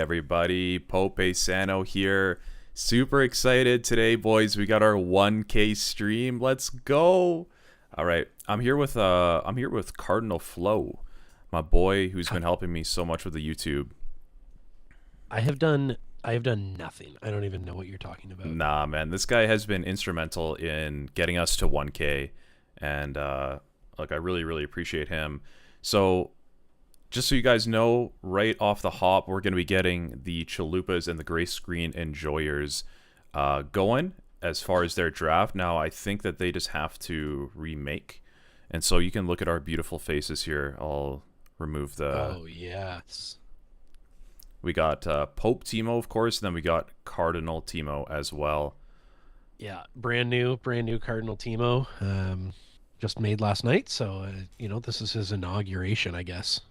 everybody? Pope Sano here. Super excited today, boys. We got our 1K stream. Let's go. All right. I'm here with Cardinal Flo, my boy who's been helping me so much with the YouTube. I have done nothing. I don't even know what you're talking about. Nah, man. This guy has been instrumental in getting us to 1K, and look, I really appreciate him. So just so you guys know, right off the hop, we're going to be getting the Chalupas and the Gray Screen Enjoyers going as far as their draft. Now, I think that they just have to remake. And so you can look at our beautiful faces here. I'll remove the... Oh, yes. We got Pope Timo, of course, and then we got Cardinal Timo as well. Yeah, brand new Cardinal Timo. Just made last night, so, this is his inauguration, I guess.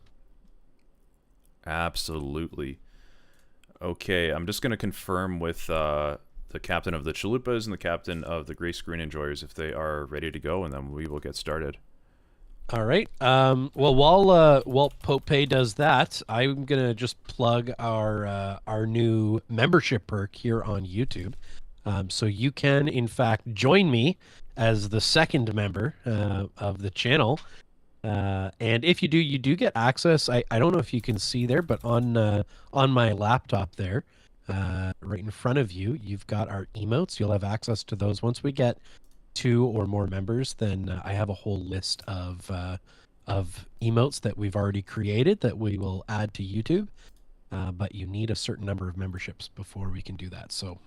Absolutely. Okay, I'm just going to confirm with the captain of the Chalupas and the captain of the Gray Screen Enjoyers if they are ready to go, and then we will get started. All right. Well, while Pope does that, I'm gonna just plug our new membership perk here on YouTube. So you can, in fact, join me as the second member of the channel. And if you do get access. I don't know if you can see there, but on my laptop there, right in front of you, you've got our emotes. You'll have access to those once we get 2 or more members. Then I have a whole list of emotes that we've already created that we will add to YouTube. But you need a certain number of memberships before we can do that. So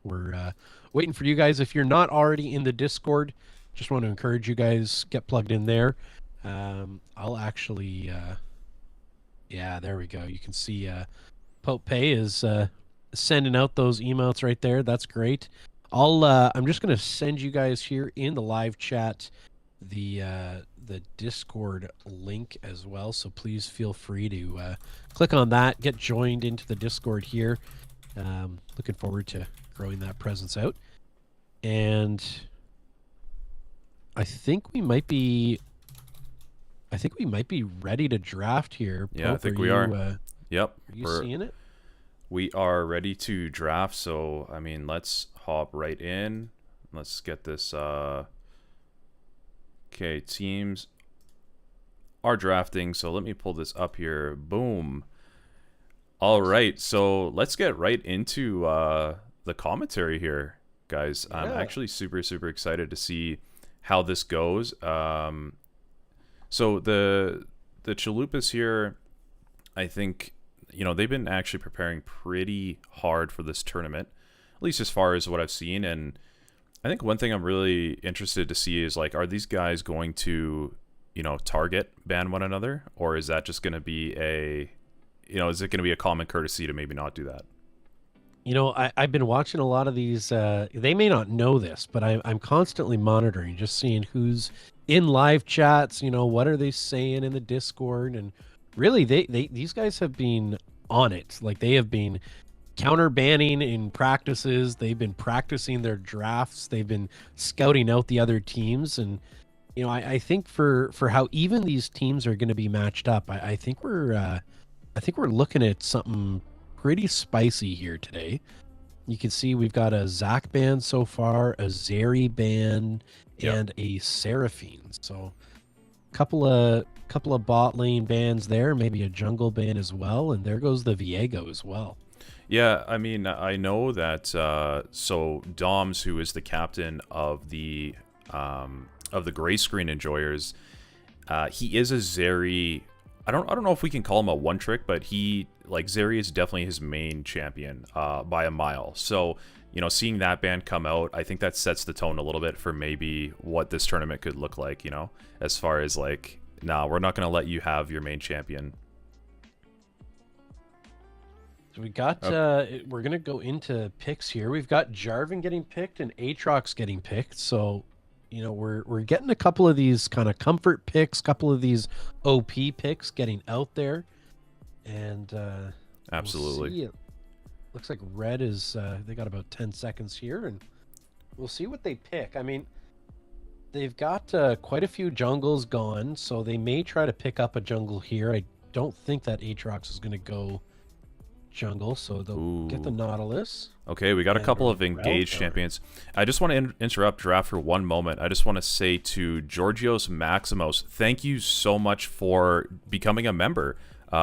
we're waiting for you guys. If you're not already in the Discord, just want to encourage you guys, get plugged in there. I'll actually, yeah, there we go. You can see Pope is sending out those emotes right there. That's great. I'm just going to send you guys here in the live chat the Discord link as well. So please feel free to click on that, get joined into the Discord here. Looking forward to growing that presence out. And I think we might be ready to draft here. Yeah, Pope, I think we are. Yep. Are you seeing it? We are ready to draft, so, I mean, let's hop right in. Let's get this, okay, teams are drafting, so let me pull this up here. Boom. All right, so let's get right into the commentary here, guys. Yeah. I'm actually super excited to see how this goes. So the Chalupas here, I think, they've been actually preparing pretty hard for this tournament, at least as far as what I've seen. And I think one thing I'm really interested to see is, like, are these guys going to, target ban one another, or is that just going to be is it going to be a common courtesy to maybe not do that? I've been watching a lot of these. They may not know this, but I'm constantly monitoring, just seeing who's in live chats. What are they saying in the Discord? And really, these guys have been on it. Like, they have been counter banning in practices. They've been practicing their drafts. They've been scouting out the other teams. And I think for how even these teams are going to be matched up, I think we're looking at something pretty spicy here today. You can see we've got a Zach ban so far, a Zeri ban, and a Seraphine. So couple of bot lane bans there, maybe a jungle ban as well, and there goes the Viego as well. Yeah, I mean, I know that so Doms, who is the captain of the Gray Screen Enjoyers, he is a Zeri. I don't know if we can call him a one trick, but Zeri is definitely his main champion by a mile. So, seeing that ban come out, I think that sets the tone a little bit for maybe what this tournament could look like, as far as, like, nah, we're not going to let you have your main champion. So we got, we're going to go into picks here. We've got Jarvan getting picked and Aatrox getting picked. So, we're getting a couple of these kind of comfort picks, couple of these OP picks getting out there. And absolutely. We'll see. Looks like Red is, they got about 10 seconds here, and we'll see what they pick. I mean, they've got quite a few jungles gone, so they may try to pick up a jungle here. I don't think that Aatrox is going to go jungle, so they'll get the Ooh. Nautilus Okay, we got a and couple or of Rel engaged or champions. I just want to interrupt draft for one moment. I just want to say to Georgios Maximos, thank you so much for becoming a member.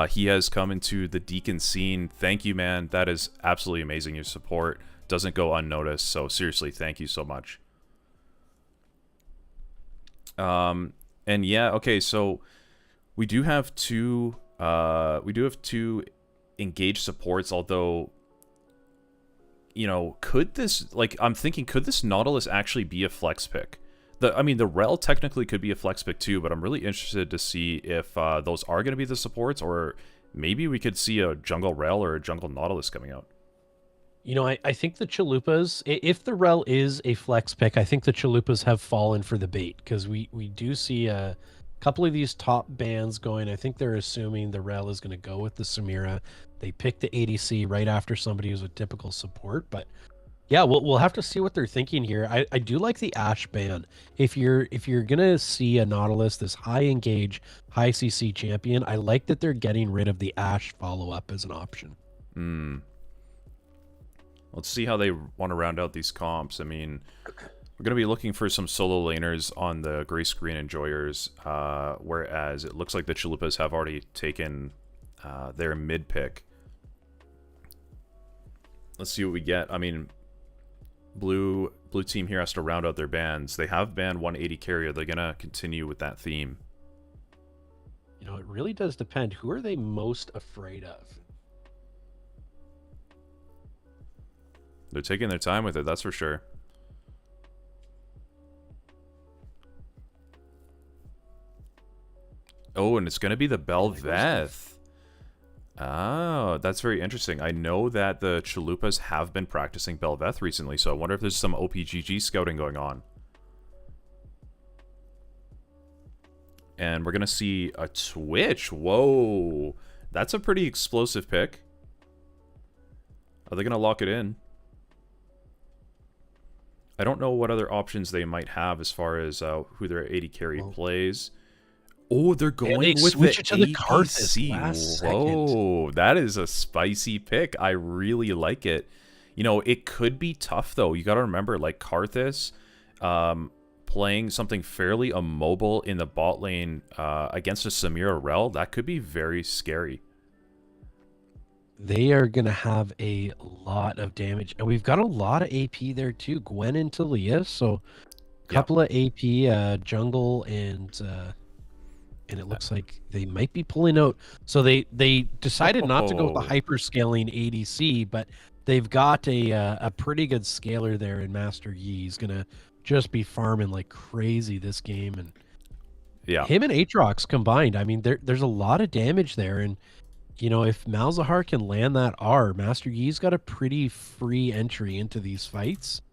He has come into the Deacon scene. Thank you, man. That is absolutely amazing. Your support doesn't go unnoticed. So seriously, thank you so much. And yeah, okay, so we do have two engaged supports, although, you know, could this, like, I'm thinking, could this Nautilus actually be a flex pick? I mean, the Rel technically could be a flex pick too, but I'm really interested to see if those are going to be the supports, or maybe we could see a Jungle Rel or a Jungle Nautilus coming out. You know, I think the Chalupas, if the Rel is a flex pick, I think the Chalupas have fallen for the bait because we do see a couple of these top bands going. I think they're assuming the Rel is going to go with the Samira. They picked the ADC right after somebody who's a typical support, but yeah, we'll have to see what they're thinking here. I do like the Ashe ban. If you're gonna see a Nautilus, this high engage, high CC champion, I like that they're getting rid of the Ashe follow up as an option. Hmm. Let's see how they want to round out these comps. I mean, we're going to be looking for some solo laners on the gray screen enjoyers, whereas it looks like the Chalupas have already taken their mid pick. Let's see what we get. I mean, blue team here has to round out their bans. They have banned 180 carry. Are they going to continue with that theme? You know, it really does depend. Who are they most afraid of? They're taking their time with it, that's for sure. Oh, and it's going to be the Bel'Veth. Oh, that's very interesting. I know that the Chalupas have been practicing Bel'Veth recently, so I wonder if there's some OPGG scouting going on. And we're going to see a Twitch. Whoa. That's a pretty explosive pick. Are they going to lock it in? I don't know what other options they might have as far as who their 80 carry plays. Oh, they're going they with switch the it to the Karthus APC. last Whoa, that is a spicy pick. I really like it. You know, it could be tough, though. You got to remember, like, Karthus playing something fairly immobile in the bot lane against a Samira Rel, that could be very scary. They are going to have a lot of damage. And we've got a lot of AP there, too. Gwen and Talia. So a couple of AP, jungle, and it looks like they might be pulling out. So they decided not to go with the hyper-scaling ADC, but they've got a pretty good scaler there in Master Yi. He's going to just be farming like crazy this game. And him and Aatrox combined, I mean, there's a lot of damage there. And you know, if Malzahar can land that R, Master Yi's got a pretty free entry into these fights.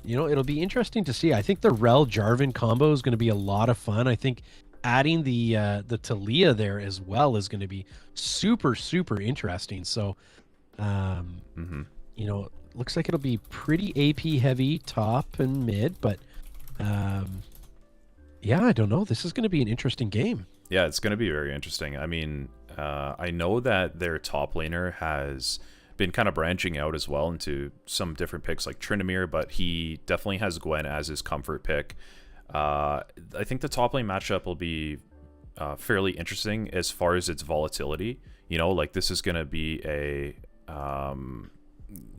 You know, it'll be interesting to see. I think the Rel Jarvan combo is going to be a lot of fun. I think adding the Talia there as well is going to be super interesting. So, you know, looks like it'll be pretty AP heavy top and mid, but yeah, I don't know. This is going to be an interesting game. Yeah, it's going to be very interesting. I mean, I know that their top laner has been kind of branching out as well into some different picks like Tryndamere, but he definitely has Gwen as his comfort pick. I think the top lane matchup will be fairly interesting as far as its volatility. You know, like this is going to be a...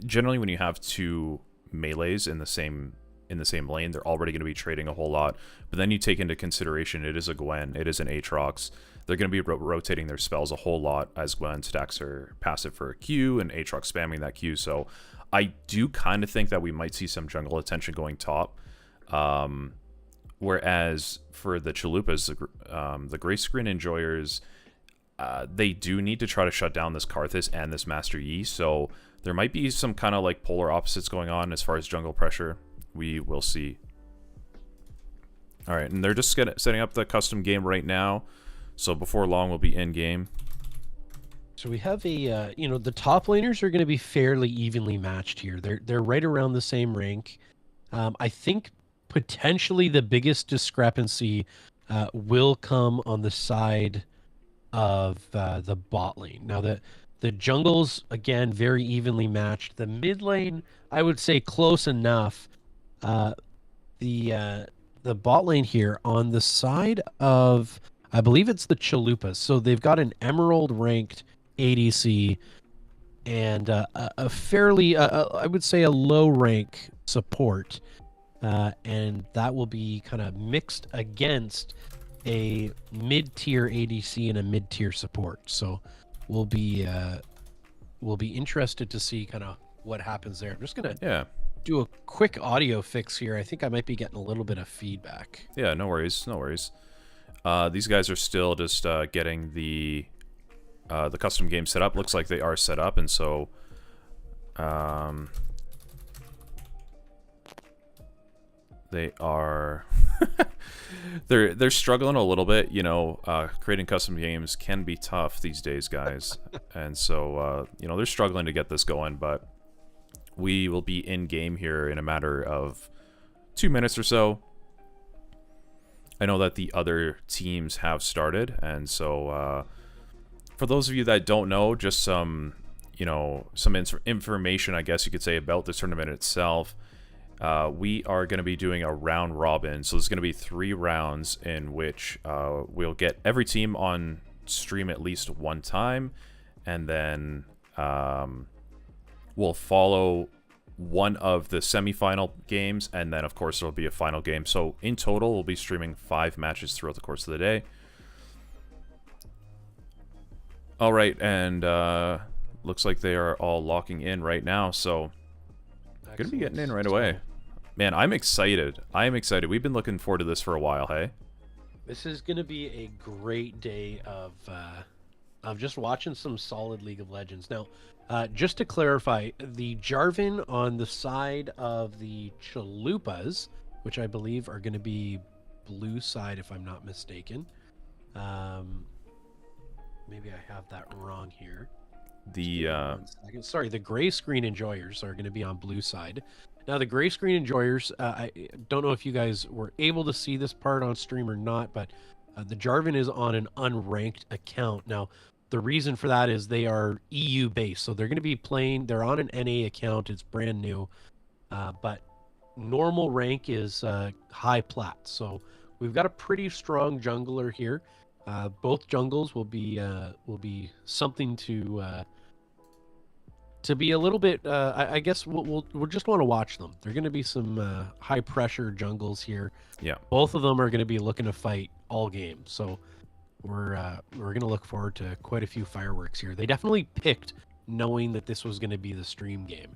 generally when you have two melees in the same lane, they're already going to be trading a whole lot. But then you take into consideration it is a Gwen, it is an Aatrox. They're going to be rotating their spells a whole lot as Gwen stacks her passive for a Q and Aatrox spamming that Q. So I do kind of think that we might see some jungle attention going top. Whereas for the Chalupas, the gray screen enjoyers, they do need to try to shut down this Karthus and this Master Yi. So there might be some kind of like polar opposites going on as far as jungle pressure. We will see. All right, and they're just setting up the custom game right now. So before long, we'll be in game. So we have a, you know, the top laners are going to be fairly evenly matched here. They're right around the same rank. I think potentially the biggest discrepancy will come on the side of the bot lane. Now The jungles, again, very evenly matched. The mid lane, I would say close enough. Uh, the bot lane here on the side of, I believe it's the Chalupas. So they've got an Emerald ranked ADC and a fairly, I would say, a low rank support. And that will be kind of mixed against a mid-tier ADC and a mid-tier support. So we'll be interested to see kind of what happens there. I'm just gonna Yeah. do a quick audio fix here. I think I might be getting a little bit of feedback. Yeah, no worries, no worries. These guys are still just getting the custom game set up. Looks like they are set up, and so they are they're struggling a little bit. You know, creating custom games can be tough these days, guys, and so you know, they're struggling to get this going. But we will be in game here in a matter of 2 minutes or so. I know that the other teams have started, and so for those of you that don't know, just some, you know, some information, I guess you could say, about the tournament itself. We are going to be doing a round robin, so there's going to be 3 rounds in which we'll get every team on stream at least one time, and then we'll follow one of the semifinal games, and then of course there'll be a final game. So in total, we'll be streaming 5 matches throughout the course of the day. All right, and looks like they are all locking in right now, so gonna be getting in right away. Man, I'm excited. I am excited. We've been looking forward to this for a while, hey? This is gonna be a great day of just watching some solid League of Legends. Now, just to clarify, the Jarvan on the side of the Chalupas, which I believe are going to be blue side, if I'm not mistaken. Maybe I have that wrong here. Sorry, the gray screen enjoyers are going to be on blue side. Now, the gray screen enjoyers, I don't know if you guys were able to see this part on stream or not, but the Jarvan is on an unranked account. Now, the reason for that is they are EU based, so they're going to be playing. They're on an NA account. It's brand new, but normal rank is high plat. So we've got a pretty strong jungler here. Both jungles will be something to be a little bit. I guess we'll just want to watch them. They're going to be some high pressure jungles here. Yeah. Both of them are going to be looking to fight all game. So we're going to look forward to quite a few fireworks here. They definitely picked knowing that this was going to be the stream game.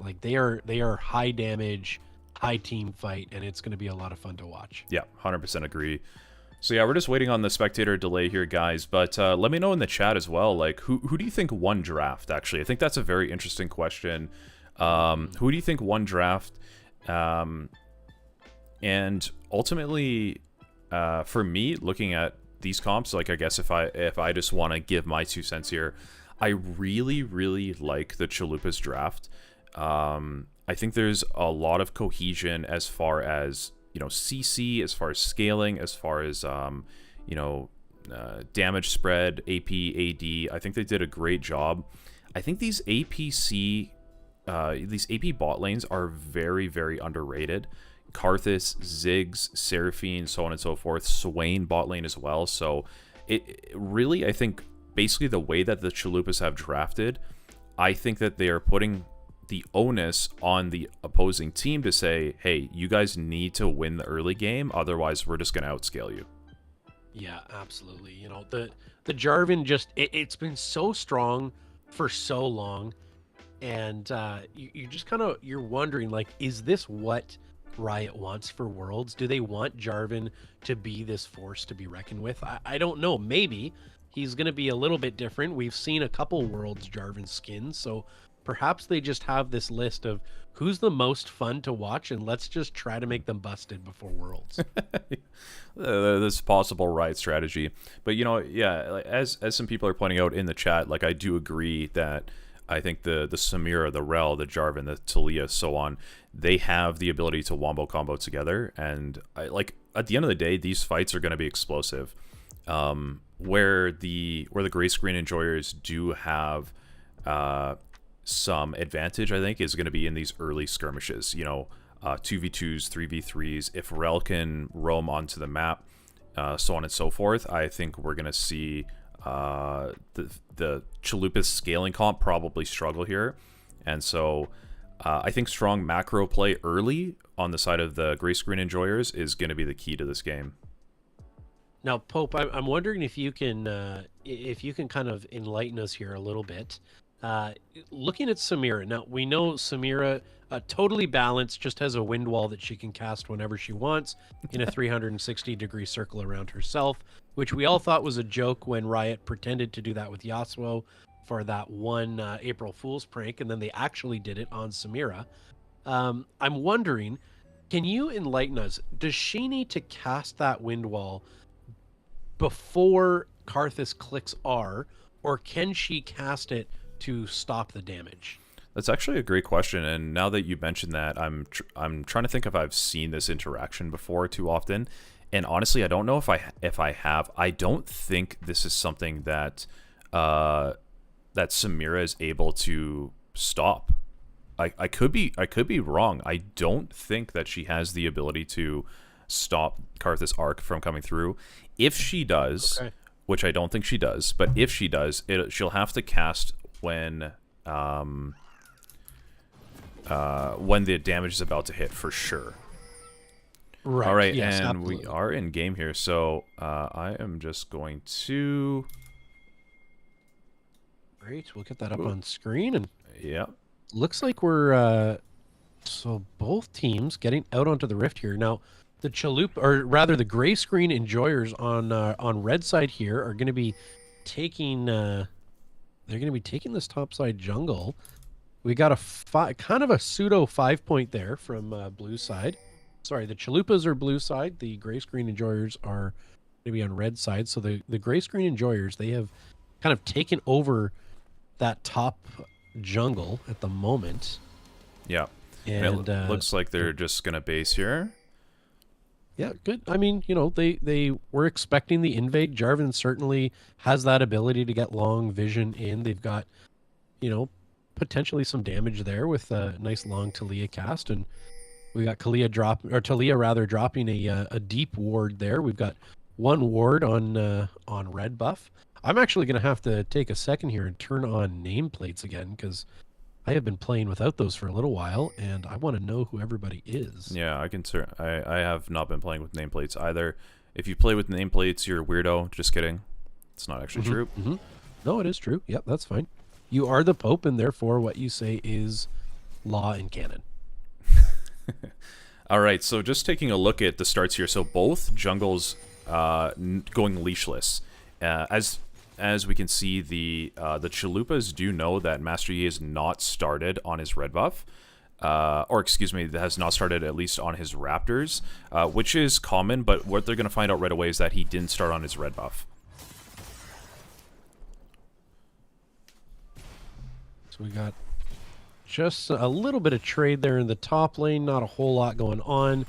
Like they are high damage, high team fight, and it's going to be a lot of fun to watch. Yeah, 100% agree. So yeah, we're just waiting on the spectator delay here, guys. But let me know in the chat as well, like who do you think won draft? Actually, I think that's a very interesting question. Who do you think won draft? And ultimately, for me, looking at these comps, like I guess if I just want to give my 2 cents here, I really like the Chalupas draft. I think there's a lot of cohesion as far as, you know, CC, as far as scaling, as far as you know, damage spread, AP, AD. I think they did a great job. I think these these AP bot lanes are very underrated. Karthus, Ziggs, Seraphine, so on and so forth. Swain bot lane as well. So it really, I think, basically the way that the Chalupas have drafted, I think that they are putting the onus on the opposing team to say, hey, you guys need to win the early game, otherwise we're just going to outscale you. Yeah, absolutely. You know, the Jarvan just, it's been so strong for so long, and you just kind of, you're wondering, like, is this what Riot wants for Worlds? Do they want Jarvan to be this force to be reckoned with? I don't know. Maybe he's going to be a little bit different. We've seen a couple Worlds Jarvan skins, so perhaps they just have this list of who's the most fun to watch, and let's just try to make them busted before Worlds. This possible Riot strategy. But, you know, yeah, as some people are pointing out in the chat, like, I do agree that I think the Samira, the Rel, the Jarvan, the Talia, so on, they have the ability to wombo combo together, and like at the end of the day, these fights are going to be explosive. Where the gray screen enjoyers do have some advantage, I think, is going to be in these early skirmishes. 2v2s, 3v3s. If Rel can roam onto the map, so on and so forth, I think we're going to see the Chalupa's scaling comp probably struggle here. And so I think strong macro play early on the side of the gray screen enjoyers is going to be the key to this game. Now, Pope, I'm wondering if you can kind of enlighten us here a little bit. Looking at Samira, now we know Samira totally balanced, just has a wind wall that she can cast whenever she wants in a 360-degree circle around herself, which we all thought was a joke when Riot pretended to do that with Yasuo for that one April Fool's prank, and then they actually did it on Samira. I'm wondering, can you enlighten us? Does she need to cast that wind wall before Karthus clicks R, or can she cast it to stop the damage? That's actually a great question, and now that you mentioned that, I'm trying to think if I've seen this interaction before too often, and honestly, I don't know if I have. I don't think this is something that that Samira is able to stop. I could be wrong. I don't think that she has the ability to stop Karthus' arc from coming through. If she does, okay, which I don't think she does, but if she does, she'll have to cast when the damage is about to hit for sure. Right. All right, yes, and absolutely. we are in game here, so I am just going to. Great, we'll get that up on screen, and yeah, looks like we're so both teams getting out onto the rift here now. The Chalupa, or rather the gray screen enjoyers on red side here are going to be taking they're going to be taking this top side jungle. We got a kind of a pseudo 5-point there from blue side. Sorry, the Chalupas are blue side. The gray screen enjoyers are going to be on red side. So the gray screen enjoyers, they have kind of taken over that top jungle at the moment. Yeah, and it looks like they're just going to base here. Yeah, good. I mean, they were expecting the invade. Jarvan certainly has that ability to get long vision in. They've got, potentially some damage there with a nice long Talia cast, and we got Talia rather dropping a deep ward there. We've got one ward on red buff. I'm actually going to have to take a second here and turn on nameplates again, because I have been playing without those for a little while, and I want to know who everybody is. Yeah, I have not been playing with nameplates either. If you play with nameplates, you're a weirdo. Just kidding. It's not actually true. Mm-hmm. No, it is true. Yep, that's fine. You are the Pope, and therefore what you say is law and canon. All right, so just taking a look at the starts here. So both jungles going leashless. As we can see, the Chalupas do know that Master Yi is not started on his red buff. Or excuse me, that has not started at least on his Raptors, which is common, but what they're going to find out right away is that he didn't start on his red buff. So we got just a little bit of trade there in the top lane, not a whole lot going on.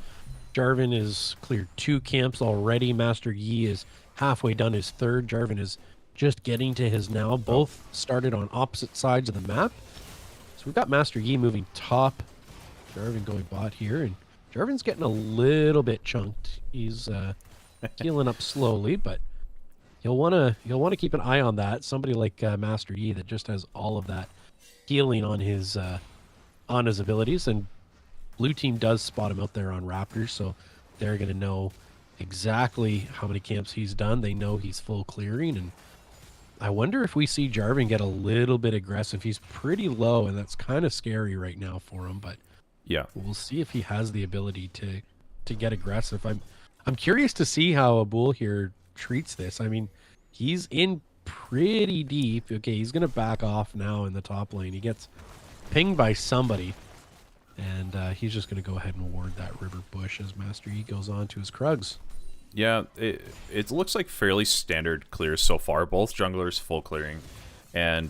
Jarvan has cleared 2 camps already. Master Yi is halfway done his third. Jarvan is just getting to his now. Both started on opposite sides of the map. So we've got Master Yi moving top. Jarvan going bot here, and Jarvan's getting a little bit chunked. He's healing up slowly, but you'll want to keep an eye on that. Somebody like Master Yi that just has all of that healing on his abilities, and blue team does spot him out there on Raptors, so they're going to know exactly how many camps he's done. They know he's full clearing, and I wonder if we see Jarvan get a little bit aggressive. He's pretty low, and that's kind of scary right now for him, but yeah, we'll see if he has the ability to get aggressive. I'm curious to see how Abul here treats this. I mean, he's in pretty deep. Okay, he's going to back off now in the top lane. He gets pinged by somebody, and he's just going to go ahead and ward that river bush as Master Yi goes on to his Krugs. Yeah, it looks like fairly standard clears so far. Both junglers full clearing. And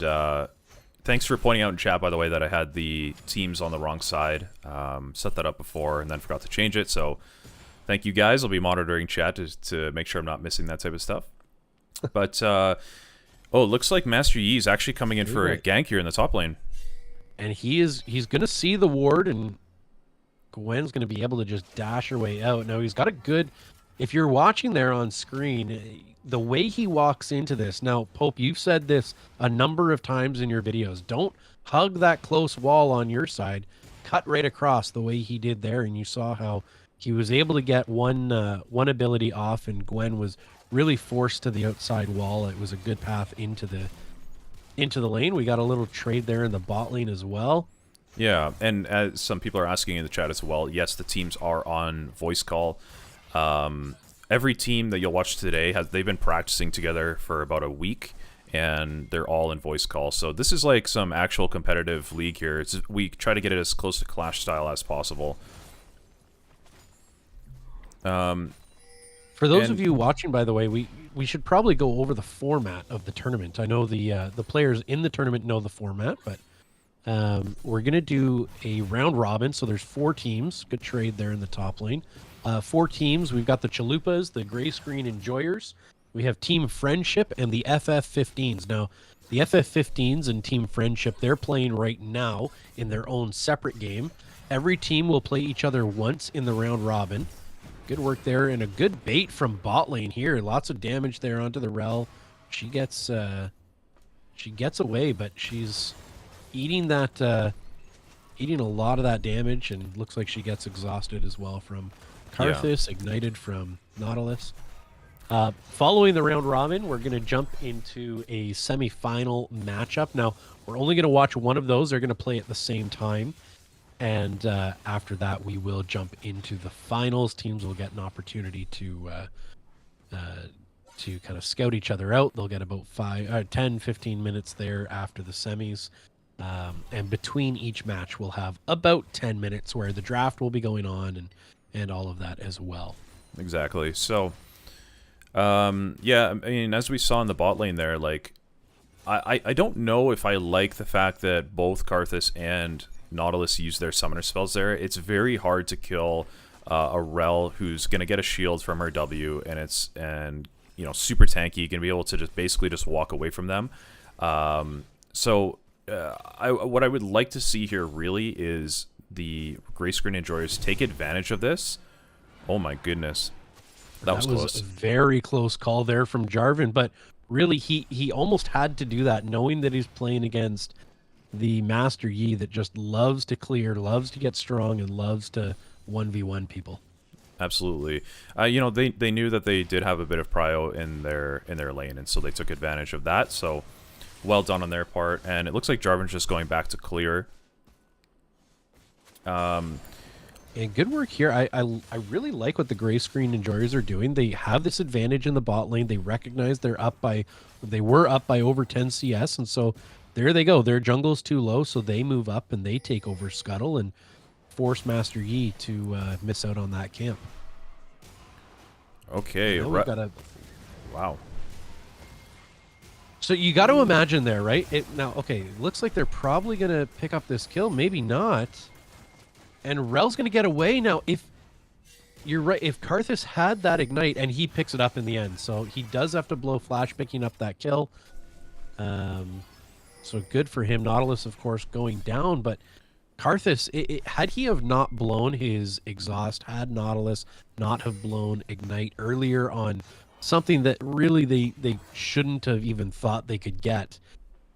thanks for pointing out in chat, by the way, that I had the teams on the wrong side. Set that up before and then forgot to change it. So thank you guys. I'll be monitoring chat to make sure I'm not missing that type of stuff. But Oh, it looks like Master Yi is actually coming in for a Right. gank here in the top lane. And he's going to see the ward, and Gwen's going to be able to just dash her way out. Now, he's got a good... If you're watching there on screen, the way he walks into this... Now, Pope, you've said this a number of times in your videos. Don't hug that close wall on your side. Cut right across the way he did there, and you saw how he was able to get one ability off, and Gwen was really forced to the outside wall. It was a good path into the lane. We got a little trade there in the bot lane as well. Yeah, and as some people are asking in the chat as well, yes, the teams are on voice call. Every team that you'll watch today, they've been practicing together for about a week, and they're all in voice call. So this is like some actual competitive league here. We try to get it as close to Clash style as possible. For those of you watching, by the way, we should probably go over the format of the tournament. I know the players in the tournament know the format, but we're going to do a round robin. So there's 4 teams. Good trade there in the top lane. 4 teams. We've got the Chalupas, the Gray Screen Enjoyers. We have Team Friendship and the FF15s. Now, the FF15s and Team Friendship, they're playing right now in their own separate game. Every team will play each other once in the round robin. Good work there, and a good bait from bot lane here. Lots of damage there onto the Rel. She gets away, but she's eating that eating a lot of that damage, and looks like she gets exhausted as well from Karthus, ignited from Nautilus. Following the round robin, we're going to jump into a semi-final matchup. Now, we're only going to watch one of those. They're going to play at the same time. And after that, we will jump into the finals. Teams will get an opportunity to kind of scout each other out. They'll get about 10, 15 minutes there after the semis. And between each match, we'll have about 10 minutes where the draft will be going on and all of that as well. Exactly. So, yeah, I mean, as we saw in the bot lane there, like, I don't know if I like the fact that both Karthus and Nautilus use their summoner spells there. It's very hard to kill a Rel who's going to get a shield from her W, and you know, super tanky, going to be able to basically just walk away from them. So what I would like to see here really is the Gray Screen Enjoyers take advantage of this. Oh my goodness. That was close. A very close call there from Jarvan, but really he almost had to do that, knowing that he's playing against the Master Yi that just loves to clear, loves to get strong, and loves to 1v1 people. Absolutely. You know, they knew that they did have a bit of prio in their lane, and so they took advantage of that. So well done on their part. And it looks like Jarvan's just going back to clear. And good work here. I really like what the Gray Screen Enjoyers are doing. They have this advantage in the bot lane. They recognize they were up by over 10 CS, and so there they go. Their jungle's too low, so they move up and they take over Scuttle and force Master Yi to miss out on that camp. Okay. Wow. So you got to imagine there, right? Okay, it looks like they're probably going to pick up this kill. Maybe not. And Rel's going to get away. Now, if you're right, if Karthus had that ignite, and he picks it up in the end, so he does have to blow flash picking up that kill. So good for him. Nautilus, of course, going down, but Karthus, had he have not blown his exhaust, had Nautilus not have blown ignite earlier on something that really they shouldn't have even thought they could get,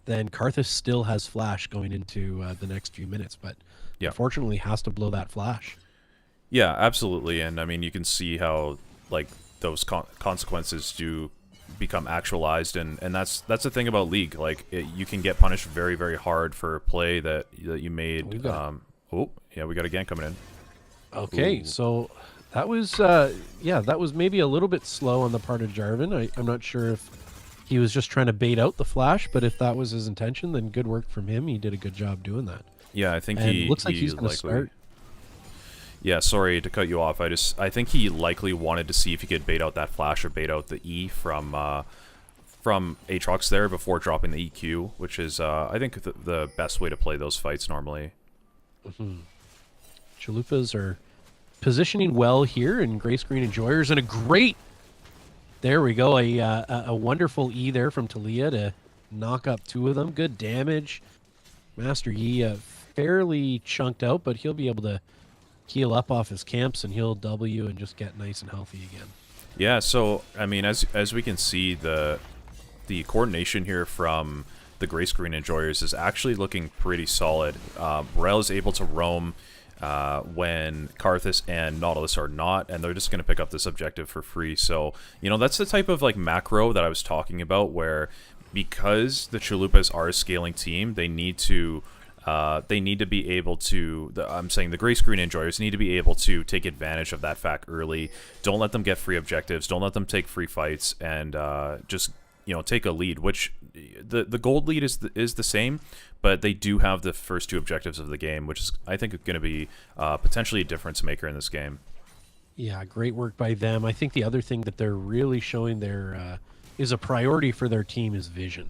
then Karthus still has flash going into the next few minutes, but yeah, unfortunately has to blow that flash. Yeah, absolutely. And I mean, you can see how like those consequences do become actualized, and that's the thing about League. Like you can get punished very, very hard for play that you made. Oh yeah, we got a gank coming in. Okay. Ooh. So that was that was maybe a little bit slow on the part of Jarvan. I'm not sure if he was just trying to bait out the flash, but if that was his intention, then good work from him. He did a good job doing that. Yeah, I think looks like he's going to start. Yeah, sorry to cut you off. I think he likely wanted to see if he could bait out that flash or bait out the E from Aatrox there before dropping the EQ, which is I think the best way to play those fights normally. Chalupas are positioning well here in Gray Screen Enjoyers, and a great, there we go, a wonderful E there from Talia to knock up 2 of them. Good damage. Master Yi fairly chunked out, but he'll be able to heal up off his camps, and he'll W and just get nice and healthy again. Yeah, so I mean, as we can see, the coordination here from the Gray Screen Enjoyers is actually looking pretty solid. Rel is able to roam when Karthus and Nautilus are not, and they're just going to pick up this objective for free. So, you know, that's the type of, like, macro that I was talking about, where because the Chalupas are a scaling team, they need to be able to, I'm saying the Gray Screen Enjoyers need to be able to take advantage of that fact early. Don't let them get free objectives. Don't let them take free fights, and just, you know, take a lead, which the gold lead is the same, but they do have the first 2 objectives of the game, which is, I think, going to be potentially a difference maker in this game. Yeah, great work by them. I think the other thing that they're really showing their is a priority for their team is vision.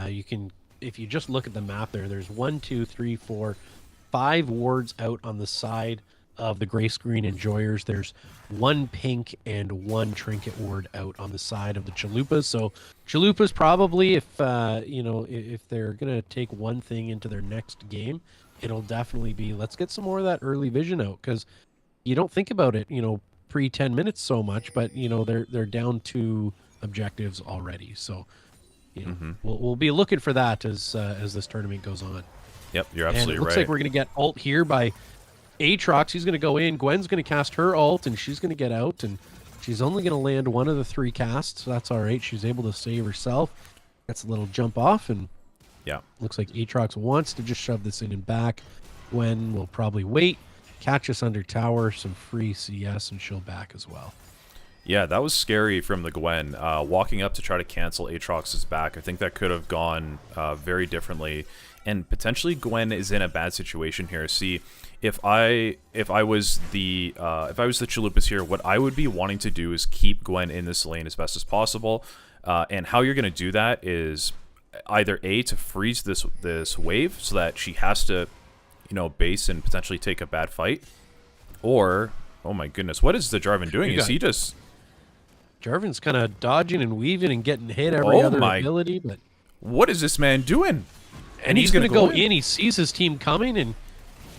You can, if you just look at the map there's 1, 2, 3, 4, 5 wards out on the side of the Gray Screen Enjoyers. There's 1 pink and 1 trinket ward out on the side of the Chalupas. So Chalupas probably, if you know, if they're gonna take one thing into their next game, it'll definitely be, let's get some more of that early vision out, because you don't think about it, you know, pre 10 minutes so much, but you know they're down 2 objectives already. So you know, we'll be looking for that as this tournament goes on. Yep, you're absolutely and it looks right. like we're going to get ult here by Aatrox. He's going to go in. Gwen's going to cast her ult, and she's going to get out, and she's only going to land 1 of the 3 casts. So that's all right. She's able to save herself. Gets a little jump off, and yeah, looks like Aatrox wants to just shove this in and back. Gwen will probably wait, catch us under tower, some free CS, and she'll back as well. Yeah, that was scary from the Gwen. Walking up to try to cancel Aatrox's back, I think that could have gone very differently. And potentially Gwen is in a bad situation here. See, if I was the Chalupas here, what I would be wanting to do is keep Gwen in this lane as best as possible. And how you're going to do that is either A, to freeze this wave so that she has to, you know, base and potentially take a bad fight, or, oh my goodness, what is the Jarvan doing? Is he just... Jarvan's kind of dodging and weaving and getting hit every other ability, but what is this man doing? And he's going to go in. He sees his team coming, and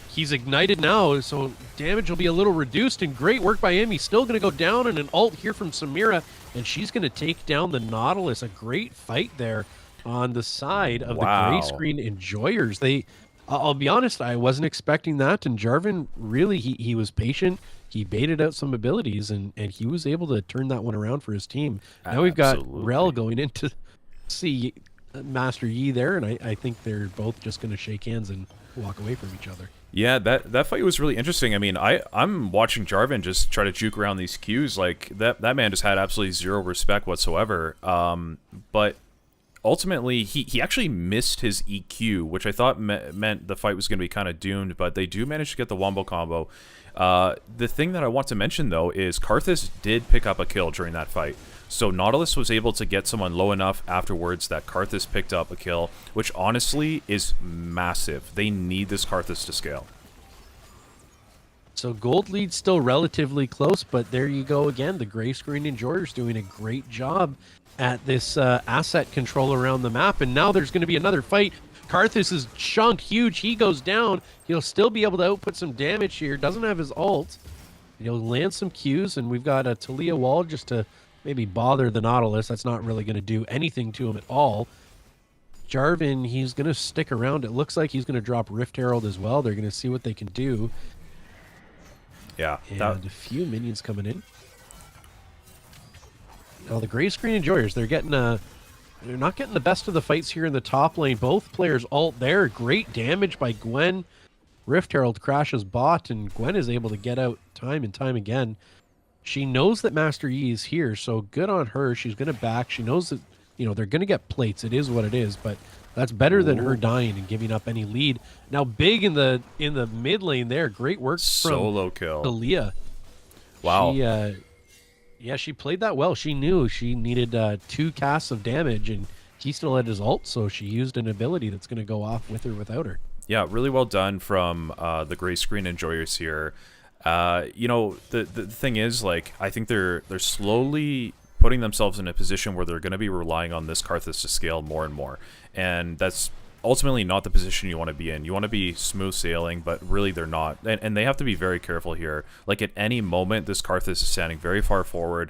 he's ignited now, so damage will be a little reduced, and great work by him. He's still going to go down, and an ult here from Samira, and she's going to take down the Nautilus. A great fight there on the side of the Gray Screen Enjoyers. I'll be honest, I wasn't expecting that, and Jarvan, really, he was patient. He baited out some abilities, and he was able to turn that one around for his team. Now we've got Rel going in to see Master Yi there, and I think they're both just going to shake hands and walk away from each other. Yeah, that fight was really interesting. I mean, I'm watching Jarvan just try to juke around these Qs. Like, that man just had absolutely zero respect whatsoever. But ultimately, he actually missed his EQ, which I thought meant the fight was going to be kind of doomed, but they do manage to get the Wombo combo. The thing that I want to mention, though, is Karthus did pick up a kill during that fight. So Nautilus was able to get someone low enough afterwards that Karthus picked up a kill, which honestly is massive. They need this Karthus to scale. So gold lead's still relatively close, but there you go again. The Gray Screen Enjoyers doing a great job at this asset control around the map, and now there's going to be another fight. Karthus is chunked huge. He goes down. He'll still be able to output some damage here. Doesn't have his ult. He'll land some Qs, and we've got a Talia wall just to maybe bother the Nautilus. That's not really going to do anything to him at all. Jarvan, he's going to stick around. It looks like he's going to drop Rift Herald as well. They're going to see what they can do. Yeah. And a few minions coming in. Now the Gray Screen Enjoyers, they're not getting the best of the fights here in the top lane. Both players ult there. Great damage by Gwen. Rift Herald crashes bot, and Gwen is able to get out time and time again. She knows that Master Yi is here, so good on her. She's going to back. She knows that, you know, they're going to get plates. It is what it is, but that's better than her dying and giving up any lead. Now, big in the mid lane there. Great work from solo kill. Talia. Wow. Yeah, she played that well. She knew she needed 2 casts of damage, and he still had his ult, so she used an ability that's going to go off with or without her. Yeah, really well done from the Gray Screen Enjoyers here. You know, the thing is, like, I think they're slowly putting themselves in a position where they're going to be relying on this Karthus to scale more and more. And that's ultimately not the position you want to be in. You want to be smooth sailing, but really they're not. And they have to be very careful here. Like at any moment, this Karthus is standing very far forward,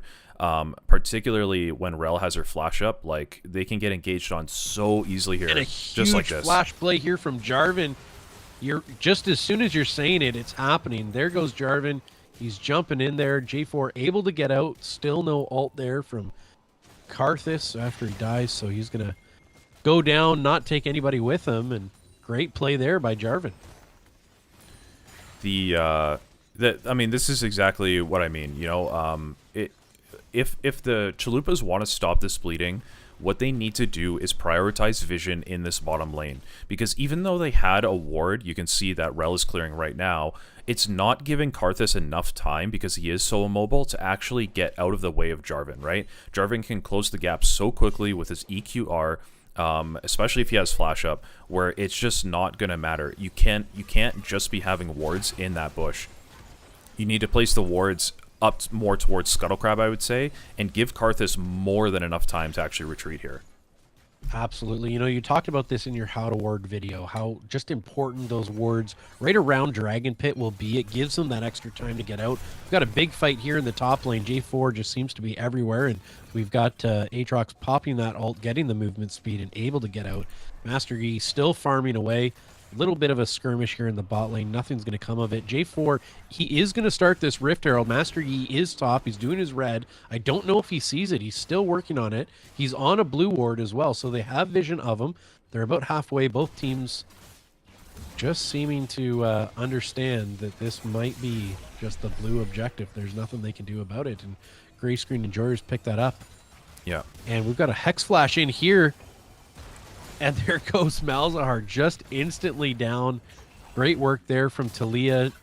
particularly when Rel has her flash up. Like they can get engaged on so easily here. And a just like huge this. flash play here from Jarvan. You're just as soon as you're saying it, it's happening. There goes Jarvan. He's jumping in there. J4 able to get out. Still no ult there from Karthus after he dies, so he's going to go down, not take anybody with him, and great play there by Jarvan. I mean, this is exactly what I mean. You know, if the Chalupas want to stop this bleeding, what they need to do is prioritize vision in this bottom lane. Because even though they had a ward, you can see that Rel is clearing right now, it's not giving Karthus enough time, because he is so immobile, to actually get out of the way of Jarvan, right? Jarvan can close the gap so quickly with his EQR, especially if he has flash up, where it's just not going to matter. You can't just be having wards in that bush. You need to place the wards up more towards Scuttlecrab, I would say, and give Karthus more than enough time to actually retreat here. Absolutely. You know, you talked about this in your How to Ward video, how just important those wards right around Dragon Pit will be. It gives them that extra time to get out. We've got a big fight here in the top lane. J4 just seems to be everywhere, and we've got Aatrox popping that ult, getting the movement speed, and able to get out. Master Yi still farming away. Little bit of a skirmish here in the bot lane. Nothing's going to come of it. J4, he is going to start this Rift Herald. Master Yi is top. He's doing his red. I don't know if he sees it. He's still working on it. He's on a blue ward as well, so they have vision of him. They're about halfway. Both teams just seeming to understand that this might be just the blue objective. There's nothing they can do about it, and Gray Screen Enjoyers pick that up. Yeah. And we've got a Hex Flash in here. And there goes Malzahar, just instantly down. Great work there from Talia.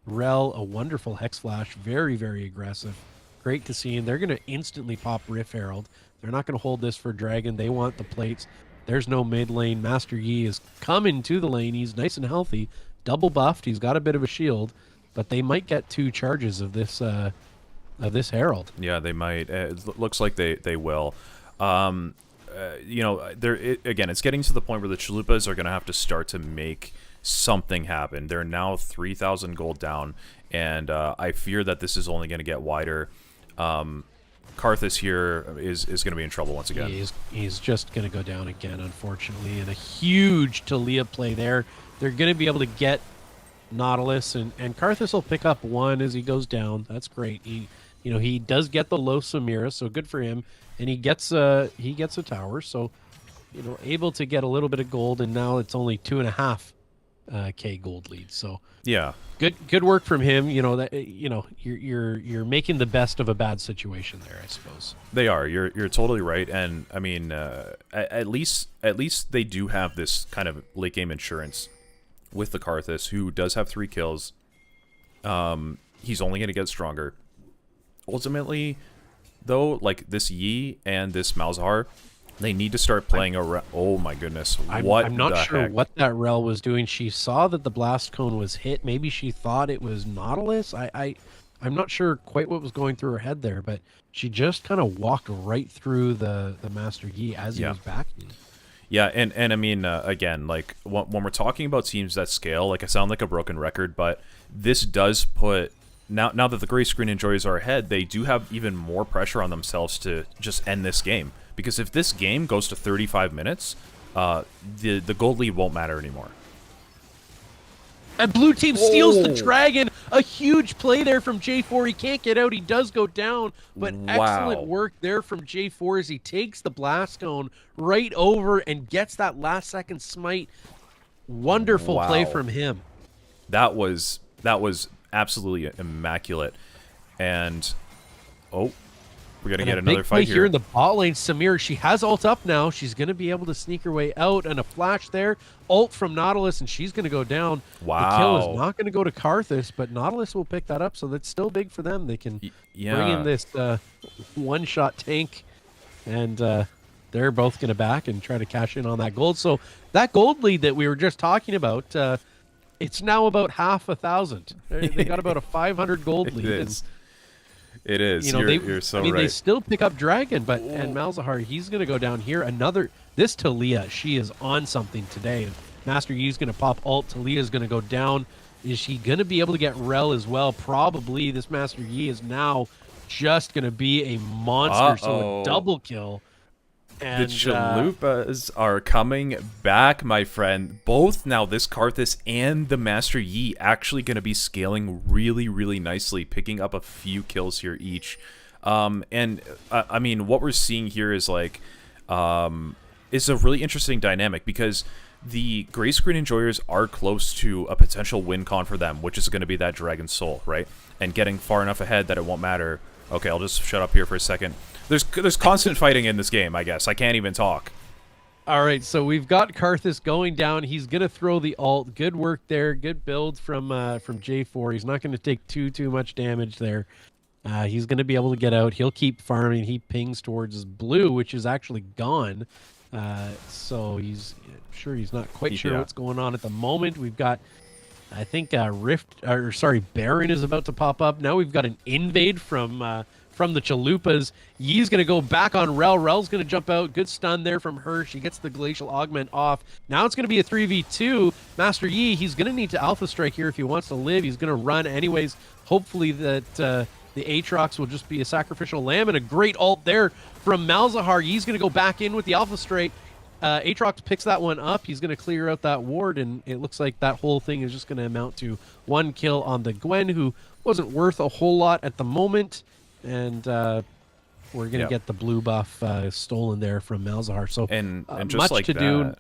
Rel, a wonderful Hex Flash. Very, very aggressive. Great to see him. They're going to instantly pop Rift Herald. They're not going to hold this for Dragon. They want the plates. There's no mid lane. Master Yi is coming to the lane. He's nice and healthy. Double buffed. He's got a bit of a shield. But they might get 2 charges of this Herald. Yeah, they might. It looks like they will. You know, again, it's getting to the point where the Chalupas are going to have to start to make something happen. They're now 3,000 gold down, and I fear that this is only going to get wider. Karthus here is going to be in trouble once again. He's just going to go down again, unfortunately, and a huge Talia play there. They're going to be able to get Nautilus, and Karthus will pick up 1 as he goes down. That's great. He does get the low Samira, so good for him. And he gets a tower, so able to get a little bit of gold, and now it's only 2.5 K gold lead. So yeah, good work from him. You're making the best of a bad situation there, I suppose. They are. You're totally right, and I mean, at least they do have this kind of late game insurance with the Karthus, who does have 3 kills. He's only going to get stronger. Ultimately, though, like this Yi and this Malzahar, they need to start playing around. Oh my goodness! I'm not sure what that Rel was doing. She saw that the blast cone was hit. Maybe she thought it was Nautilus. I'm not sure quite what was going through her head there, but she just kind of walked right through the Master Yi as he was backing. Yeah, and I mean, again, like when we're talking about teams that scale, like I sound like a broken record, but this does put. Now that the Gray Screen Enjoyers are ahead, they do have even more pressure on themselves to just end this game. Because if this game goes to 35 minutes, the gold lead won't matter anymore. And blue team steals the dragon. A huge play there from J4. He can't get out. He does go down. But excellent work there from J4 as he takes the blast cone right over and gets that last second smite. Wonderful play from him. That was absolutely immaculate. And we're gonna get another fight here in the bot lane. Samir, she has ult up now. She's gonna be able to sneak her way out, and a flash there. Ult from Nautilus, and she's gonna go down. Wow. The kill is not gonna go to Karthus, but Nautilus will pick that up, so that's still big for them. They can bring in this one-shot tank, and they're both gonna back and try to cash in on that gold. So that gold lead that we were just talking about, it's now about 1,000. They got about a 500 gold lead. It is. You know, You're I so mean, they right. still pick up Dragon, but and Ooh. Malzahar, he's going to go down here. This Talia, she is on something today. Master Yi's going to pop ult. Talia's going to go down. Is she going to be able to get Rel as well? Probably. This Master Yi is now just going to be a monster. So a Uh-oh. double kill. The And chalupas are coming back, my friend. Both now, this Karthus and the Master Yi actually going to be scaling really, really nicely, picking up a few kills here each. I mean, what we're seeing here is like, is a really interesting dynamic because the gray screen enjoyers are close to a potential win con for them, which is going to be that Dragon Soul, right? And getting far enough ahead that it won't matter. Okay, I'll just shut up here for a second. There's constant fighting in this game, I guess. I can't even talk. all right, so we've got Karthus going down. He's gonna throw the ult. Good work there. Good build from J4. He's not gonna take too much damage there. He's gonna be able to get out. He'll keep farming. He pings towards his blue, which is actually gone. So he's not quite sure Yeah. what's going on at the moment. We've got, I think, Baron is about to pop up. Now we've got an invade from the Chalupas. Yi's going to go back on Rel. Rel's going to jump out. Good stun there from her. She gets the Glacial Augment off. Now it's going to be a 3v2. Master Yi, he's going to need to Alpha Strike here if he wants to live. He's going to run anyways. Hopefully that the Aatrox will just be a sacrificial lamb, and a great ult there from Malzahar. Yi's going to go back in with the Alpha Strike. Aatrox picks that one up. He's going to clear out that ward, and it looks like that whole thing is just going to amount to one kill on the Gwen, who wasn't worth a whole lot at the moment. And we're going to get the blue buff stolen there from Malzahar. So And just much like to that, do.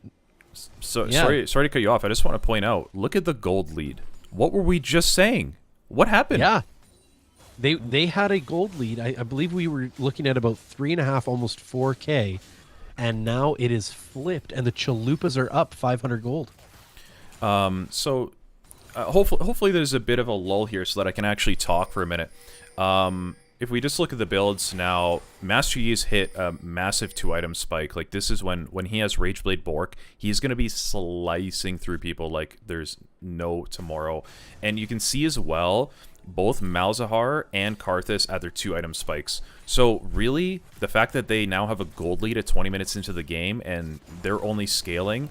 So Yeah. sorry to cut you off. I just want to point out. Look at the gold lead. What were we just saying? What happened? Yeah. They had a gold lead. I believe we were looking at about 3.5, almost 4K. And now it is flipped, and the Chalupas are up 500 gold. So hopefully there's a bit of a lull here so that I can actually talk for a minute. If we just look at the builds now, Master Yi's hit a massive 2-item spike. Like, this is when he has Rageblade Bork, he's going to be slicing through people like there's no tomorrow. And you can see as well, both Malzahar and Karthus at their 2-item spikes. So really, the fact that they now have a gold lead at 20 minutes into the game and they're only scaling,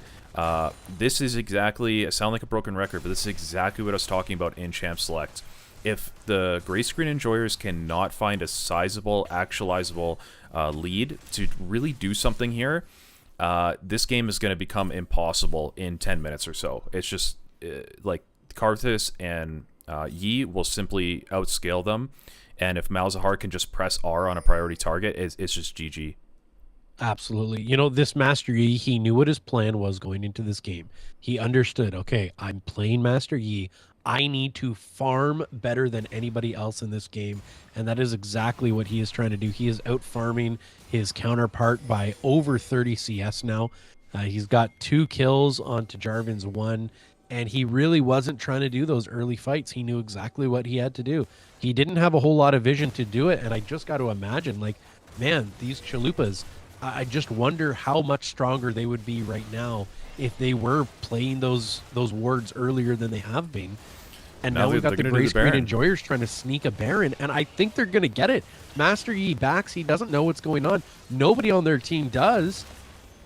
this is exactly, I sound like a broken record, but this is exactly what I was talking about in Champ Select. If the gray screen enjoyers cannot find a sizable, actualizable lead to really do something here, this game is going to become impossible in 10 minutes or so. It's just like Karthus and Yi will simply outscale them, and if Malzahar can just press R on a priority target, it's just GG. Absolutely. You know, this Master Yi, he knew what his plan was going into this game. He understood, okay, I'm playing Master Yi. I need to farm better than anybody else in this game. And that is exactly what he is trying to do. He is out farming his counterpart by over 30 CS now. He's got 2 kills onto Jarvan's 1. And he really wasn't trying to do those early fights. He knew exactly what he had to do. He didn't have a whole lot of vision to do it. And I just got to imagine, like, man, these Chalupas, I just wonder how much stronger they would be right now if they were playing those wards earlier than they have been. And now we've got the gray screen enjoyers trying to sneak a Baron, and I think they're going to get it. Master Yi backs, he doesn't know what's going on. Nobody on their team does,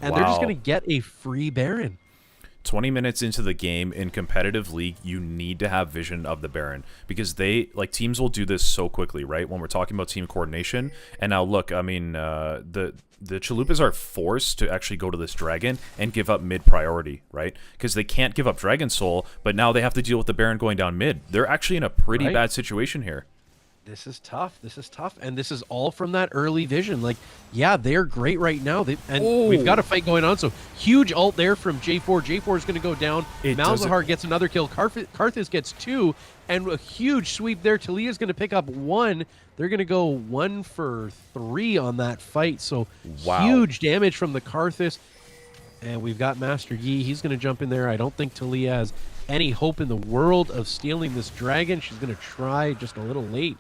and they're just going to get a free Baron. 20 minutes into the game in competitive league, you need to have vision of the Baron, because teams will do this so quickly, right? When we're talking about team coordination. And now look, I mean, the Chalupas are forced to actually go to this dragon and give up mid priority, right? Because they can't give up Dragon Soul, but now they have to deal with the Baron going down mid. They're actually in a pretty bad situation here. This is tough. This is tough. And this is all from that early vision. Like, yeah, they're great right now. We've got a fight going on. So huge ult there from J4. J4 is going to go down. Malzahar gets another kill. Karthus gets 2. And a huge sweep there. Talia's going to pick up 1. They're going to go 1 for 3 on that fight. So huge damage from the Karthus. And we've got Master Yi. He's going to jump in there. I don't think Talia has any hope in the world of stealing this dragon. She's going to try just a little late.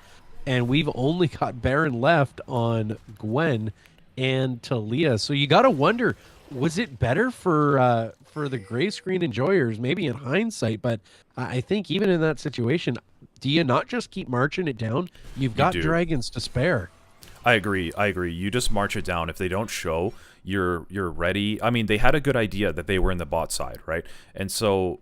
And we've only got Baron left on Gwen and Talia. So you got to wonder, was it better for the gray screen enjoyers, maybe in hindsight? But I think even in that situation, do you not just keep marching it down? You've You got do. dragons to spare. I agree. I agree. You just march it down. If they don't show, you're ready. I mean, they had a good idea that they were in the bot side, right? And so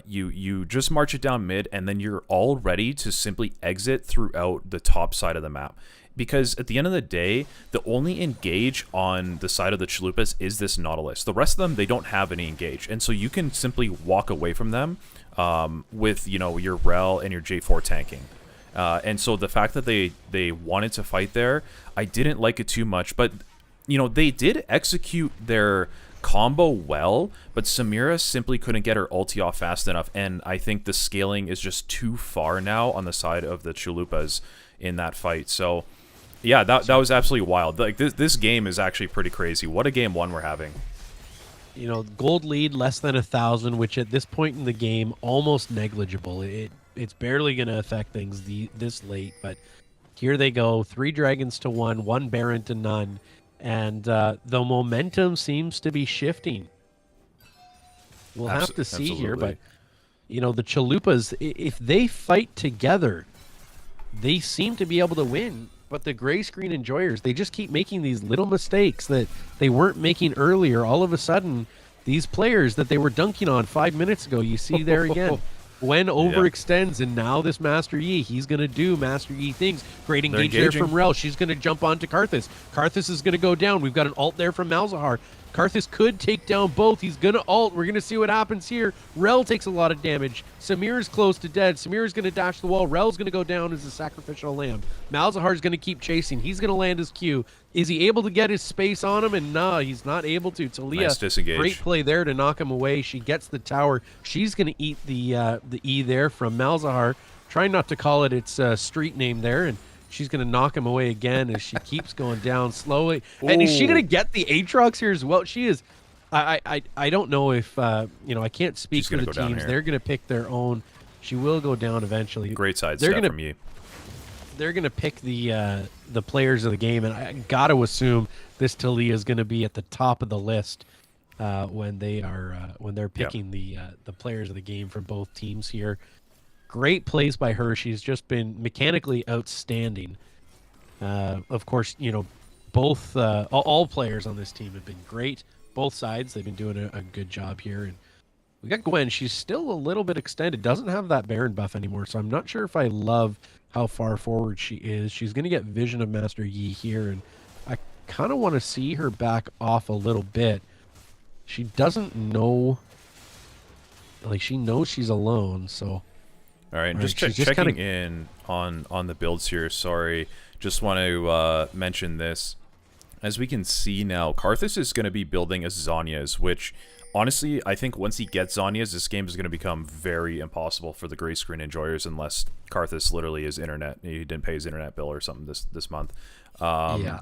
you just march it down mid, and then you're all ready to simply exit throughout the top side of the map. Because at the end of the day, the only engage on the side of the Chalupas is this Nautilus. The rest of them, they don't have any engage, and so you can simply walk away from them with your Rel and your J4 tanking. And so the fact that they wanted to fight there, I didn't like it too much. But, they did execute their combo well, but Samira simply couldn't get her ulti off fast enough. And I think the scaling is just too far now on the side of the Chalupas in that fight. So, yeah, that was absolutely wild. Like this game is actually pretty crazy. What a game one we're having. Gold lead less than 1,000, which at this point in the game, almost negligible. It's barely going to affect things this late, but here they go. 3 dragons to 1, 1 Baron to none, and the momentum seems to be shifting. We'll have to see here, but the Chalupas, if they fight together, they seem to be able to win. But the gray screen enjoyers, they just keep making these little mistakes that they weren't making earlier. All of a sudden, these players that they were dunking on 5 minutes ago, you see there again. Gwen overextends, and now this Master Yi, he's going to do Master Yi things. Great engage there from Rel. She's going to jump onto Karthus. Karthus is going to go down. We've got an ult there from Malzahar. Karthus could take down both. He's going to ult. We're going to see what happens here. Rel takes a lot of damage. Samir's close to dead. Samir's going to dash the wall. Rel's going to go down as a sacrificial lamb. Malzahar's going to keep chasing. He's going to land his Q. Is he able to get his space on him? And no, he's not able to. Talia, nice disengage. Great play there to knock him away. She gets the tower. She's going to eat the E there from Malzahar. Trying not to call it its street name there, and she's going to knock him away again as she keeps going down slowly. Ooh. And is she going to get the Aatrox here as well? She is. I don't know if, I can't speak for the teams. They're going to pick their own. She will go down eventually. Great side step from you. They're going to pick the players of the game, and I got to assume this Talia is going to be at the top of the list when they're picking the players of the game for both teams here. Great plays by her. She's just been mechanically outstanding. Of course, both all players on this team have been great. Both sides, they've been doing a good job here. And we got Gwen. She's still a little bit extended. Doesn't have that Baron buff anymore, so I'm not sure if I love how far forward she is. She's going to get Vision of Master Yi here, and I kind of want to see her back off a little bit. She doesn't know... Like, she knows she's alone, so... All right, and just checking in on the builds here. Sorry, just want to mention this. As we can see now, Karthus is going to be building a Zhonya's, which, honestly, I think once he gets Zhonya's, this game is going to become very impossible for the gray screen enjoyers unless Karthus literally is internet. He didn't pay his internet bill or something this month. Yeah.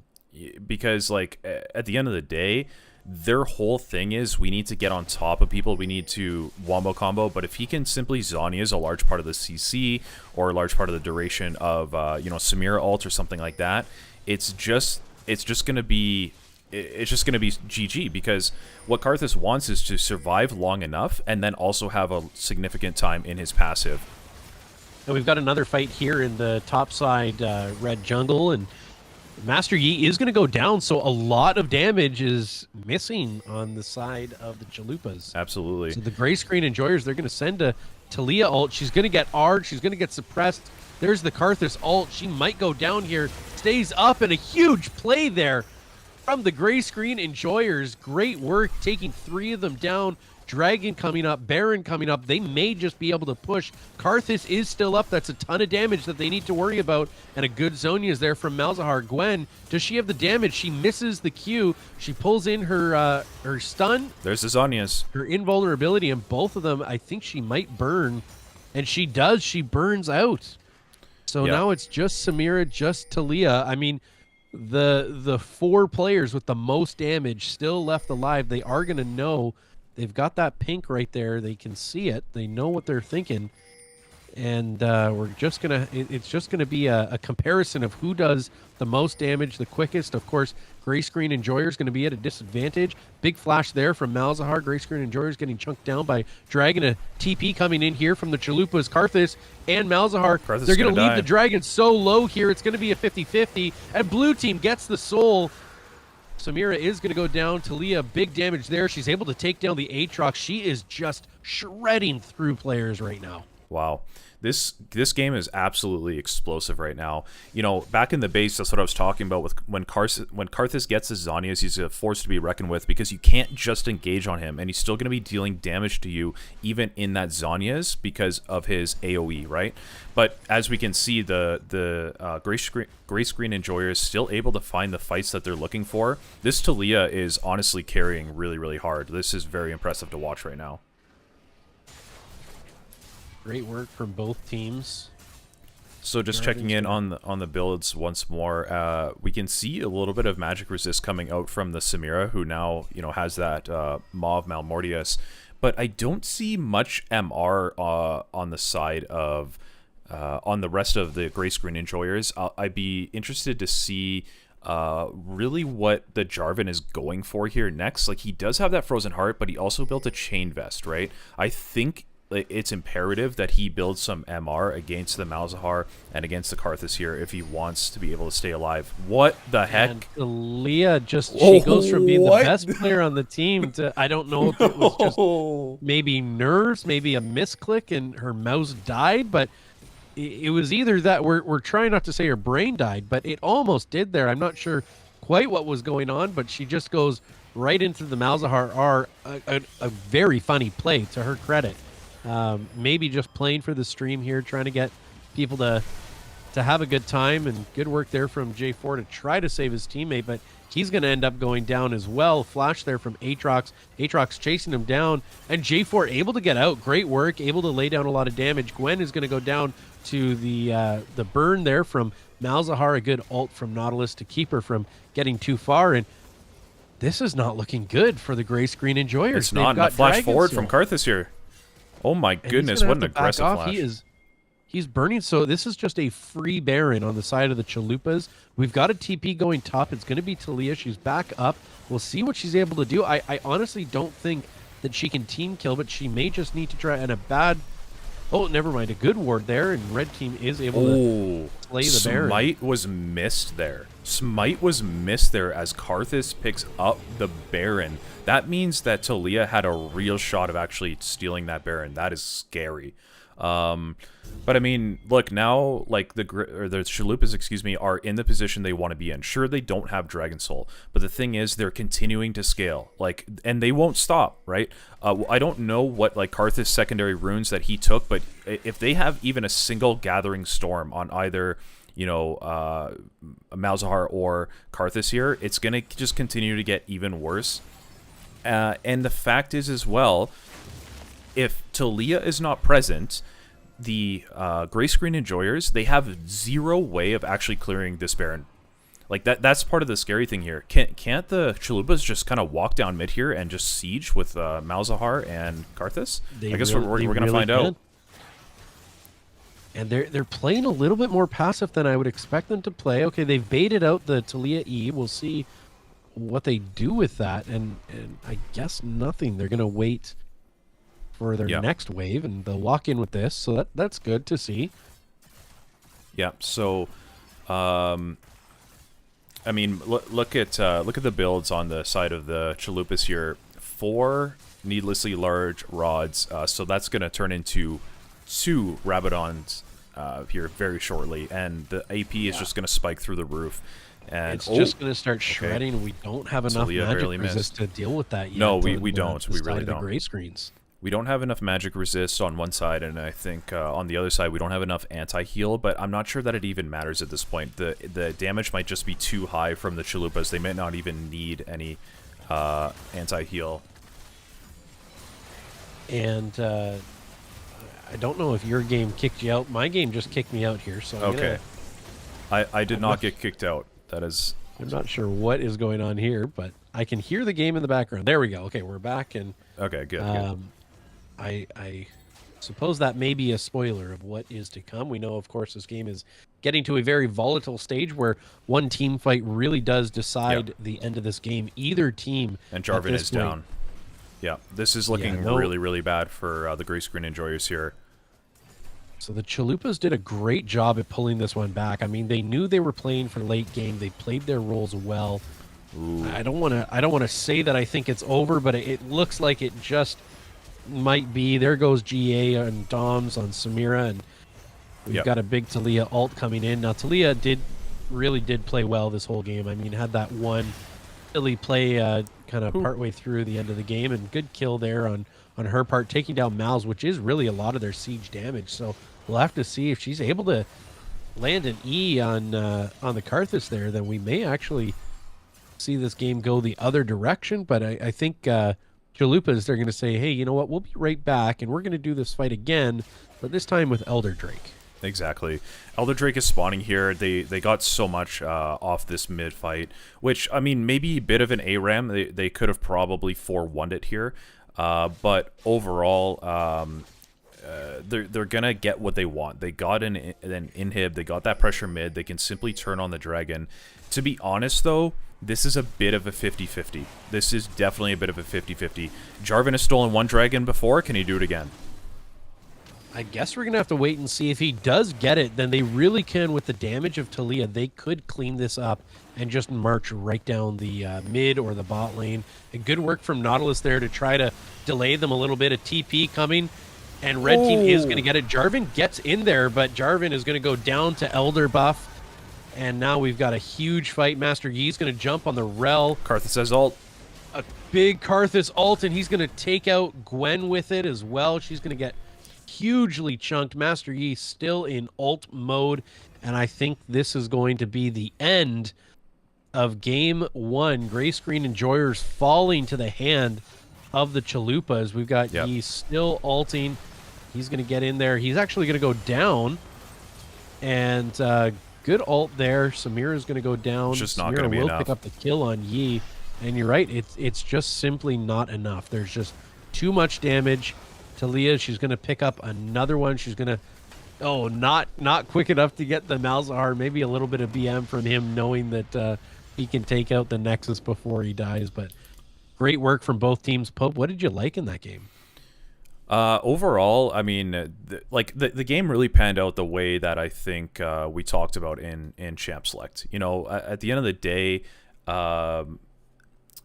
Because, like, at the end of the day, their whole thing is we need to get on top of people. We need to wombo combo. But if he can simply Zhonya's a large part of the CC or a large part of the duration of, Samira ult or something like that, it's just going to be GG, because what Karthus wants is to survive long enough and then also have a significant time in his passive. And we've got another fight here in the top side red jungle, and Master Yi is going to go down, so a lot of damage is missing on the side of the Chalupas. Absolutely. So the gray screen enjoyers, they're going to send a Talia ult. She's going to get Ard. She's going to get suppressed. There's the Karthus ult. She might go down here. Stays up, and a huge play there from the gray screen enjoyers. Great work taking 3 of them down. Dragon coming up, Baron coming up. They may just be able to push. Karthus is still up. That's a ton of damage that they need to worry about. And a good Zhonya is there from Malzahar. Gwen, does she have the damage? She misses the Q. She pulls in her stun. There's the Zhonya's. Her invulnerability, and both of them, I think she might burn. And she does. She burns out. So now it's just Samira, just Talia. I mean, the 4 players with the most damage still left alive. They are going to know. They've got that pink right there. They can see it. They know what they're thinking. and we're just gonna. It's just gonna be a comparison of who does the most damage the quickest. Of course, Gray Screen Enjoyer is going to be at a disadvantage. Big flash there from Malzahar. Gray Screen Enjoyer is getting chunked down by Dragon. A TP coming in here from the Chalupas, Karthus and Malzahar. Karthus They're going to leave die. the Dragon so low here. It's going to be a 50-50, and Blue Team gets the soul. Samira is going to go down. Talia, big damage there. She's able to take down the Aatrox. She is just shredding through players right now. Wow. This game is absolutely explosive right now. You know, back in the base, that's what I was talking about with when Karthus gets his Zhonya's, he's a force to be reckoned with because you can't just engage on him, and he's still going to be dealing damage to you even in that Zhonya's because of his AoE, right? But as we can see, the Gray Screen Enjoyer is still able to find the fights that they're looking for. This Talia is honestly carrying really, really hard. This is very impressive to watch right now. Great work from both teams. So just checking in on the builds once more, we can see a little bit of magic resist coming out from the Samira, who now has that Mauve Malmortius, but I don't see much MR on the side of on the rest of the Gray Screen Enjoyers. I'd be interested to see really what the Jarvan is going for here next. Like, he does have that Frozen Heart, but he also built a Chain Vest, right? I think it's imperative that he builds some MR against the Malzahar and against the Karthus here if he wants to be able to stay alive. What the heck? And Leah she goes from being what? the best player on the team to, I don't know if it was just maybe nerves, maybe a misclick and her mouse died, but it was either that we're trying not to say her brain died, but it almost did there. I'm not sure quite what was going on, but she just goes right into the Malzahar R. A very funny play, to her credit. Maybe just playing for the stream here, trying to get people to have a good time, and good work there from J4 to try to save his teammate, but he's going to end up going down as well. Flash there from Aatrox. Aatrox chasing him down, and J4 able to get out. Great work, able to lay down a lot of damage. Gwen is going to go down to the burn there from Malzahar. A good ult from Nautilus to keep her from getting too far, and this is not looking good for the Gray Screen Enjoyers. It's not. A flash forward from Karthus here. Oh my goodness, what an aggressive flash. He's burning, so this is just a free Baron on the side of the Chalupas. We've got a TP going top. It's going to be Talia. She's back up. We'll see what she's able to do. I honestly don't think that she can team kill, but she may just need to try, and a bad... Oh, never mind. A good ward there, and red team is able to slay the Baron. Smite was missed there. Smite was missed there as Karthus picks up the Baron. That means that Talia had a real shot of actually stealing that Baron. That is scary. But I mean, look, now, like, the Chalupas, excuse me, are in the position they want to be in. Sure, they don't have Dragon Soul, but the thing is, they're continuing to scale, like, and they won't stop, right? I don't know what, like, Karthus secondary runes that he took, but if they have even a single Gathering Storm on either, Malzahar or Karthus here, it's gonna just continue to get even worse. And the fact is, as well, if Talia is not present, the Gray Screen Enjoyers, they have zero way of actually clearing this Baron. Like, that's part of the scary thing here. Can't the Chalupas just kind of walk down mid here and just siege with Malzahar and Karthus? I guess we're going to find out. And they're playing a little bit more passive than I would expect them to play. Okay, they've baited out the Talia E. We'll see what they do with that, and I guess nothing. They're going to wait for their next wave, and they'll lock in with this, so that's good to see. Yeah, so I mean, look at the builds on the side of the Chalupas here. 4 needlessly large rods, so that's going to turn into 2 Rabadons here very shortly, and the AP is just going to spike through the roof. And it's just going to start shredding. We don't have enough magic resist to deal with that yet. No, we don't. We really don't. The gray screens. We don't have enough magic resist on one side, and I think on the other side we don't have enough anti-heal, but I'm not sure that it even matters at this point. The damage might just be too high from the Chalupas. They might not even need any anti-heal. And I don't know if your game kicked you out. My game just kicked me out here, so okay. I did not get kicked out. That is... I'm not sure what is going on here, but I can hear the game in the background. There we go. Okay, we're back, and... Okay, good. I suppose that may be a spoiler of what is to come. We know, of course, this game is getting to a very volatile stage where one team fight really does Yeah, decide the end of this game. Either team and at Jarvan this is point, down. Yeah, this is yeah, looking no. really, really bad for the gray screen enjoyers here. So the Chalupas did a great job at pulling this one back. I mean, they knew they were playing for late game. They played their roles well. Ooh. I don't want to say that I think it's over, but it looks like it just might be. There goes GA and Doms on Samira, and we've Yep. got a big Talia ult coming in. Now Talia really did play well this whole game. I mean, had that one silly play kind of partway through the end of the game, and good kill there on her part, taking down Mal's, which is really a lot of their siege damage. So we'll have to see if she's able to land an E on the Karthus there. Then we may actually see this game go the other direction. But I think Chalupas, they're going to say, hey, you know what? We'll be right back, and we're going to do this fight again, but this time with Elder Drake. Exactly. Elder Drake is spawning here. They got so much off this mid fight, which, I mean, maybe a bit of an ARAM. They could have probably 4-1'd it here. But overall, they're gonna get what they want. They got an inhib. They got that pressure mid. They can simply turn on the dragon. To be honest, though, this is a bit of a 50-50. This is definitely a bit of a 50-50. Jarvan has stolen one dragon before. Can he do it again? I guess we're going to have to wait and see. If he does get it, then they really can, with the damage of Talia, they could clean this up and just march right down the mid or the bot lane. And good work from Nautilus there to try to delay them a little bit. A TP coming, and red team is going to get it. Jarvan gets in there, but Jarvan is going to go down to Elder buff. And now we've got a huge fight. Master Yi's going to jump on the Rel. Karthus has ult. A big Karthus ult, and he's going to take out Gwen with it as well. She's going to get hugely chunked. Master Yi still in ult mode, and I think this is going to be the end of game one. Gray screen enjoyers falling to the hand of the Chalupas. We've got Yi still ulting. He's going to get in there. He's actually going to go down, and good ult there. Samira is going to go down. It's just not Samira going to be will enough. pick up the kill on Yi, and you're right. It's just simply not enough. There's just too much damage. Talia, she's going to pick up another one. She's going to, not quick enough to get the Malzahar. Maybe a little bit of BM from him, knowing that he can take out the Nexus before he dies. But great work from both teams. Pope, what did you like in that game? Overall, I mean, the game really panned out the way that I think we talked about in Champ Select. You know, at the end of the day,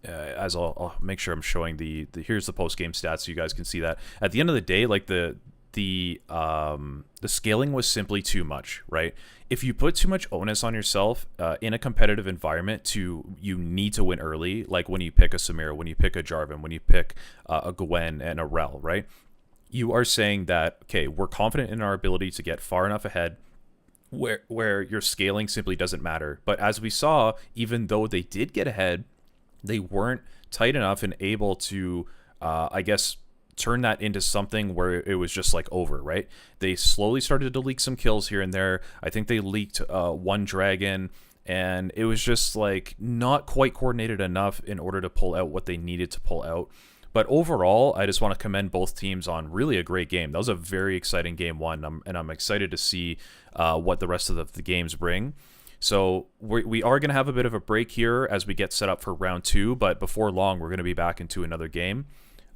as I'll make sure I'm showing the here's the post game stats so you guys can see that. At the end of the day, like the scaling was simply too much, right? If you put too much onus on yourself in a competitive environment, you need to win early, like when you pick a Samira, when you pick a Jarvan, when you pick a Gwen and a Rel, right? You are saying that, okay, we're confident in our ability to get far enough ahead where your scaling simply doesn't matter. But as we saw, even though they did get ahead, they weren't tight enough and able to, I guess, turn that into something where it was just like over, right? They slowly started to leak some kills here and there. I think they leaked one dragon, and it was just like not quite coordinated enough in order to pull out what they needed to pull out. But overall, I just want to commend both teams on really a great game. That was a very exciting game one, and I'm excited to see what the rest of the games bring. So we are going to have a bit of a break here as we get set up for round two, but before long, we're going to be back into another game.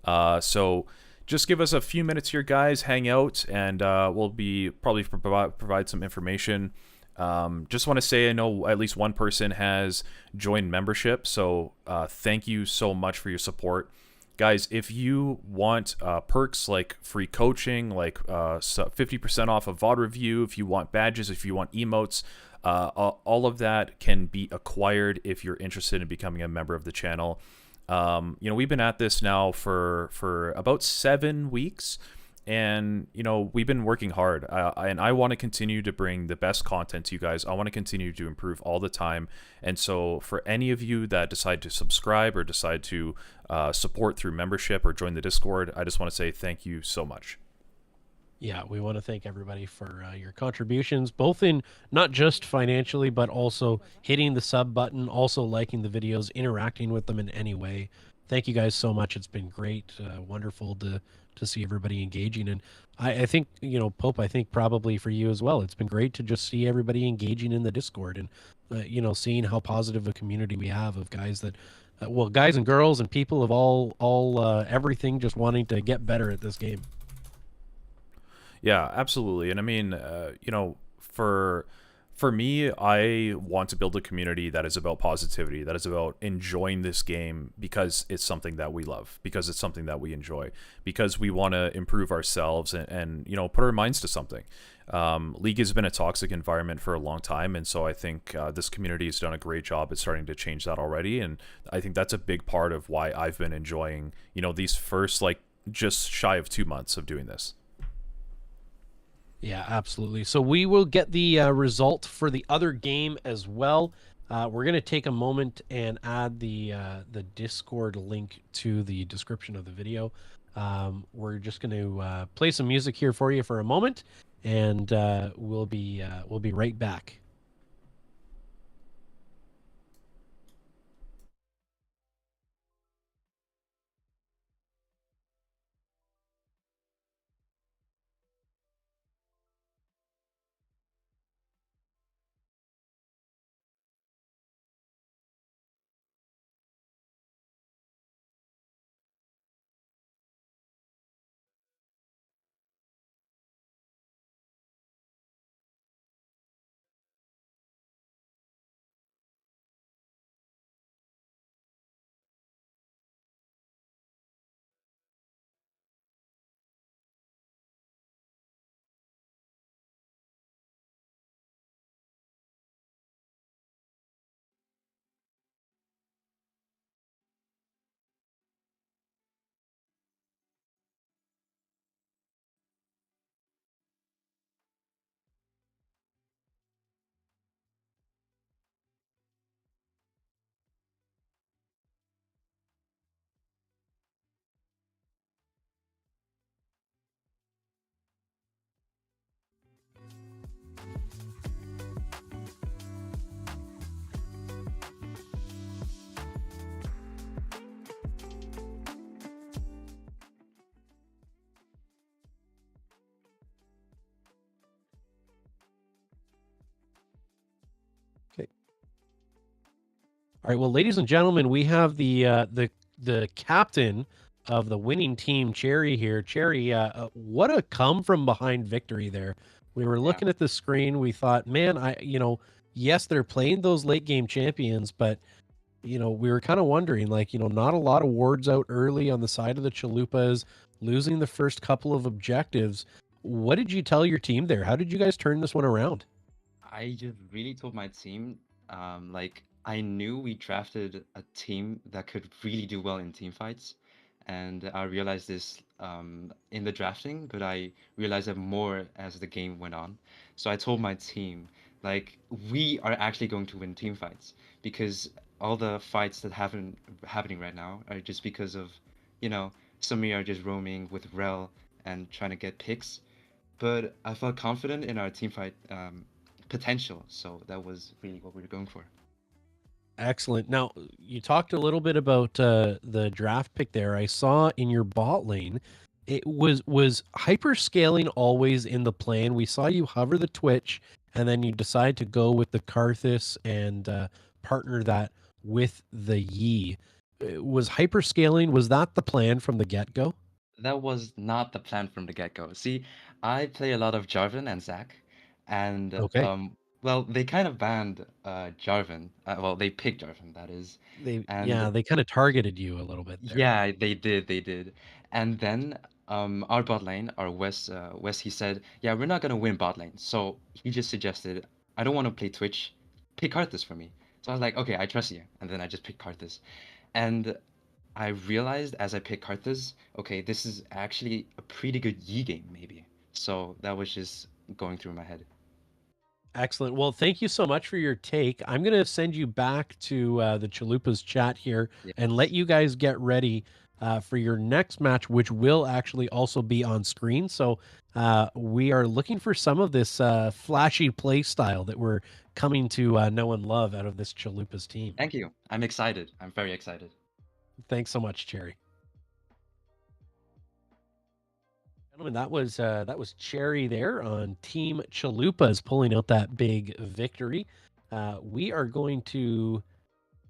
So just give us a few minutes here, guys. Hang out, and we'll be probably provide some information. Just want to say I know at least one person has joined membership, so thank you so much for your support. Guys, if you want perks like free coaching, like 50% off a VOD review, if you want badges, if you want emotes, all of that can be acquired if you're interested in becoming a member of the channel. You know, we've been at this now for about 7 weeks, and you know, we've been working hard, and I want to continue to bring the best content to you guys. I want to continue to improve all the time. And so for any of you that decide to subscribe or decide to support through membership or join the Discord, I just want to say thank you so much. Yeah, we want to thank everybody for your contributions, both in not just financially, but also hitting the sub button, also liking the videos, interacting with them in any way. thank you guys so much. It's been great, wonderful to see everybody engaging. And I think, Pope, I think probably for you as well, it's been great to just see everybody engaging in the Discord and, seeing how positive a community we have of guys that, well, guys and girls and people of all everything just wanting to get better at this game. Yeah, absolutely. And I mean, for me, I want to build a community that is about positivity, that is about enjoying this game because it's something that we love, because it's something that we enjoy, because we want to improve ourselves and put our minds to something. League has been a toxic environment for a long time, and so I think this community has done a great job at starting to change that already. And I think that's a big part of why I've been enjoying, these first like just shy of 2 months of doing this. Yeah, absolutely. So we will get the result for the other game as well. We're going to take a moment and add the Discord link to the description of the video. We're just going to play some music here for you for a moment, and we'll be right back. Okay. All right. Well, ladies and gentlemen, we have the captain of the winning team, Cherry here. Cherry, what a come from behind victory there. We were Yeah, looking at the screen. We thought, man, yes, they're playing those late game champions, but we were kind of wondering, like, not a lot of wards out early on the side of the Chalupas, losing the first couple of objectives. What did you tell your team there? How did you guys turn this one around? I just really told my team, like I knew we drafted a team that could really do well in team fights, and I realized this in the drafting, but I realized it more as the game went on. So I told my team, like, we are actually going to win team fights because all the fights that happen happening right now are just because of, you know, some of you are just roaming with Rel and trying to get picks. But I felt confident in our team fight potential, so that was really what we were going for. Excellent. Now, you talked a little bit about the draft pick there. I saw in your bot lane, it was hyperscaling always in the plan. We saw you hover the Twitch, and then you decide to go with the Karthus and partner that with the Yi. Was hyperscaling, was that the plan from the get-go? That was not the plan from the get-go. See, I play a lot of Jarvan and Zac, and Okay. well, they kind of banned Jarvan. Well, they picked Jarvan, that is, and They kind of targeted you a little bit there. yeah, they did. And then our bot lane, our West, he said, yeah, we're not gonna win bot lane. So he just suggested, I don't want to play Twitch, pick Karthus for me. So I was like, okay, I trust you. And then I just picked Karthus. And I realized as I picked Karthus, okay, this is actually a pretty good Yi game, maybe. So that was just going through my head. Excellent. Well, thank you so much for your take. I'm going to send you back to the Chalupas chat here and let Yes. you guys get ready for your next match, which will actually also be on screen. So we are looking for some of this flashy play style that we're coming to know and love out of this Chalupas team. Thank you. I'm excited. I'm very excited. Thanks so much, Cherry. Gentlemen, that was Cherry there on Team Chalupas pulling out that big victory. We are going to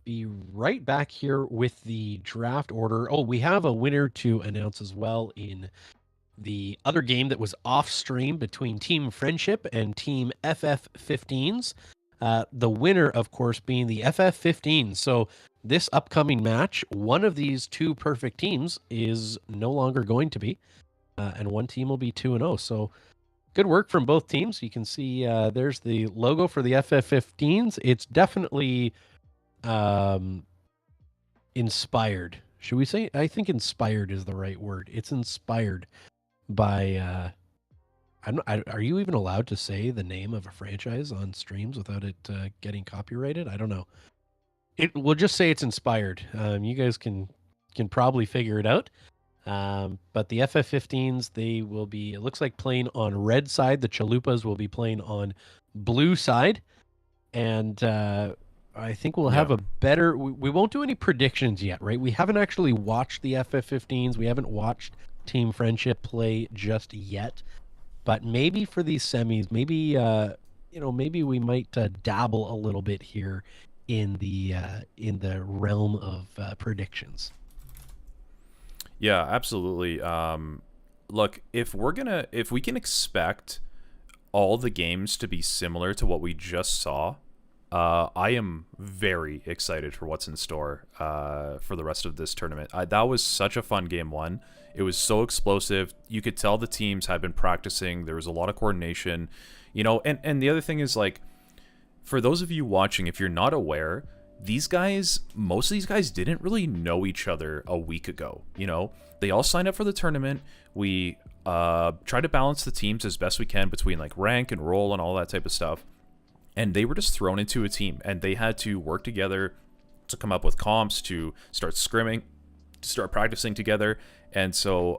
be right back here with the draft order. Oh, we have a winner to announce as well in the other game that was off stream between Team Friendship and Team FF15s. The winner, of course, being the FF15. So this upcoming match, one of these two perfect teams is no longer going to be, and one team will be 2-0. So good work from both teams. You can see there's the logo for the FF15s. It's definitely inspired. Should we say? I think inspired is the right word. It's inspired by are you even allowed to say the name of a franchise on streams without it getting copyrighted? I don't know. We'll just say it's inspired. You guys can probably figure it out. But the FF15s, they will be, it looks like, playing on red side. The Chalupas will be playing on blue side. And I think we'll have a better, we won't do any predictions yet, right? We haven't actually watched the FF15s. We haven't watched Team Friendship play just yet. But maybe for these semis, maybe maybe we might dabble a little bit here in the realm of predictions. Yeah, absolutely. Look, if we can expect all the games to be similar to what we just saw, I am very excited for what's in store for the rest of this tournament. That was such a fun game one. It was so explosive. You could tell the teams had been practicing. There was a lot of coordination, and the other thing is, like, for those of you watching, if you're not aware, most of these guys didn't really know each other a week ago. They all signed up for the tournament. We try to balance the teams as best we can between like rank and role and all that type of stuff. And they were just thrown into a team, and they had to work together to come up with comps, to start scrimming, to start practicing together. And so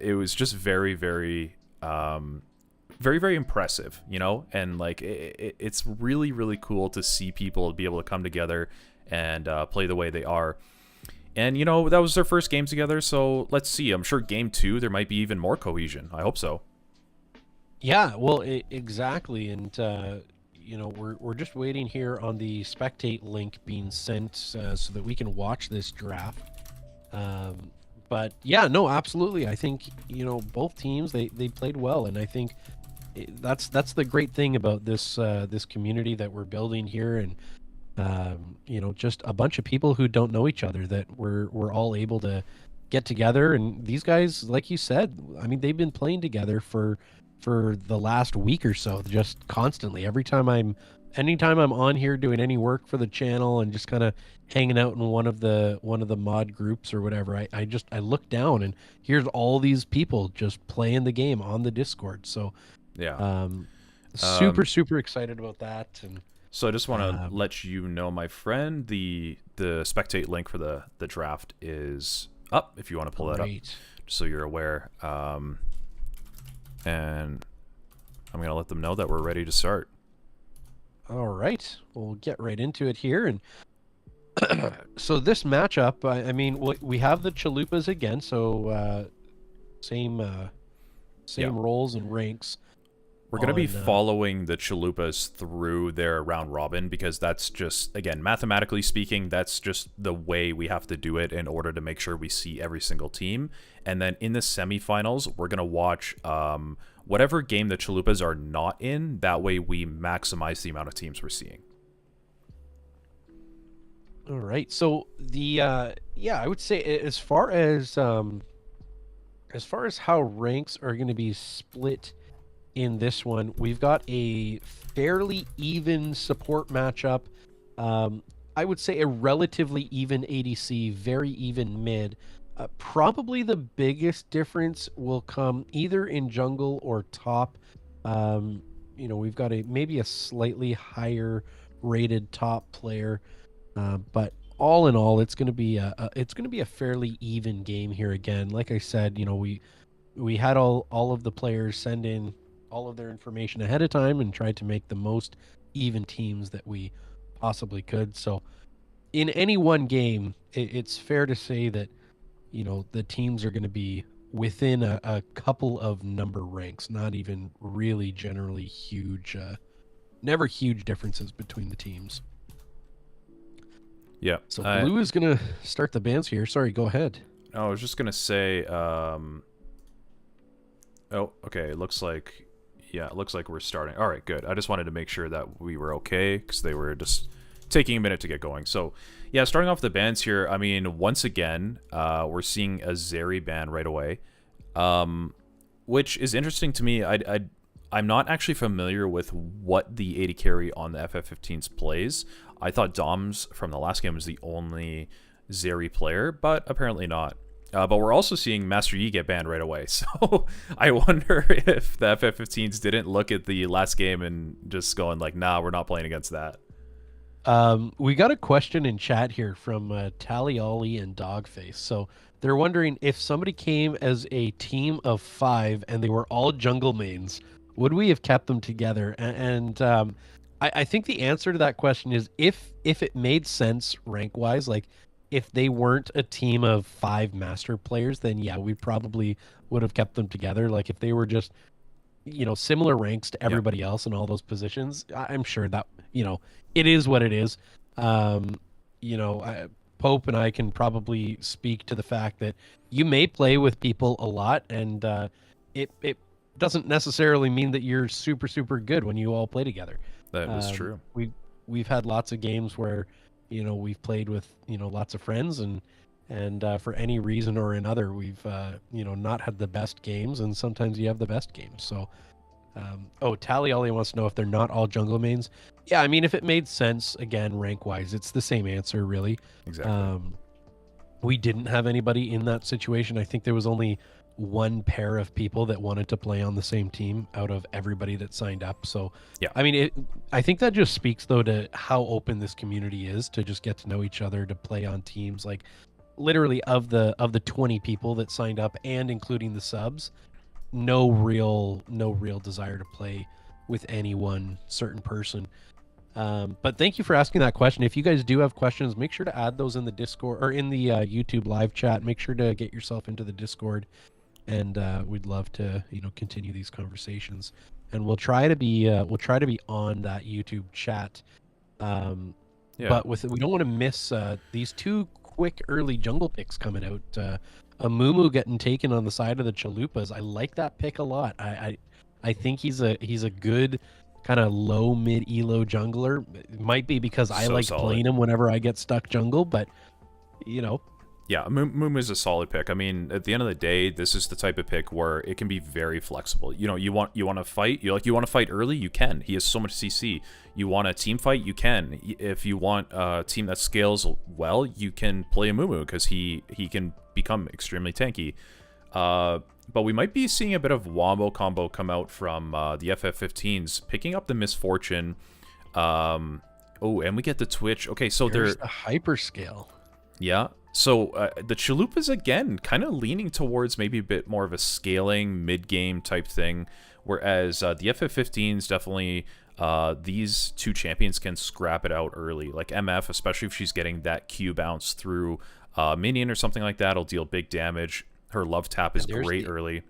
it was just very, very, very, very impressive, and like it's really, really cool to see people be able to come together and play the way they are. And, that was their first game together, so let's see. I'm sure game 2, there might be even more cohesion. I hope so. Yeah, well, exactly. And, we're just waiting here on the spectate link being sent so that we can watch this draft. But yeah, no, absolutely. I think, both teams, they played well. And I think that's the great thing about this community that we're building here. And, just a bunch of people who don't know each other, that we're all able to get together. And these guys, like you said, I mean, they've been playing together for the last week or so, just constantly. Anytime I'm on here doing any work for the channel and just kind of hanging out in one of the mod groups or whatever, I look down and here's all these people just playing the game on the Discord. So yeah, super excited about that. And so I just want to let you know, my friend, the spectate link for the draft is up if you want to pull that up, just so you're aware. And I'm going to let them know that we're ready to start. All right. We'll get right into it here. And so this matchup, I mean, we have the Chalupas again, so same roles and ranks. We're going to be following the Chalupas through their round robin, because that's just, again, mathematically speaking, that's just the way we have to do it in order to make sure we see every single team. And then in the semifinals, we're going to watch whatever game the Chalupas are not in. That way we maximize the amount of teams we're seeing. All right. So the I would say as far as how ranks are going to be split in this one, we've got a fairly even support matchup. I would say a relatively even ADC, very even mid. Probably the biggest difference will come either in jungle or top. We've got maybe a slightly higher rated top player, but all in all, it's going to be a fairly even game here again. Like I said, we had all of the players send in all of their information ahead of time and tried to make the most even teams that we possibly could. So in any one game, it's fair to say that the teams are going to be within a couple of number ranks, not even really generally huge, never huge differences between the teams. Yeah. So Blue is going to start the bans here. Sorry, go ahead. I was just gonna say. Oh, okay. It looks like we're starting. All right, good. I just wanted to make sure that we were okay because they were just taking a minute to get going. So, yeah, starting off the bans here. I mean, once again, we're seeing a Zeri ban right away, which is interesting to me. I'm not actually familiar with what the AD carry on the FF15s plays. I thought Doms from the last game was the only Zeri player, but apparently not. But we're also seeing Master Yi get banned right away. So I wonder if the FF15s didn't look at the last game and just going like, nah, we're not playing against that. We got a question in chat here from Tally Ollie and Dogface. So they're wondering if somebody came as a team of 5 and they were all jungle mains, would we have kept them together? And I think the answer to that question is if it made sense rank wise, like if they weren't a team of 5 master players, then yeah, we probably would have kept them together. Like if they were just similar ranks to everybody else in all those positions, I'm sure that it is what it is. Pope and I can probably speak to the fact that you may play with people a lot, and it doesn't necessarily mean that you're super super good when you all play together. That is true. We've had lots of games where we've played with lots of friends, and for any reason or another we've not had the best games, and sometimes you have the best games. So Tally Ollie wants to know if they're not all jungle mains. Yeah, I mean, if it made sense, again, rank wise, it's the same answer really. Exactly. We didn't have anybody in that situation. I think there was only one pair of people that wanted to play on the same team out of everybody that signed up. So yeah, I mean, I think that just speaks though to how open this community is to just get to know each other, to play on teams. Like literally of the 20 people that signed up and including the subs, no real desire to play with any one certain person. But thank you for asking that question. If you guys do have questions, make sure to add those in the Discord or in the YouTube live chat. Make sure to get yourself into the Discord, and we'd love to continue these conversations. And we'll try to be on that YouTube chat. But we don't want to miss these 2 quick early jungle picks coming out. A Mumu getting taken on the side of the Chalupas. I like that pick a lot. I think he's a good kind of low mid elo jungler. It might be because I like solid. playing him whenever I get stuck jungle, but Yeah, Mumu is a solid pick. I mean, at the end of the day, this is the type of pick where it can be very flexible. You want to fight, you want to fight early, you can. He has so much CC. You want a team fight, you can. If you want a team that scales well, you can play a Mumu because he can become extremely tanky. But we might be seeing a bit of wombo combo come out from the FF15s, picking up the Misfortune. And we get the Twitch. Okay, so there's a hyperscale. Yeah. So the Chalupas, again, kind of leaning towards maybe a bit more of a scaling mid-game type thing, whereas the FF15s definitely, these 2 champions can scrap it out early. Like MF, especially if she's getting that Q bounce through minion or something like that, will deal big damage. Her love tap is great early.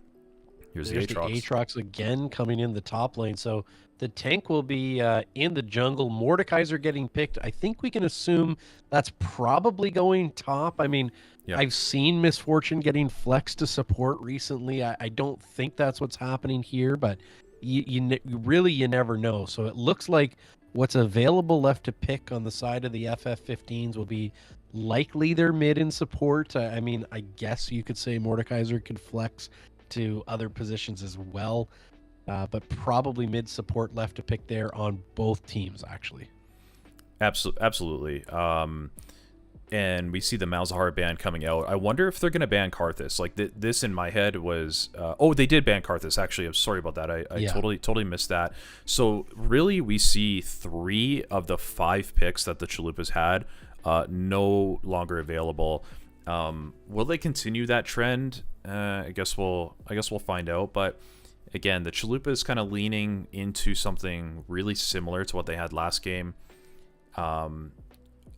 There's the Aatrox again coming in the top lane. So the tank will be in the jungle. Mordekaiser getting picked. I think we can assume that's probably going top. I mean, I've seen Misfortune getting flexed to support recently. I don't think that's what's happening here, but you never know. So it looks like what's available left to pick on the side of the FF15s will be likely their mid in support. I mean, I guess you could say Mordekaiser could flex to other positions as well, but probably mid support left to pick there on both teams, actually. Absolutely. And we see the Malzahar ban coming out. I wonder if they're going to ban Karthus. Like this in my head was, they did ban Karthus. Actually, I'm sorry about that. I totally missed that. So really, we see 3 of the 5 picks that the Chalupas had no longer available. Will they continue that trend? I guess we'll find out. But again, the Chalupa is kind of leaning into something really similar to what they had last game.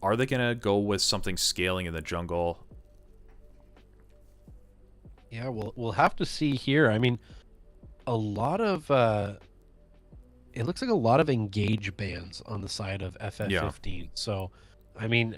Are they gonna go with something scaling in the jungle? Yeah, we'll have to see here. I mean, a lot of it looks like a lot of engage bans on the side of Yeah. FF15. So, I mean,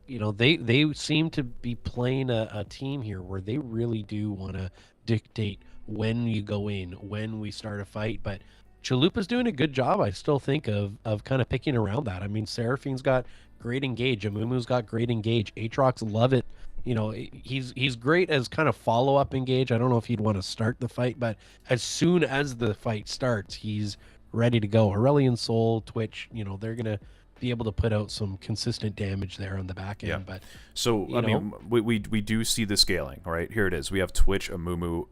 you know, they seem to be playing a team here where they really do want to dictate when you go in, when we start a fight. But Chalupa's doing a good job, I still think, of kind of picking around that. I mean, Seraphine's got great engage, Amumu's got great engage, Aatrox love it. You know, he's great as kind of follow up engage. I don't know if he'd want to start the fight, but as soon as the fight starts, he's ready to go. Aurelion Soul, Twitch, you know, they're gonna be able to put out some consistent damage there on the back end. Yeah. But So you I know, mean, we do see the scaling, right? Here it is. We have Twitch, Amumu,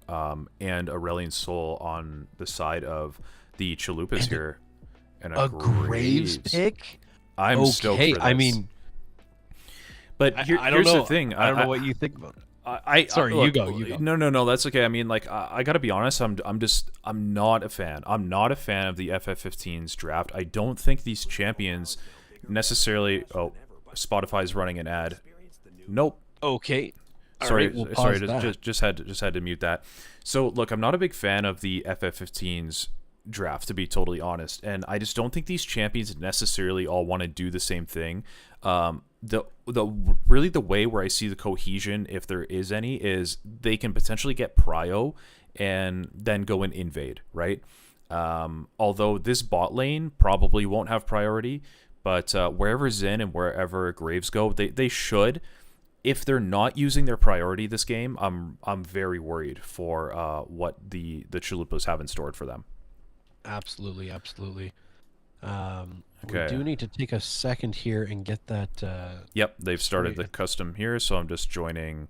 and Aurelion Soul on the side of the Chalupas here, and a Graves pick. I'm stoked for this. I mean, but I don't here's know. the thing. I don't know what you think about it. Sorry, look, you go. No, that's okay. I mean, like, I gotta be honest. I'm not a fan. I'm not a fan of the FF15's draft. I don't think these champions necessarily. Oh, Spotify's running an ad. Nope. Okay. Sorry, All right, we'll sorry. pause that. Just had to mute that. So look, I'm not a big fan of the FF15's draft, to be totally honest, and I just don't think these champions necessarily all want to do the same thing. The really the way where I see the cohesion, if there is any, is they can potentially get prio and then go and invade, right? Although this bot lane probably won't have priority, but wherever Zen and wherever Graves go, they should. If they're not using their priority this game, I'm very worried for what the Chalupas have in store for them. Absolutely. Okay. We do need to take a second here and get that. Yep, they've started the custom here, so I'm just joining.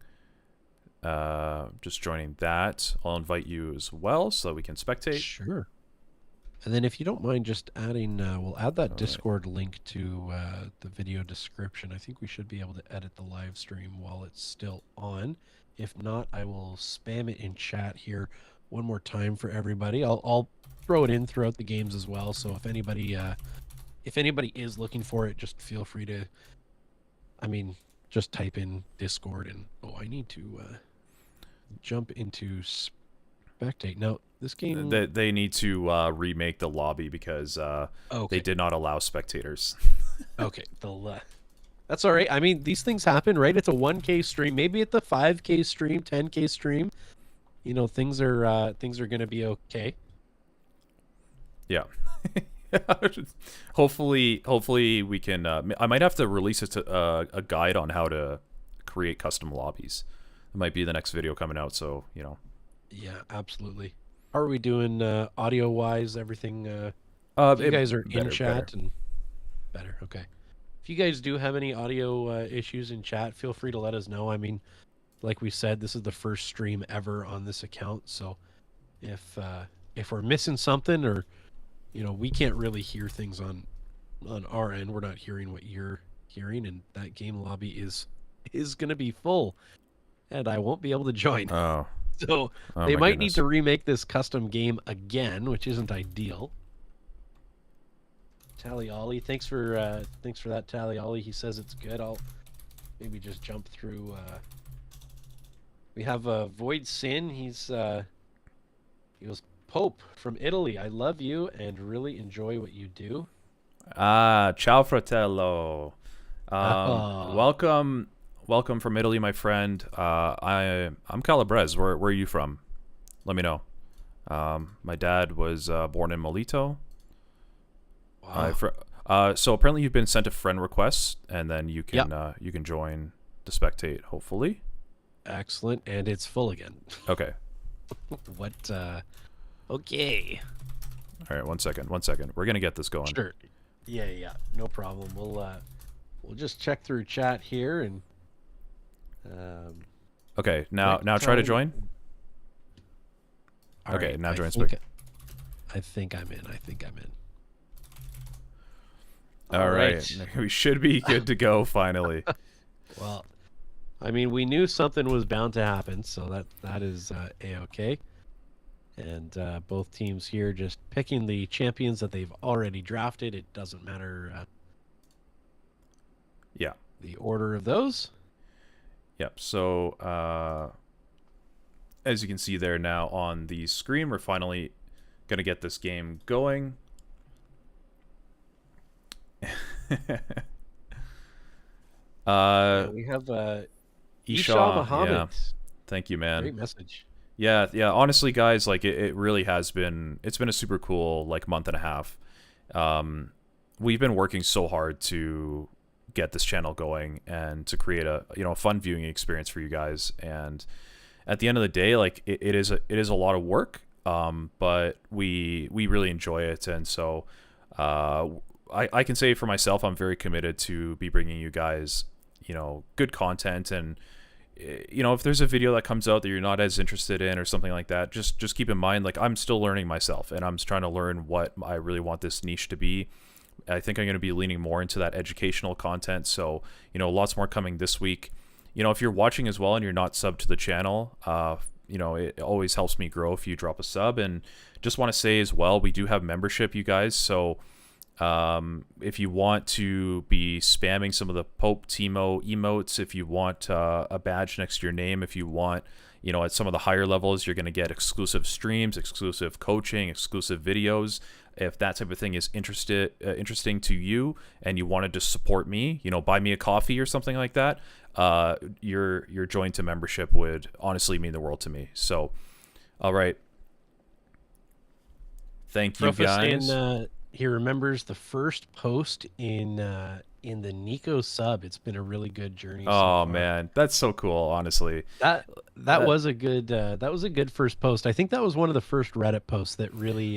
That. I'll invite you as well, so that we can spectate. Sure. And then, if you don't mind, just adding, we'll add that Discord link to the video description. I think we should be able to edit the live stream while it's still on. If not, I will spam it in chat here one more time for everybody. I'll throw it in throughout the games as well. So if anybody is looking for it, just feel free to. I mean, just type in Discord and I need to jump into spectate now. This game They need to remake the lobby because they did not allow spectators. Okay, that's all right. I mean, these things happen, right? It's a 1K stream. Maybe it's a 5K stream, 10K stream. You know, things are going to be okay. Yeah. Hopefully we can. I might have to release a guide on how to create custom lobbies. It might be the next video coming out. So you know. Yeah, absolutely. How are we doing audio wise? Everything. If you guys are in chat and better. Okay. If you guys do have any audio issues in chat, feel free to let us know. I mean, like we said, this is the first stream ever on this account, so if we're missing something or we can't really hear things on our end, we're not hearing what you're hearing, and that game lobby is gonna be full, and I won't be able to join. Oh. So they might need to remake this custom game again, which isn't ideal. Tally Ollie, thanks for that, Tally Ollie. He says it's good. I'll maybe just jump through. We have Void Sin. He goes, Pope from Italy. I love you and really enjoy what you do. Ciao fratello. Welcome from Italy, my friend. I'm Calabrese. Where are you from? Let me know. My dad was born in Molito. Wow. So apparently you've been sent a friend request, and then you can join the spectate. Hopefully. Excellent, and it's full again. Okay. What? Okay. All right. One second. We're gonna get this going. Sure. Yeah. No problem. We'll just check through chat here and. Okay. Now try to join. Okay. Right, now join. I think I'm in. All right. We should be good to go finally. Well, I mean, we knew something was bound to happen, so that is a-okay. And both teams here just picking the champions that they've already drafted. It doesn't matter Yeah. the order of those. Yep. So as you can see there now on the screen, we're finally gonna get this game going. Yeah, uh, we have Isha Isha, Muhammad. yeah. Thank you, man. Great message. Yeah, yeah. Honestly, guys, like it really has been. It's been a super cool like month and a half. Um, we've been working so hard to get this channel going and to create a a fun viewing experience for you guys. And at the end of the day, like it is a lot of work. But we really enjoy it, and so uh, I can say for myself, I'm very committed to be bringing you guys good content. And if there's a video that comes out that you're not as interested in or something like that, just keep in mind, like, I'm still learning myself, and I'm trying to learn what I really want this niche to be. I think I'm going to be leaning more into that educational content. So, lots more coming this week. If you're watching as well and you're not subbed to the channel, it always helps me grow if you drop a sub. And just want to say as well, we do have membership, you guys. So if you want to be spamming some of the Pope Timo emotes, if you want a badge next to your name, if you want, at some of the higher levels, you're going to get exclusive streams, exclusive coaching, exclusive videos. If that type of thing is interesting to you, and you wanted to support me, buy me a coffee or something like that, your join to membership would honestly mean the world to me. So, all right. Thank you, guys. He remembers the first post in the Nico sub. It's been a really good journey so Oh far. man, that's so cool. Honestly, that was a good first post. I think that was one of the first Reddit posts that really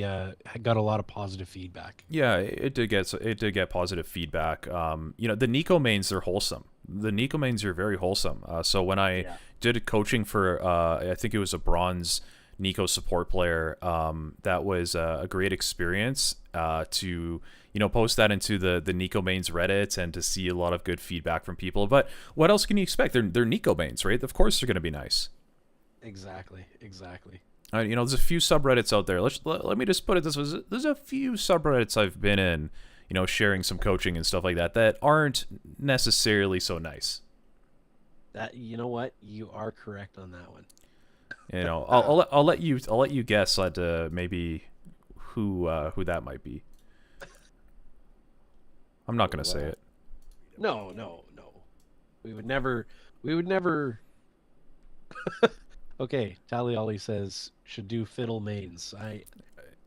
got a lot of positive feedback. yeah, it did get positive feedback. The Nico mains, they're wholesome. The Nico mains are very wholesome. So when I did coaching for, I think it was a bronze Nico support player, that was a great experience to post that into the Nico mains Reddit and to see a lot of good feedback from people. But what else can you expect? They're Nico mains, right? Of course they're going to be nice. Exactly. There's a few subreddits out there. Let me just put it this way: there's a few subreddits I've been in, sharing some coaching and stuff like that aren't necessarily so nice. You know what? You are correct on that one. I'll let you guess at maybe who that might be. I'm not gonna say it. No. We would never. Okay, Tally Ollie says should do fiddle mains.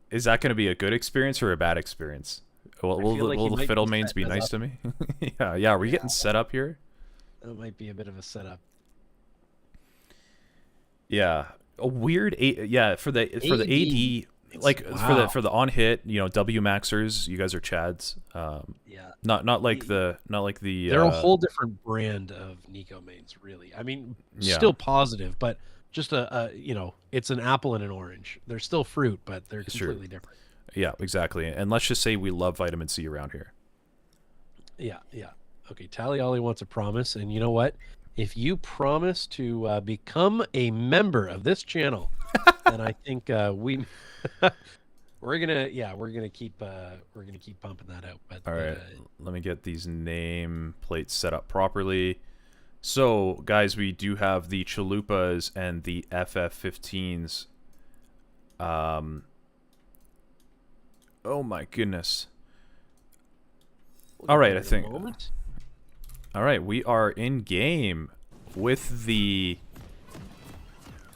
Is that going to be a good experience or a bad experience? Will the fiddle mains be nice to me? yeah. Are we getting set up here? That might be a bit of a setup. Yeah, a weird for the AD, like for the on hit, W maxers. You guys are Chads. Not like the. They're a whole different brand of Nico mains, really. I mean, still positive, but just it's an apple and an orange. They're still fruit, but they're completely different. Yeah, exactly. And let's just say we love vitamin C around here. Yeah. Okay, Tally Ollie wants a promise, and you know what? If you promise to become a member of this channel, then I think we're gonna keep pumping that out. But all right, let me get these name plates set up properly. So, guys, we do have the Chalupas and the FF15s. Oh my goodness. All right, I think. All right, we are in game with the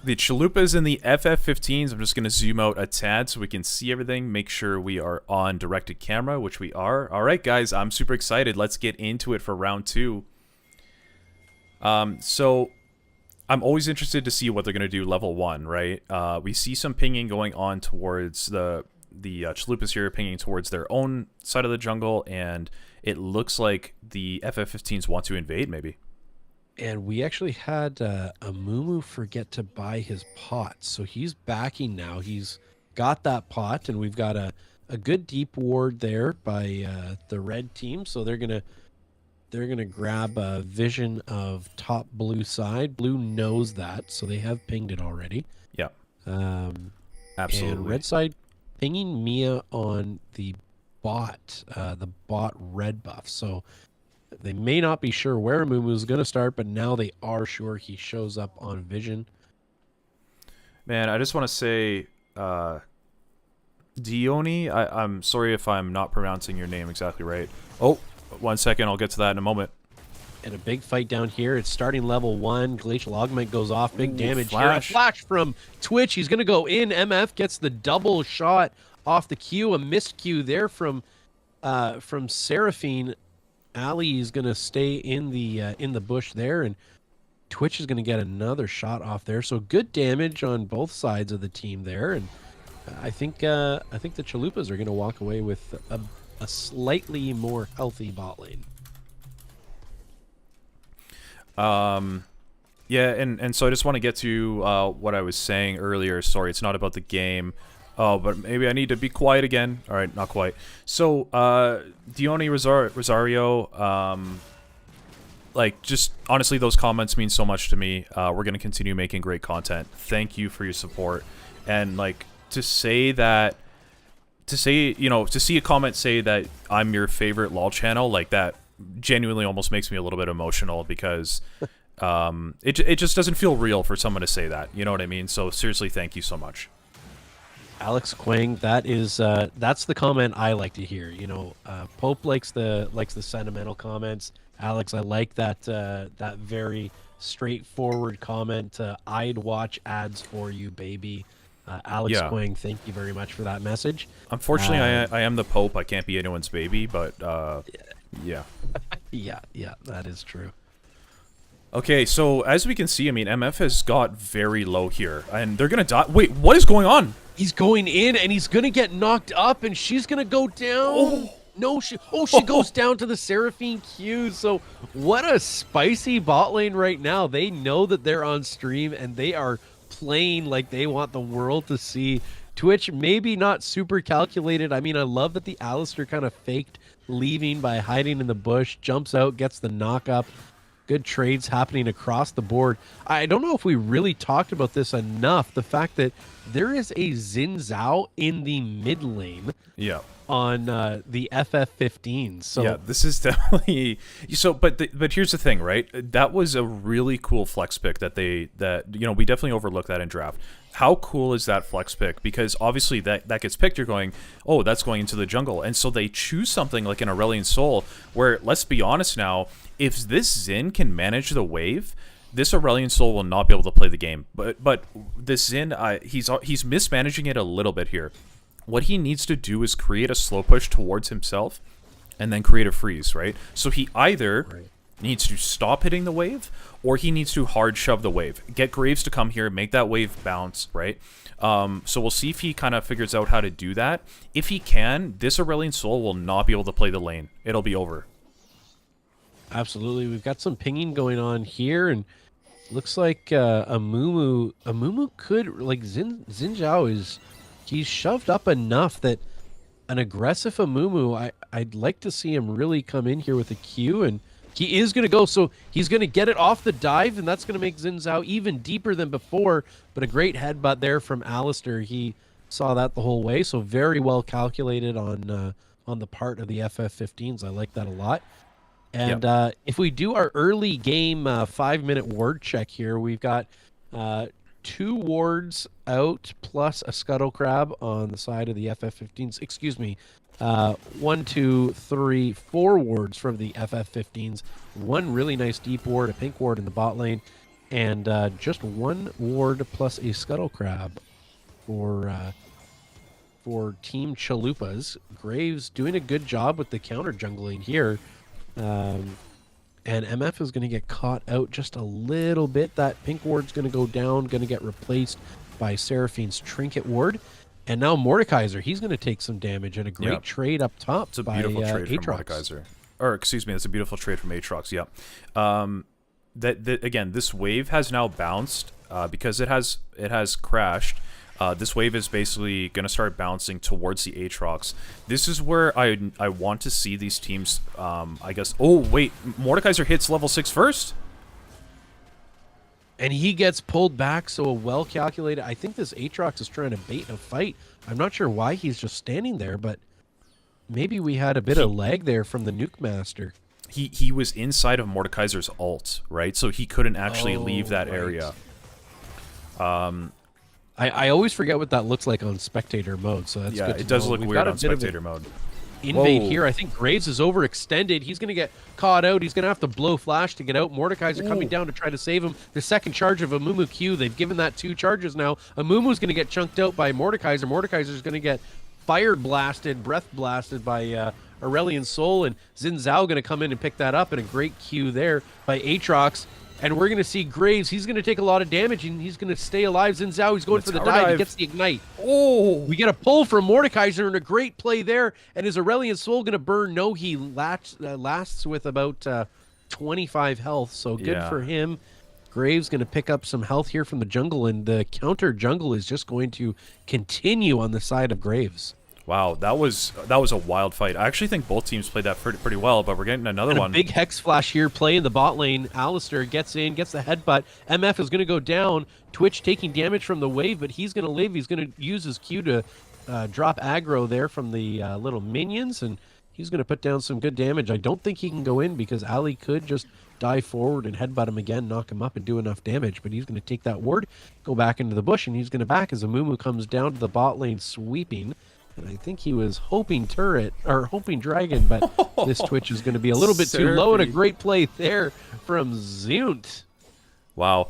Chalupas and the FF15s. I'm just going to zoom out a tad so we can see everything, make sure we are on directed camera, which we are. All right, guys, I'm super excited. Let's get into it for round 2. So I'm always interested to see what they're going to do level 1, right? We see some pinging going on towards the Chalupas here, pinging towards their own side of the jungle, and it looks like the FF15s want to invade, maybe. And we actually had a Mumu forget to buy his pot, so he's backing now. He's got that pot, and we've got a good deep ward there by the red team, so they're gonna grab a vision of top blue side. Blue knows that, so they have pinged it already. Yeah. Absolutely. And red side pinging Mia on the bot red buff. So They may not be sure where Amumu is going to start, but now they are sure he shows up on vision. Man, I just want to say, Dione, I'm sorry if I'm not pronouncing your name exactly right. Oh, 1 second, I'll get to that in a moment. And a big fight down here. It's starting level 1. Glacial Augment goes off. Big damage flash. here. A flash from Twitch. He's going to go in. MF gets the double shot off the Q. A missed Q there from Seraphine. Ali is going to stay in the bush there, and Twitch is going to get another shot off there. So good damage on both sides of the team there, and I think the Chalupas are going to walk away with a slightly more healthy bot lane. Yeah, and so I just want to get to what I was saying earlier. Sorry, it's not about the game. Oh, but maybe I need to be quiet again. All right, not quite. So, Dione Rosario, like, just honestly, those comments mean so much to me. We're going to continue making great content. Thank you for your support. And, like, to see a comment say that I'm your favorite LOL channel, like, that genuinely almost makes me a little bit emotional because it just doesn't feel real for someone to say that. You know what I mean? So, seriously, thank you so much. Alex Quang, that's the comment I like to hear. You know, Pope likes the sentimental comments. Alex, I like that very straightforward comment. I'd watch ads for you, baby. Alex Quang, thank you very much for that message. Unfortunately, I am the Pope. I can't be anyone's baby, but yeah. yeah, that is true. Okay, so as we can see, I mean, MF has got very low here, and they're gonna die. Wait, what is going on? He's going in, and he's gonna get knocked up, and she's gonna go down. Oh. No, she goes down to the Seraphine Q. So what a spicy bot lane right now. They know that they're on stream, and they are playing like they want the world to see. Twitch maybe not super calculated. I mean, I love that the Alistair kind of faked leaving by hiding in the bush, jumps out, gets the knock up. Good trades happening across the board. I don't know if we really talked about this enough. The fact that there is a Xin Zhao in the mid lane. Yeah. On the FF15. So yeah, this is definitely so. But here's the thing, right? That was a really cool flex pick that we definitely overlooked that in draft. How cool is that flex pick? Because obviously that gets picked. You're going, oh, that's going into the jungle, and so they choose something like an Aurelion Soul, where let's be honest now, if this Xin can manage the wave, this Aurelion Soul will not be able to play the game. But this Xin, he's mismanaging it a little bit here. What he needs to do is create a slow push towards himself and then create a freeze, right? So he either needs to stop hitting the wave or he needs to hard shove the wave. Get Graves to come here, make that wave bounce, right? So we'll see if he kind of figures out how to do that. If he can, this Aurelion Soul will not be able to play the lane. It'll be over. Absolutely. We've got some pinging going on here, and looks like Amumu could, like, Xin Zhao is... He's shoved up enough that an aggressive Amumu, I'd like to see him really come in here with a Q, and he is going to go. So he's going to get it off the dive, and that's going to make Xin Zhao even deeper than before. But a great headbutt there from Alistair. He saw that the whole way, so very well calculated on the part of the FF15s. I like that a lot. And if we do our early game 5-minute ward check here, we've got... 2 wards out plus a scuttle crab on the side of the FF15s. Excuse me. 1, 2, 3, 4 wards from the FF15s. 1 really nice deep ward, a pink ward in the bot lane, and just 1 ward plus a scuttle crab for Team Chalupas. Graves doing a good job with the counter jungling here. And MF is going to get caught out just a little bit. That pink ward's going to go down, going to get replaced by Seraphine's trinket ward. And now Mordekaiser, he's going to take some damage, and a great trade up top. It's a beautiful trade from Mordekaiser. Or, excuse me, that's a beautiful trade from Aatrox, yeah. Again, this wave has now bounced because it has crashed. This wave is basically going to start bouncing towards the Aatrox. This is where I want to see these teams, I guess... Oh, wait. Mordekaiser hits level 6 first? And he gets pulled back, so a well-calculated... I think this Aatrox is trying to bait a fight. I'm not sure why he's just standing there, but maybe we had a bit of lag there from the Nuke Master. he was inside of Mordekaiser's ult, right? So he couldn't actually leave that right. area. I always forget what that looks like on spectator mode, so that's Yeah, good to it does know. look We've weird got a on bit of spectator mode. invade Whoa. here. I think Graves is overextended. He's going to get caught out. He's going to have to blow flash to get out. Mordekaiser coming down to try to save him. The second charge of Amumu Q. They've given that 2 charges now. Amumu's going to get chunked out by Mordekaiser. Mordekaiser's going to get fire blasted, breath blasted by Aurelian Soul, and Xin Zhao going to come in and pick that up, and a great Q there by Aatrox. And we're going to see Graves. He's going to take a lot of damage, and he's going to stay alive. Xin Zhao, he's going for the tower dive. He dive. gets the ignite. Oh, We get a pull from Mordekaiser and a great play there. And is Aurelian Soul going to burn? No, he lasts with about 25 health, so good Yeah. for him. Graves going to pick up some health here from the jungle, and the counter jungle is just going to continue on the side of Graves. wow, that was a wild fight. I actually think both teams played that pretty well, but we're getting another And one. a big Hex Flash here, play in the bot lane. Alistair gets in, gets the headbutt. MF is going to go down. Twitch taking damage from the wave, but he's going to live. He's going to use his Q to drop aggro there from the little minions, and he's going to put down some good damage. I don't think he can go in because Ali could just dive forward and headbutt him again, knock him up, and do enough damage. But he's going to take that ward, go back into the bush, and he's going to back as Amumu comes down to the bot lane sweeping. And I think he was hoping hoping dragon, but this Twitch is going to be a little bit too low, and a Seraphine. great play there from Zunt. Wow.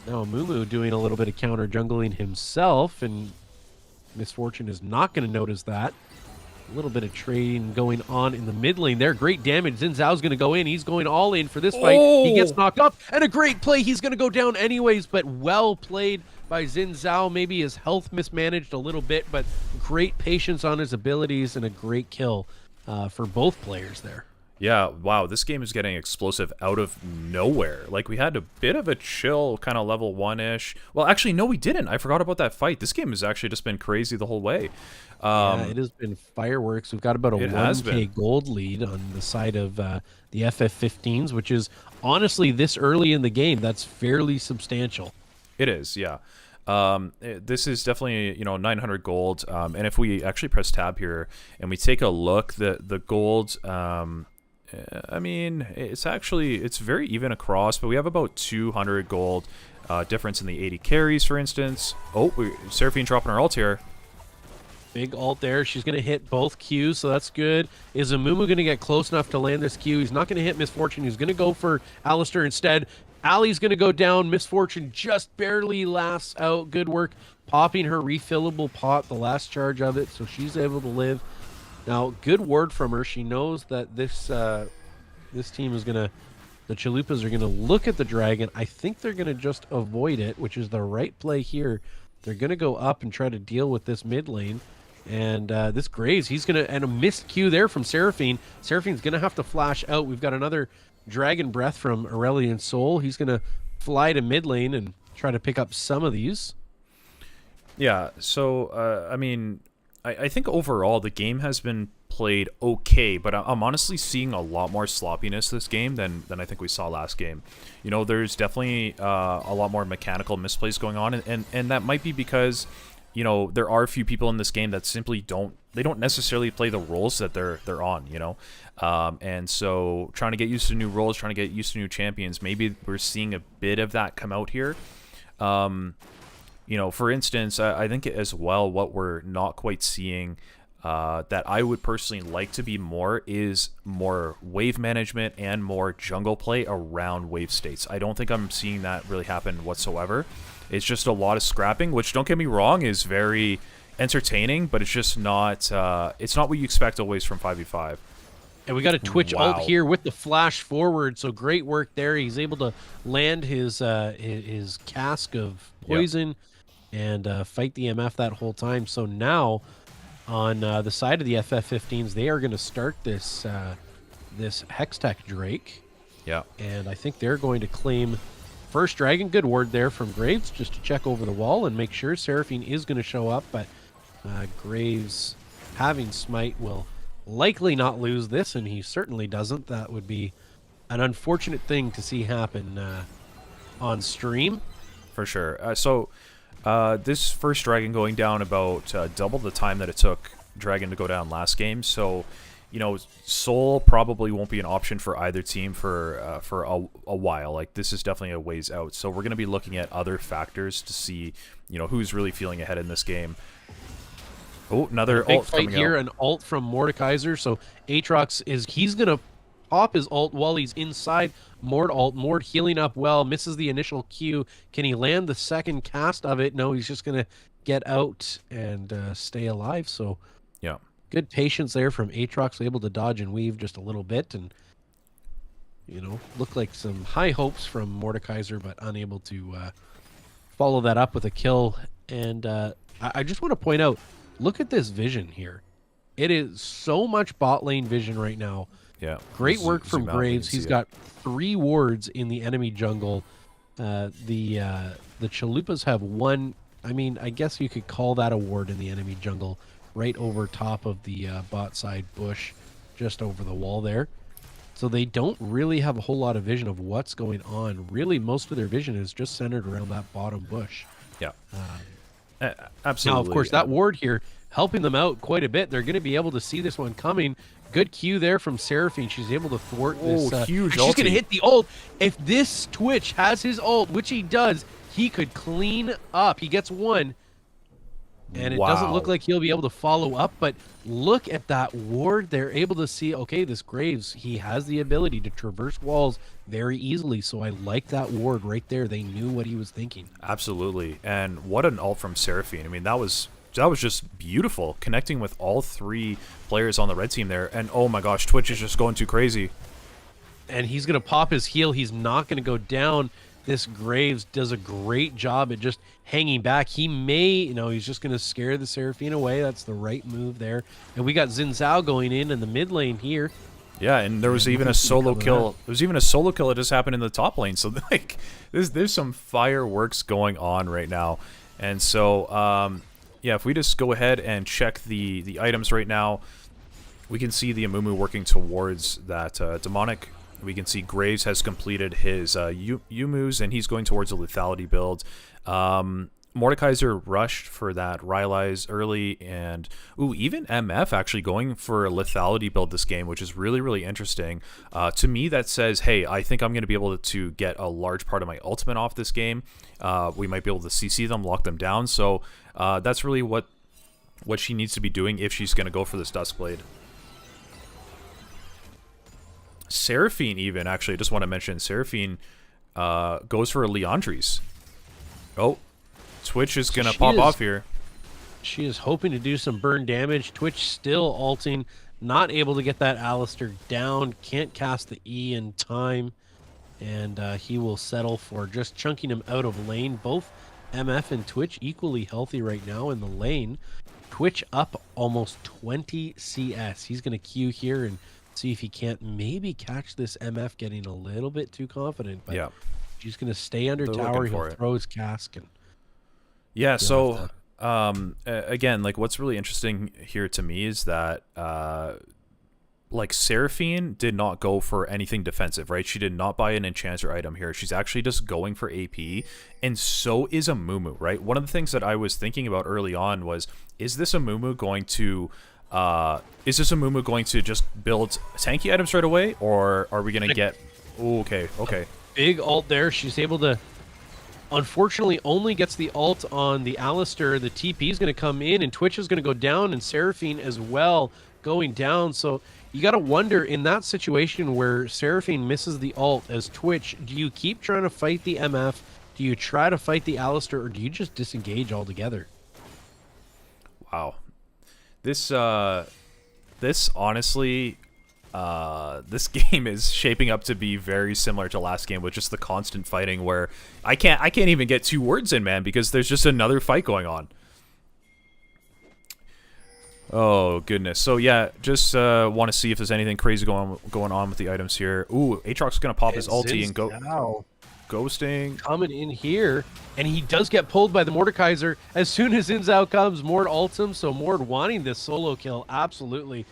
Now Mumu doing a little bit of counter jungling himself, and Misfortune is not going to notice that. A little bit of trading going on in the mid lane there. Great damage. Xin Zhao's going to go in. He's going all in for this fight. He gets knocked up, and a great play. He's going to go down anyways, but well played by Xin Zhao. Maybe his health mismanaged a little bit, but great patience on his abilities and a great kill for both players there. Yeah, wow, this game is getting explosive out of nowhere. Like, we had a bit of a chill kind of level 1-ish. Well, actually, no, we didn't. I forgot about that fight. This game has actually just been crazy the whole way. Yeah, it has been fireworks. We've got about a It has 1K been. gold lead on the side of the FF15s, which is honestly this early in the game. That's fairly substantial. It is, yeah. This is definitely, 900 gold. And if we actually press tab here and we take a look, the gold, I mean, it's very even across, but we have about 200 gold difference in the 80 carries, for instance. Oh, Seraphine dropping her ult here. Big ult there. She's going to hit both Qs, so that's good. Is Amumu going to get close enough to land this Q? He's not going to hit Misfortune. He's going to go for Alistair instead. Ali's going to go down. Misfortune just barely lasts out. Good work popping her refillable pot, the last charge of it, so she's able to live. Now, good word from her. She knows that this team is going to, the Chalupas are going to look at the dragon. I think they're going to just avoid it, which is the right play here. They're going to go up and try to deal with this mid lane. And this Graves, he's going to, and a missed Q there from Seraphine. Seraphine's going to have to flash out. We've got another Dragon Breath from Aurelian Soul. He's going to fly to mid lane and try to pick up some of these. Yeah, so, I mean, I think overall the game has been played okay, but I'm honestly seeing a lot more sloppiness this game than I think we saw last game. There's definitely a lot more mechanical misplays going on, and that might be because, there are a few people in this game that simply don't necessarily play the roles that they're on, and so trying to get used to new roles, trying to get used to new champions, maybe we're seeing a bit of that come out here. For instance, I think as well what we're not quite seeing that I would personally like to be more is more wave management and more jungle play around wave states. I don't think I'm seeing that really happen whatsoever. It's just a lot of scrapping, which, don't get me wrong, is very entertaining, but it's just not it's not what you expect always from 5v5. And we got a Twitch Wow. ult here with the flash forward, so great work there. He's able to land his cask of poison and fight the MF that whole time. So now, on the side of the FF15s, they are going to start this this Hextech Drake, Yeah. and I think they're going to claim first dragon. Good word there from Graves, just to check over the wall and make sure Seraphine is going to show up, but Graves having Smite will likely not lose this, and he certainly doesn't. That would be an unfortunate thing to see happen on stream. For sure. This first dragon going down about double the time that it took dragon to go down last game. So, you know, Soul probably won't be an option for either team for a while. Like, this is definitely a ways out. So we're going to be looking at other factors to see, you know, who's really feeling ahead in this game. Oh, another big ult fight coming here, out. an ult from Mordekaiser. So Aatrox he's gonna pop his ult while he's inside Mord ult. Mord healing up well, misses the initial Q. Can he land the second cast of it? No, he's just gonna get out and stay alive. So Yeah. good patience there from Aatrox, able to dodge and weave just a little bit, and you know, looked like some high hopes from Mordekaiser, but unable to follow that up with a kill. And I just want to point out, look at this vision here. It is so much bot lane vision right now. Yeah. Great work from Zoom out, we Graves. can see He's it. got 3 wards in the enemy jungle. The Chalupas have 1. I mean, I guess you could call that a ward in the enemy jungle, right over top of the bot side bush, just over the wall there. So they don't really have a whole lot of vision of what's going on. Really, most of their vision is just centered around that bottom bush. Yeah. Now, Absolutely. of course, that ward here helping them out quite a bit. They're going to be able to see this one coming. Good Q there from Seraphine. She's able to thwart this. Huge She's going to ulti. hit the ult. If this Twitch has his ult, which he does, he could clean up. He gets 1. And it doesn't look Wow. like he'll be able to follow up, but look at that ward. They're able to see, okay, this Graves, he has the ability to traverse walls very easily. So I like that ward right there. They knew what he was thinking. Absolutely. And what an ult from Seraphine. I mean, that was just beautiful, connecting with all 3 players on the red team there. And oh my gosh, Twitch is just going too crazy. And he's going to pop his heal. He's not going to go down. This Graves does a great job at just hanging back. He may, you know, he's just going to scare the Seraphine away. That's the right move there. And we got Xin Zhao going in the mid lane here. Yeah, and there was even a solo kill. There was even a solo kill that just happened in the top lane. So like, there's some fireworks going on right now. And so, yeah, if we just go ahead and check the items right now, we can see the Amumu working towards that demonic. We can see Graves has completed his Yumus, and he's going towards a lethality build. Mordekaiser rushed for that Rylai's early, and even MF actually going for a lethality build this game, which is really, really interesting. To me, that says, hey, I think I'm going to be able to get a large part of my ultimate off this game. We might be able to CC them, lock them down. So that's really what she needs to be doing if she's going to go for this Duskblade. Seraphine even, actually, I just want to mention, Seraphine goes for a Leandries. Oh, Twitch is going to pop off here. She is hoping to do some burn damage. Twitch still ulting, not able to get that Alistair down. Can't cast the E in time. And he will settle for just chunking him out of lane. Both MF and Twitch equally healthy right now in the lane. Twitch up almost 20 CS. He's going to queue here and see if he can't maybe catch this MF getting a little bit too confident. But Yeah. he's going to stay under They're tower. looking for He'll it. throw his cask. And Yeah, so again, like, what's really interesting here to me is that like, Seraphine did not go for anything defensive, right? She did not buy an enchanter item here. She's actually just going for AP, and so is Amumu, right? One of the things that I was thinking about early on was, is this Amumu going to just build tanky items right away, or are we gonna get? Ooh, okay. big ult there. She's able to, unfortunately, only gets the ult on the Alistair. The TP is going to come in, and Twitch is going to go down, and Seraphine as well going down. So you got to wonder, in that situation where Seraphine misses the ult as Twitch, do you keep trying to fight the MF? Do you try to fight the Alistair, or do you just disengage altogether? Wow. This honestly, this game is shaping up to be very similar to last game, with just the constant fighting where I can't even get 2 words in, man, because there's just another fight going on. Oh goodness. So yeah, just want to see if there's anything crazy going on with the items here. Ooh, Aatrox is gonna pop his ulti and go ghosting. Coming in here, and he does get pulled by the Mordekaiser. As soon as Xin Zhao comes, Mord ults him, so Mord wanting this solo kill, absolutely.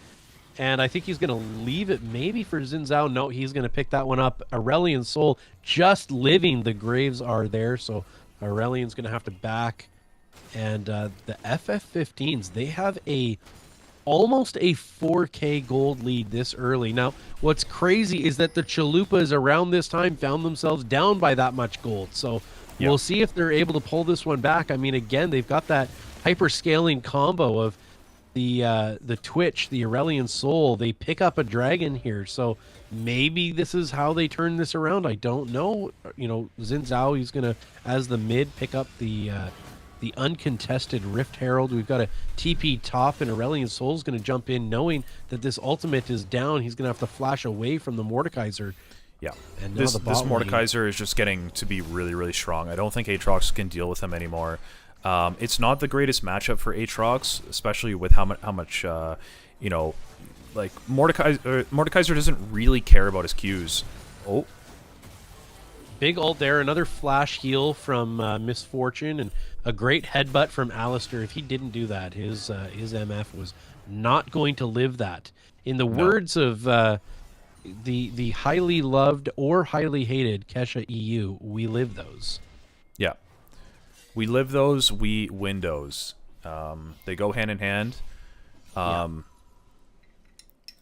And I think he's going to leave it maybe for Xin Zhao. No, he's going to pick that one up. Aurelian Soul just living. The Graves are there, so Aurelian's going to have to back. And the FF15s, they have a almost a 4K gold lead this early. Now, what's crazy is that the Chalupas around this time found themselves down by that much gold. So Yeah. we'll see if they're able to pull this one back. I mean, again, they've got that hyper scaling combo of the Twitch, the Aurelian Soul. They pick up a dragon here, so maybe this is how they turn this around. I don't know. You know, Xin Zhao, he's gonna, as the mid, pick up the uncontested Rift Herald. We've got a TP top, and Aurelian Soul's going to jump in knowing that this ultimate is down. He's going to have to flash away from the Mordekaiser. Yeah. And now This the bot lane- Mordekaiser is just getting to be really, really strong. I don't think Aatrox can deal with him anymore. It's not the greatest matchup for Aatrox, especially with how much you know, like Mordekaiser doesn't really care about his Qs. Oh, Big ult there, another flash heal from Misfortune, and a great headbutt from Alistair. If he didn't do that, his MF was not going to live that. In the words of the highly loved or highly hated Kesha EU, we live those. yeah. We live those, we win those. They go hand in hand.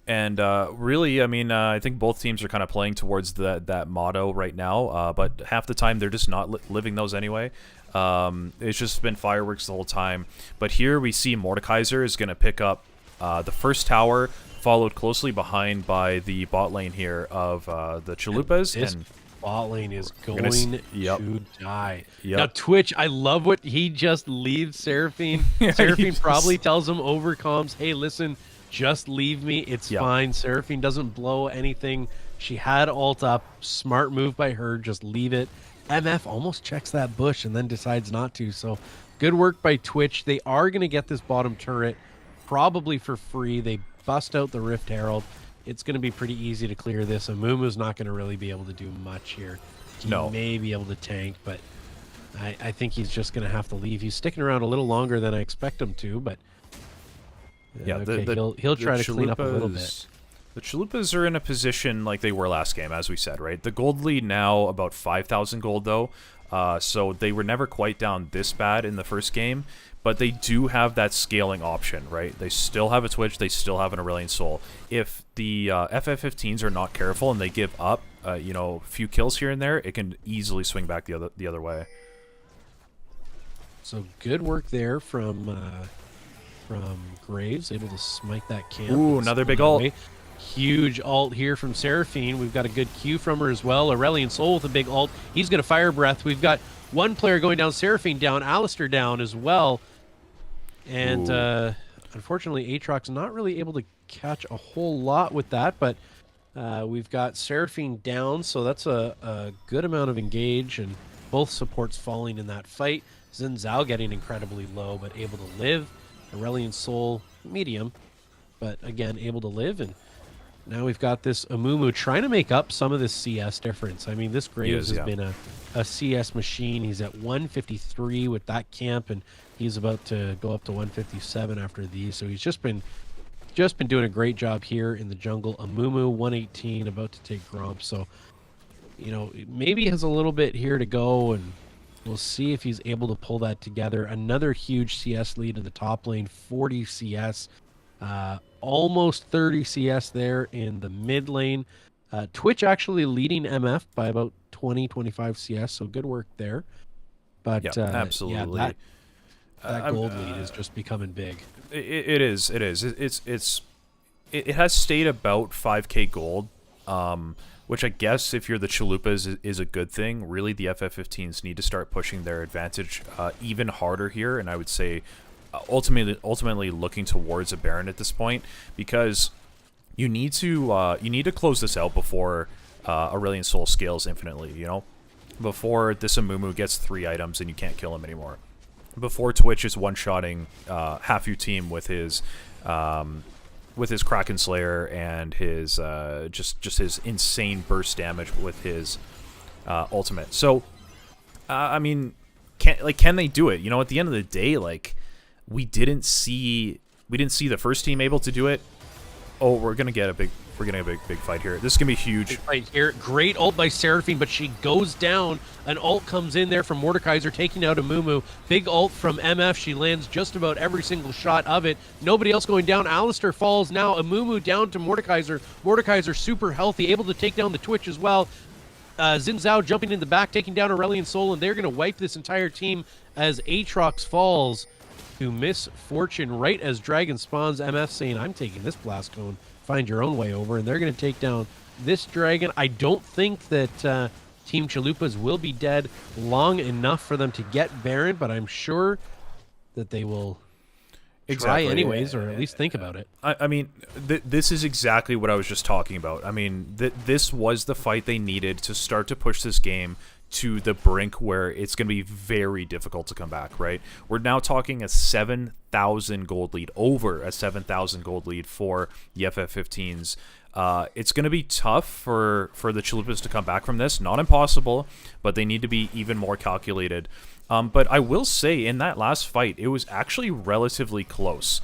And really, I mean, I think both teams are kind of playing towards that motto right now. But half the time, they're just not living those anyway. It's just been fireworks the whole time. But here we see Mordekaiser is going to pick up the first tower, followed closely behind by the bot lane here of the Chalupas. This And bot lane is going Yep. to die. Yep. Now, Twitch, I love what he just leaves Seraphine. Yeah, Seraphine he just- probably tells him over comms, hey, listen, just leave me. It's Yep. fine. Seraphine doesn't blow anything. She had ult up. Smart move by her. Just leave it. MF almost checks that bush and then decides not to. So good work by Twitch. They are going to get this bottom turret probably for free. They bust out the Rift Herald. It's going to be pretty easy to clear this. Amumu's not going to really be able to do much here. He No. may be able to tank, but I think he's just going to have to leave. He's sticking around a little longer than I expect him to, but yeah, okay, the, he'll try the to clean up a little bit. Chalupas- The Chalupas are in a position like they were last game, as we said, right? The gold lead now about 5,000 gold, though. So they were never quite down this bad in the first game, but they do have that scaling option, right? They still have a Twitch, they still have an Aurelian Soul. If the FF15s are not careful and they give up, you know, a few kills here and there, it can easily swing back the other way. So good work there from Graves, able to smite that camp. Ooh, and another steal big that ult. away. Huge ult here from Seraphine. We've got a good Q from her as well. Aurelian Soul with a big ult. He's going to Fire Breath. We've got one player going down, Seraphine down, Alistair down as well. And unfortunately, Aatrox not really able to catch a whole lot with that, but we've got Seraphine down, so that's a good amount of engage, and both supports falling in that fight. Xin Zhao getting incredibly low, but able to live. Aurelian Soul, medium, but again, able to live. And now we've got this Amumu trying to make up some of this CS difference. I mean, this Graves has been a CS machine. He's at 153 with that camp, and he's about to go up to 157 after these. So he's just been doing a great job here in the jungle. Amumu 118, about to take Gromp. So, you know, maybe he has a little bit here to go, and we'll see if he's able to pull that together. Another huge CS lead in the top lane, 40 CS. Almost 30 CS there in the mid lane. Twitch actually leading MF by about 20-25 CS, so good work there. But Yeah, absolutely. Yeah, that gold lead is just becoming big. It is. It has stayed about 5k gold, which I guess if you're the Chalupas is a good thing. Really, the FF15s need to start pushing their advantage even harder here, and I would say ultimately looking towards a Baron at this point, because you need to close this out before Aurelian Soul scales infinitely. You know, before this Amumu gets 3 items and you can't kill him anymore. Before Twitch is one-shotting half your team with his Kraken Slayer and his just his insane burst damage with his ultimate. So, I mean, can they do it? You know, at the end of the day, like we didn't see the first team able to do it. Oh, we're gonna get a big We're getting a big fight here. This is gonna be huge. Right here, great ult by Seraphine, but she goes down. An ult comes in there from Mordekaiser, taking out Amumu. Big ult from MF. She lands just about every single shot of it. Nobody else going down. Alistair falls now. Amumu down to Mordekaiser. Mordekaiser super healthy, able to take down the Twitch as well. Xin Zhao jumping in the back, taking down Aurelion Sol, and they're going to wipe this entire team as Aatrox falls to misfortune right as Dragon spawns. MF saying, I'm taking this blast cone. Find your own way over, and they're going to take down this dragon. I don't think that Team Chalupas will be dead long enough for them to get Baron, but I'm sure that they will try anyways, or at least think about it. I mean, this is exactly what I was just talking about. I mean, this was the fight they needed to start to push this game to the brink where it's going to be very difficult to come back, right? We're now talking a 7,000 gold lead, over a 7,000 gold lead for the FF15s. It's going to be tough for the Chalupas to come back from this. Not impossible, but they need to be even more calculated. But I will say, in that last fight, it was actually relatively close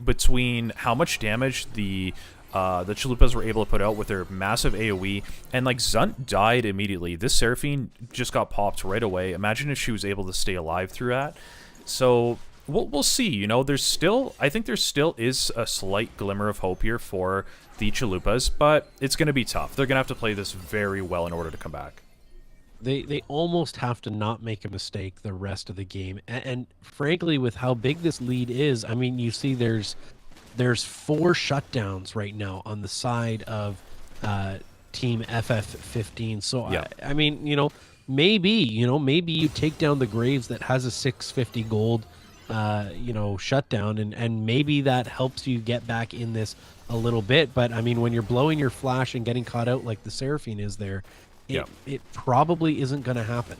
between how much damage the Chalupas were able to put out with their massive AoE, and like Zunt died immediately. This Seraphine just got popped right away. Imagine if she was able to stay alive through that. So we'll see. You know, I think there still is a slight glimmer of hope here for the Chalupas, but it's going to be tough. They're going to have to play this very well in order to come back. They almost have to not make a mistake the rest of the game, and frankly, with how big this lead is, I mean, you see there's 4 shutdowns right now on the side of Team FF15. So yeah. I mean, maybe you take down the Graves that has a 650 gold, shutdown, and maybe that helps you get back in this a little bit. But I mean, when you're blowing your flash and getting caught out like the Seraphine is there, it probably isn't going to happen.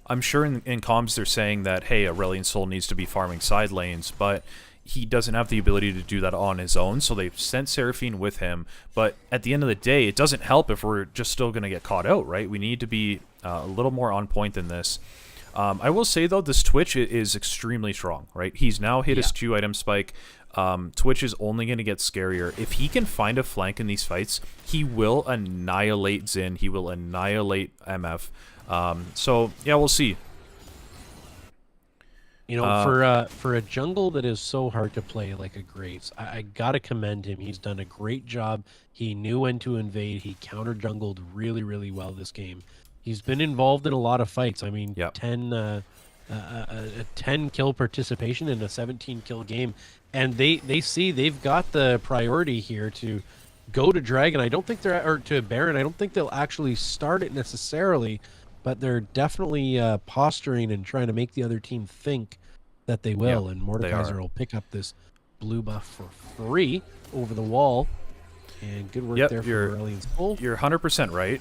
I'm sure in comms they're saying that, hey, Aurelion Sol needs to be farming side lanes, but he doesn't have the ability to do that on his own, so they've sent Seraphine with him. But at the end of the day, it doesn't help if we're just still going to get caught out, right? We need to be a little more on point than this. I will say, though, this Twitch is extremely strong, right? He's now hit his 2-item spike. Twitch is only going to get scarier. If he can find a flank in these fights, he will annihilate Xin. He will annihilate MF. So, yeah, we'll see. For a jungle that is so hard to play like a Graves, I gotta commend him. He's done a great job. He knew when to invade. He counter jungled really, really well this game. He's been involved in a lot of fights. I mean, 10 kill participation in a 17 kill game, and they see they've got the priority here to go to Dragon. I don't think or to Baron. I don't think they'll actually start it necessarily, but they're definitely posturing and trying to make the other team think that they will. And Mordekaiser will pick up this blue buff for free over the wall. And good work there for Aurelion Sol. You're 100% right.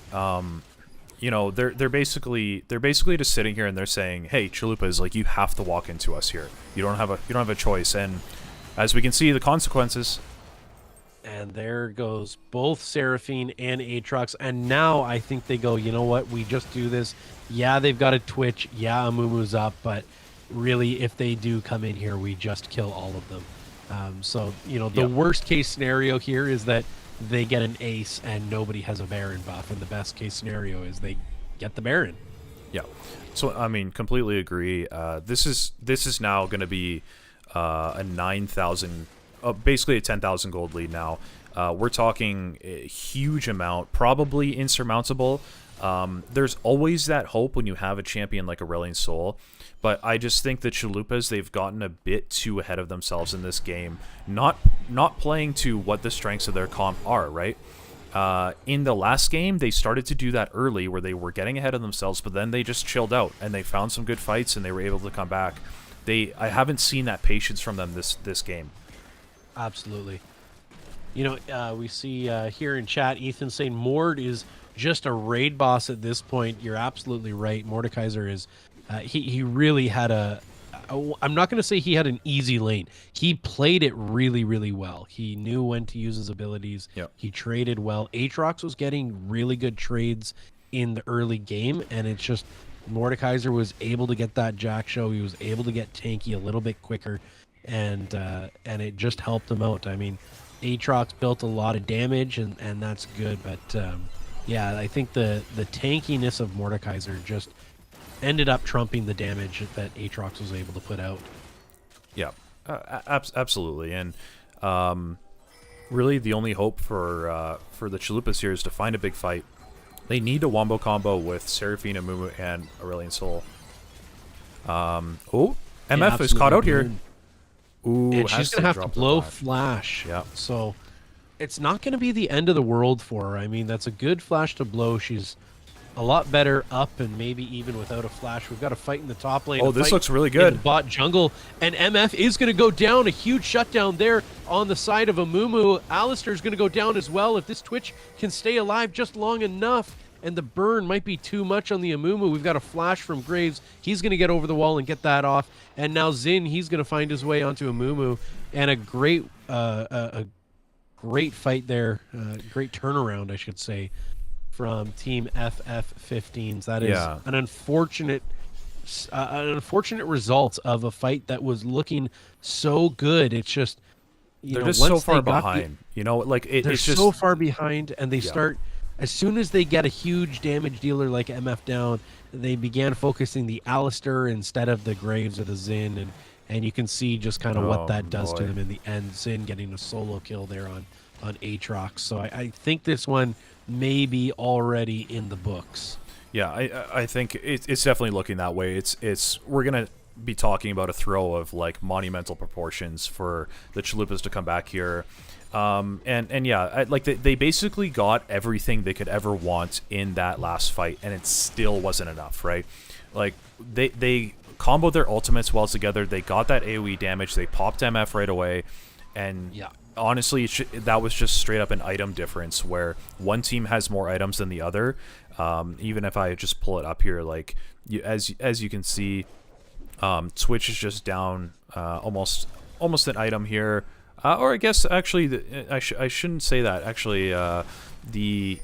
They're basically just sitting here and they're saying, "Hey, Chalupas, like, you have to walk into us here. You don't have a choice." And as we can see, the consequences. And there goes both Seraphine and Aatrox. And now I think they go, you know what? We just do this. Yeah, they've got a Twitch. Yeah, Amumu's up. But really, if they do come in here, we just kill all of them. The worst case scenario here is that they get an ace and nobody has a Baron buff. And the best case scenario is they get the Baron. Yeah. So, I mean, completely agree. This is now going to be a 9,000... basically a 10,000 gold lead now. We're talking a huge amount, probably insurmountable. There's always that hope when you have a champion like Aurelion Sol, but I just think the Chalupas, they've gotten a bit too ahead of themselves in this game, not playing to what the strengths of their comp are, right? In the last game, they started to do that early where they were getting ahead of themselves, but then they just chilled out and they found some good fights and they were able to come back. I haven't seen that patience from them this game. Absolutely. We see here in chat, Ethan saying Mord is just a raid boss at this point. You're absolutely right. Mordekaiser is, he really had I'm not going to say he had an easy lane. He played it really, really well. He knew when to use his abilities. Yep. He traded well. Aatrox was getting really good trades in the early game, and it's just Mordekaiser was able to get that Jack show. He was able to get tanky a little bit quicker. And it just helped him out. I mean, Aatrox built a lot of damage, and that's good. But yeah, I think the tankiness of Mordekaiser just ended up trumping the damage that Aatrox was able to put out. Yeah, absolutely. And really, the only hope for the Chalupas here is to find a big fight. They need a wombo combo with Seraphine, Mumu, and Aurelion Sol. Oh, MF is caught out here. Ooh, and she's going to have to blow Flash. Yeah. So it's not going to be the end of the world for her. I mean, that's a good Flash to blow. She's a lot better up and maybe even without a Flash. We've got a fight in the top lane. Oh, this looks really good. Bot jungle. And MF is going to go down. A huge shutdown there on the side of Amumu. Alistair's going to go down as well. If this Twitch can stay alive just long enough, and the burn might be too much on the Amumu. We've got a Flash from Graves. He's going to get over the wall and get that off. And now Xin, he's going to find his way onto Amumu. And a great fight there. Great turnaround, I should say, from Team FF15s. That is an unfortunate result of a fight that was looking so good. It's just, they're just so far behind. They're it's just so far behind, and they start... As soon as they get a huge damage dealer like MF down, they began focusing the Alistair instead of the Graves or the Xin, and you can see just kind of what that does to them in the end. Xin getting a solo kill there on Aatrox. So I think this one may be already in the books. Yeah, I think it's definitely looking that way. It's we're gonna be talking about a throw of like monumental proportions for the Chalupas to come back here. And yeah, they basically got everything they could ever want in that last fight, and it still wasn't enough, right? Like they comboed their ultimates well together. They got that AoE damage. They popped MF right away, and honestly, that was just straight up an item difference where one team has more items than the other. Even if I just pull it up here, like as you can see, Twitch is just down almost an item here. Or I guess actually, I shouldn't say that. Actually, the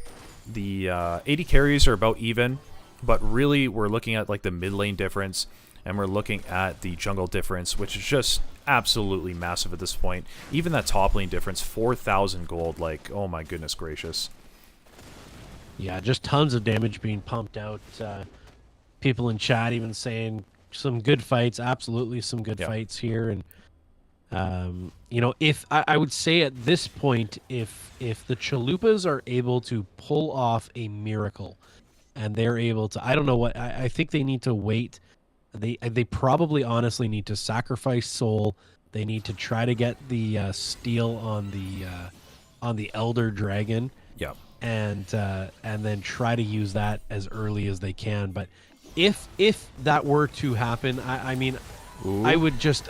80 carries are about even, but really we're looking at like the mid lane difference, and we're looking at the jungle difference, which is just absolutely massive at this point. Even that top lane difference, 4,000 gold. Like, oh my goodness gracious. Yeah, just tons of damage being pumped out. People in chat even saying some good fights. Absolutely, some good fights here, and. If I would say at this point, if the Chalupas are able to pull off a miracle, and they're able to, I don't know what, I think they need to wait. They probably honestly need to sacrifice Soul. They need to try to get the steal on the Elder Dragon. Yeah. And then try to use that as early as they can. But if that were to happen, I mean, I would just.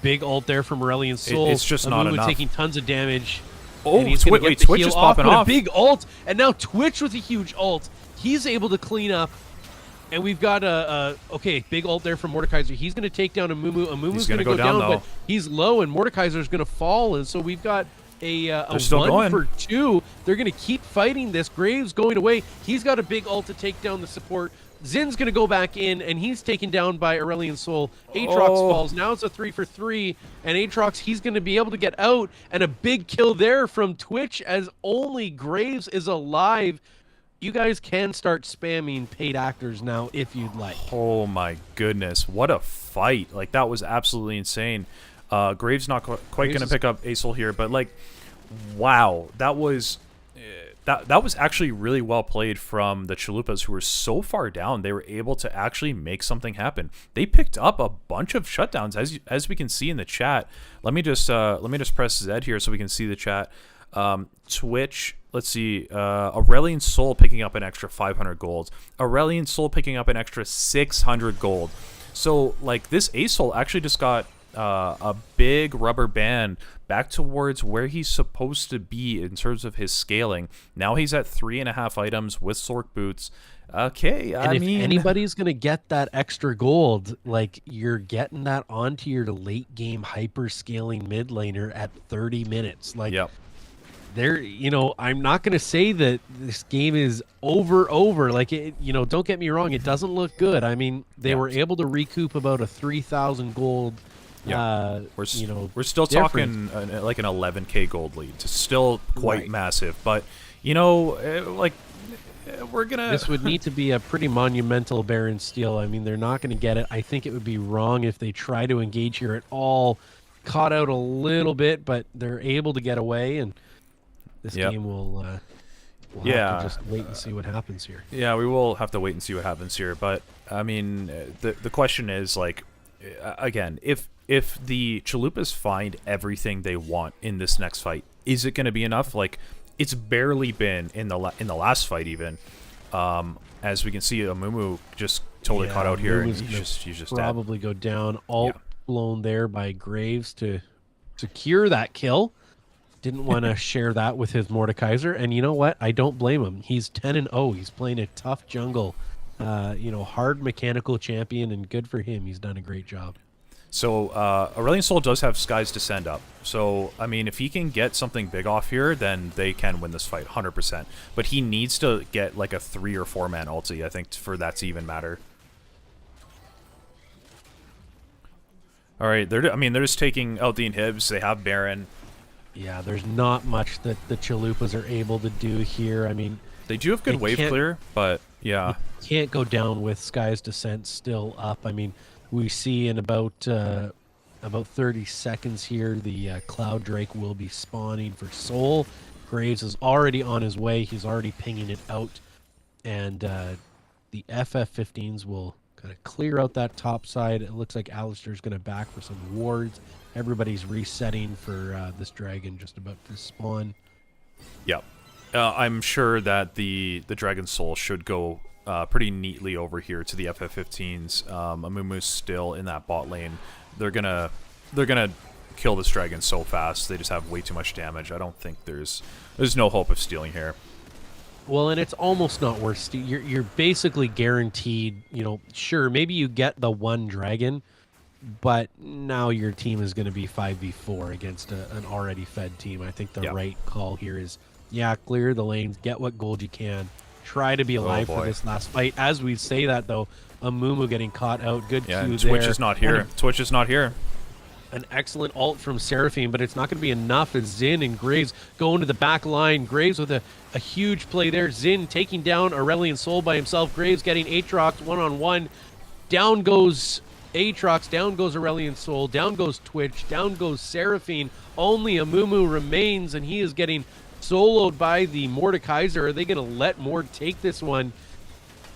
Big ult there from Aurelion Sol. It's just not enough. Taking tons of damage. Oh, wait, Twitch is popping off. A big ult, and now Twitch with a huge ult. He's able to clean up, and we've got big ult there from Mordekaiser. He's going to take down Amumu. Amumu's going to go down, but he's low, and Mordekaiser's going to fall, and so we've got a 1 for 2. They're going to keep fighting this. Graves going away. He's got a big ult to take down the support. Zin's going to go back in, and he's taken down by Aurelion Sol. Aatrox falls. Now it's a 3 for 3, and Aatrox, he's going to be able to get out, and a big kill there from Twitch as only Graves is alive. You guys can start spamming paid actors now if you'd like. Oh my goodness, what a fight. Like, that was absolutely insane. Graves not quite going to pick up Acel here, but like, wow, that was... That was actually really well played from the Chalupas, who were so far down. They were able to actually make something happen. They picked up a bunch of shutdowns, as we can see in the chat. Let me just press Z here so we can see the chat. Twitch, let's see, Aurelion Sol picking up an extra 500 gold. Aurelion Sol picking up an extra 600 gold. So like this Acel actually just got a big rubber band back towards where he's supposed to be in terms of his scaling. Now he's at 3.5 items with Sork boots. Okay, if anybody's gonna get that extra gold, like, you're getting that onto your late game hyper scaling mid laner at 30 minutes. Like, there, I'm not gonna say that this game is over. Like, don't get me wrong, it doesn't look good. I mean, they were able to recoup about a 3,000 gold Yeah, we're still difference. talking like an 11K gold lead. It's still quite Right. massive, but we're gonna. This would need to be a pretty monumental Baron steal. I mean, they're not going to get it. I think it would be wrong if they try to engage here at all. Caught out a little bit, but they're able to get away, and this Yep. game will we'll have to Yeah. just wait and see what happens here. Yeah, we will have to wait and see what happens here. But I mean, the question is like, again, if the Chalupas find everything they want in this next fight, is it going to be enough? Like, it's barely been in the last fight even. As we can see, Amumu just totally caught out here, and Mumu's he's just probably go down. Alt Yeah. blown there by Graves to secure that kill. Didn't want to share that with his Mordekaiser, and you know what? I don't blame him. He's 10-0. He's playing a tough jungle, hard mechanical champion, and good for him. He's done a great job. So Aurelion Sol does have Skies Descend up. So I mean, if he can get something big off here, then they can win this fight 100%. But he needs to get like a 3 or 4 man ulti, I think, for that to even matter. All right, they're just taking out the inhibs. They have Baron. Yeah, there's not much that the Chalupas are able to do here. I mean, They do have good They wave can't- clear, but yeah. can't go down with Sky's Descent still up. I mean, we see in about 30 seconds here, the Cloud Drake will be spawning for Soul. Graves is already on his way. He's already pinging it out. And the FF-15s will kind of clear out that top side. It looks like Alistair's going to back for some wards. Everybody's resetting for this dragon just about to spawn. Yep. I'm sure that the Dragon Soul should go pretty neatly over here to the FF15s. Amumu's still in that bot lane. They're gonna kill this dragon so fast. They just have way too much damage. I don't think there's no hope of stealing here. Well, and it's almost not worth. You're basically guaranteed. Sure, maybe you get the one dragon, but now your team is going to be 5v4 against an already fed team. I think the right call here is, clear the lanes, get what gold you can, try to be alive for this last fight. As we say that, though, Amumu getting caught out. Good Q and there. Twitch is not here. Twitch is not here. An excellent ult from Seraphine, but it's not going to be enough as Zin and Graves go into the back line. Graves with a huge play there. Zin taking down Aurelion Sol by himself. Graves getting Aatrox one-on-one. Down goes Aatrox, down goes Aurelion Sol, down goes Twitch, down goes Seraphine. Only Amumu remains, and he is getting soloed by the Mordekaiser. Are they going to let Mord take this one?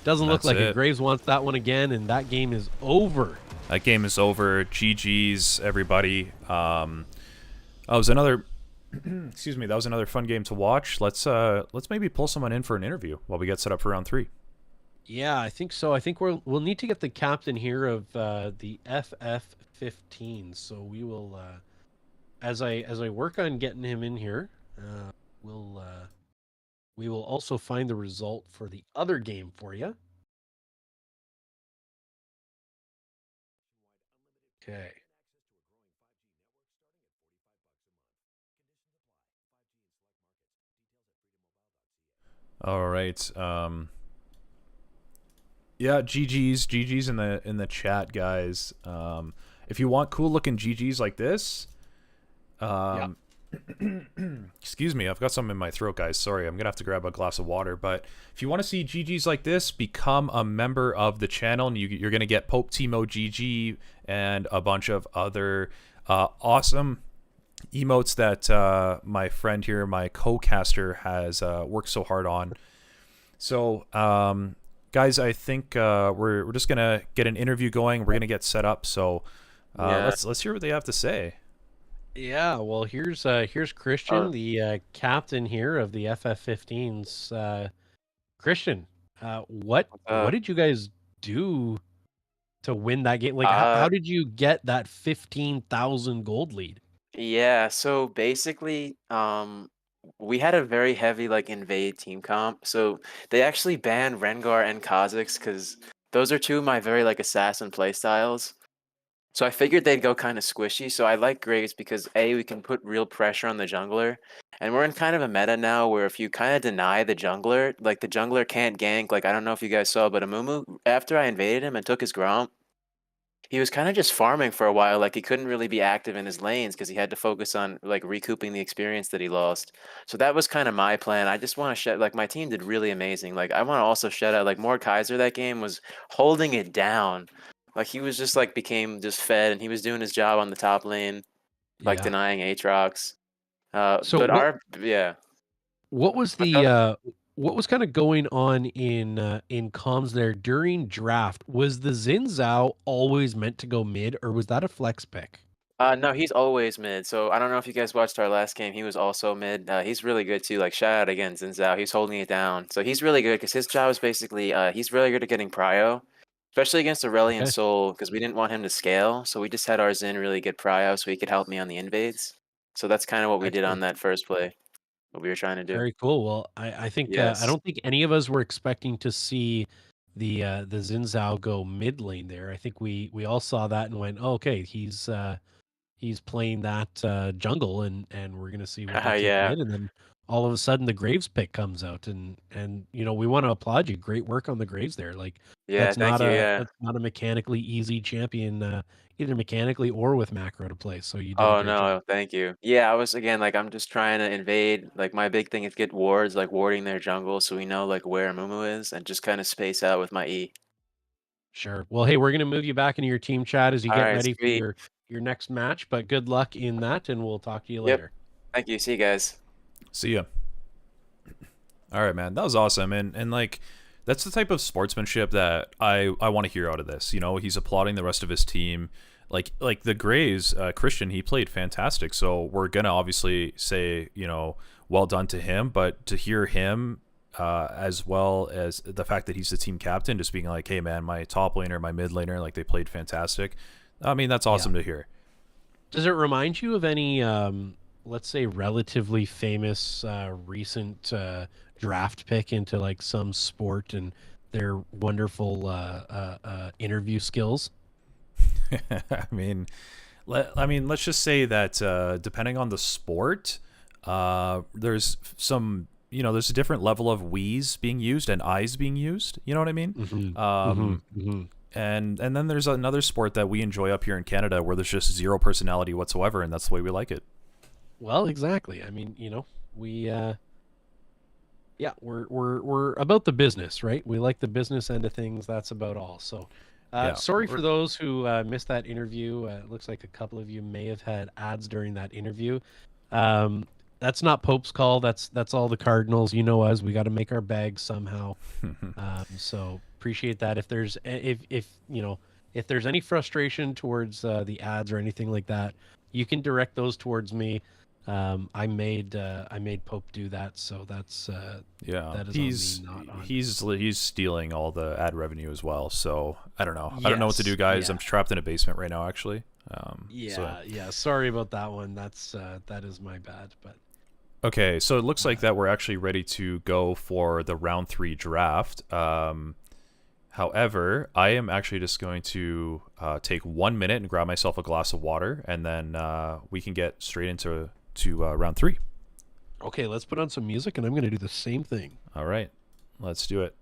Doesn't look like it. Graves wants that one again, and that game is over. That game is over. GG's, everybody. That was another. Excuse me. That was another fun game to watch. Let's maybe pull someone in for an interview while we get set up for round 3. Yeah, I think so. I think we'll need to get the captain here of the FF15. So we will, as I work on getting him in here, we will also find the result for the other game for you. Okay. All right. Yeah, GG's in the chat, guys. If you want cool looking GG's like this, excuse me, I've got something in my throat, guys. Sorry, I'm gonna have to grab a glass of water. But if you want to see GG's like this, become a member of the channel, and you're gonna get Pope Timo GG and a bunch of other awesome emotes that my friend here, my co-caster, has worked so hard on. So, guys, I think we're just gonna get an interview going. We're gonna get set up. So, let's hear what they have to say. Yeah, well, here's Christian, the captain here of the FF15s. Christian, what did you guys do to win that game? Like, how did you get that 15,000 gold lead? Yeah, so basically, we had a very heavy like invade team comp. So they actually banned Rengar and Kha'Zix because those are two of my very like assassin playstyles. So I figured they'd go kind of squishy. So I like Graves because A, we can put real pressure on the jungler. And we're in kind of a meta now where if you kind of deny the jungler, like the jungler can't gank. Like I don't know if you guys saw, but Amumu, after I invaded him and took his Gromp, he was kind of just farming for a while. Like he couldn't really be active in his lanes because he had to focus on like recouping the experience that he lost. So that was kind of my plan. I just want to shout like my team did really amazing. Like I want to also shout out like Mordekaiser that game was holding it down. Like he was just like became just fed and he was doing his job on the top lane, like Yeah. denying Aatrox. So But our yeah. what was What's the up? what was kind of going on in comms there during draft? Was the Xin Zhao always meant to go mid, or was that a flex pick? No, he's always mid. So I don't know if you guys watched our last game. He was also mid. He's really good too. Like shout out again, Zinzao. He's holding it down. So he's really good because his job is basically he's really good at getting prio, especially against Aurelion Okay, Soul because we didn't want him to scale. So we just had our Zin really get prio so he could help me on the invades. So that's kind of what we did on excellent. that first play. What we were trying to do. Very cool. Well, I think I Yes. don't think any of us were expecting to see the Xin Zhao go mid lane there. I think we all saw that and went, oh, okay, he's playing that jungle, and we're gonna see what they take Yeah. mid, and then all of a sudden the Graves pick comes out, and we want to applaud you. Great work on the Graves there. Like Yeah. Thank you. Yeah. that's not a mechanically easy champion, either mechanically or with macro to play. So you did a Oh great job. no, thank you. Yeah, I was again like I'm just trying to invade. Like my big thing is get wards, like warding their jungle, so we know like where Mumu is, and just kind of space out with my E. Sure. Well, hey, we're gonna move you back into your team chat as you All get right, ready for sweet. your next match. But good luck in that, and we'll talk to you Yep. later. Thank you. See you guys. See ya. All right, man. That was awesome. And like that's the type of sportsmanship that I want to hear out of this. You know, he's applauding the rest of his team. Like the Grays, Christian, he played fantastic. So we're gonna obviously say, well done to him. But to hear him, as well as the fact that he's the team captain, just being like, hey man, my top laner, my mid laner, like they played fantastic. I mean, that's awesome to hear. Does it remind you of any, let's say, relatively famous recent draft pick into like some sport and their wonderful interview skills? Let's just say that depending on the sport, there's some, there's a different level of we's being used and I's being used. You know what I mean? And then there's another sport that we enjoy up here in Canada where there's just zero personality whatsoever, and that's the way we like it. Well, exactly. I mean, we yeah, we're about the business, right? We like the business end of things. That's about all. So, Yeah. sorry for those who missed that interview. It looks like a couple of you may have had ads during that interview. That's not Pope's call. That's all the Cardinals. You know us. We got to make our bags somehow. So appreciate that. If there's if there's any frustration towards the ads or anything like that, you can direct those towards me. I made Pope do that, so that's Yeah, that is he's on me, not on. he's stealing all the ad revenue as well. So I don't know. I don't know what to do, Yes, guys. yeah. I'm trapped in a basement right now, actually. Yeah. Sorry about that one. That is my bad, but Okay, so it looks like that we're actually ready to go for the round 3 draft. However, I am actually just going to take 1 minute and grab myself a glass of water, and then we can get straight into round 3. okay, let's put on some music, and I'm going to do the same thing. All right, let's do it.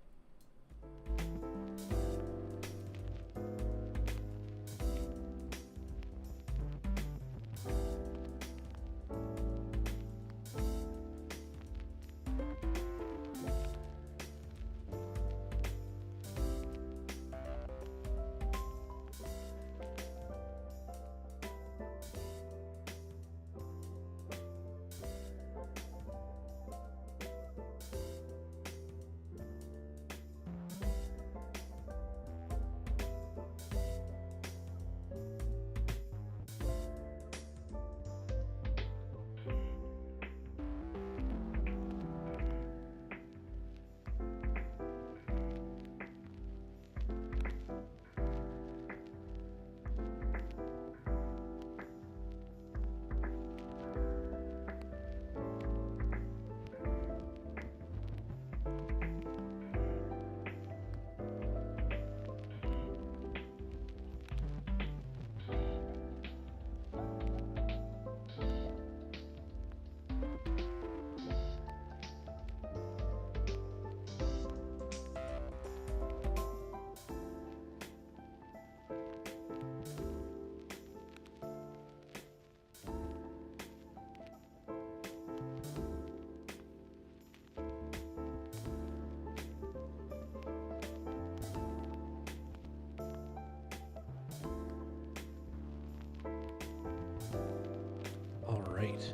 right.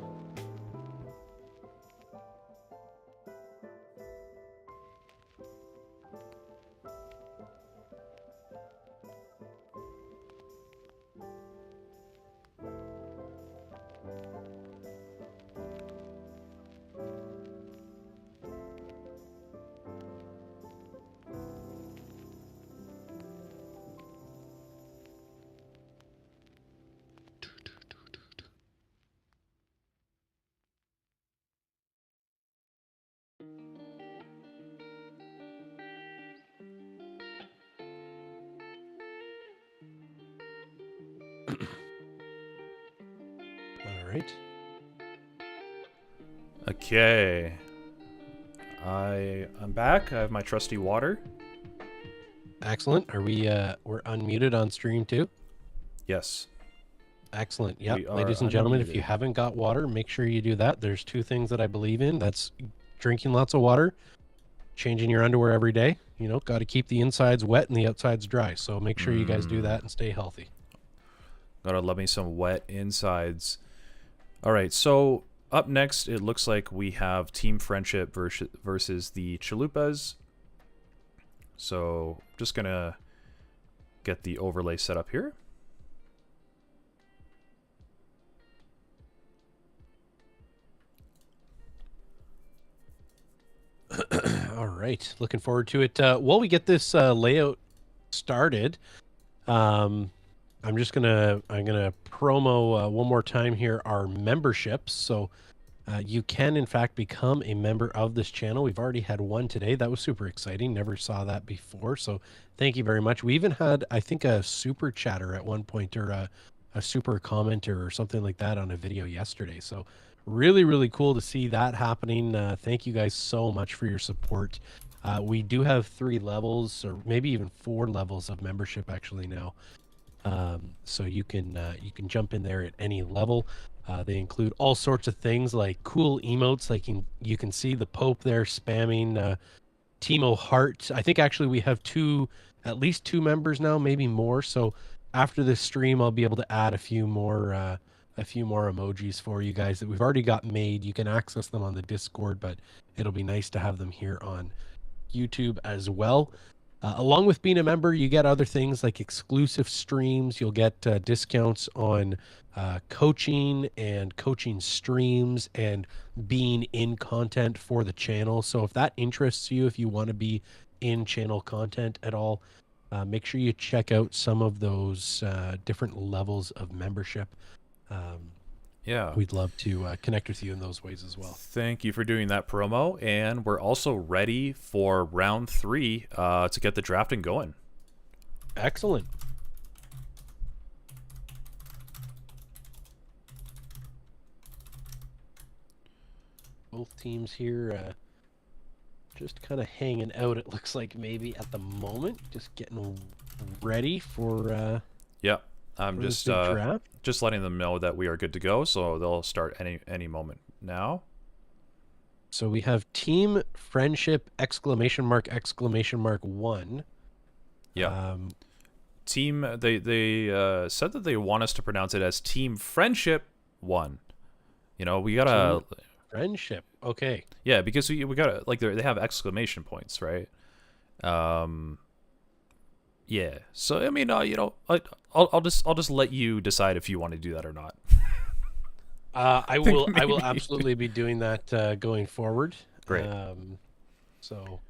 All right. Okay. I'm back. I have my trusty water. Excellent. Are we we're unmuted on stream too? Yes. Excellent. Yep. We are Ladies and gentlemen, if you unmuted. haven't got water, make sure you do that. There's two things that I believe in. That's drinking lots of water, changing your underwear every day. You know, got to keep the insides wet and the outsides dry. So make sure you guys do that and stay healthy. Gotta love me some wet insides. All right, so up next, it looks like we have Team Friendship versus the Chalupas. So just gonna get the overlay set up here. All right. Looking forward to it. While we get this layout started, I'm gonna promo one more time here our memberships. So you can in fact become a member of this channel. We've already had one today. That was super exciting. Never saw that before. So thank you very much. We even had, I think, a super chatter at one point, or a super commenter or something like that on a video yesterday. So really, really cool to see that happening. Thank you guys so much for your support. We do have 3 levels, or maybe even 4 levels of membership actually now. So you can jump in there at any level. They include all sorts of things like cool emotes, like you can see the Pope there spamming Timo Hart. I think actually we have at least 2 members now, maybe more. So after this stream, I'll be able to add a few more emojis for you guys that we've already got made. You can access them on the Discord, but it'll be nice to have them here on YouTube as well. Along with being a member, you get other things like exclusive streams. You'll get discounts on coaching and coaching streams and being in content for the channel. So if that interests you, if you want to be in channel content at all, make sure you check out some of those different levels of membership. Yeah. We'd love to connect with you in those ways as well. Thank you for doing that promo. And we're also ready for round 3 to get the drafting going. Excellent. Both teams here just kind of hanging out, it looks like, maybe at the moment. Just getting ready for Yeah. I'm this big draft. just letting them know that we are good to go, so they'll start any moment now. So we have Team Friendship ! 1. Yeah. Team they said that they want us to pronounce it as Team Friendship 1. You know, we gotta Team Friendship. Okay. Yeah, because we gotta, like, they have exclamation points, right? Yeah. So I mean, you know, I'll just let you decide if you want to do that or not. I will absolutely be doing that going forward. Great. So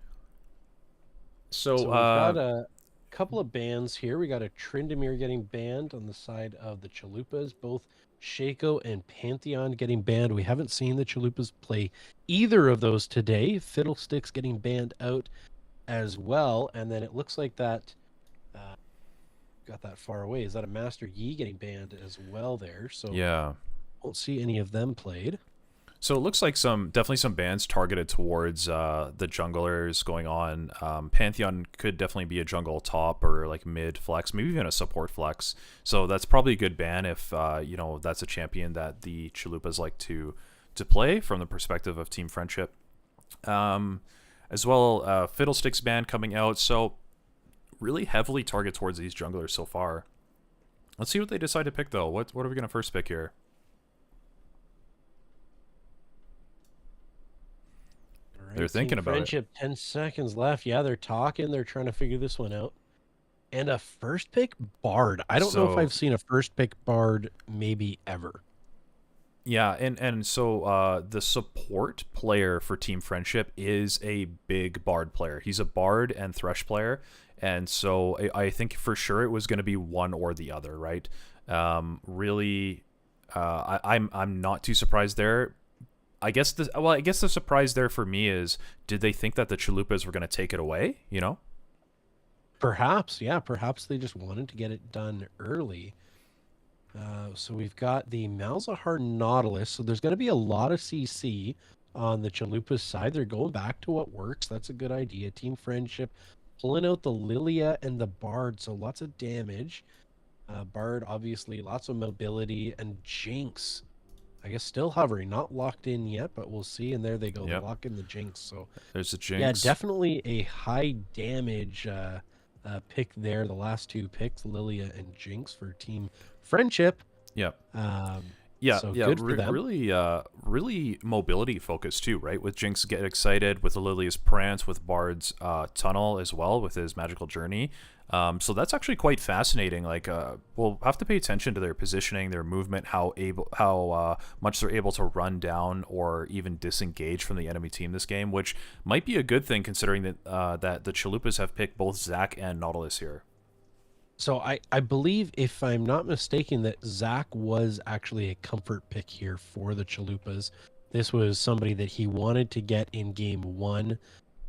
So we've got a couple of bans here. We got a Tryndamere getting banned on the side of the Chalupas, both Shaco and Pantheon getting banned. We haven't seen the Chalupas play either of those today. Fiddlesticks getting banned out as well. And then it looks like that got that far away. Is that a Master Yi getting banned as well there? So yeah. won't see any of them played. So it looks like definitely some bans targeted towards the junglers going on. Pantheon could definitely be a jungle top or like mid flex, maybe even a support flex. So that's probably a good ban if you know, that's a champion that the Chalupas like to play from the perspective of Team Friendship. As well, Fiddlesticks ban coming out. So really heavily target towards these junglers so far. Let's see what they decide to pick though. What are we gonna first pick here? They're thinking Team about it. Friendship, 10 seconds left. Yeah, they're talking. They're trying to figure this one out. And a first pick Bard. I don't know if So I've seen a first pick Bard maybe ever. yeah, and so the support player for Team Friendship is a big Bard player. He's a Bard and Thresh player, and so I think for sure it was going to be one or the other, right? Really, I'm not too surprised there. I guess the surprise there for me is, did they think that the Chalupas were going to take it away? You know? Perhaps, yeah, perhaps they just wanted to get it done early. So we've got the Malzahar Nautilus. So there's going to be a lot of CC on the Chalupa's side. They're going back to what works. That's a good idea. Team Friendship pulling out the Lilia and the Bard. So lots of damage. Bard, obviously, lots of mobility. And Jinx, I guess, still hovering. Not locked in yet, but we'll see. And there they go. Yep. They lock in the Jinx. So There's a yeah, Jinx. definitely a high damage pick there. The last two picks, Lilia and Jinx for Team Friendship. Yep. Um, Yeah, so yeah, good for them. really mobility focused too, right? With Jinx get excited, with Lilia's Prance, with Bard's Tunnel as well, with his magical journey. So that's actually quite fascinating. Like, we'll have to pay attention to their positioning, their movement, how much they're able to run down or even disengage from the enemy team this game, which might be a good thing considering that that the Chalupas have picked both Zac and Nautilus here. So I believe, if I'm not mistaken, that Zac was actually a comfort pick here for the Chalupas. This was somebody that he wanted to get in game one,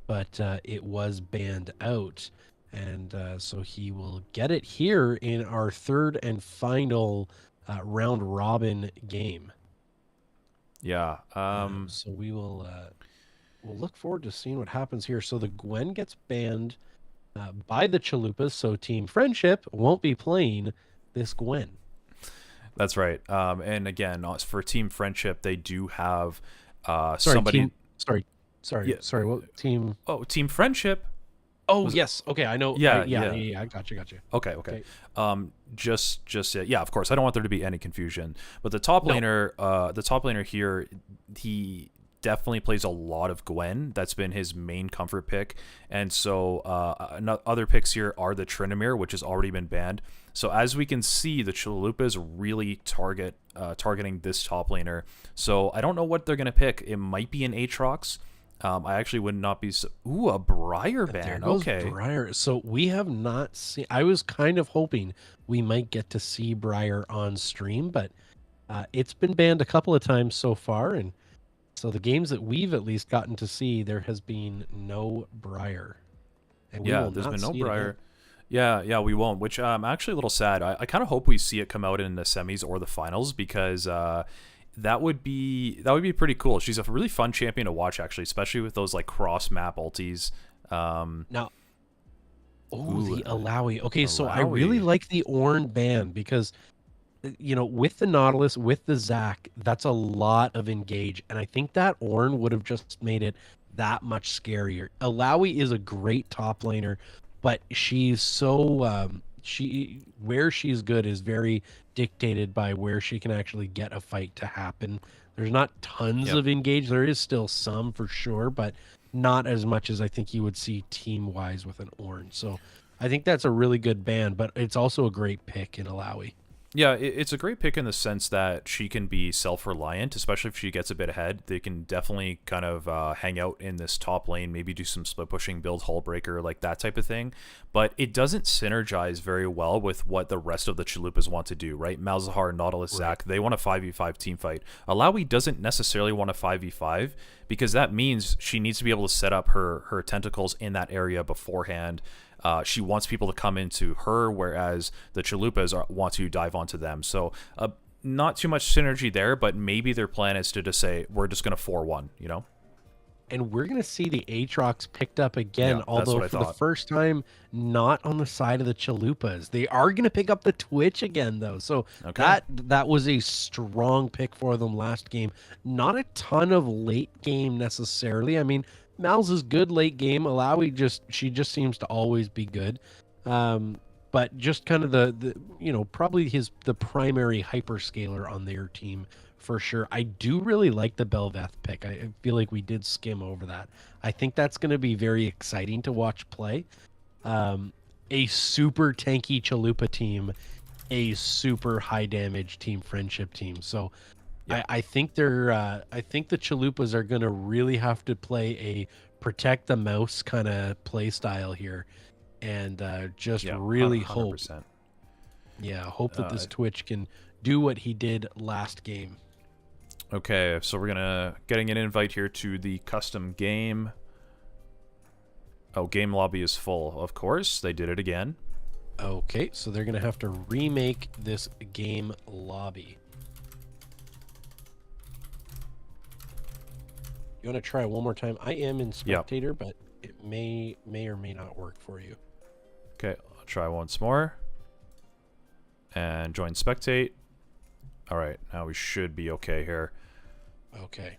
but it was banned out. And so he will get it here in our third and final round robin game. Yeah. So we will we'll look forward to seeing what happens here. So the Gwen gets banned by the Chalupas, so Team Friendship won't be playing this Gwen. That's right. And again, for Team Friendship, they do have Sorry, somebody. Sorry. What team? Oh, Team Friendship. Oh, yes. Okay, I know. Yeah, Yeah. I got you. Okay. Just yeah. Of course, I don't want there to be any confusion. But the top laner here, he definitely plays a lot of Gwen. That's been his main comfort pick. And so other picks here are the Tryndamere, which has already been banned. So as we can see, the Chalupas really targeting this top laner. So I don't know what they're going to pick. It might be an Aatrox. I actually would not be. Ooh, a Briar ban. There goes Okay. Briar. So we have not seen. I was kind of hoping we might get to see Briar on stream, but it's been banned a couple of times so far, and so the games that we've at least gotten to see, there has been no Briar. And we will There's not been no see it Briar. again. Yeah, we won't. Which I'm actually a little sad. I kind of hope we see it come out in the semis or the finals, because that would be pretty cool. She's a really fun champion to watch, actually, especially with those like cross map ultis. Now, Ooh, the Alawi. Okay, so I really Alawi. like the Ornn ban because, with the Nautilus, with the Zac, that's a lot of engage, and I think that Ornn would have just made it that much scarier. Alawi is a great top laner, but she's so where she's good is very dictated by where she can actually get a fight to happen. There's not tons of engage. There is still some for sure, but not as much as I think you would see team wise with an Ornn. So I think that's a really good ban, but it's also a great pick in Alawi. Yeah, it's a great pick in the sense that she can be self-reliant, especially if she gets a bit ahead. They can definitely kind of hang out in this top lane, maybe do some split pushing, build hull breaker, like that type of thing. But it doesn't synergize very well with what the rest of the Chalupas want to do, right? Malzahar, Nautilus, Zac, they want a 5v5 team fight. Alawi doesn't necessarily want a 5v5 because that means she needs to be able to set up her tentacles in that area beforehand. She wants people to come into her, whereas the Chalupas want to dive onto them. So not too much synergy there, but maybe their plan is to just say, we're just going to 4-1, you know? And we're going to see the Aatrox picked up again, Yeah, although for the first time, not on the side of the Chalupas. They are going to pick up the Twitch again, though. So that was a strong pick for them last game. Not a ton of late game necessarily. I mean, Mal's is good late game. Alawi she just seems to always be good. But just kind of the probably the primary hyperscaler on their team for sure. I do really like the Belveth pick. I feel like we did skim over that. I think that's going to be very exciting to watch play. A super tanky Chalupa team, a super high damage team friendship team. So Yeah. I think they're I think the Chalupas are going to really have to play a protect the mouse kind of play style here, and just Yeah, really hope, 100%. hope that this Twitch can do what he did last game. Okay, so we're getting an invite here to the custom game. Oh, game lobby is full. Of course, they did it again. Okay, so they're gonna have to remake this game lobby. You want to try one more time? I am in spectator, but it may or may not work for you. Okay, I'll try once more. And join spectate. Alright, now we should be okay here. Okay.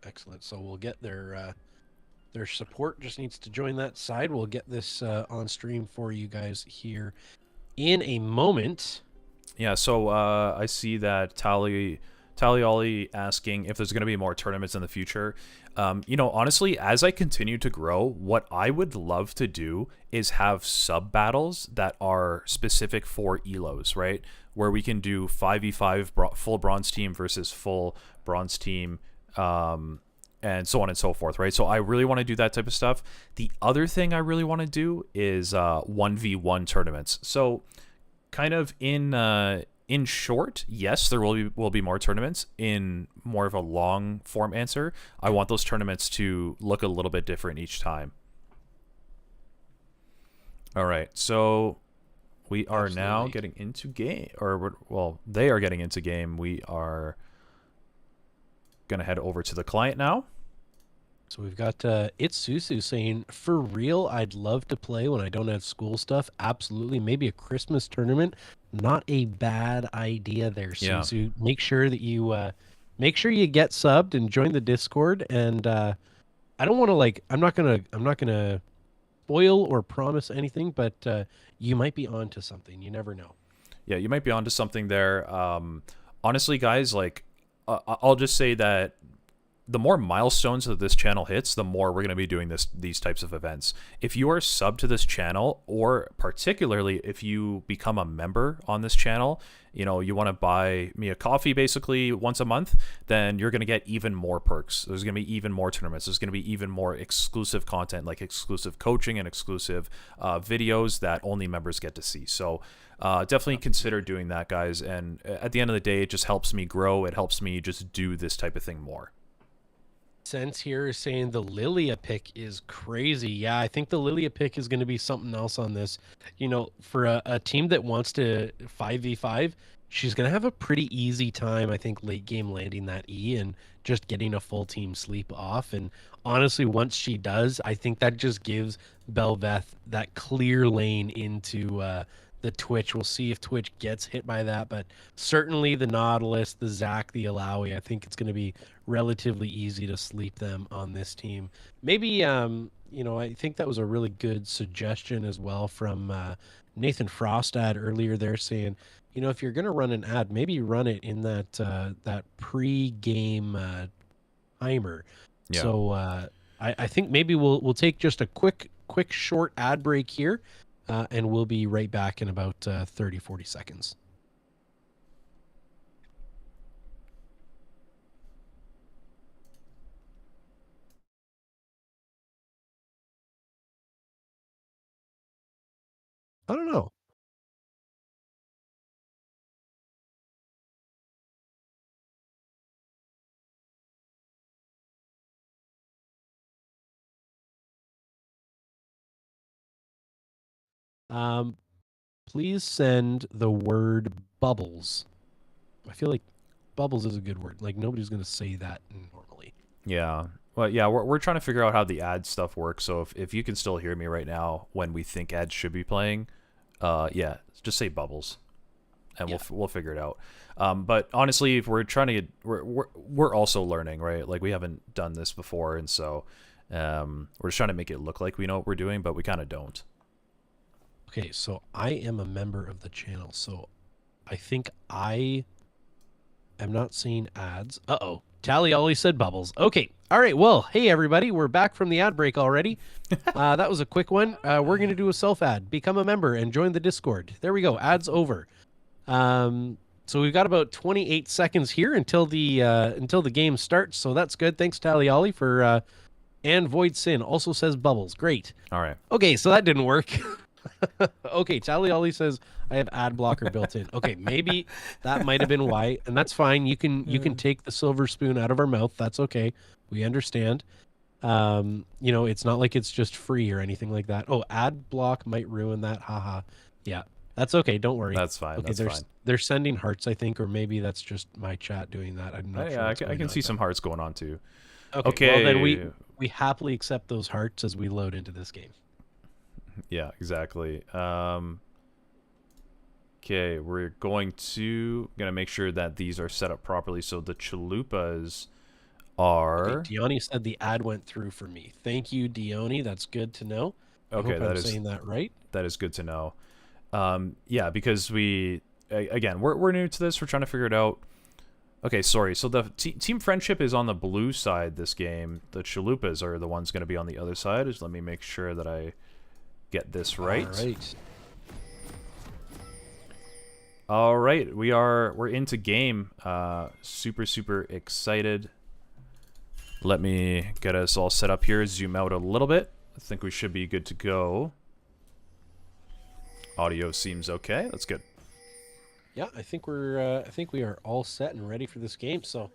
Excellent. So we'll get their support just needs to join that side. We'll get this on stream for you guys here in a moment. Yeah, so I see that Tally Ollie asking if there's going to be more tournaments in the future. You know, honestly, as I continue to grow, what I would love to do is have sub battles that are specific for elos, right? Where we can do 5v5 full bronze team versus full bronze team, and so on and so forth, right? So I really want to do that type of stuff. The other thing I really want to do is 1v1 tournaments. So kind of in short, yes, there will be more tournaments. In more of a long form answer, I want those tournaments to look a little bit different each time. All right, so we are now getting into game, well, they are getting into game. We are gonna head over to the client now. So we've got It's Susu saying, for real, I'd love to play when I don't have school stuff. Absolutely. Maybe a Christmas tournament. Not a bad idea there, Susu. Yeah. Make sure that you get subbed and join the Discord. And I don't want to I'm not gonna spoil or promise anything, but you might be onto something. You never know. Yeah, you might be onto something there. Honestly, guys, I'll just say that the more milestones that this channel hits, the more we're going to be doing these types of events. If you are sub to this channel, or particularly if you become a member on this channel, you know, you want to buy me a coffee basically once a month, then you're going to get even more perks. There's going to be even more tournaments. There's going to be even more exclusive content, like exclusive coaching and exclusive videos that only members get to see. So definitely consider doing that, guys. And at the end of the day, it just helps me grow. It helps me just do this type of thing more. Sense here is saying the Lilia pick is crazy. Yeah, I think the Lilia pick is going to be something else on this. You know, for a team that wants to 5v5, she's going to have a pretty easy time, I think, late game landing that E and just getting a full team sleep off. And honestly, once she does, I think that just gives Belveth that clear lane into the Twitch. We'll see if Twitch gets hit by that, but certainly the Nautilus, the Zac, the Alawi, I think it's going to be relatively easy to sleep them on this team. Maybe, you know, I think that was a really good suggestion as well from Nathan Frostad earlier there, saying, you know, if you're going to run an ad, maybe run it in that that pre-game timer. Yeah. So I think maybe we'll take just a quick short ad break here. And we'll be right back in about 30-40 seconds. I don't know. Please send the word bubbles. I feel like bubbles is a good word. Like nobody's going to say that normally. Yeah. Well, yeah, we're trying to figure out how the ad stuff works. So if you can still hear me right now when we think ads should be playing, yeah, just say bubbles, and we'll figure it out. But honestly, if we're trying to get, we're also learning, right? Like we haven't done this before, and so we're just trying to make it look like we know what we're doing, but we kind of don't. Okay, so I am a member of the channel, so I think I am not seeing ads. Uh-oh. Tally Ollie said bubbles. Okay. All right. Well, hey, everybody. We're back from the ad break already. That was a quick one. We're going to do a self-ad. Become a member and join the Discord. There we go. Ads over. So we've got about 28 seconds here until the game starts. So that's good. Thanks, Tally Ollie, for... and Void Sin also says bubbles. Great. All right. Okay, so that didn't work. Okay, Tally Ollie says I have ad blocker built in. Okay, maybe that might have been why, and that's fine. You can take the silver spoon out of our mouth. That's okay. We understand. It's not like it's just free or anything like that. Oh, ad block might ruin that. Haha. Yeah, that's okay. Don't worry. That's fine. Okay, That's fine. they're sending hearts, I think, or maybe that's just my chat doing that. I'm not sure. Yeah, what's I going can on see there. some hearts going on too. Okay. Well, then we happily accept those hearts as we load into this game. Yeah, exactly. Okay, we're gonna make sure that these are set up properly. So the chalupas are. Okay, Dione said the ad went through for me. Thank you, Dione. That's good to know. Okay, I hope I'm saying that right. That is good to know. Yeah, because we're new to this. We're trying to figure it out. Okay, sorry. So the team friendship is on the blue side this game. The chalupas are the ones going to be on the other side. Just let me make sure that I get this right. All right. All right, we're into game. Super excited. Let me get us all set up here. Zoom out a little bit. I think we should be good to go. Audio seems okay. That's good. Yeah, I think we are all set and ready for this game. So,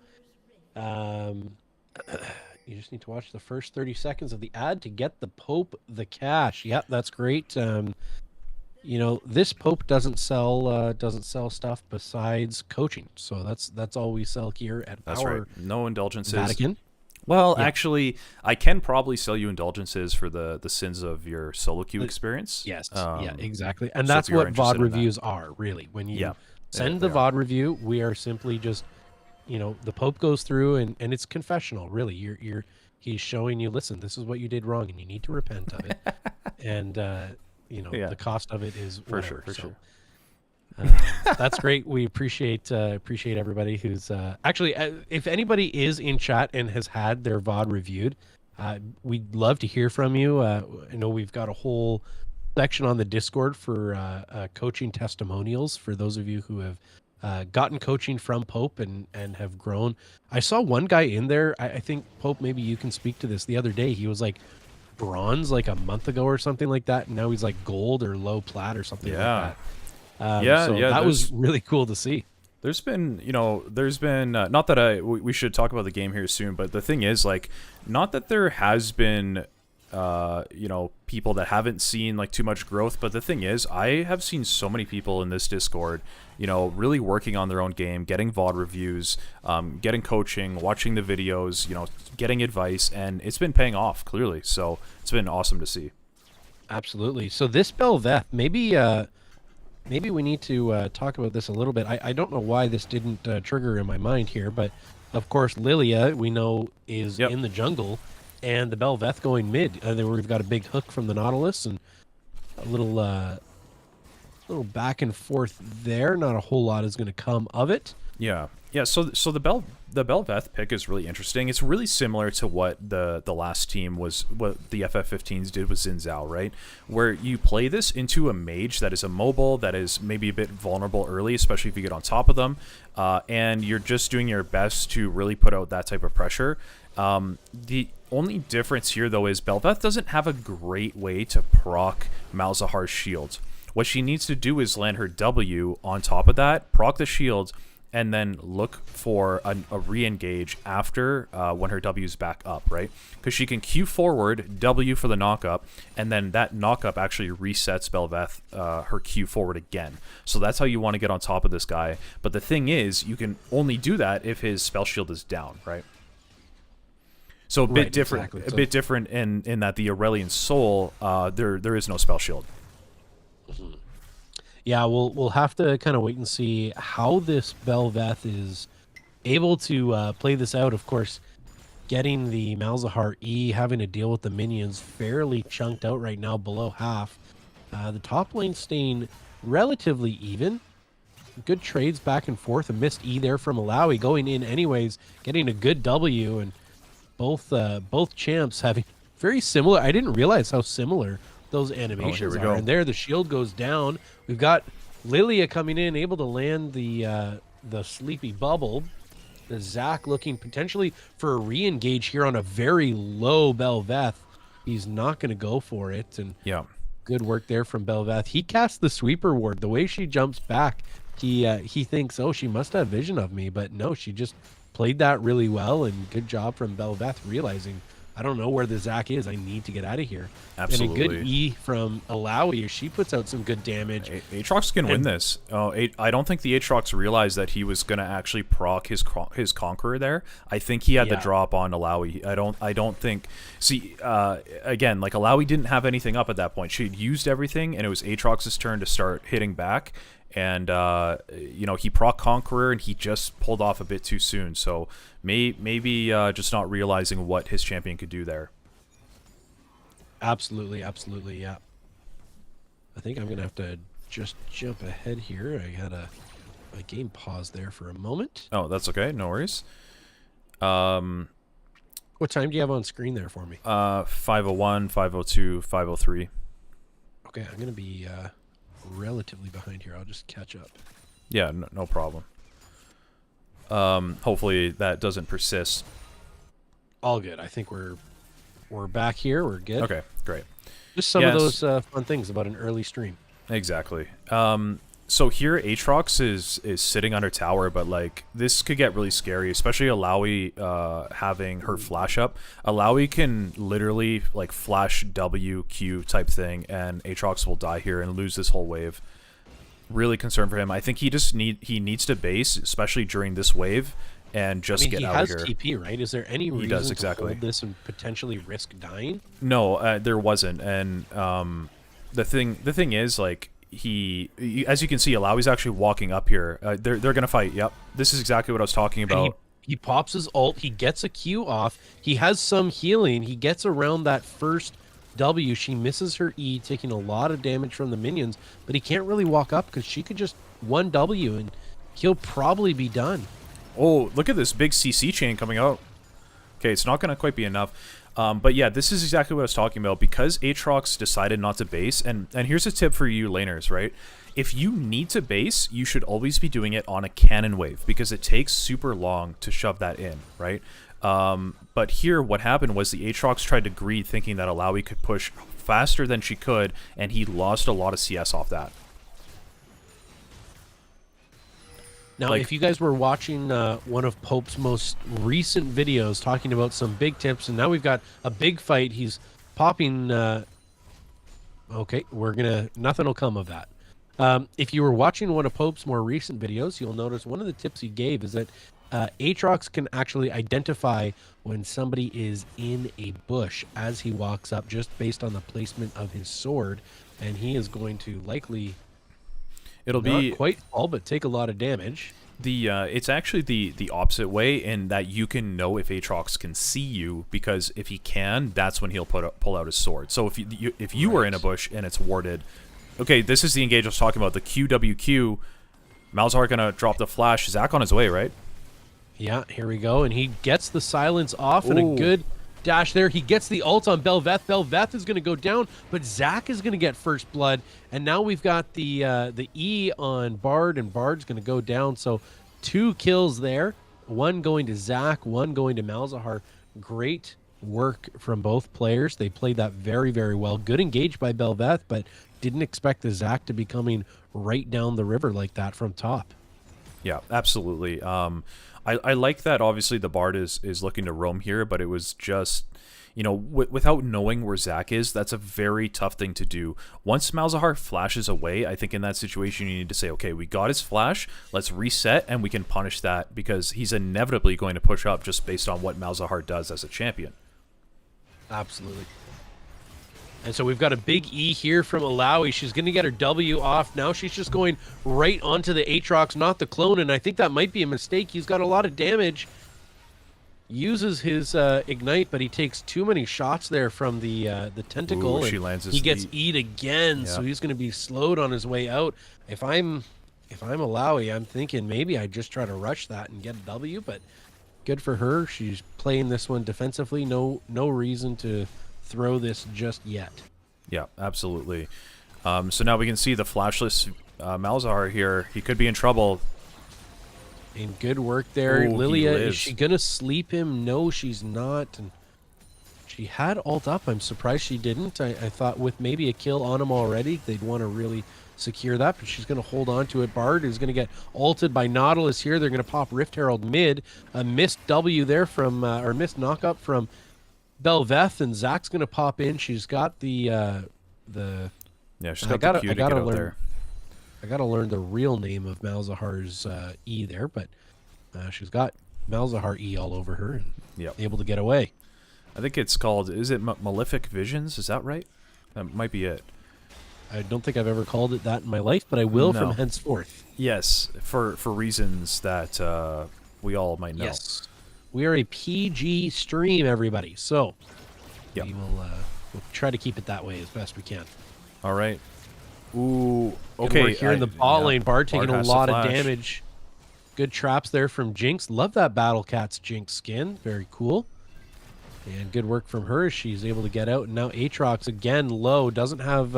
you just need to watch the first 30 seconds of the ad to get the Pope the cash. Yep, that's great. This Pope doesn't sell stuff besides coaching. So that's all we sell here at That's our right. No indulgences. Vatican. Well, Yeah. actually, I can probably sell you indulgences for the sins of your solo queue experience. Yes. Yeah, exactly. And so that's if you're what interested VOD in that. reviews are, really. When you Yeah, send they the are. VOD review, we are simply just, the Pope goes through and it's confessional, really. He's showing you, listen, this is what you did wrong and you need to repent of it. And Yeah. the cost of it is For whatever. sure. So, that's great. We appreciate everybody who's actually if anybody is in chat and has had their VOD reviewed, we'd love to hear from you. I know we've got a whole section on the Discord for coaching testimonials for those of you who have gotten coaching from Pope and have grown. I saw one guy in there. I think Pope, maybe you can speak to this. The other day he was like bronze like a month ago or something like that, and now he's like gold or low plat or something like that. That was really cool to see. There's been not that we should talk about the game here soon, but the thing is, like, not that there has been people that haven't seen like too much growth, but the thing is, I have seen so many people in this Discord, really working on their own game, getting VOD reviews, getting coaching, watching the videos, getting advice, and it's been paying off clearly. So it's been awesome to see. Absolutely. So this Belveth, maybe we need to talk about this a little bit. I don't know why this didn't trigger in my mind here, but of course Lilia, we know, is in the jungle, and the Belveth going mid. We've got a big hook from the Nautilus and a little back and forth there. Not a whole lot is going to come of it. Yeah. So the Belveth pick is really interesting. It's really similar to what the last team was, what the FF15s did with Xin Zhao, right? Where you play this into a mage that is immobile, that is maybe a bit vulnerable early, especially if you get on top of them, and you're just doing your best to really put out that type of pressure. The only difference here, though, is Belveth doesn't have a great way to proc Malzahar's shield. What she needs to do is land her W on top of that, proc the shield, and then look for a re-engage after when her W's back up, right? Because she can Q forward, W for the knock-up, and then that knock-up actually resets Belveth her Q forward again. So that's how you want to get on top of this guy. But the thing is, you can only do that if his spell shield is down, right? So a bit different, exactly. a bit different in that the Aurelian Soul, there is no spell shield. Yeah, we'll have to kind of wait and see how this Belveth is able to play this out. Of course, getting the Malzahar E, having to deal with the minions fairly chunked out right now, below half. The top lane staying relatively even. good trades back and forth. A missed E there from Alawi, going in anyways, getting a good W, and both champs having very similar. I didn't realize how similar those animations we are. go. And there, the shield goes down. We've got Lilia coming in, able to land the sleepy bubble. The Zach looking potentially for a re-engage here on a very low Belveth. He's not going to go for it, and Yeah. good work there from Belveth. He casts the sweeper ward. The way she jumps back, he thinks, oh, she must have vision of me, but no, she just played that really well, and good job from Belveth realizing, I don't know where the Zach is. I need to get out of here. Absolutely. And a good E from Alawi. She puts out some good damage. Aatrox can win this. I don't think the Aatrox realized that he was going to actually proc his Conqueror there. I think he had the drop on Alawi. I don't think... See, again, like Alawi didn't have anything up at that point. She had used everything, and it was Aatrox's turn to start hitting back. And, you know, he proc Conqueror, and he just pulled off a bit too soon. So maybe just not realizing what his champion could do there. Absolutely, absolutely, yeah. I think I'm going to have to just jump ahead here. I had my game pause there for a moment. Oh, that's okay. No worries. What time do you have on screen there for me? 501, 502, 503. Okay, I'm going to be relatively behind here. I'll just catch up. Yeah, no problem. Hopefully that doesn't persist. All good. I think we're back here. We're good. Okay, great. Just some of those fun things about an early stream. Exactly. So here Aatrox is sitting under tower, but like this could get really scary, especially Alawi having her flash up. Alawi can literally like flash W, Q type thing, and Aatrox will die here and lose this whole wave. Really concerned for him. I think he needs to base, especially during this wave, and just get out of here. He has TP, right? Is there any reason to hold this and potentially risk dying? No, there wasn't. And the thing is, like, as you can see, Alawi's actually walking up here. They're gonna fight. Yep, this is exactly what I was talking about. He pops his ult. He gets a Q off. He has some healing. He gets around that first W. She misses her E, taking a lot of damage from the minions, but he can't really walk up because she could just 1W and he'll probably be done. Oh, look at this big CC chain coming out. Okay, it's not going to quite be enough. But yeah, this is exactly what I was talking about. Because Aatrox decided not to base, and here's a tip for you laners, right? If you need to base, you should always be doing it on a cannon wave, because it takes super long to shove that in, right? But here, what happened was the Aatrox tried to greed, thinking that Alawi could push faster than she could, and he lost a lot of CS off that. Now, if you guys were watching one of Pope's most recent videos talking about some big tips, and now we've got a big fight, he's popping... okay, nothing will come of that. If you were watching one of Pope's more recent videos, you'll notice one of the tips he gave is that Aatrox can actually identify when somebody is in a bush as he walks up, just based on the placement of his sword, and he is going to likely... It'll be quite fall, but take a lot of damage. It's actually the opposite way, in that you can know if Aatrox can see you, because if he can, that's when he'll pull out his sword. So if you were in a bush and it's warded, okay, this is the engage I was talking about, the QWQ. Malzahar gonna drop the flash. Zach on his way, right? Yeah, here we go, and he gets the silence off, and a good dash there. He gets the ult on Belveth. Belveth is going to go down, but Zach is going to get first blood. And now we've got the E on Bard, and Bard's going to go down. So 2 kills there. 1 going to Zach, 1 going to Malzahar. Great work from both players. They played that very, very well. Good engage by Belveth, but didn't expect the Zach to be coming right down the river like that from top. Yeah, absolutely. I like that, obviously, the Bard is looking to roam here, but it was just, you know, without knowing where Zach is, that's a very tough thing to do. Once Malzahar flashes away, I think in that situation you need to say, okay, we got his flash, let's reset, and we can punish that, because he's inevitably going to push up just based on what Malzahar does as a champion. Absolutely. And so we've got a big E here from Alawi. She's going to get her W off. Now she's just going right onto the Aatrox, not the clone, and I think that might be a mistake. He's got a lot of damage. Uses his Ignite, but he takes too many shots there from the tentacle. Ooh, she lands his he gets E'd again, so he's going to be slowed on his way out. If I'm if I'm a Lowy, I'm thinking maybe I just try to rush that and get a W, but good for her. She's playing this one defensively. No reason to throw this just yet. Yeah, absolutely. So now we can see the flashless Malzahar here. He could be in trouble. And good work there. Ooh, he Lilia, is lives. she going to sleep him? No, she's not. And she had ult up. I'm surprised she didn't. I thought with maybe a kill on him already, they'd want to really secure that, but she's going to hold on to it. Bard is going to get ulted by Nautilus here. They're going to pop Rift Herald mid. A missed W there from, or missed knockup from Belveth, and Zach's going to pop in. She's got the Yeah, she's got the Q to get out there. I gotta learn the real name of Malzahar's E there, but she's got Malzahar E all over her and Yep. able to get away. I think it's called, is it Malefic Visions? Is that right? That might be it. I don't think I've ever called it that in my life, but I will from No. henceforth. Yes, for reasons that we all might know. Yes. We are a PG stream, everybody, so Yep. we will we'll try to keep it that way as best we can. All right. Ooh, Good okay. work here in the bot yeah, lane. Bard taking a has to lot of flash. damage. Good traps there from Jinx. Love that Battle Cat's Jinx skin. Very cool. And good work from her. She's able to get out. And now Aatrox again low. Doesn't have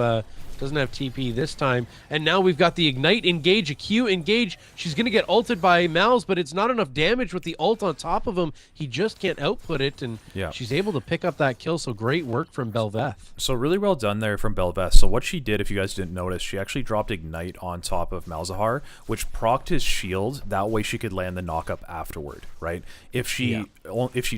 TP this time. And now we've got the Ignite engage, a Q engage. She's going to get ulted by Malz, but it's not enough damage with the ult on top of him. He just can't output it. And Yeah. she's able to pick up that kill. So great work from Belveth. So really well done there from Belveth. So what she did, if you guys didn't notice, she actually dropped Ignite on top of Malzahar, which procced his shield. That way she could land the knockup afterward, right? If she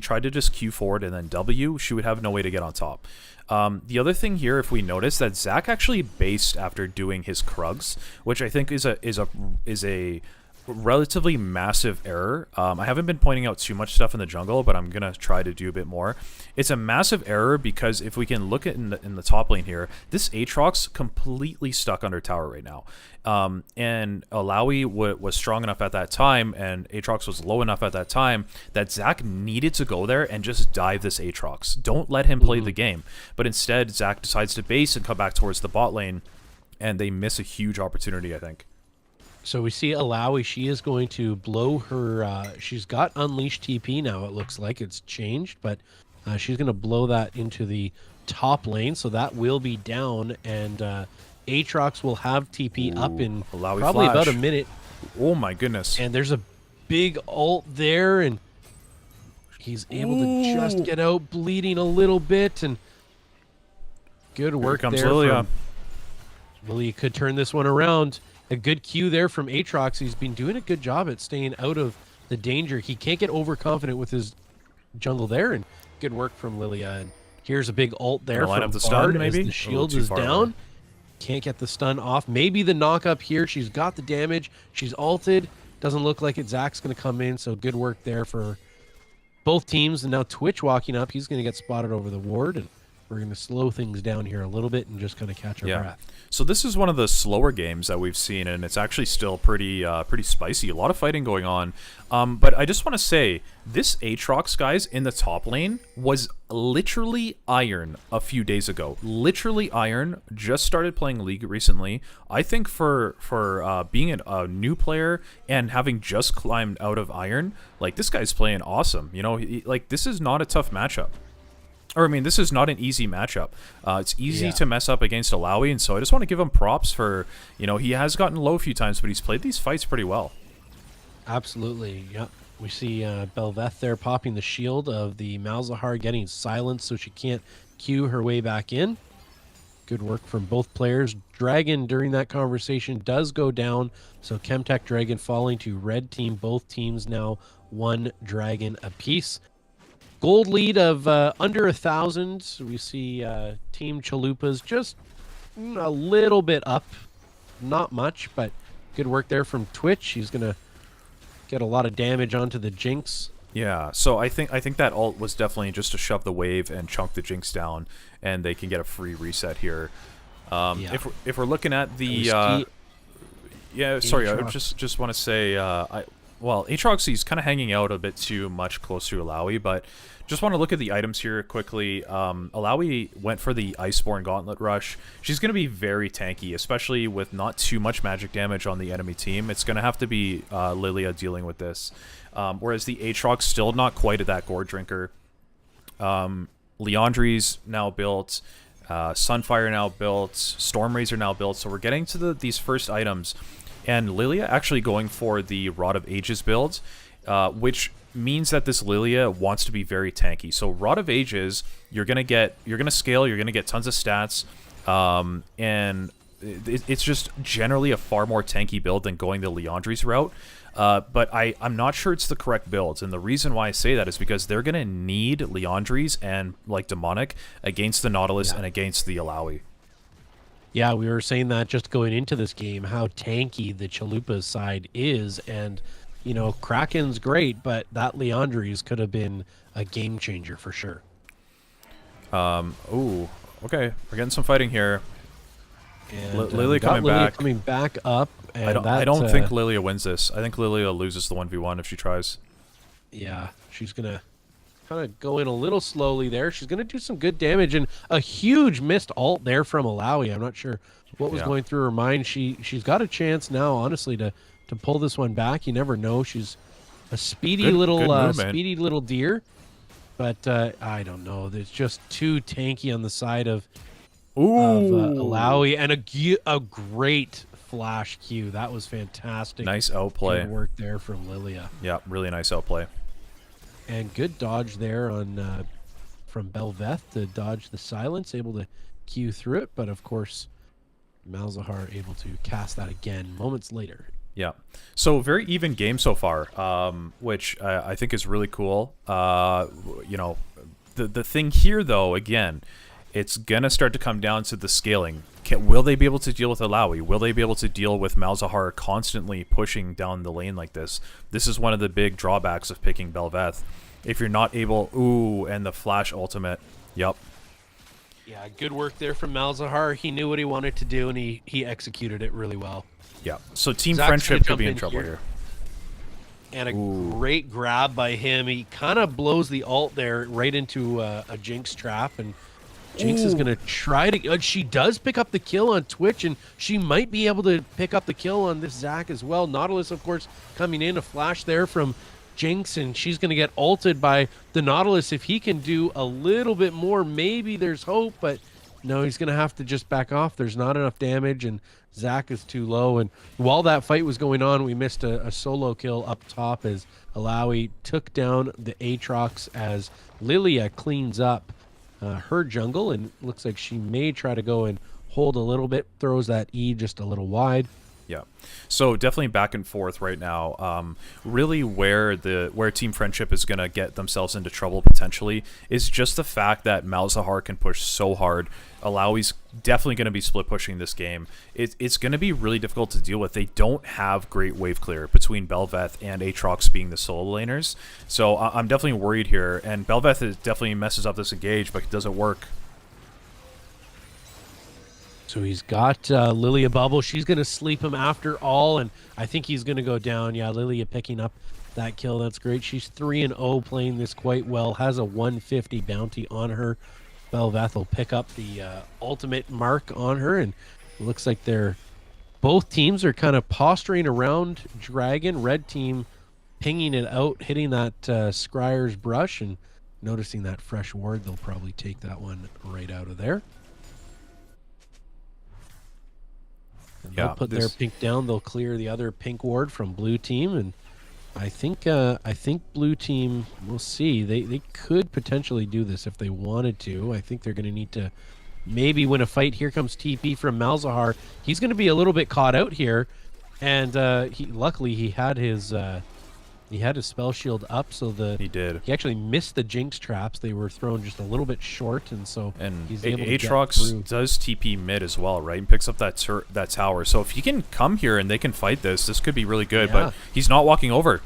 tried to just Q forward and then W, she would have no way to get on top. The other thing here, if we notice, that Zach actually based after doing his Krugs, which I think is a relatively massive error. I haven't been pointing out too much stuff in the jungle, but I'm gonna try to do a bit more. It's a massive error because if we can look at in the top lane here, this Aatrox completely stuck under tower right now. And Alawi was strong enough at that time, and Aatrox was low enough at that time that Zach needed to go there and just dive this Aatrox. Don't let him play the game. But instead, Zach decides to base and come back towards the bot lane, and they miss a huge opportunity, I think. So we see Alawi, she is going to blow her, she's got Unleashed TP now, it looks like it's changed, but she's going to blow that into the top lane, so that will be down, and Aatrox will have TP up in Alawi probably flash. about a minute, Oh my goodness. and there's a big ult there, and he's able to just get out, bleeding a little bit, and good work comes there. Lilia. Lilia could turn this one around. A good cue there from Aatrox. He's been doing a good job at staying out of the danger. He can't get overconfident with his jungle there, and good work from Lilia. And here's a big ult there Gonna line from up the Bard stun, maybe? as the A shield little too is far down. away. Can't get the stun off. Maybe the knock up here. She's got the damage. She's ulted. Doesn't look like it. Zach's going to come in, so good work there for both teams. And now Twitch walking up. He's going to get spotted over the ward, and we're going to slow things down here a little bit and just kind of catch our breath. So this is one of the slower games that we've seen, and it's actually still pretty spicy. A lot of fighting going on. But I just want to say, this Aatrox, guys, in the top lane was literally iron a few days ago. Literally iron. Just started playing League recently. I think for being a new player and having just climbed out of iron, like, this guy's playing awesome. You know, like, this is not a tough matchup. Or, I mean, this is not an easy matchup. It's easy to mess up against Alawi, and so I just want to give him props for, you know, he has gotten low a few times, but he's played these fights pretty well. Absolutely, yep. We see Belveth there popping the shield of the Malzahar, getting silenced so she can't Q her way back in. Good work from both players. Dragon, during that conversation, does go down, so Chemtech Dragon falling to red team. Both teams now 1 dragon apiece. Gold lead of under 1,000. We see Team Chalupas just a little bit up. Not much, but good work there from Twitch. He's going to get a lot of damage onto the Jinx. Yeah, so I think that ult was definitely just to shove the wave and chunk the Jinx down, and they can get a free reset here. If we're looking at the sorry, I just want to say well, Aatrox, he's kind of hanging out a bit too much close to Alawi, but just want to look at the items here quickly. Alawi went for the Iceborne Gauntlet Rush. She's going to be very tanky, especially with not too much magic damage on the enemy team. It's going to have to be Lilia dealing with this. Whereas the Aatrox still not quite at that Gore Drinker. Leandry's now built. Sunfire now built. Stormrazor now built. So we're getting to these first items. And Lilia actually going for the Rod of Ages build, which means that this Lilia wants to be very tanky. So Rod of Ages, you're gonna scale, you're gonna get tons of stats, and it's just generally a far more tanky build than going the Leandry's route. But I'm not sure it's the correct build, and the reason why I say that is because they're gonna need Leandry's and like Demonic against the Nautilus and against the Alawi. Yeah, we were saying that just going into this game, how tanky the Chalupa side is, and you know, Kraken's great, but that Leandry's could have been a game changer for sure. Ooh, okay, we're getting some fighting here. And Lilia coming back. Coming back up. And I don't think Lilia wins this. I think Lilia loses the 1v1 if she tries. Yeah, she's gonna kind of go in a little slowly there. She's gonna do some good damage, and a huge missed ult there from Alawi. I'm not sure what was going through her mind. She's got a chance now, honestly, to pull this one back. You never know. She's a speedy little deer, but I don't know. There's just too tanky on the side of Alawi, and a great flash Q. That was fantastic. Nice outplay. Good work there from Lilia. Yeah, really nice outplay. And good dodge there on from Belveth to dodge the silence, able to Q through it, but of course Malzahar able to cast that again moments later. Yeah. So very even game so far, which I think is really cool. You know, the thing here though, again, it's gonna start to come down to the scaling. Will they be able to deal with Alawi? Will they be able to deal with Malzahar constantly pushing down the lane like this? This is one of the big drawbacks of picking Belveth. If you're not able... Ooh, and the flash ultimate. Yep. Yeah, good work there from Malzahar. He knew what he wanted to do, and he executed it really well. Yeah, so Team Zach's Friendship could be in trouble here. And a great grab by him. He kind of blows the ult there right into a Jinx trap, and Jinx is going to try to... she does pick up the kill on Twitch, and she might be able to pick up the kill on this Zach as well. Nautilus, of course, coming in. A flash there from Jinx, and she's going to get ulted by the Nautilus. If he can do a little bit more, maybe there's hope, but no, he's going to have to just back off. There's not enough damage, and Zach is too low. And while that fight was going on, we missed a solo kill up top as Alawi took down the Aatrox as Lilia cleans up her jungle, and looks like she may try to go and hold a little bit, throws that E just a little wide. Yeah, so definitely back and forth right now. Really, where Team Friendship is going to get themselves into trouble potentially is just the fact that Malzahar can push so hard. Alawi's definitely going to be split pushing this game. It's going to be really difficult to deal with. They don't have great wave clear between Belveth and Aatrox being the solo laners, so I'm definitely worried here. And Belveth definitely messes up this engage, but it doesn't work. So he's got Lilia bubble. She's going to sleep him after all, and I think he's going to go down. Yeah, Lilia picking up that kill. That's great. She's 3-0, playing this quite well. Has a 150 bounty on her. Belveth will pick up the ultimate mark on her, and it looks like both teams are kind of posturing around Dragon. Red team pinging it out, hitting that Scryer's brush, and noticing that fresh ward. They'll probably take that one right out of there. And they'll put their pink down. They'll clear the other pink ward from blue team, and I think blue team, we'll see. They could potentially do this if they wanted to. I think they're going to need to maybe win a fight. Here comes TP from Malzahar. He's going to be a little bit caught out here, and luckily he had his spell shield up, so he actually missed the Jinx traps. They were thrown just a little bit short, and so he's able to Aatrox does TP mid as well, right? And picks up that tower. So if he can come here and they can fight this could be really good. But he's not walking over.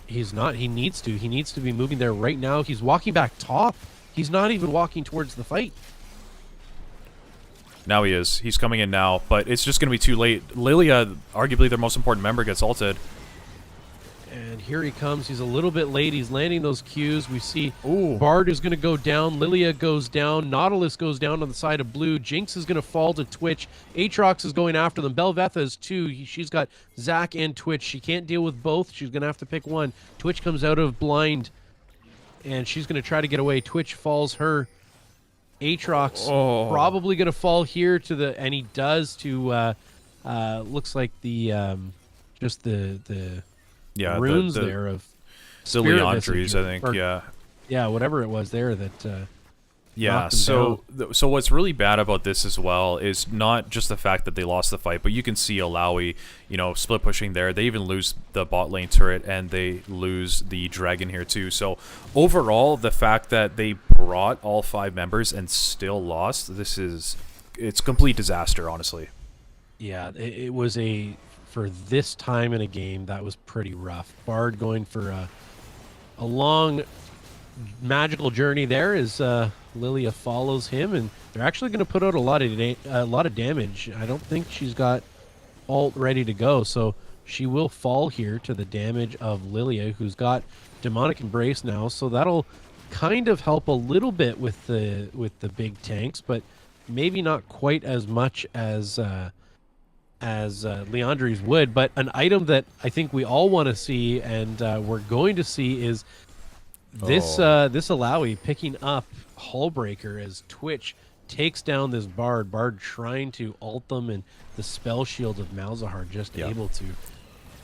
He's not. He needs to. He needs to be moving there right now. He's walking back top. He's not even walking towards the fight. Now he is. He's coming in now, but it's just going to be too late. Lilia, arguably their most important member, gets ulted. And here he comes. He's a little bit late. He's landing those Qs. We see Ooh. Bard is going to go down. Lilia goes down. Nautilus goes down on the side of blue. Jinx is going to fall to Twitch. Aatrox is going after them. Belvetha is too. She's got Zac and Twitch. She can't deal with both. She's going to have to pick one. Twitch comes out of blind, and she's going to try to get away. Twitch falls her. Aatrox probably going to fall here to the, and he does to, looks like the, just the runes there of the spirit Leandries, visage, I think. or- yeah, whatever it was there that Yeah, knocked him so so what's really bad about this as well is not just the fact that they lost the fight, but you can see Alawi, split pushing there. They even lose the bot lane turret, and they lose the dragon here too. So overall, the fact that they brought all 5 members and still lost, it's complete disaster, honestly. yeah, it was for this time in a game that was pretty rough. Bard going for a long magical journey there as Lilia follows him, and they're actually going to put out a lot of damage. I don't think she's got ult ready to go, so she will fall here to the damage of Lilia, who's got demonic embrace now. So that'll kind of help a little bit with the big tanks, but maybe not quite as much as Leandri's would. But an item that I think we all want to see, and we're going to see, is this Alawi picking up Hullbreaker as Twitch takes down this Bard. Bard trying to ult them, and the spell shield of Malzahar just able to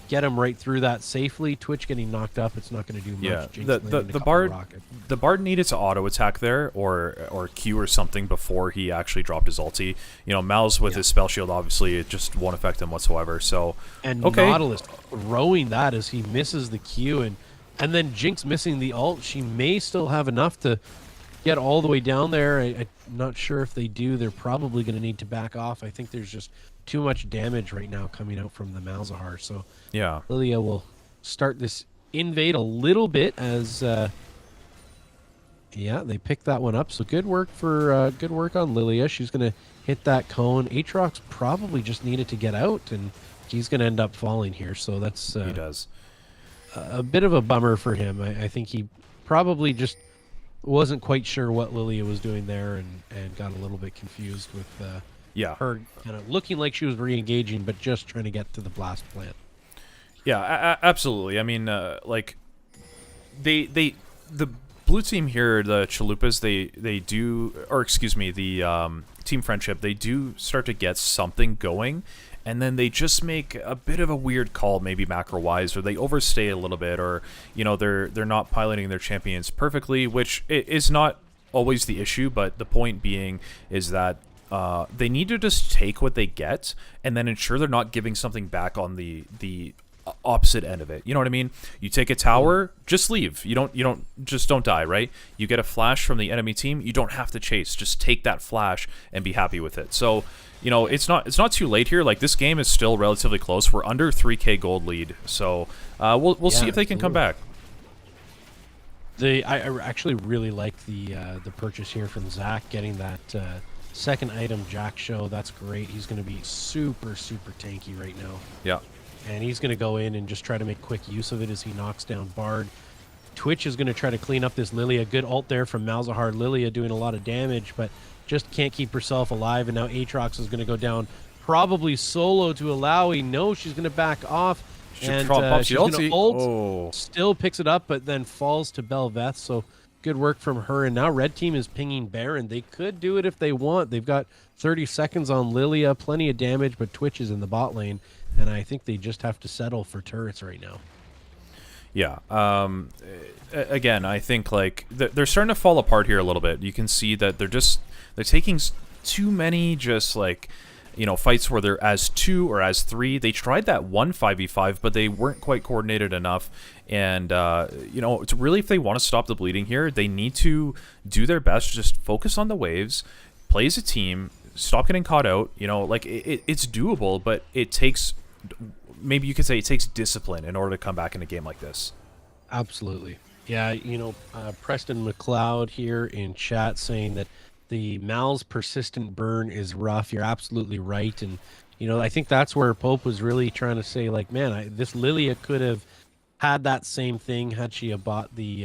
get him right through that safely. Twitch getting knocked up, it's not going to do much. Yeah, Jinx landing the a couple Bard rocket. the Bard needed to auto attack there or Q or something before he actually dropped his ulti. Mal's with his spell shield, obviously it just won't affect him whatsoever. So And okay. Nautilus throwing that as he misses the Q, and then Jinx missing the ult. She may still have enough to get all the way down there. I'm not sure if they do. They're probably going to need to back off. I think there's just too much damage right now coming out from the Malzahar. So Yeah. Lilia will start this invade a little bit as they pick that one up. So good work on Lilia. She's going to hit that cone. Aatrox probably just needed to get out, and he's going to end up falling here. So that's He does. a bit of a bummer for him. I think he probably just wasn't quite sure what Lilia was doing there, and got a little bit confused with her kind of looking like she was re-engaging, but just trying to get to the blast plant. Yeah, absolutely. I mean, like the blue team here, the Chalupas, they do, or excuse me, the Team Friendship, they do start to get something going, and then they just make a bit of a weird call, maybe macro-wise, or they overstay a little bit, or they're not piloting their champions perfectly, which is not always the issue, but the point being is that they need to just take what they get and then ensure they're not giving something back on the opposite end of it. You know what I mean? You take a tower, just leave. You don't die, right? You get a flash from the enemy team, you don't have to chase. Just take that flash and be happy with it. So, it's not too late here. Like, this game is still relatively close. We're under 3k gold lead. So, we'll see if they can come back. I actually really like the purchase here from Zac, getting that second item, Jack Show. That's great. He's going to be super, super tanky right now. Yeah. And he's going to go in and just try to make quick use of it as he knocks down Bard. Twitch is going to try to clean up this Lilia. Good ult there from Malzahar. Lilia doing a lot of damage, but just can't keep herself alive. And now Aatrox is going to go down, probably solo to Alawi. No, she's going to back off. And she's going to ult. Still picks it up, but then falls to Belveth. So good work from her. And now Red Team is pinging Baron. They could do it if they want. They've got 30 seconds on Lilia. Plenty of damage, but Twitch is in the bot lane. And I think they just have to settle for turrets right now. Yeah. Again, I think like they're starting to fall apart here a little bit. You can see that they're taking too many just like fights where they're as 2 or as 3. They tried that 5v5, but they weren't quite coordinated enough. And it's really, if they want to stop the bleeding here, they need to do their best to just focus on the waves, play as a team, stop getting caught out. Like it's doable, but it takes, maybe you could say it takes discipline in order to come back in a game like this. Absolutely. Yeah, Preston McLeod here in chat saying that the Mal's persistent burn is rough. You're absolutely right. And, I think that's where Pope was really trying to say, like, man, this Lilia could have had that same thing had she have bought the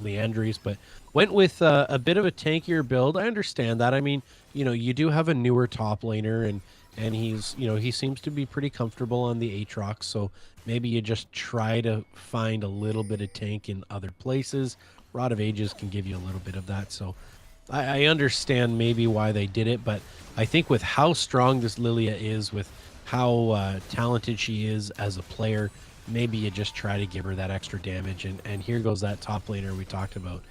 Leandries, but went with a bit of a tankier build. I understand that. I mean, you do have a newer top laner, and he's, he seems to be pretty comfortable on the Aatrox, so maybe you just try to find a little bit of tank in other places. Rod of Ages can give you a little bit of that, so I understand maybe why they did it, but I think with how strong this Lilia is, with how talented she is as a player, maybe you just try to give her that extra damage. And here goes that top laner we talked about.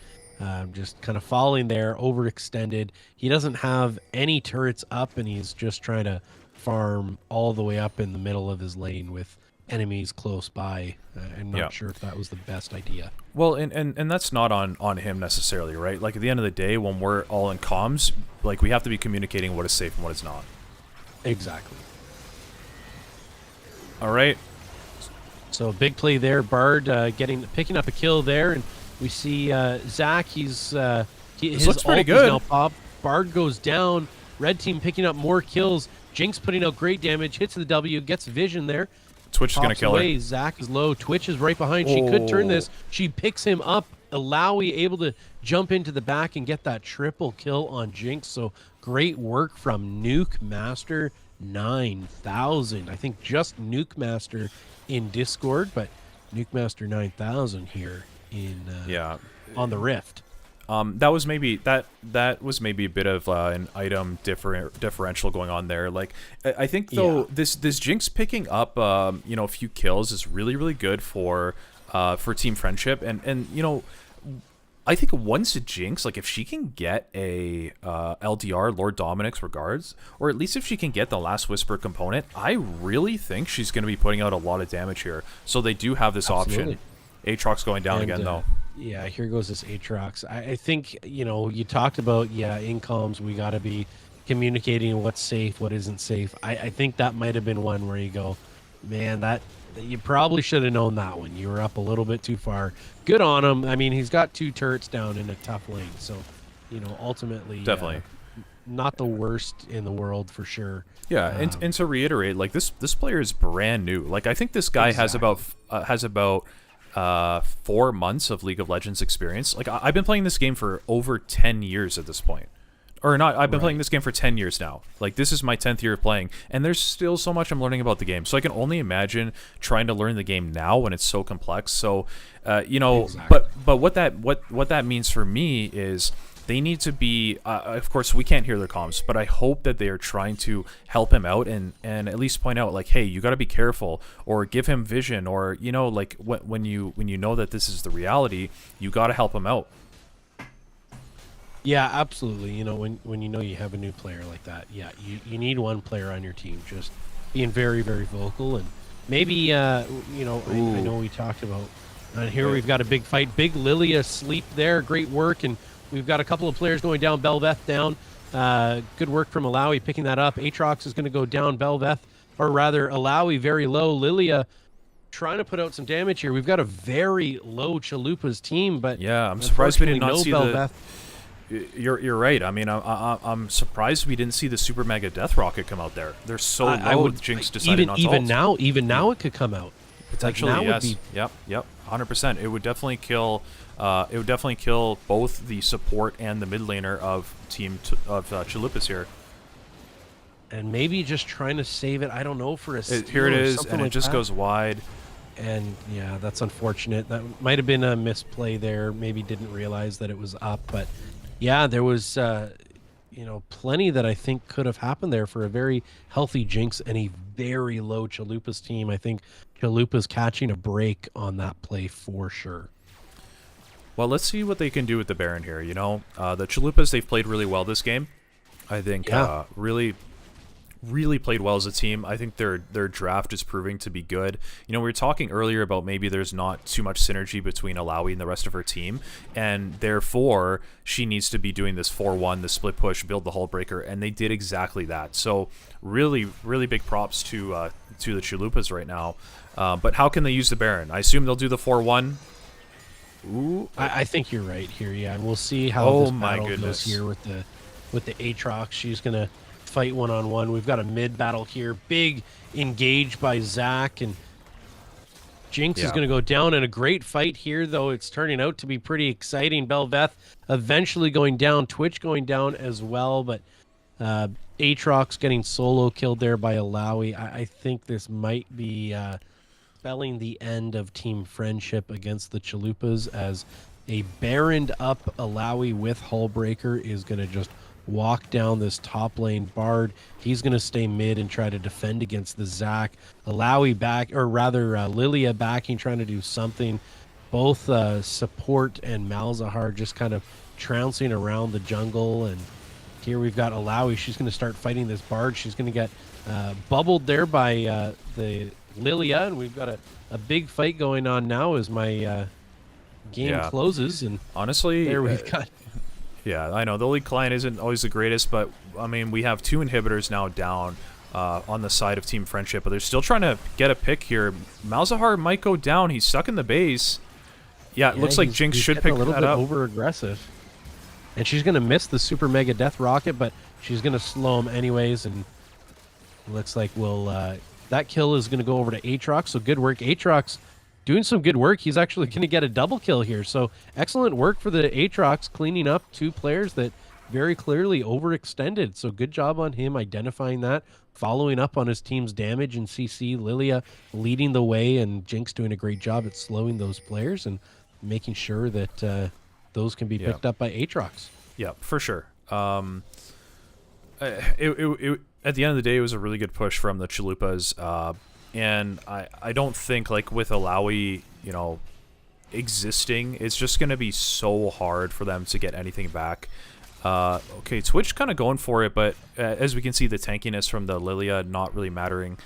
Just kind of falling there, overextended. He doesn't have any turrets up, and he's just trying to farm all the way up in the middle of his lane with enemies close by. I'm not sure if that was the best idea. Well, and that's not on him necessarily, right? Like, at the end of the day, when we're all in comms, like, we have to be communicating what is safe and what is not. Exactly. All right. So big play there. Bard picking up a kill there, and we see Zach. His looks pretty ult good. is now popped. Bard goes down. Red team picking up more kills. Jinx putting out great damage. Hits the W. Gets vision there. Twitch is going to kill away. her. Zach is low. Twitch is right behind. She could turn this. She picks him up. Alawi able to jump into the back and get that triple kill on Jinx. So great work from Nuke Master 9000. I think just Nuke Master in Discord, but Nuke Master 9000 here in on the Rift. That was maybe a bit of an item differential going on there. Like, I think though this Jinx picking up a few kills is really good for Team Friendship, and I think once a Jinx, like, if she can get a LDR, Lord Dominic's regards, or at least if she can get the Last Whisper component, I really think she's going to be putting out a lot of damage here. So they do have this option. Aatrox going down again though. Yeah, here goes this Aatrox. I think, you talked about, in comms, we got to be communicating what's safe, what isn't safe. I think that might have been one where you go, man, that you probably should have known that one. You were up a little bit too far. Good on him. I mean, he's got 2 turrets down in a tough lane. So, ultimately, definitely not the worst in the world for sure. Yeah, and to reiterate, like, this player is brand new. Like, I think this guy has about 4 months of League of Legends experience. Like, I've been playing this game for over 10 years at this point. Or not, I've been playing this game for 10 years now. Like, this is my 10th year of playing, and there's still so much I'm learning about the game. So I can only imagine trying to learn the game now when it's so complex. So, Exactly. but what that means for me is they need to be, of course, we can't hear their comms, but I hope that they are trying to help him out and at least point out, like, hey, you got to be careful, or give him vision, or, like, when you know that this is the reality, you got to help him out. Yeah, absolutely. When you have a new player like that, you need one player on your team just being very, very vocal. And maybe, I know we talked about, and here we've got a big fight. Big Lilia sleep there. Great work. And we've got a couple of players going down. Belveth down. Good work from Alawi picking that up. Aatrox is going to go down. Belveth, or rather Alawi, very low. Lilia trying to put out some damage here. We've got a very low Chalupa's team, but yeah, I'm surprised we did not see Belveth. You're right. I mean, I'm surprised we didn't see the Super Mega Death Rocket come out there. They're so low. Jinx decided not to ult. Even now it could come out. Potentially, now yes. Would be... Yep, 100%. It would definitely kill. It would definitely kill both the support and the mid laner of Chalupas here. And maybe just trying to save it. I don't know, for a steal here it is, and like it just goes wide. And yeah, that's unfortunate. That might have been a misplay there. Maybe didn't realize that it was up, but. Yeah, there was, plenty that I think could have happened there for a very healthy Jinx and a very low Chalupa's team. I think Chalupa's catching a break on that play for sure. Well, let's see what they can do with the Baron here. The Chalupas, they've played really well this game. I think really played well as a team. I think their draft is proving to be good. We were talking earlier about maybe there's not too much synergy between Alawi and the rest of her team, and therefore she needs to be doing this 4-1, the split push, build the hull breaker, and they did exactly that. So really big props to the Chalupas right now. But how can they use the Baron? I assume they'll do the 4-1. Ooh, I think you're right here. Yeah, and we'll see how this my battle goodness. goes here with the Aatrox. She's gonna fight one-on-one. We've got a mid battle here. Big engage by Zach, and Jinx is Yeah. going to go down in a great fight here, though it's turning out to be pretty exciting. Belveth eventually going down, Twitch going down as well, but Aatrox getting solo killed there by Alawi. I think this might be spelling the end of Team Friendship against the Chalupas, as a Baroned up Alawi with Hullbreaker is going to just walk down this top lane. Bard, he's going to stay mid and try to defend against the Zac. Alawi back, or rather Lilia backing, trying to do something. Both support and Malzahar just kind of trouncing around the jungle. And here we've got Alawi. She's going to start fighting this Bard. She's going to get bubbled there by the Lilia, and we've got a big fight going on now as my game closes. And honestly, there we've got... Yeah, I know the league client isn't always the greatest, but I mean, we have 2 inhibitors now down on the side of Team Friendship, but they're still trying to get a pick here. Malzahar might go down. He's stuck in the base. Yeah, it looks like Jinx should pick a little that bit up. Over aggressive, and she's gonna miss the super mega death rocket, but she's gonna slow him anyways. And looks like we'll that kill is gonna go over to Aatrox. So good work, Aatrox. Doing some good work. He's actually going to get a double kill here. So excellent work for the Aatrox, cleaning up 2 players that very clearly overextended. So good job on him identifying that, following up on his team's damage and CC. Lilia leading the way, and Jinx doing a great job at slowing those players and making sure that those can be picked up by Aatrox. Yeah, for sure. At the end of the day, it was a really good push from the Chalupas. And I don't think, like, with Alawi, you know, existing, it's just going to be so hard for them to get anything back. Okay, Twitch kind of going for it, but as we can see, the tankiness from the Lilia not really mattering.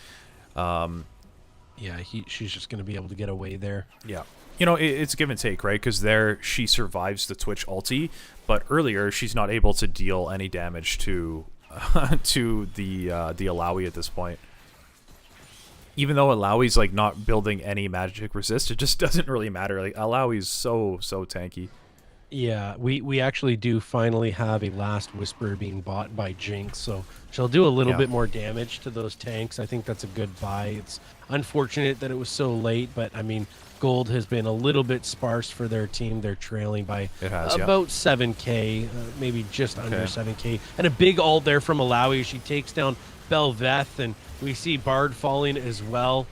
Yeah, she's just going to be able to get away there. Yeah. You know, it's give and take, right? Because there she survives the Twitch ulti, but earlier she's not able to deal any damage to to the Alawi at this point. Even though Alawi's like not building any magic resist, it just doesn't really matter. Like, Alawi's so tanky. Yeah, we actually do finally have a last whisper being bought by Jinx, so she'll do a little bit more damage to those tanks. I think that's a good buy. It's unfortunate that it was so late, but I mean, gold has been a little bit sparse for their team. They're trailing by about 7k, maybe just under 7k. And a big ult there from Alawi. She takes down Belveth, and we see Bard falling as well.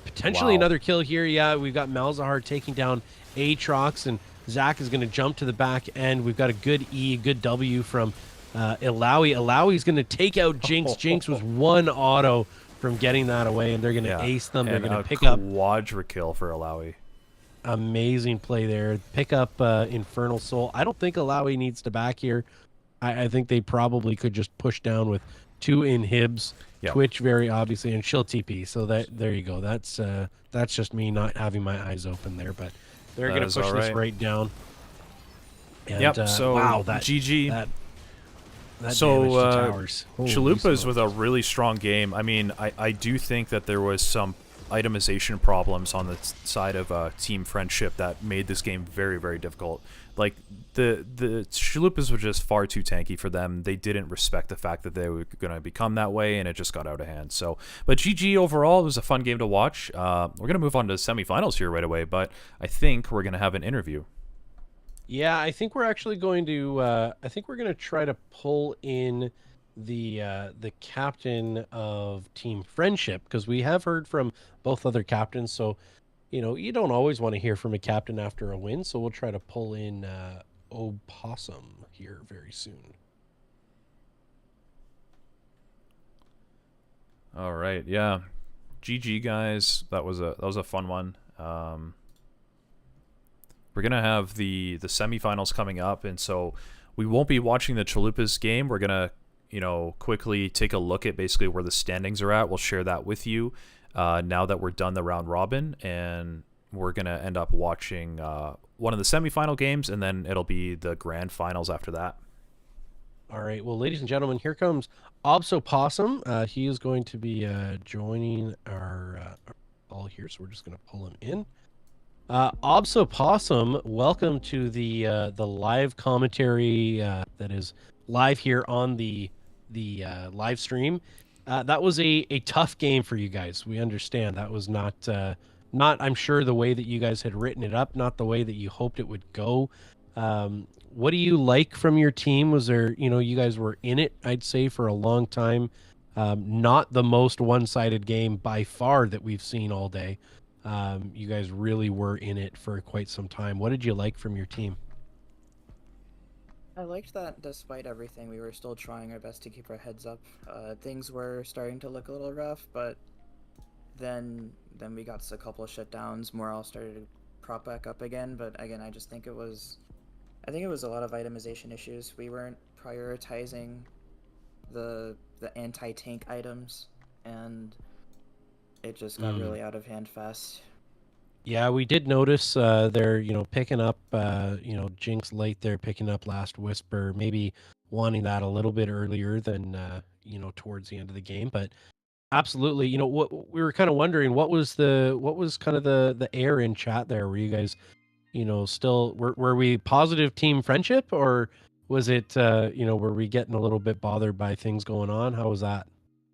Potentially another kill here. Yeah, we've got Malzahar taking down Aatrox, and Zac is going to jump to the back end. We've got a good E, good W from Alawi. Alawi's going to take out Jinx. Jinx was 1 auto from getting that away, and they're going to ace them. They're going to pick up quadra kill for Alawi. Amazing play there. Pick up Infernal Soul. I don't think Alawi needs to back here. I think they probably could just push down with 2 inhibs. Twitch very obviously, and she'll TP. So there you go. That's just me not having my eyes open there, but they're going to push this right down. And, so wow, that GG. That so Chalupas with a really strong game. I mean, I do think that there was some itemization problems on the side of Team Friendship that made this game very difficult. Like, the Chalupas were just far too tanky for them. They didn't respect the fact that they were going to become that way, and it just got out of hand. So, but GG overall, it was a fun game to watch. We're going to move on to the semifinals here right away, but I think we're going to have an interview. Yeah, I think we're actually going to. I think we're going to try to pull in the captain of Team Friendship, because we have heard from both other captains. So, you know, you don't always want to hear from a captain after a win. So we'll try to pull in Opossum here very soon. All right, yeah, GG guys. That was a fun one. We're gonna have the semifinals coming up, and so we won't be watching the Chalupas game. We're gonna, you know, quickly take a look at basically where the standings are at. We'll share that with you now that we're done the round robin, and we're gonna end up watching one of the semifinal games, and then it'll be the grand finals after that. All right, well, ladies and gentlemen, here comes Opossum. He is going to be joining our call here, so we're just gonna pull him in. Opossum, welcome to the live commentary that is live here on the live stream. That was a tough game for you guys. We understand that was not not, I'm sure, the way that you guys had written it up, not the way that you hoped it would go. What do you like from your team? Was there, you guys were in it, I'd say, for a long time. Not the most one-sided game by far that we've seen all day. You guys really were in it for quite some time. What did you like from your team? I liked that despite everything, we were still trying our best to keep our heads up. Things were starting to look a little rough, but then we got a couple of shutdowns. Morale started to prop back up again, but again, I think it was a lot of itemization issues. We weren't prioritizing the anti-tank items, and it just got really out of hand fast. Yeah, we did notice they're, picking up, Jinx late there, picking up Last Whisper, maybe wanting that a little bit earlier than, towards the end of the game. But absolutely, what we were kind of wondering, what was kind of the air in chat there? Were you guys, still, were we positive team friendship, or was it, were we getting a little bit bothered by things going on? How was that?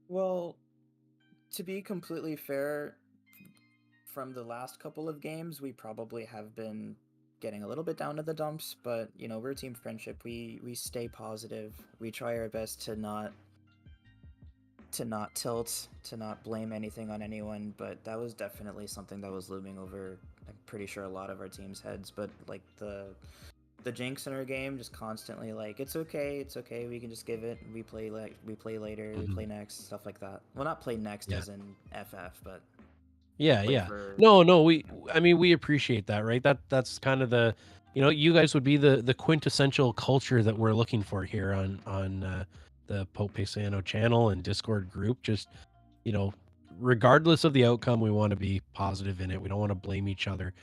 Well, to be completely fair, from the last couple of games, we probably have been getting a little bit down to the dumps, but we're team friendship. We stay positive. We try our best to not tilt, to not blame anything on anyone, but that was definitely something that was looming over, I'm pretty sure, a lot of our team's heads. But like the Jinx in our game, just constantly like, it's okay, we can just give it, we play later, we play next, stuff like that. Well, not play next Yeah. as in FF, but Yeah. for... No, I mean, we appreciate that, right? That's kind of the, you guys would be the quintessential culture that we're looking for here on the Pope Paisano channel and Discord group. Just, regardless of the outcome, we want to be positive in it. We don't want to blame each other.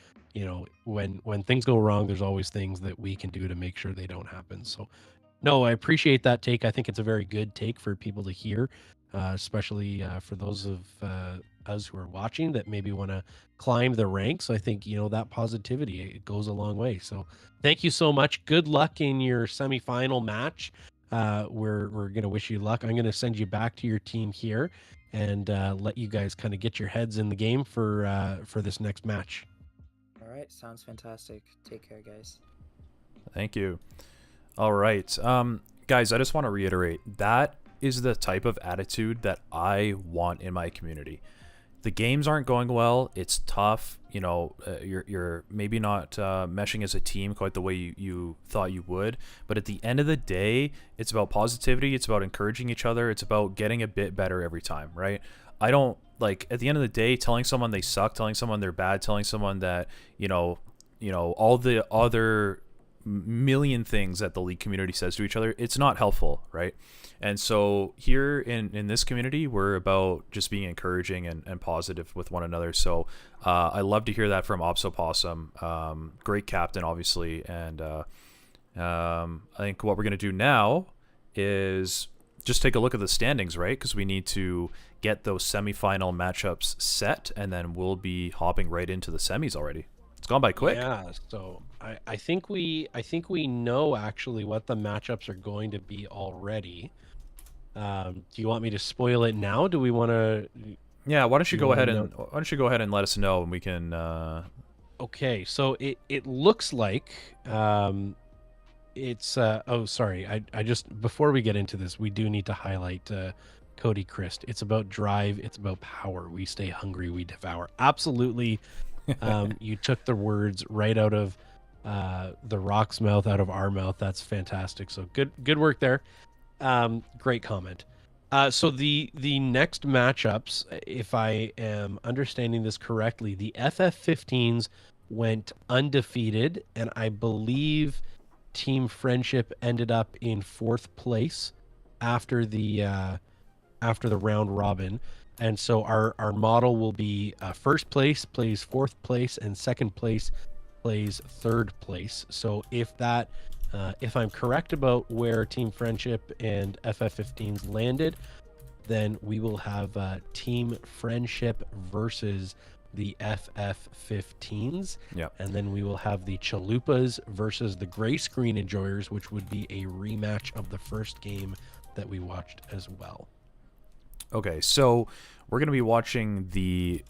When things go wrong, there's always things that we can do to make sure they don't happen. So, no, I appreciate that take. I think it's a very good take for people to hear, especially for those of us who are watching that maybe want to climb the ranks. I think, that positivity, it goes a long way. So thank you so much. Good luck in your semifinal match. We're going to wish you luck. I'm going to send you back to your team here and let you guys kind of get your heads in the game for this next match. All right, sounds fantastic. Take care, guys. Thank you. All right. Guys, I just want to reiterate, that is the type of attitude that I want in my community. The games aren't going well. It's tough. You're maybe not meshing as a team quite the way you thought you would. But at the end of the day, it's about positivity. It's about encouraging each other. It's about getting a bit better every time, right? I don't, like, at the end of the day, telling someone they suck, telling someone they're bad, telling someone that, all the other million things that the League community says to each other, it's not helpful, right? And so here in this community, we're about just being encouraging and positive with one another. So I love to hear that from Opsopossum. Great captain, obviously. And I think what we're going to do now is just take a look at the standings, right? Because we need to get those semifinal matchups set, and then we'll be hopping right into the semis already. It's gone by quick. Yeah, so I think we know actually what the matchups are going to be already. Do you want me to spoil it now? Do we want to? Yeah, why don't you go ahead and let us know, and we can. Okay, so it looks like it's oh, sorry, I just, before we get into this, we do need to highlight Cody Christ. It's about drive, it's about power. We stay hungry, we devour. Absolutely. You took the words right out of the Rock's mouth, out of our mouth. That's fantastic. So good work there. Great comment. So the next matchups, if I am understanding this correctly, the FF15s went undefeated, and I believe Team Friendship ended up in 4th place after the round robin. And so our model will be first place plays 4th place, and second place plays 3rd place. So if I'm correct about where Team Friendship and FF15s landed, then we will have Team Friendship versus the FF15s. Yeah. And then we will have the Chalupas versus the Gray Screen Enjoyers, which would be a rematch of the first game that we watched as well. Okay, so we're going to be watching the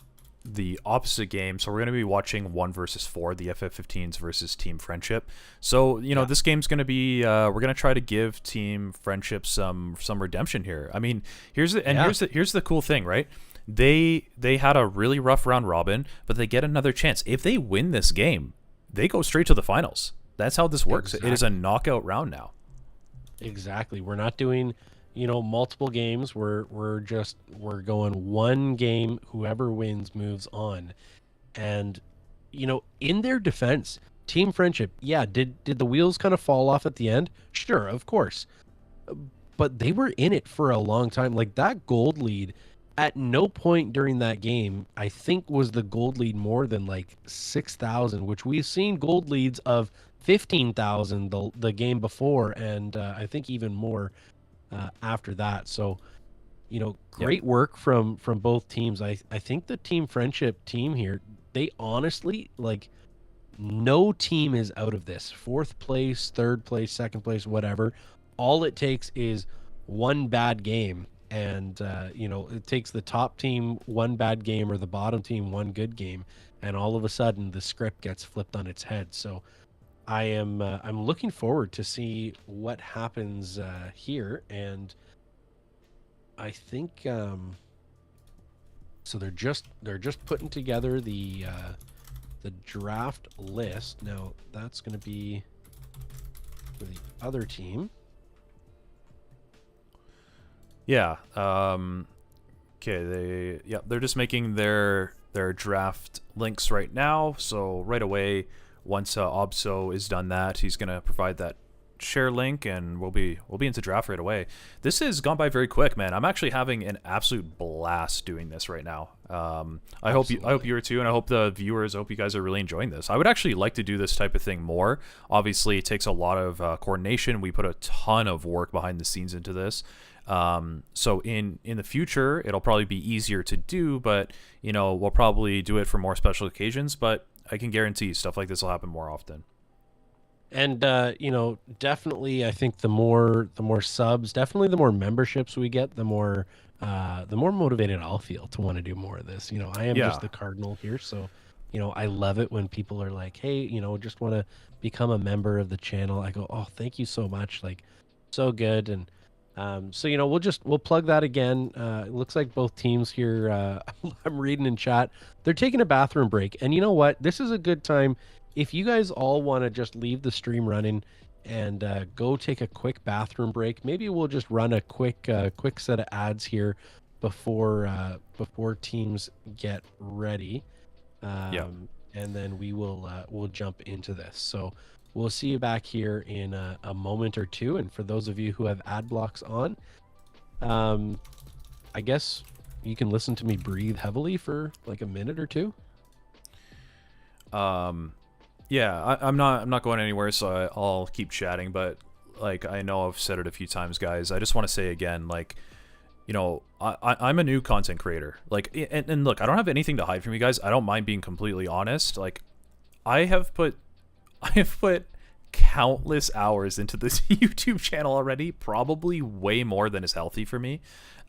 the opposite game. So we're going to be watching 1 versus 4, the FF15s versus Team Friendship. So, you know, this game's going to be we're going to try to give Team Friendship some redemption here. I mean, here's the cool thing, right? They had a really rough round robin, but they get another chance. If they win this game, they go straight to the finals. That's how this works. Exactly. It is a knockout round now. Exactly. We're not doing, multiple games. We're going one game. Whoever wins moves on. And, in their defense, Team Friendship, did the wheels kind of fall off at the end? Sure, of course. But they were in it for a long time. Like that gold lead, at no point during that game, I think was the gold lead more than like 6,000, which we've seen gold leads of 15,000 the game before, and I think even more after that. So, great work from both teams. I think the Team Friendship team here, they honestly, like, no team is out of this. 4th place, 3rd place, 2nd place, whatever. All it takes is one bad game, and it takes the top team one bad game or the bottom team one good game, and all of a sudden the script gets flipped on its head. So I'm looking forward to see what happens here, and I think so they're just putting together the draft list. Now that's going to be for the other team. Yeah. Okay. They're just making their draft links right now. So right away, once Obso is done that, he's gonna provide that share link, and we'll be into draft right away. This has gone by very quick, man. I'm actually having an absolute blast doing this right now. I hope you are too, and I hope the viewers. I hope you guys are really enjoying this. I would actually like to do this type of thing more. Obviously, it takes a lot of coordination. We put a ton of work behind the scenes into this. So in the future, it'll probably be easier to do, but we'll probably do it for more special occasions. But I can guarantee stuff like this will happen more often. And definitely, I think the more subs, definitely the more memberships we get, the more motivated I'll feel to want to do more of this. I am just the cardinal here, so I love it when people are like, hey, just want to become a member of the channel. I go, oh, thank you so much, like, so good. And so we'll plug that again. It looks like both teams here, I'm reading in chat, they're taking a bathroom break. And you know what? This is a good time. If you guys all want to just leave the stream running and go take a quick bathroom break, maybe we'll just run a quick set of ads here before teams get ready. And then we'll jump into this. So we'll see you back here in a moment or two. And for those of you who have ad blocks on, I guess you can listen to me breathe heavily for like a minute or two. Yeah, I'm not going anywhere, so I'll keep chatting. But like, I know I've said it a few times, guys. I just want to say again, like, I'm a new content creator. Like, and look, I don't have anything to hide from you guys. I don't mind being completely honest. Like, I have put countless hours into this YouTube channel already, probably way more than is healthy for me.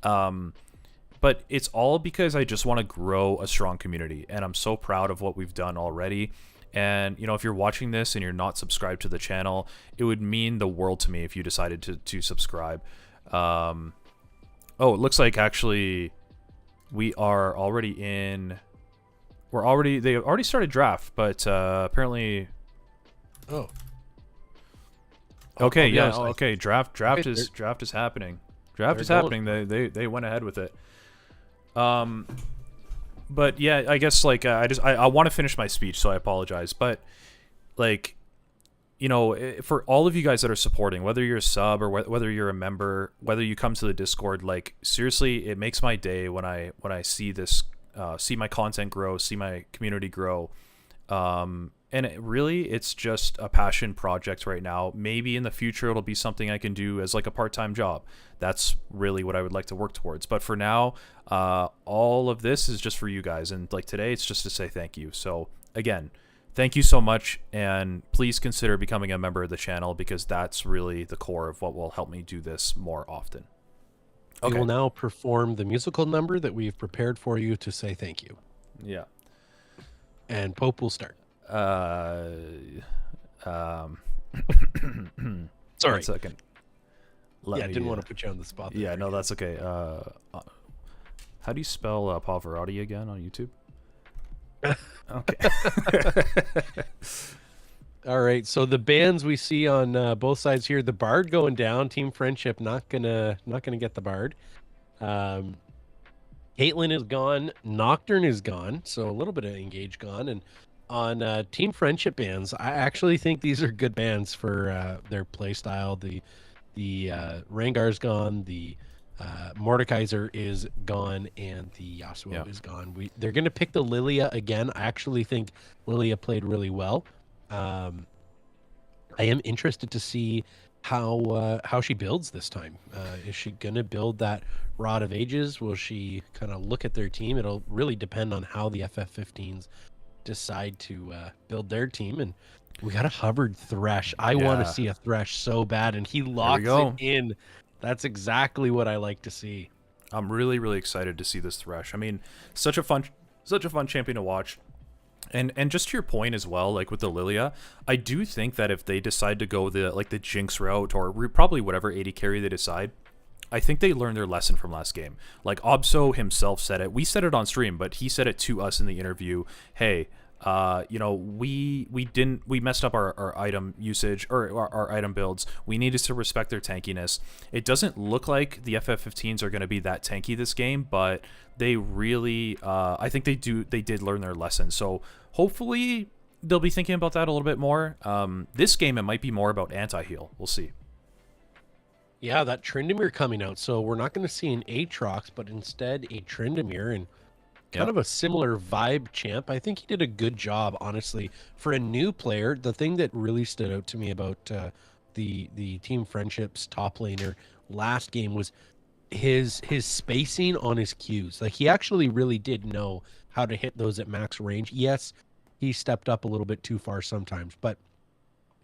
But it's all because I just want to grow a strong community, and I'm so proud of what we've done already. And if you're watching this and you're not subscribed to the channel, it would mean the world to me if you decided to subscribe. Oh, it looks like actually we are already in. They already started draft, but apparently. Oh. Okay, yeah. No, Okay, draft is happening. Draft is happening. They went ahead with it. But yeah, I guess like I want to finish my speech, so I apologize. But like, for all of you guys that are supporting, whether you're a sub or whether you're a member, whether you come to the Discord, like seriously, it makes my day when I see this, see my content grow, see my community grow. And it's just a passion project right now. Maybe in the future it'll be something I can do as like a part-time job. That's really what I would like to work towards. But for now, all of this is just for you guys. And like today, it's just to say thank you. So again, thank you so much. And please consider becoming a member of the channel, because that's really the core of what will help me do this more often. Okay. We will now perform the musical number that we've prepared for you to say thank you. Yeah. And Pope will start. Um, Sorry. 1 second. I didn't want to put you on the spot there. Yeah, no, that's okay. How do you spell Pavarotti again on YouTube? Okay. All right, so the bans we see on both sides here, the Bard going down, Team Friendship not gonna get the Bard. Caitlyn is gone, Nocturne is gone, so a little bit of Engage gone. And on Team Friendship bans, I actually think these are good bans for their play style. The Rengar's gone, the Mordekaiser is gone, and the Yasuo is gone. They're going to pick the Lilia again. I actually think Lilia played really well. I am interested to see how she builds this time. Is she going to build that Rod of Ages? Will she kind of look at their team? It'll really depend on how the FF15s decide to build their team. And we got a Hubbard Thresh. I want to see a Thresh so bad, and he locks it in. That's exactly what I like to see. I'm really, really excited to see this Thresh. I mean, such a fun champion to watch. And just to your point as well, like with the Lilia, I do think that if they decide to go the Jinx route or probably whatever AD carry they decide, I think they learned their lesson from last game. Like Obso himself said it. We said it on stream, but he said it to us in the interview. Hey, we messed up our item usage or our item builds. We needed to respect their tankiness. It doesn't look like the FF15s are going to be that tanky this game, but they really, I think they did learn their lesson. So hopefully they'll be thinking about that a little bit more. This game, it might be more about anti-heal. We'll see. Yeah, that Tryndamere coming out. So we're not going to see an Aatrox, but instead a Tryndamere, and kind of a similar vibe champ. I think he did a good job, honestly, for a new player. The thing that really stood out to me about the Team Friendships top laner last game was his spacing on his Qs. Like, he actually really did know how to hit those at max range. Yes, he stepped up a little bit too far sometimes, but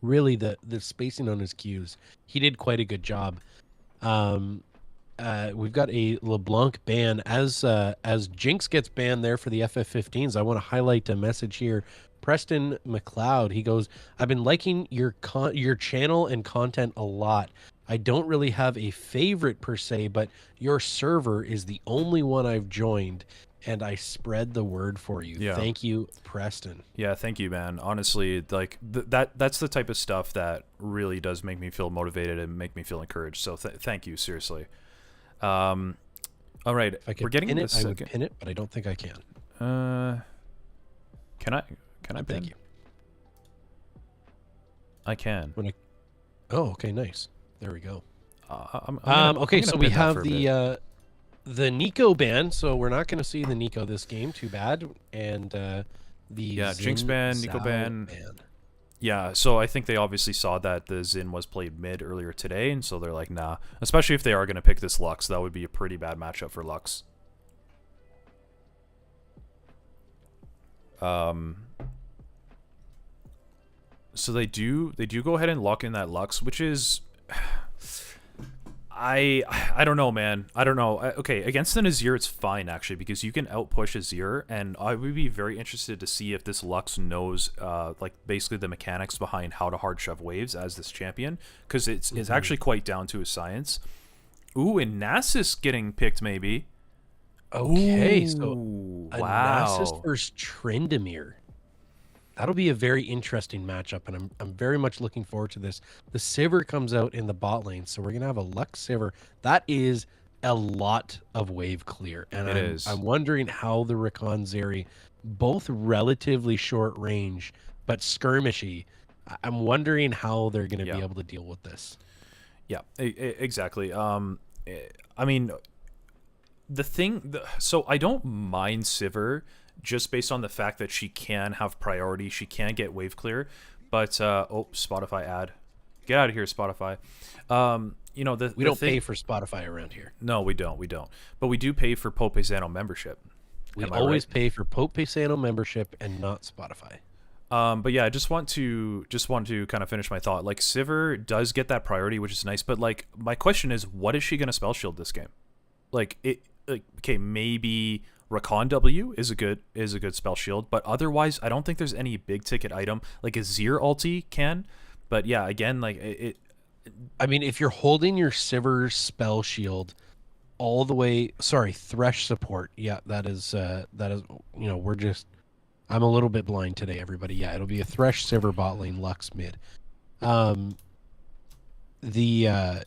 really the spacing on his Qs, he did quite a good job. We've got a LeBlanc ban as Jinx gets banned there for the FF15s. I want to highlight a message here. Preston McLeod, he goes, I've been liking your channel and content a lot. I don't really have a favorite per se, but your server is the only one I've joined, and I spread the word for you. Yeah. Thank you, Preston. Yeah, thank you, man. Honestly, like that's the type of stuff that really does make me feel motivated and make me feel encouraged. So thank you, seriously. All right, If I could we're getting pin into it, the I would second. pin it, but I don't think I can. Can I pin? Thank you. I can. Oh, okay, nice. There we go. I'm Okay, gonna so we pin that have for a bit. the Nico ban, so we're not going to see the Nico this game. Too bad. And the Jinx Xin ban, Nico Zhao ban. Yeah, so I think they obviously saw that the Xin was played mid earlier today, and so they're like, nah. Especially if they are going to pick this Lux, that would be a pretty bad matchup for Lux. So they do go ahead and lock in that Lux, which is I don't know, man. I don't know. Okay, against an Azir, it's fine, actually, because you can outpush Azir, and I would be very interested to see if this Lux knows, like, basically the mechanics behind how to hard shove waves as this champion, because it's actually quite down to his science. Ooh, and Nasus getting picked, maybe. Okay, Ooh, so wow. Nasus versus Tryndamere. That'll be a very interesting matchup, and I'm very much looking forward to this. The Sivir comes out in the bot lane, so we're gonna have a Lux Sivir. That is a lot of wave clear, and I'm wondering how the Rakan Zeri, both relatively short range but skirmishy, I'm wondering how they're gonna be able to deal with this. Yeah, exactly. I mean, so I don't mind Sivir, just based on the fact that she can have priority, she can get wave clear, but oh, Spotify ad, get out of here, Spotify. You know, we don't pay for Spotify around here. No, we don't, but we do pay for Pope Paisano membership. We always pay for Pope Paisano membership and not Spotify. But yeah, I just want to kind of finish my thought. Like, Sivir does get that priority, which is nice, but like, my question is, what is she gonna spell shield this game? Like, okay, maybe Rakan W is a good spell shield, but otherwise I don't think there's any big ticket item like a Zir ulti can. But yeah, again, like it I mean, if you're holding your Sivir spell shield all the way, sorry, Thresh support. Yeah, that is, I'm a little bit blind today, everybody. Yeah, it'll be a Thresh, Sivir, bot lane, Lux mid. Um, I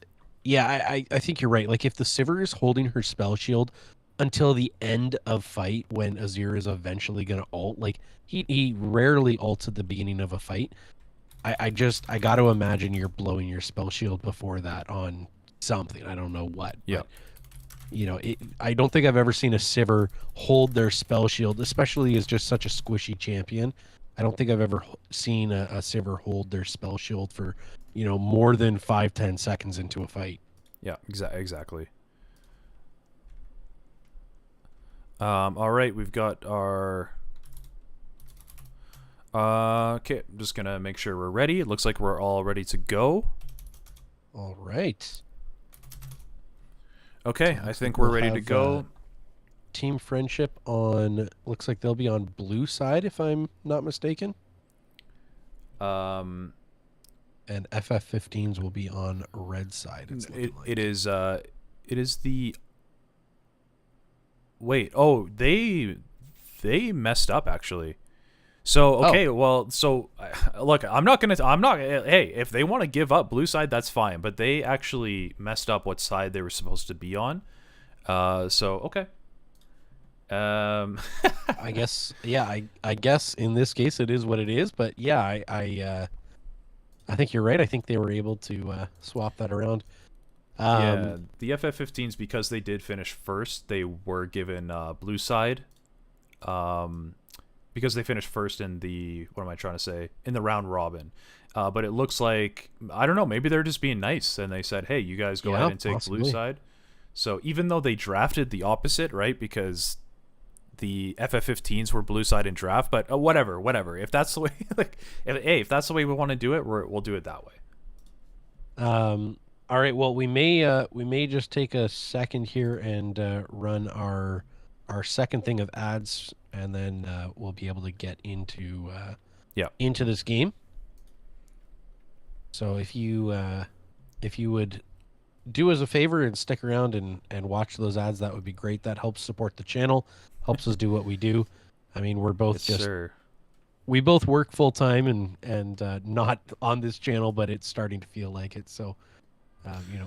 think you're right. Like if the Sivir is holding her spell shield until the end of fight when Azir is eventually gonna ult, like he rarely ults at the beginning of a fight. I got to imagine you're blowing your spell shield before that on something. I don't know what. Yeah. But, I don't think I've ever seen a Sivir hold their spell shield, especially as just such a squishy champion. I don't think I've ever seen a Sivir hold their spell shield for, more than 5-10 seconds into a fight. Yeah, exactly. All right, we've got our. Okay, I'm just gonna make sure we're ready. It looks like we're all ready to go. All right. Okay, I think we're ready to go. Team Friendship looks like they'll be on blue side if I'm not mistaken. And FF15s will be on red side. It is the. Wait, oh, they messed up actually. So okay, well, so look, hey, if they want to give up blue side, that's fine, but they actually messed up what side they were supposed to be on. So okay. I guess, yeah, I guess in this case it is what it is, but yeah, I think you're right. I think they were able to swap that around. Yeah, the FF15s, because they did finish first, they were given blue side. Because they finished first in the, what am I trying to say, in the round robin. But it looks like, I don't know, maybe they're just being nice and they said, hey, you guys go ahead and take blue side. So even though they drafted the opposite, right, because the FF15s were blue side in draft, but whatever. If that's the way, like, if that's the way we want to do it, we'll do it that way. All right. Well, we may just take a second here and run our second thing of ads, and then we'll be able to get into this game. So if you would do us a favor and stick around and watch those ads, that would be great. That helps support the channel, helps us do what we do. I mean, we're both we both work full time and not on this channel, but it's starting to feel like it. So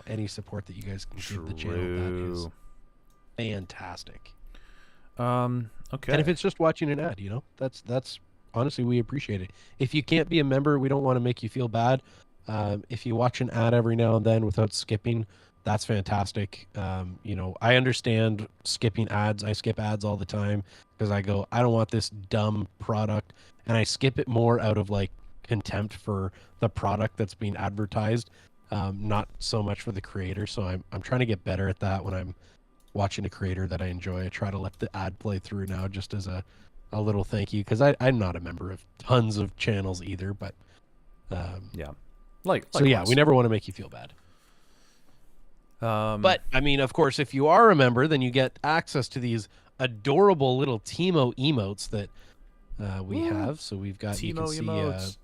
any support that you guys can give the channel, that is fantastic. Okay. And if it's just watching an ad, that's honestly, we appreciate it. If you can't be a member, we don't want to make you feel bad. If you watch an ad every now and then without skipping, that's fantastic. I understand skipping ads. I skip ads all the time because I don't want this dumb product, and I skip it more out of like contempt for the product that's being advertised, not so much for the creator. So I'm trying to get better at that when I'm watching a creator that I enjoy. I try to let the ad play through now just as a little thank you, because I'm not a member of tons of channels either, but we never want to make you feel bad. But I mean, of course, if you are a member, then you get access to these adorable little Teemo emotes that we have. So we've got Teemo emotes.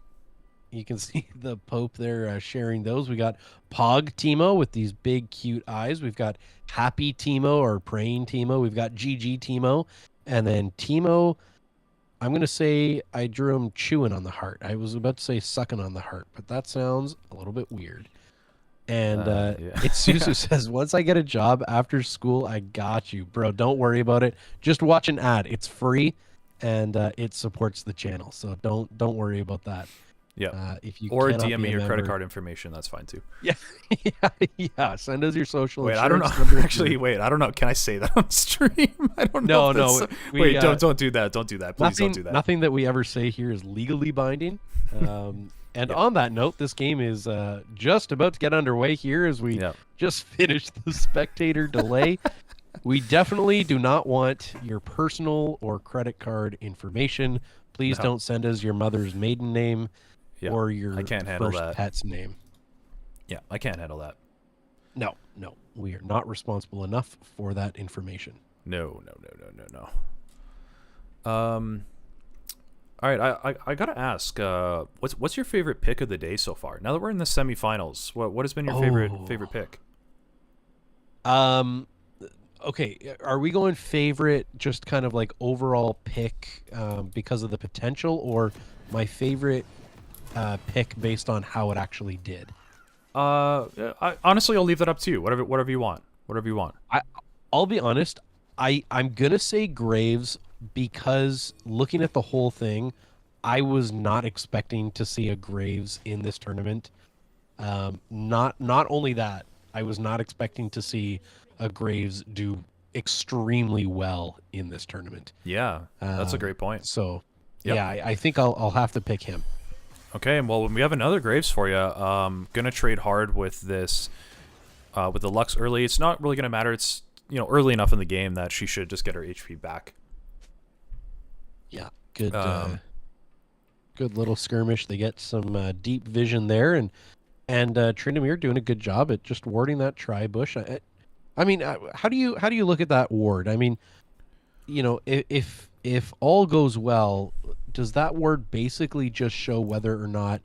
You can see the Pope there sharing those. We got Pog Teemo with these big, cute eyes. We've got Happy Teemo or Praying Teemo. We've got GG Teemo. And then Teemo, I'm going to say I drew him chewing on the heart. I was about to say sucking on the heart, but that sounds a little bit weird. And it's Suzu says, once I get a job after school, I got you. Bro, don't worry about it. Just watch an ad. It's free, and it supports the channel. So don't worry about that. Yeah. If you or DM me your credit card information, that's fine too. Yeah, yeah. Send us your social. Wait, I don't know. Actually, wait, I don't know. Can I say that on stream? I don't know. No. Wait, don't do that. Don't do that. Please don't do that. Nothing that we ever say here is legally binding. And on that note, this game is just about to get underway here as we just finished the spectator delay. We definitely do not want your personal or credit card information. Please don't send us your mother's maiden name. Or your first pet's name. Yeah, I can't handle that. No, we are not responsible enough for that information. No. All right, I gotta ask, what's your favorite pick of the day so far? Now that we're in the semifinals, what has been your favorite pick? Okay, are we going favorite just kind of like overall pick because of the potential, or my favorite pick based on how it actually did? Honestly, I'll leave that up to you. Whatever you want. Whatever you want. I'll be honest. I'm gonna say Graves because looking at the whole thing, I was not expecting to see a Graves in this tournament. Not only that, I was not expecting to see a Graves do extremely well in this tournament. Yeah, that's a great point. So, Yep. yeah, I think I'll have to pick him. Okay, well, we have another Graves for you. Gonna trade hard with this, with the Lux early. It's not really gonna matter. It's early enough in the game that she should just get her HP back. Yeah, good, good little skirmish. They get some deep vision there, and Tryndamere doing a good job at just warding that tri-bush. I mean, how do you look at that ward? I mean, if all goes well, does that ward basically just show whether or not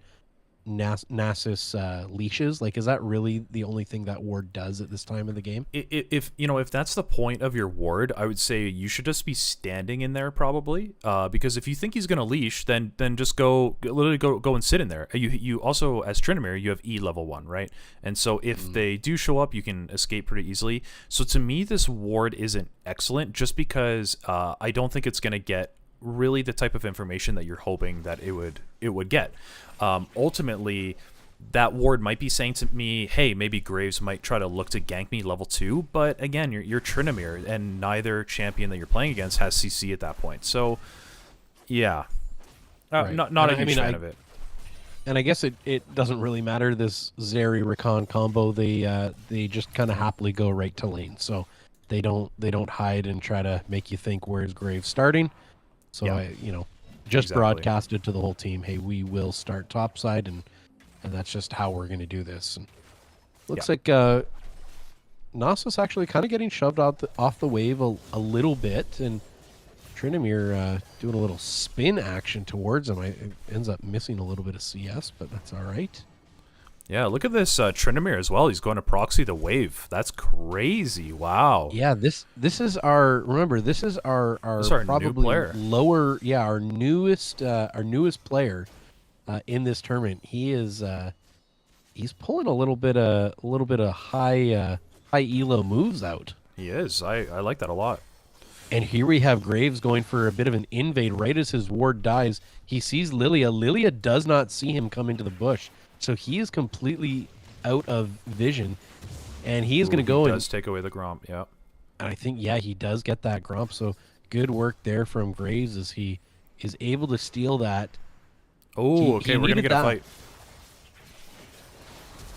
Nasus leashes? Like, is that really the only thing that ward does at this time of the game? If that's the point of your ward, I would say you should just be standing in there probably. Because if you think he's gonna leash, then just literally go and sit in there. You also, as Tryndamere, you have E level 1, right? And so if they do show up, you can escape pretty easily. So to me, this ward isn't excellent just because I don't think it's gonna get really the type of information that you're hoping that it would get. Ultimately, that ward might be saying to me, hey, maybe Graves might try to look to gank me level 2, but again, you're Tryndamere, and neither champion that you're playing against has CC at that point. So, yeah. Right. Not a huge fan of it. And I guess it doesn't really matter, this Zeri Rakan combo. They just kind of happily go right to lane. So they don't hide and try to make you think where's Graves starting. So Yeah. Just Exactly. broadcasted to the whole team, hey, we will start topside, and that's just how we're going to do this. And looks like Nasus actually kind of getting shoved off the wave a little bit, and Tryndamere doing a little spin action towards him. It ends up missing a little bit of CS, but that's all right. Yeah, look at this Tryndamere as well. He's going to proxy the wave. That's crazy. Wow. Yeah, this is our this is our This is our new probably player. lower our newest player in this tournament. He is he's pulling a little bit of high elo moves out. He is. I like that a lot. And here we have Graves going for a bit of an invade right as his ward dies. He sees Lilia. Lilia does not see him come into the bush. So he is completely out of vision. And he is going to go He does take away the Gromp, yeah. and I think, yeah, he does get that Gromp. So good work there from Graves as he is able to steal that. Oh, okay, he we're going to needed get a that. fight.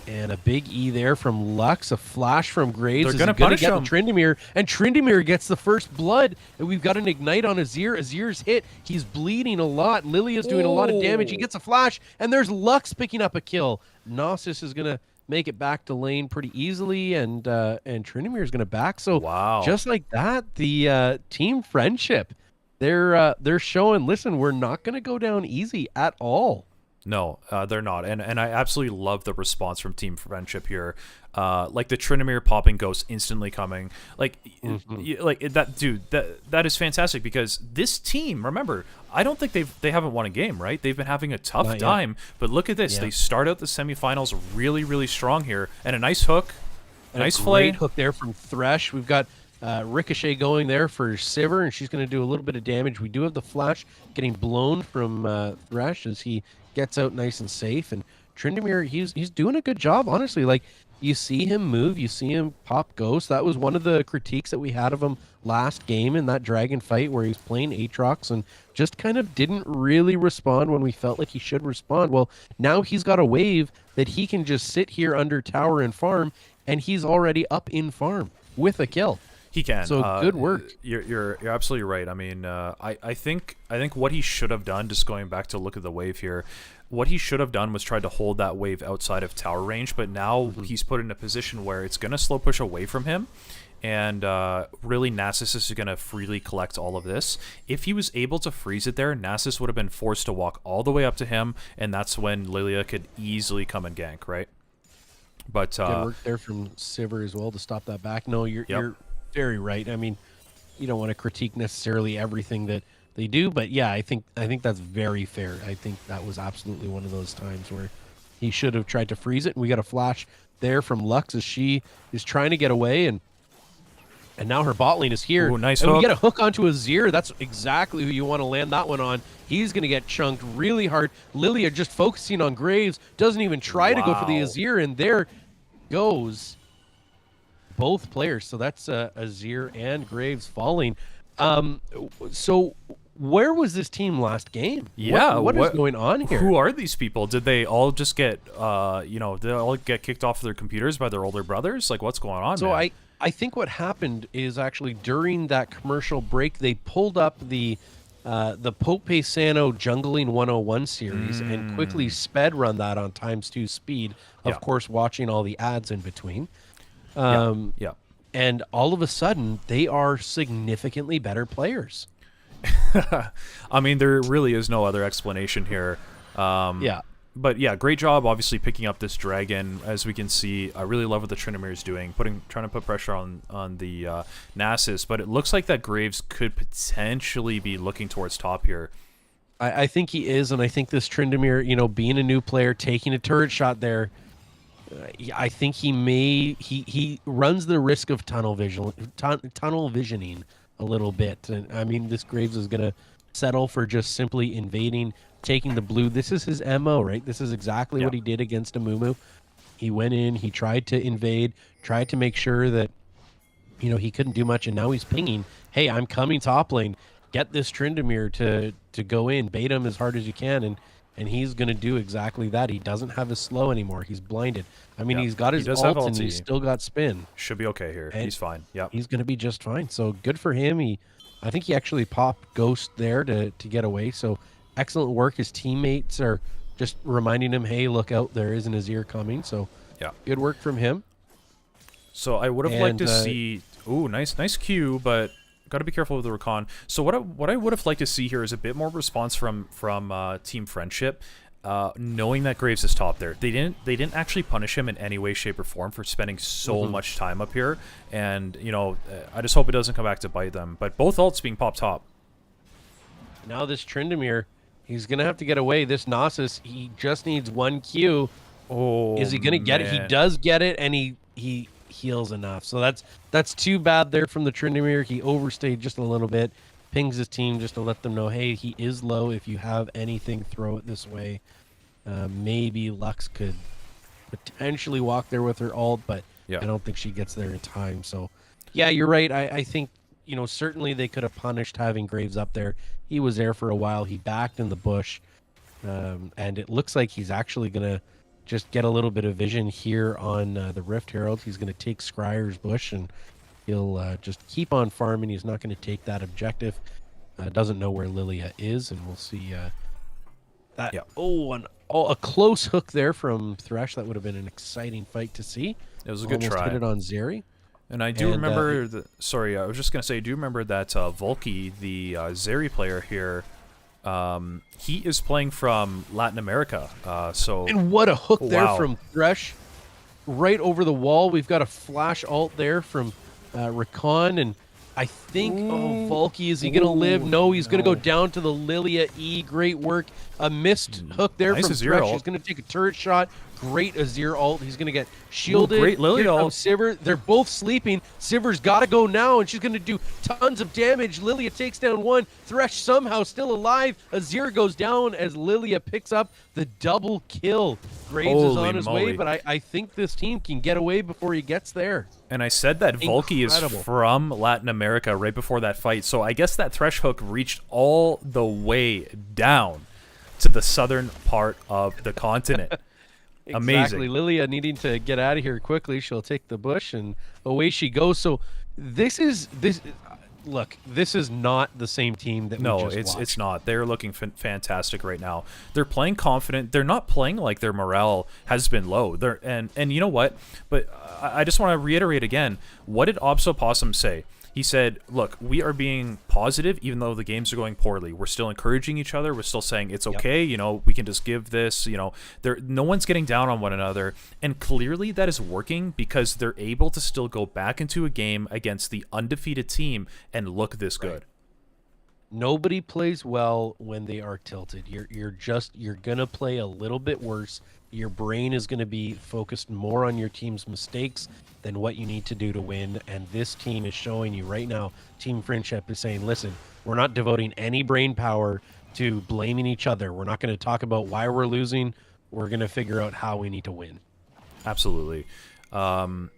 And a big E there from Lux, a flash from Graves. They're gonna gonna punish get him. the Tryndamere, and Tryndamere gets the first blood. And we've got an Ignite on Azir. Azir's hit. He's bleeding a lot. Lilia's doing a lot of damage. He gets a flash, and there's Lux picking up a kill. Nasus is gonna make it back to lane pretty easily, and Tryndamere is gonna back. So Wow. just like that, the team friendship. They're showing. Listen, we're not gonna go down easy at all. No, they're not, and I absolutely love the response from Team Friendship here. Like the Tryndamere popping ghost instantly coming, like that dude. That is fantastic because this team. Remember, I don't think they haven't won a game, right? They've been having a tough Not yet. time, but look at this. Yeah. They start out the semifinals really strong here, and a nice hook, And nice a flay. great hook there from Thresh. We've got Ricochet going there for Sivir, and she's going to do a little bit of damage. We do have the flash getting blown from Thresh as he gets out nice and safe. And Tryndamere, he's doing a good job, honestly. Like, you see him move, you see him pop Ghost. That was one of the critiques that we had of him last game in that Dragon fight where he was playing Aatrox and just kind of didn't really respond when we felt like he should respond. Well, now he's got a wave that he can just sit here under tower and farm, and he's already up in farm with a kill. He can. So good work. You're absolutely right. I mean, I think what he should have done, just going back to look at the wave here, what he should have done was tried to hold that wave outside of tower range. But now he's put in a position where it's going to slow push away from him, and really Nasus is going to freely collect all of this. If he was able to freeze it there, Nasus would have been forced to walk all the way up to him, and that's when Lilia could easily come and gank, right? But Good work there from Sivir as well to stop that back. No, you're very right. I mean, you don't want to critique necessarily everything that they do, but yeah, I think that's very fair. I think that was absolutely one of those times where he should have tried to freeze it, and we got a flash there from Lux as she is trying to get away, and now her bot lane is here. Ooh, nice and we hook. get a hook onto Azir. That's exactly who you want to land that one on. He's going to get chunked really hard. Lilia just focusing on Graves, doesn't even try to go for the Wow. Azir, and there goes both players. So that's Azir and Graves falling. So where was this team last game? Yeah, what is going on here? Who are these people? Did they all just get, did they all get kicked off their computers by their older brothers? Like, what's going on? So man? I think what happened is actually during that commercial break, they pulled up the Pope Sano Jungling 101 series and quickly sped run that on ×2 speed. Of course, watching all the ads in between. Yeah. And all of a sudden, they are significantly better players. I mean, there really is no other explanation here. Yeah. But yeah, great job, obviously, picking up this dragon. As we can see, I really love what the Tryndamere is doing, trying to put pressure on the Nasus. But it looks like that Graves could potentially be looking towards top here. I think he is, and I think this Tryndamere, being a new player, taking a turret shot there, I think he runs the risk of tunnel visioning a little bit. And I mean, this Graves is going to settle for just simply invading, taking the blue. This is his MO, right? This is exactly what he did against Amumu. He went in, he tried to invade, tried to make sure that, he couldn't do much, and now he's pinging, hey, I'm coming top lane. Get this Tryndamere to go in, bait him as hard as you can, and he's going to do exactly that. He doesn't have his slow anymore. He's blinded. I mean, he's got his ult, and he's still got spin. Should be okay here. And he's fine. Yeah, he's going to be just fine. So good for him. I think he actually popped Ghost there to get away. So excellent work. His teammates are just reminding him, hey, look out, there is an Azir coming. So yeah, good work from him. So I would have liked to see. Ooh, nice Q, but got to be careful with the recon. So what I would have liked to see here is a bit more response from Team Friendship, knowing that Graves is top there. They didn't actually punish him in any way, shape, or form for spending so much time up here. And I just hope it doesn't come back to bite them. But both ults being popped top. Now this Tryndamere, he's gonna have to get away. This Nasus, he just needs one Q. Oh, is he gonna get it? He does get it, and he heals enough. So that's too bad there from the Tryndamere. He overstayed just a little bit, pings his team just to let them know, hey, he is low. If you have anything, throw it this way. Maybe Lux could potentially walk there with her ult, but I don't think she gets there in time. So yeah, you're right. I think certainly they could have punished having Graves up there. He was there for a while. He backed in the bush, and it looks like he's actually gonna just get a little bit of vision here on the Rift Herald. He's going to take Scryer's bush, and he'll just keep on farming. He's not going to take that objective. Doesn't know where Lilia is, and we'll see that. Yeah. A close hook there from Thresh. That would have been an exciting fight to see. It was a good Almost try. hit it on Zeri. And I do remember. Sorry, I was just gonna say. I do remember that Volky, the Zeri player here. He is playing from Latin America, And what a hook there from Thresh. Right over the wall. We've got a flash ult there from Rakan, and I think, Volky, is he going to live? No, he's going to go down to the Lilia E. Great work. A missed hook there from Azir Thresh. ult. He's going to take a turret shot. Great Azir ult. He's going to get shielded. Great Lilia Here ult. comes Sivir. They're both sleeping. Sivir's got to go now, and she's going to do tons of damage. Lilia takes down one. Thresh somehow still alive. Azir goes down as Lilia picks up the double kill. Graves is Holy on his moly. way, but I think this team can get away before he gets there. And I said that Volky is Incredible. from Latin America right before that fight, so I guess that Thresh hook reached all the way down to the southern part of the continent. Amazing. Exactly. Lilia needing to get out of here quickly. She'll take the bush, and away she goes. So this look, this is not the same team that we No, just it's watched. not. They're looking fantastic right now. They're playing confident. They're not playing like their morale has been low. And you know what? But I just want to reiterate again. What did Obsopossum say? He said, "Look, we are being positive, even though the games are going poorly. We're still encouraging each other. We're still saying it's okay. You know, we can just give this. You know, no one's getting down on one another, and clearly that is working because they're able to still go back into a game against the undefeated team and look this good." Nobody plays well when they are tilted. You're gonna play a little bit worse. Your brain is gonna be focused more on your team's mistakes than what you need to do to win. And this team is showing you right now. Team Friendship is saying, "Listen, we're not devoting any brain power to blaming each other. We're not going to talk about why we're losing. We're going to figure out how we need to win." Absolutely. And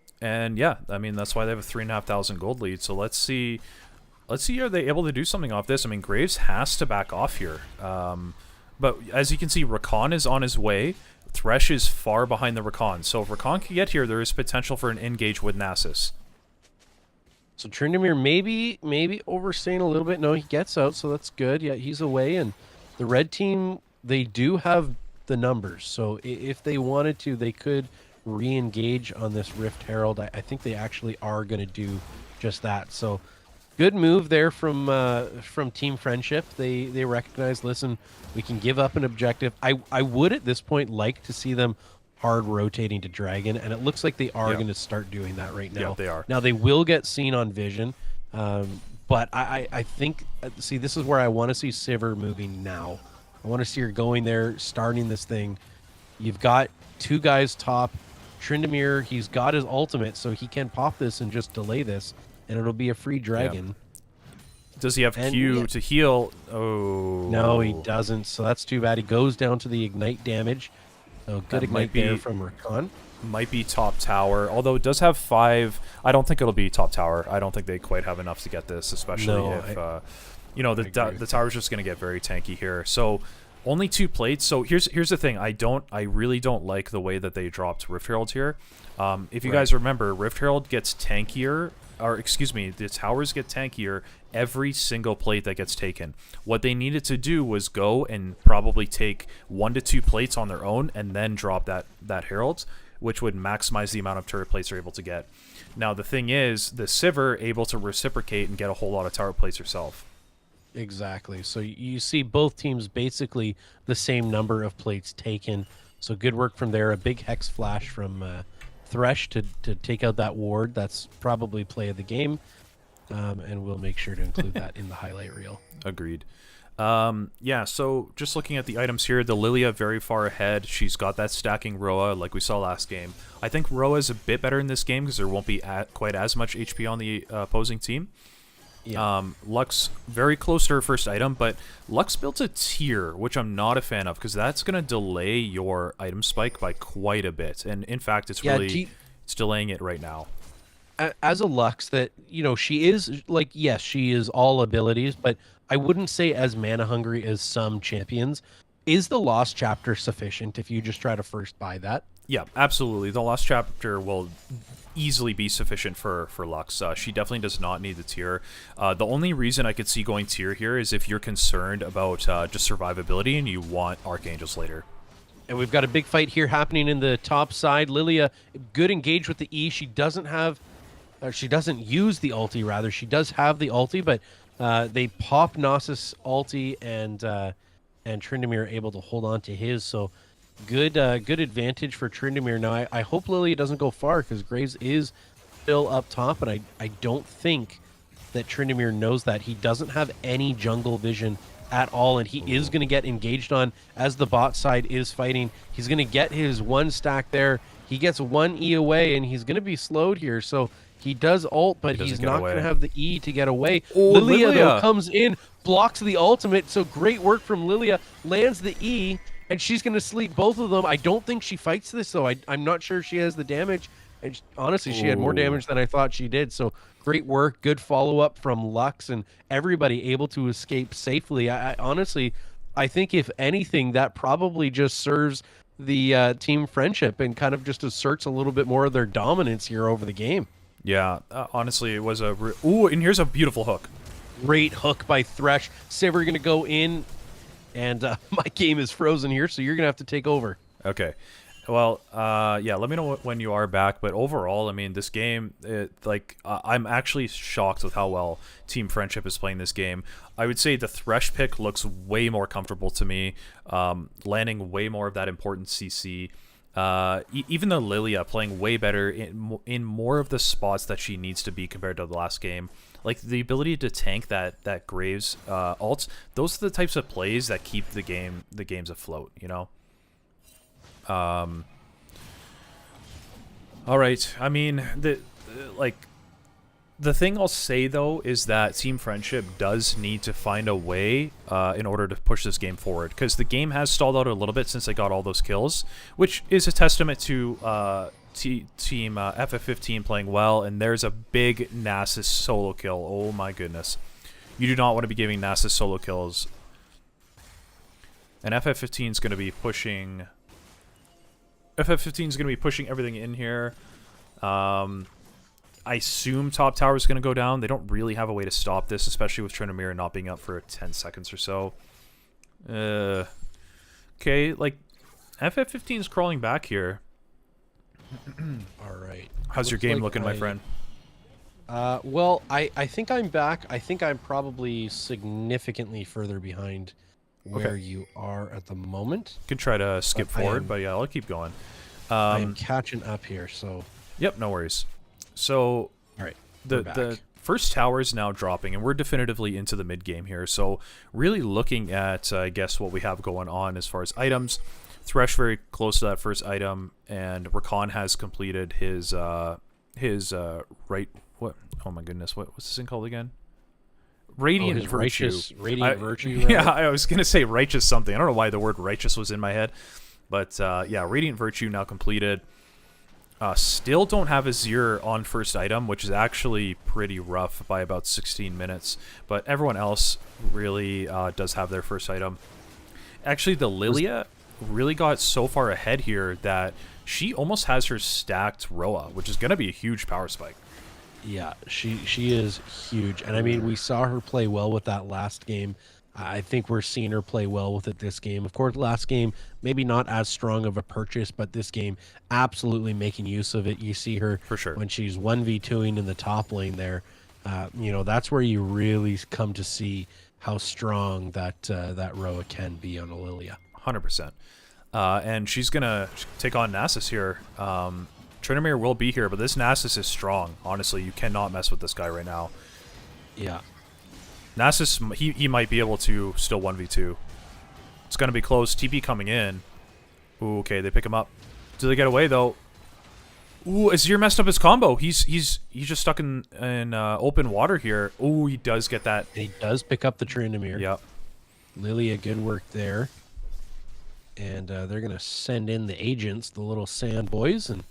yeah, I mean, that's why they have a 3,500 gold lead. So let's see, are they able to do something off this? I mean, Graves has to back off here. But as you can see, Rakan is on his way. Thresh is far behind the Rakan. So if Rakan can get here, there is potential for an engage with Nasus. So Tryndamere maybe overstaying a little bit. No, he gets out, so that's good. Yeah, he's away. And the red team, they do have the numbers. So if they wanted to, they could re-engage on this Rift Herald. I think they actually are going to do just that. So good move there from Team Friendship. They recognize, listen, we can give up an objective. I would at this point like to see them hard rotating to Dragon, and it looks like they are going to start doing that right now. Yeah, they are. Now they will get seen on Vision, but I think, see, this is where I want to see Sivir moving now. I want to see her going there, starting this thing. You've got two guys top. Tryndamere, he's got his ultimate, so he can pop this and just delay this, and it'll be a free Dragon. Does he have Q to heal? Oh. No, he doesn't, so that's too bad. He goes down to the Ignite damage. So good Ignite there from Rakan. Might be top tower, although it does have 5. I don't think it'll be top tower. I don't think they quite have enough to get this, especially if you know, the tower's just going to get very tanky here. So only 2 plates. So here's the thing. I really don't like the way that they dropped Rift Herald here. If you guys remember, Rift Herald gets tankier, or excuse me, the towers get tankier every single plate that gets taken. What they needed to do was go and probably take 1 to 2 plates on their own and then drop that Herald, which would maximize the amount of turret plates they're able to get. Now the thing is, the Sivir able to reciprocate and get a whole lot of turret plates herself. Exactly. So you see both teams basically the same number of plates taken. So good work from there. A big Hex Flash from Thresh to take out that ward. That's probably play of the game. And we'll make sure to include that in the highlight reel. Agreed. Yeah, so just looking at the items here, the Lilia very far ahead. She's got that stacking Roa like we saw last game. I think Roa is a bit better in this game because there won't be quite as much HP on the opposing team. Yeah. Lux very close to her first item, but Lux built a tier, which I'm not a fan of because that's going to delay your item spike by quite a bit. And in fact, it's it's delaying it right now. As a Lux, that, you know, she is, like, yes, she is all abilities, but I wouldn't say as mana hungry as some champions. Is the Lost Chapter sufficient if you just try to first buy that? Yeah, absolutely. The Lost Chapter will easily be sufficient for Lux. She definitely does not need the tier. The only reason I could see going tier here is if you're concerned about just survivability and you want Archangels later. And we've got a big fight here happening in the top side. Lilia, good engage with the E. She doesn't have... she doesn't use the ulti, rather. She does have the ulti, but they pop Nasus ulti, and Tryndamere able to hold on to his. So good advantage for Tryndamere. Now, I hope Lilia doesn't go far because Graves is still up top, but I don't think that Tryndamere knows that. He doesn't have any jungle vision at all, and he is going to get engaged on as the bot side is fighting. He's going to get his 1 stack there. He gets 1 E away, and he's going to be slowed here. So he does ult, but he's not going to have the E to get away. Oh, Lilia, though, comes in, blocks the ultimate, so great work from Lilia, lands the E, and she's going to sleep both of them. I don't think she fights this, though. I'm not sure she has the damage, and honestly, she had more damage than I thought she did, so great work, good follow-up from Lux, and everybody able to escape safely. I honestly, I think if anything, that probably just serves the Team Friendship and kind of just asserts a little bit more of their dominance here over the game. Yeah, honestly, it was a... Ooh, and here's a beautiful hook. Great hook by Thresh. Say we're going to go in, and my game is frozen here, so you're going to have to take over. Okay. Well, yeah, let me know when you are back. But overall, I mean, this game, I'm actually shocked with how well Team Friendship is playing this game. I would say the Thresh pick looks way more comfortable to me, landing way more of that important CC. Even the Lilia playing way better in more of the spots that she needs to be compared to the last game. Like the ability to tank that Graves ult, those are the types of plays that keep the games afloat, you know? All right. I mean, the thing I'll say though is that Team Friendship does need to find a way in order to push this game forward, because the game has stalled out a little bit since they got all those kills, which is a testament to Team FF15 playing well. And there's a big Nasus solo kill. Oh my goodness, you do not want to be giving Nasus solo kills. And FF15 is going to be pushing. FF15 is going to be pushing everything in here. I assume top tower is going to go down. They don't really have a way to stop this, especially with Tryndamere not being up for 10 seconds or so. Okay, like, FF15 is crawling back here. All right. How's your game looking, my friend? Well, I think I'm back. I think I'm probably significantly further behind where you are at the moment. Could try to skip forward, but yeah, I'll keep going. I am catching up here, so... Yep, no worries. So, all right, the first tower is now dropping, and we're definitively into the mid game here. So, really looking at, I guess, what we have going on as far as items. Thresh very close to that first item, and Rakan has completed his right. What? Oh my goodness, what's this thing called again? Radiant Virtue. Radiant Virtue. Right? Yeah, I was gonna say righteous something. I don't know why the word righteous was in my head, but yeah, Radiant Virtue now completed. Still don't have Azir on first item, which is actually pretty rough by about 16 minutes. But everyone else really does have their first item. Actually, the Lilia really got so far ahead here that she almost has her stacked Roa, which is going to be a huge power spike. Yeah, she is huge. And I mean, we saw her play well with that last game. I think we're seeing her play well with it this game. Of course, last game, maybe not as strong of a purchase, but this game, absolutely making use of it. You see her for sure when she's 1v2ing in the top lane there. You know, that's where you really come to see how strong that Roa can be on a Lilia. 100%. And she's going to take on Nasus here. Tryndamere will be here, but this Nasus is strong. Honestly, you cannot mess with this guy right now. Yeah. Nasus, he might be able to still 1v2. It's going to be close. TP coming in. Ooh, okay, they pick him up. Do they get away, though? Ooh, Azir messed up his combo. He's just stuck in open water here. Ooh, he does get that. He does pick up the Tryndamere. Yep. Lilia, good work there. And they're going to send in the agents, the little sand boys, and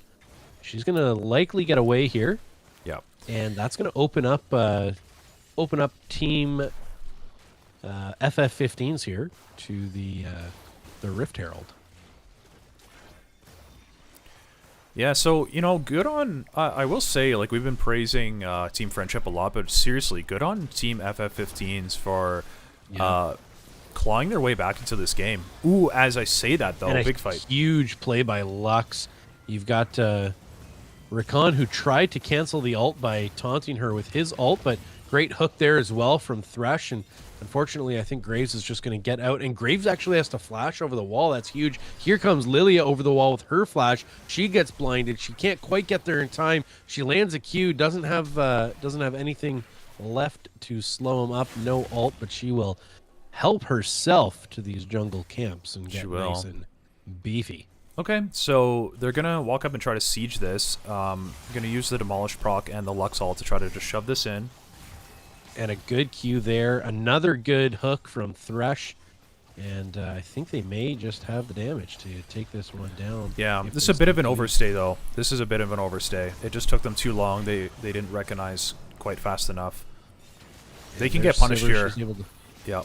she's going to likely get away here. Yep. And that's going to open up team FF15s here to the Rift Herald. Yeah, so, you know, good on, I will say, like, we've been praising Team Friendship a lot, but seriously, good on Team FF15s for clawing their way back into this game. Ooh, as I say that, though, big fight. Huge play by Lux. You've got Rakan, who tried to cancel the ult by taunting her with his ult, but great hook there as well from Thresh, and unfortunately I think Graves is just going to get out, and Graves actually has to flash over the wall. That's huge. Here comes Lilia over the wall with her flash. She gets blinded. She can't quite get there in time. She lands a Q, doesn't have anything left to slow him up. No ult, but she will help herself to these jungle camps and get nice and beefy. Okay, so they're going to walk up and try to siege this. Going to use the Demolish proc and the Lux ult to try to just shove this in. And a good Q there. Another good hook from Thresh. And I think they may just have the damage to take this one down. Yeah, this is a bit of an overstay, though. This is a bit of an overstay. It just took them too long. They didn't recognize quite fast enough. They can get punished here. Yeah.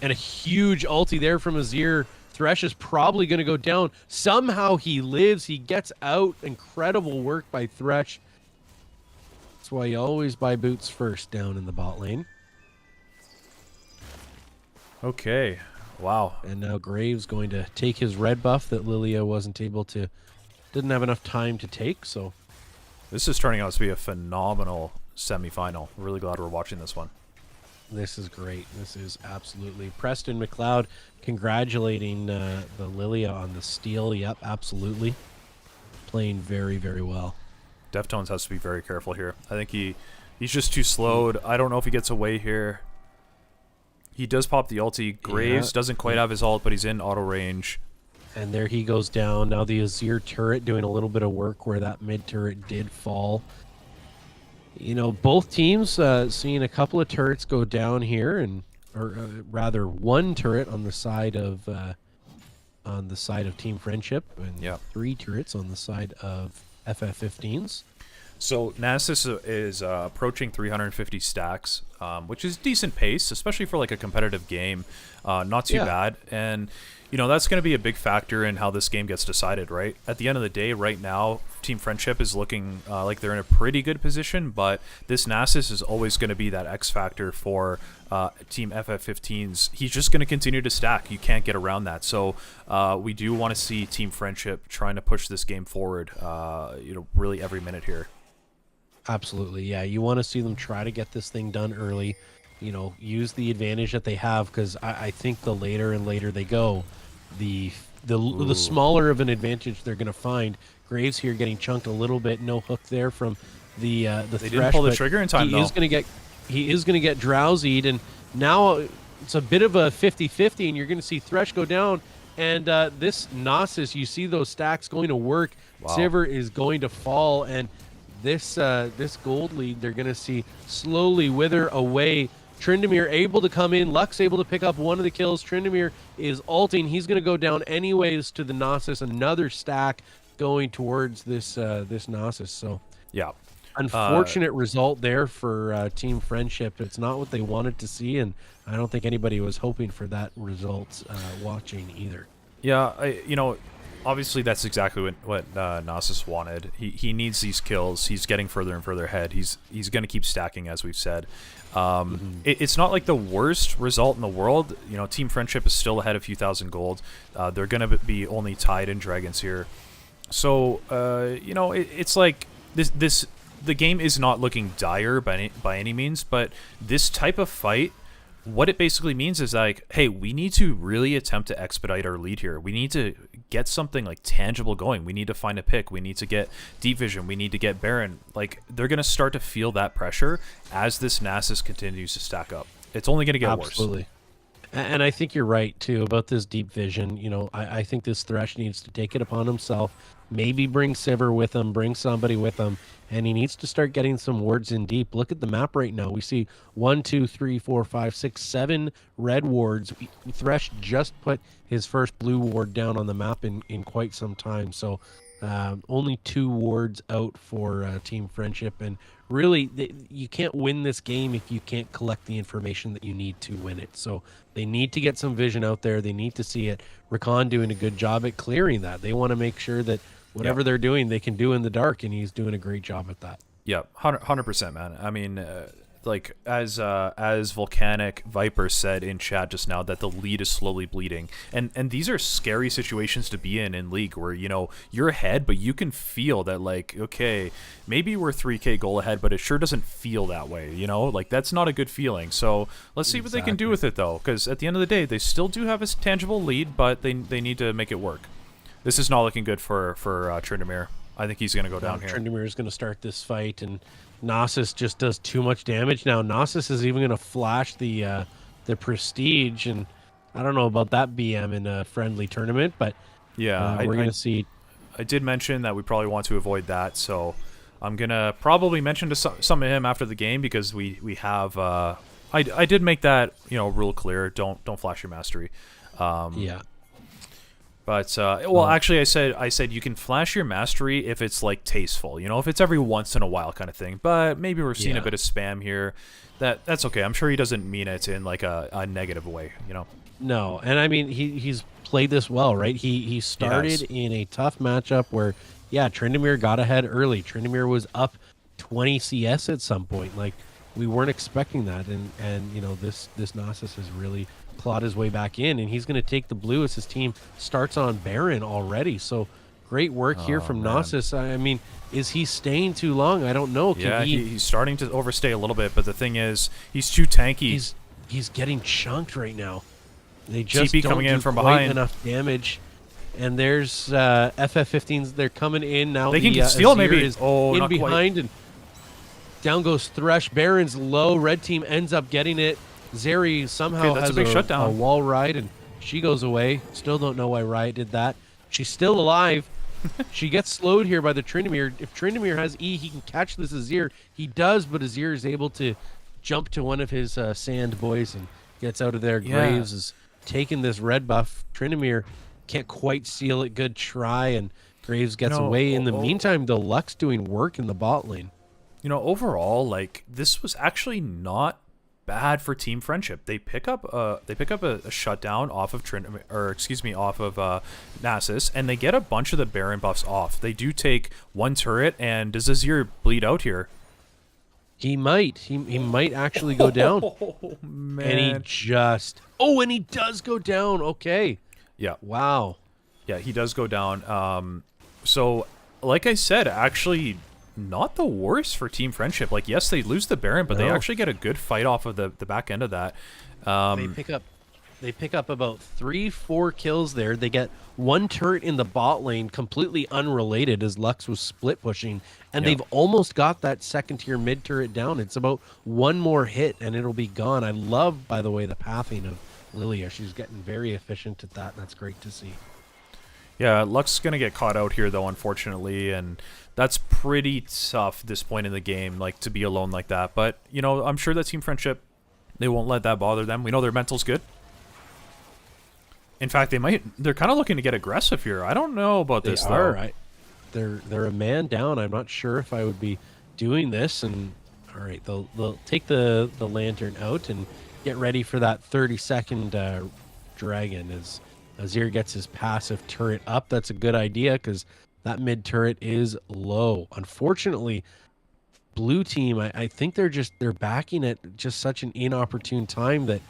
And a huge ulti there from Azir. Thresh is probably going to go down. Somehow he lives. He gets out. Incredible work by Thresh. That's why you always buy boots first down in the bot lane. Okay. Wow. And now Graves going to take his red buff that Lilia didn't have enough time to take. So This is turning out to be a phenomenal semifinal. Really glad we're watching this one. this is great. This is absolutely Preston McLeod congratulating the Lilia on the steal. Yep, absolutely. Playing very, very well. Deftones has to be very careful here. I think he's just too slowed. I don't know if he gets away here. He does pop the ulti. Graves doesn't quite have his ult, but he's in auto range. And there he goes down. Now the Azir turret doing a little bit of work where that mid turret did fall. You know, both teams seeing a couple of turrets go down here, or rather one turret on the side of Team Friendship, and 3 turrets on the side of FF15s. So Nasus is approaching 350 stacks, which is decent pace, especially for like a competitive game. Not too bad. And you know, that's going to be a big factor in how this game gets decided, right? At the end of the day, right now, Team Friendship is looking like they're in a pretty good position, but this Nasus is always going to be that X factor for Team FF15s. He's just going to continue to stack. You can't get around that. So we do want to see Team Friendship trying to push this game forward, you know, really every minute here. Absolutely, yeah. You want to see them try to get this thing done early. You know, use the advantage that they have, because I think the later and later they go, the smaller of an advantage they're going to find. Graves here getting chunked a little bit. No hook there from the They Thresh, didn't pull the but trigger in time, he though. He is going to get drowsied, and now it's a bit of a 50-50, and you're going to see Thresh go down. And this Nasus, you see those stacks going to work. Wow. Sivir is going to fall, and this gold lead they're going to see slowly wither away. Tryndamere able to come in. Lux able to pick up one of the kills. Tryndamere is ulting. He's going to go down anyways to the Nasus. Another stack going towards this Nasus. So Yeah. unfortunate result there for Team Friendship. It's not what they wanted to see, and I don't think anybody was hoping for that result watching either. Yeah, you know, obviously that's exactly what Nasus wanted. He needs these kills. He's getting further and further ahead. He's going to keep stacking, as we've said. It's not like the worst result in the world. You know, Team Friendship is still ahead a few thousand gold. They're going to be only tied in dragons here. So, you know, it's like the game is not looking dire by any means, but this type of fight, what it basically means is like, hey, we need to really attempt to expedite our lead here. We need to get something like tangible going. We need to find a pick. We need to get Deep Vision. We need to get Baron. Like, they're going to start to feel that pressure as this Nasus continues to stack up. It's only going to get worse. Absolutely. And I think you're right, too, about this Deep Vision. You know, I think this Thresh needs to take it upon himself. Maybe bring Sivir with him, bring somebody with him, and he needs to start getting some wards in deep. Look at the map right now. We see 1, 2, 3, 4, 5, 6, 7 red wards. Thresh just put his first blue ward down on the map in quite some time. So only 2 wards out for Team Friendship. And really, you can't win this game if you can't collect the information that you need to win it. So they need to get some vision out there. They need to see it. Rakan doing a good job at clearing that. They want to make sure that whatever they're doing, they can do in the dark, and he's doing a great job at that. Yeah, 100%, man. I mean, like as Volcanic Viper said in chat just now, that the lead is slowly bleeding, and these are scary situations to be in League, where, you know, you're ahead, but you can feel that, like, okay, maybe we're 3K goal ahead, but it sure doesn't feel that way, you know, like that's not a good feeling. So let's see what they can do with it, though, because at the end of the day, they still do have a tangible lead, but they need to make it work. This is not looking good for Tryndamere. I think he's going to go down here. Tryndamere is going to start this fight, and Nasus just does too much damage. Now Nasus is even going to flash the Prestige, and I don't know about that BM in a friendly tournament, but yeah, we're going to see. I did mention that we probably want to avoid that, so I'm going to probably mention to some of him after the game, because we have I did make that, you know, rule clear. Don't flash your mastery. Yeah. But well, actually, I said you can flash your mastery if it's like tasteful, you know, if it's every once in a while kind of thing. But maybe we're seeing a bit of spam here. That's okay. I'm sure he doesn't mean it in like a negative way, you know. No, and I mean he's played this well, right? He started in a tough matchup where, yeah, Tryndamere got ahead early. Tryndamere was up 20 CS at some point. Like, we weren't expecting that, and you know, this Nasus has really clawed his way back in, and he's going to take the blue as his team starts on Baron already. So great work here from man. Gnosis. I mean, is he staying too long? I don't know. Yeah, he's starting to overstay a little bit, but the thing is, he's too tanky. He's getting chunked right now. They just TP don't coming in do from quite behind. enough damage. And there's FF15s. They're coming in now. They can the, steal Azir maybe. is Oh, in not quite. behind, and down goes Thresh. Baron's low. Red team ends up getting it. Zeri somehow Okay, that's has a big shutdown. a wall ride, and she goes away. Still don't know why Riot did that. She's still alive. She gets slowed here by the Tryndamere. If Tryndamere has E, he can catch this Azir. He does, but Azir is able to jump to one of his sand boys and gets out of there. Yeah. Graves is taking this red buff. Tryndamere can't quite seal it. Good try, and Graves gets away. In the meantime, the Lux doing work in the bot lane. You know, overall, like, this was actually not bad for Team Friendship. They pick up a shutdown off of off of Nasus, and they get a bunch of the Baron buffs off. They do take one turret, and does Azir bleed out here? He might. He might actually go down. Oh man! And he just... Oh, and he does go down. Okay. Yeah. Wow. Yeah, he does go down. So, like I said, actually not the worst for Team Friendship. Like, yes, they lose the Baron, but they No. actually get a good fight off of the back end of that. They pick up about 3-4 kills there. They get one turret in the bot lane, completely unrelated, as Lux was split pushing, and Yeah. they've almost got that second tier mid turret down. It's about one more hit, and it'll be gone. I love, by the way, the pathing of Lilia. She's getting very efficient at that. That's great to see. Yeah, Lux is going to get caught out here, though, unfortunately, and that's pretty tough at this point in the game, like, to be alone like that. But, you know, I'm sure that Team Friendship, they won't let that bother them. We know their mental's good. In fact, they're kind of looking to get aggressive here. I don't know about this, They though. are. They're a man down. I'm not sure if I would be doing this. And all right, they'll take the lantern out and get ready for that 30-second dragon as Azir gets his passive turret up. That's a good idea because that mid turret is low. Unfortunately, blue team, I think they're backing at just such an inopportune time that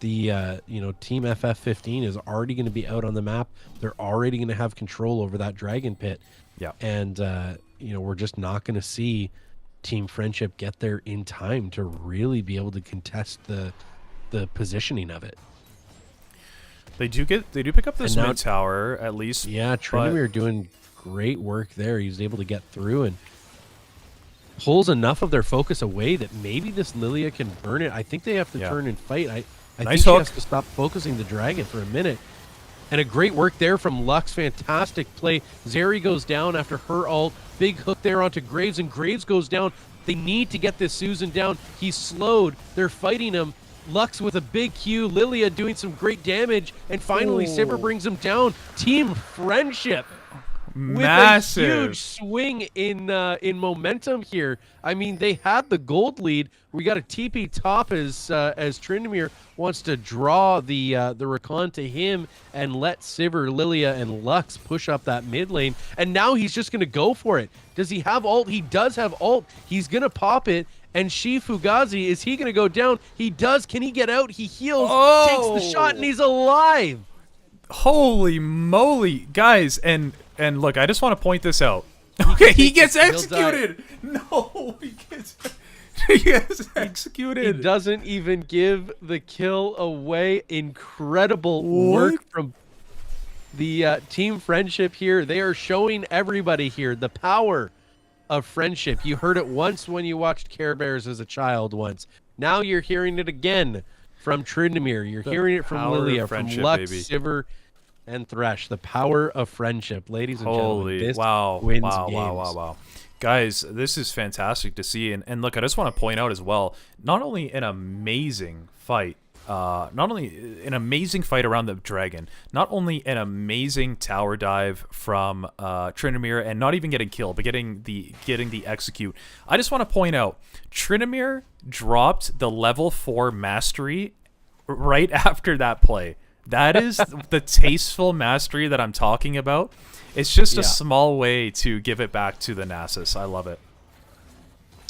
the Team FF15 is already going to be out on the map. They're already going to have control over that dragon pit. Yeah. And we're just not going to see Team Friendship get there in time to really be able to contest the positioning of it. They do pick up this And now- mid tower, at least. Yeah, Tryndamere doing great work there. He's able to get through and pulls enough of their focus away that maybe this Lilia can burn it. I think they have to Yeah. turn and fight. I Nice think she hook. has to stop focusing the dragon for a minute. And a great work there from Lux. Fantastic play. Zeri goes down after her ult. Big hook there onto Graves, and Graves goes down. They need to get this Susan down. He's slowed. They're fighting him. Lux with a big Q. Lilia doing some great damage. And finally, Sivir brings him down. Team Friendship Massive. with a huge swing in momentum here. I mean, they had the gold lead. We got a TP top as Tryndamere wants to draw the recon to him and let Sivir, Lilia, and Lux push up that mid lane. And now he's just going to go for it. Does he have ult? He does have ult. He's going to pop it. And Fugazi, is he going to go down? He does. Can he get out? He heals, takes the shot, and he's alive. Holy moly, guys! And look, I just want to point this out. Okay, he gets executed. No, he gets executed. He doesn't even give the kill away. Incredible work from the Team Friendship here. They are showing everybody here the power of friendship. You heard it once when you watched Care Bears as a child once. Now you're hearing it again from Tryndamere. You're hearing it from power of Lilia, from friendship, Lux, baby. Sivir, and Thresh. The power of friendship, ladies and gentlemen. Holy This wow, wins wow, games. wow. Guys, this is fantastic to see. And look, I just want to point out as well, not only an amazing fight, not only an amazing fight around the dragon, not only an amazing tower dive from Tryndamere, and not even getting killed, but getting the execute. I just want to point out, Tryndamere dropped the level 4 mastery right after that play. That is the tasteful mastery that I'm talking about. It's just a small way to give it back to the Nasus. I love it.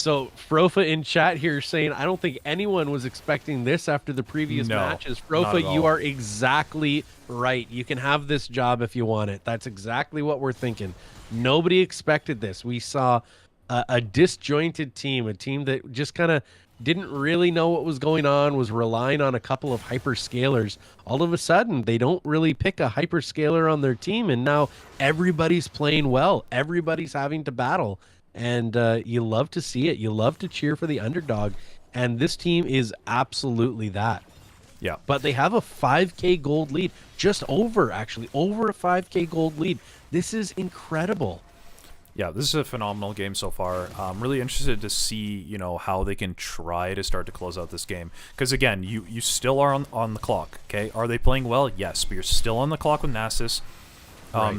So Frofa in chat here saying, I don't think anyone was expecting this after the previous No, matches. not at Frofa, you all. are exactly right. You can have this job if you want it. That's exactly what we're thinking. Nobody expected this. We saw a disjointed team, a team that just kind of didn't really know what was going on, was relying on a couple of hyperscalers. All of a sudden, they don't really pick a hyperscaler on their team, and now everybody's playing well. Everybody's having to battle. And you love to see it. You love to cheer for the underdog. And this team is absolutely that. Yeah. But they have a 5K gold lead, just over, actually, over a 5K gold lead. This is incredible. Yeah, this is a phenomenal game so far. I'm really interested to see, how they can try to start to close out this game. Because again, you still are on the clock. Okay, are they playing well? Yes, but you're still on the clock with Nasus. Right.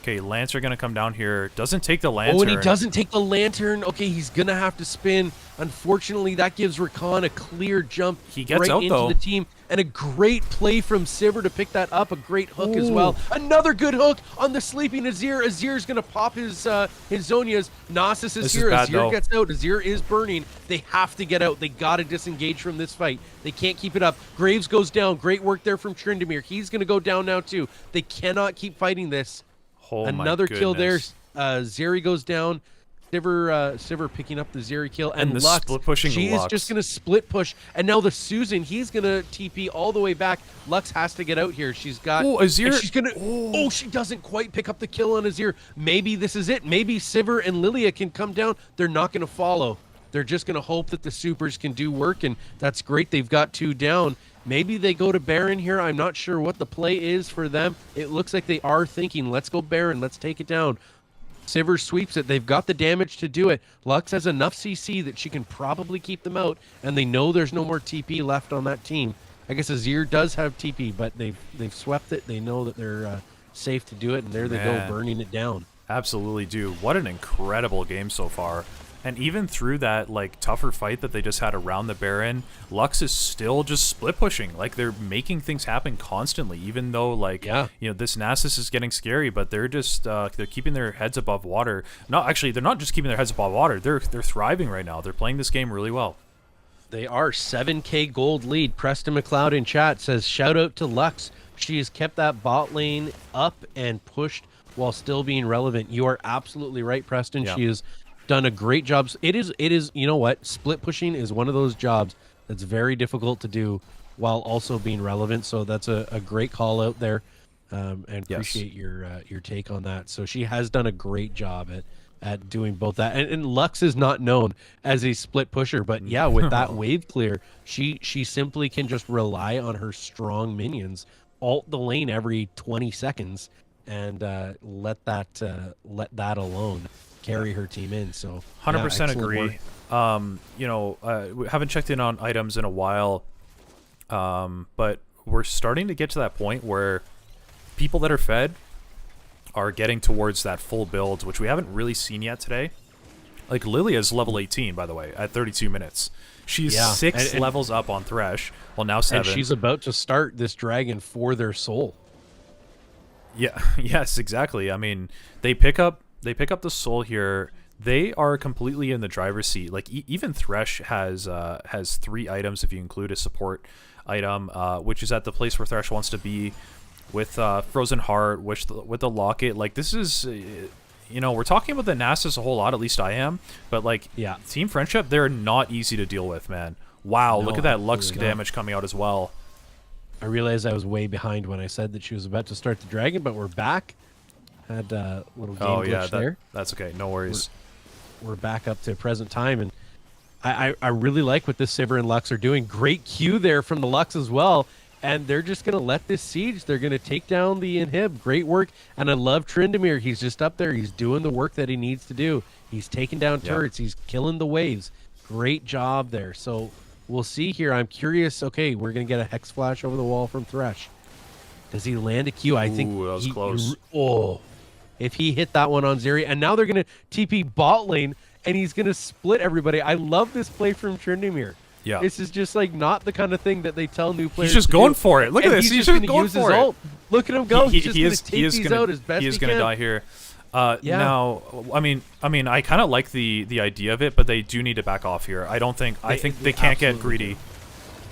Okay, Lancer gonna come down here. Doesn't take the Lantern. Oh, and he doesn't take the lantern. Okay, he's going to have to spin. Unfortunately, that gives Rakan a clear jump He gets right out, into though. the team. And a great play from Sivir to pick that up. A great hook as well. Another good hook on the sleeping Azir. Azir's going to pop his Zonias. Nasus is This is here. bad, Azir though. gets out. Azir is burning. They have to get out. They got to disengage from this fight. They can't keep it up. Graves goes down. Great work there from Tryndamere. He's going to go down now, too. They cannot keep fighting this. Oh, my Another kill there. goodness. Zeri goes down. Sivir picking up the Zeri kill. And the Lux, split pushing she Lux. is just going to split push. And now the Susan, he's going to TP all the way back. Lux has to get out here. She's got... Oh, Azir- and she's going to... Oh, she doesn't quite pick up the kill on Azir. Maybe this is it. Maybe Sivir and Lilia can come down. They're not going to follow. They're just going to hope that the supers can do work, and that's great. They've got 2 down. Maybe they go to Baron here. I'm not sure what the play is for them. It looks like they are thinking, let's go Baron. Let's take it down. Sivir sweeps it. They've got the damage to do it. Lux has enough CC that she can probably keep them out, and they know there's no more TP left on that team. I guess Azir does have TP, but they've swept it. They know that they're safe to do it, and there they go, Man. burning it down. Absolutely do. What an incredible game so far. And even through that tougher fight that they just had around the Baron, Lux is still just split pushing. They're making things happen constantly, even though this Nasus is getting scary, but they're just they're keeping their heads above water. They're not just keeping their heads above water. They're thriving right now. They're playing this game really well. They are 7K gold lead. Preston McLeod in chat says, shout out to Lux. She has kept that bot lane up and pushed while still being relevant. You are absolutely right, Preston. Yeah. She has done a great job. It is, you know what? Split pushing is one of those jobs that's very difficult to do while also being relevant. So that's a great call out there. And appreciate your take on that. So she has done a great job at doing both that. And Lux is not known as a split pusher, but yeah, with that wave clear, she simply can just rely on her strong minions, ult the lane every 20 seconds, and let that alone carry her team in. So 100% agree. We haven't checked in on items in a while, but we're starting to get to that point where people that are fed are getting towards that full build, which we haven't really seen yet today. Lilia's level 18, by the way, at 32 minutes. She's 6 levels up on Thresh, well, now 7. And she's about to start this dragon for their soul. Yeah, yes, exactly. I mean, they pick up the soul here. They are completely in the driver's seat. Even Thresh has 3 items if you include a support item, which is at the place where Thresh wants to be, with Frozen Heart, with the Locket. This is, we're talking about the Nasus a whole lot. At least I am. But Team Friendship, they're not easy to deal with, man. Wow, No, look at that Lux absolutely not. damage coming out as well. I realized I was way behind when I said that she was about to start the dragon, but we're back. Had a little game glitch there. That's okay. No worries. We're back up to present time, and I really like what this Sivir and Lux are doing. Great Q there from the Lux as well, and they're just going to let this siege. They're going to take down the inhib. Great work, and I love Tryndamere. He's just up there. He's doing the work that he needs to do. He's taking down turrets. He's killing the waves. Great job there. So we'll see here. I'm curious. Okay, we're going to get a Hex Flash over the wall from Thresh. Does he land a Q? I think that was close. If he hit that one on Zeri. And now they're going to TP bot lane, and he's going to split everybody. I love this play from Tryndamere. Yeah. This is just not the kind of thing that they tell new players. He's just to going do. for it. Look at And this. He's he's just gonna going use for his it. ult. Look at him go. He's just He going is to take he is these gonna- out as best he he is can. going to die here. Yeah. Now, I mean, I kind of like the idea of it, but they do need to back off here. I think they can't get absolutely greedy. do.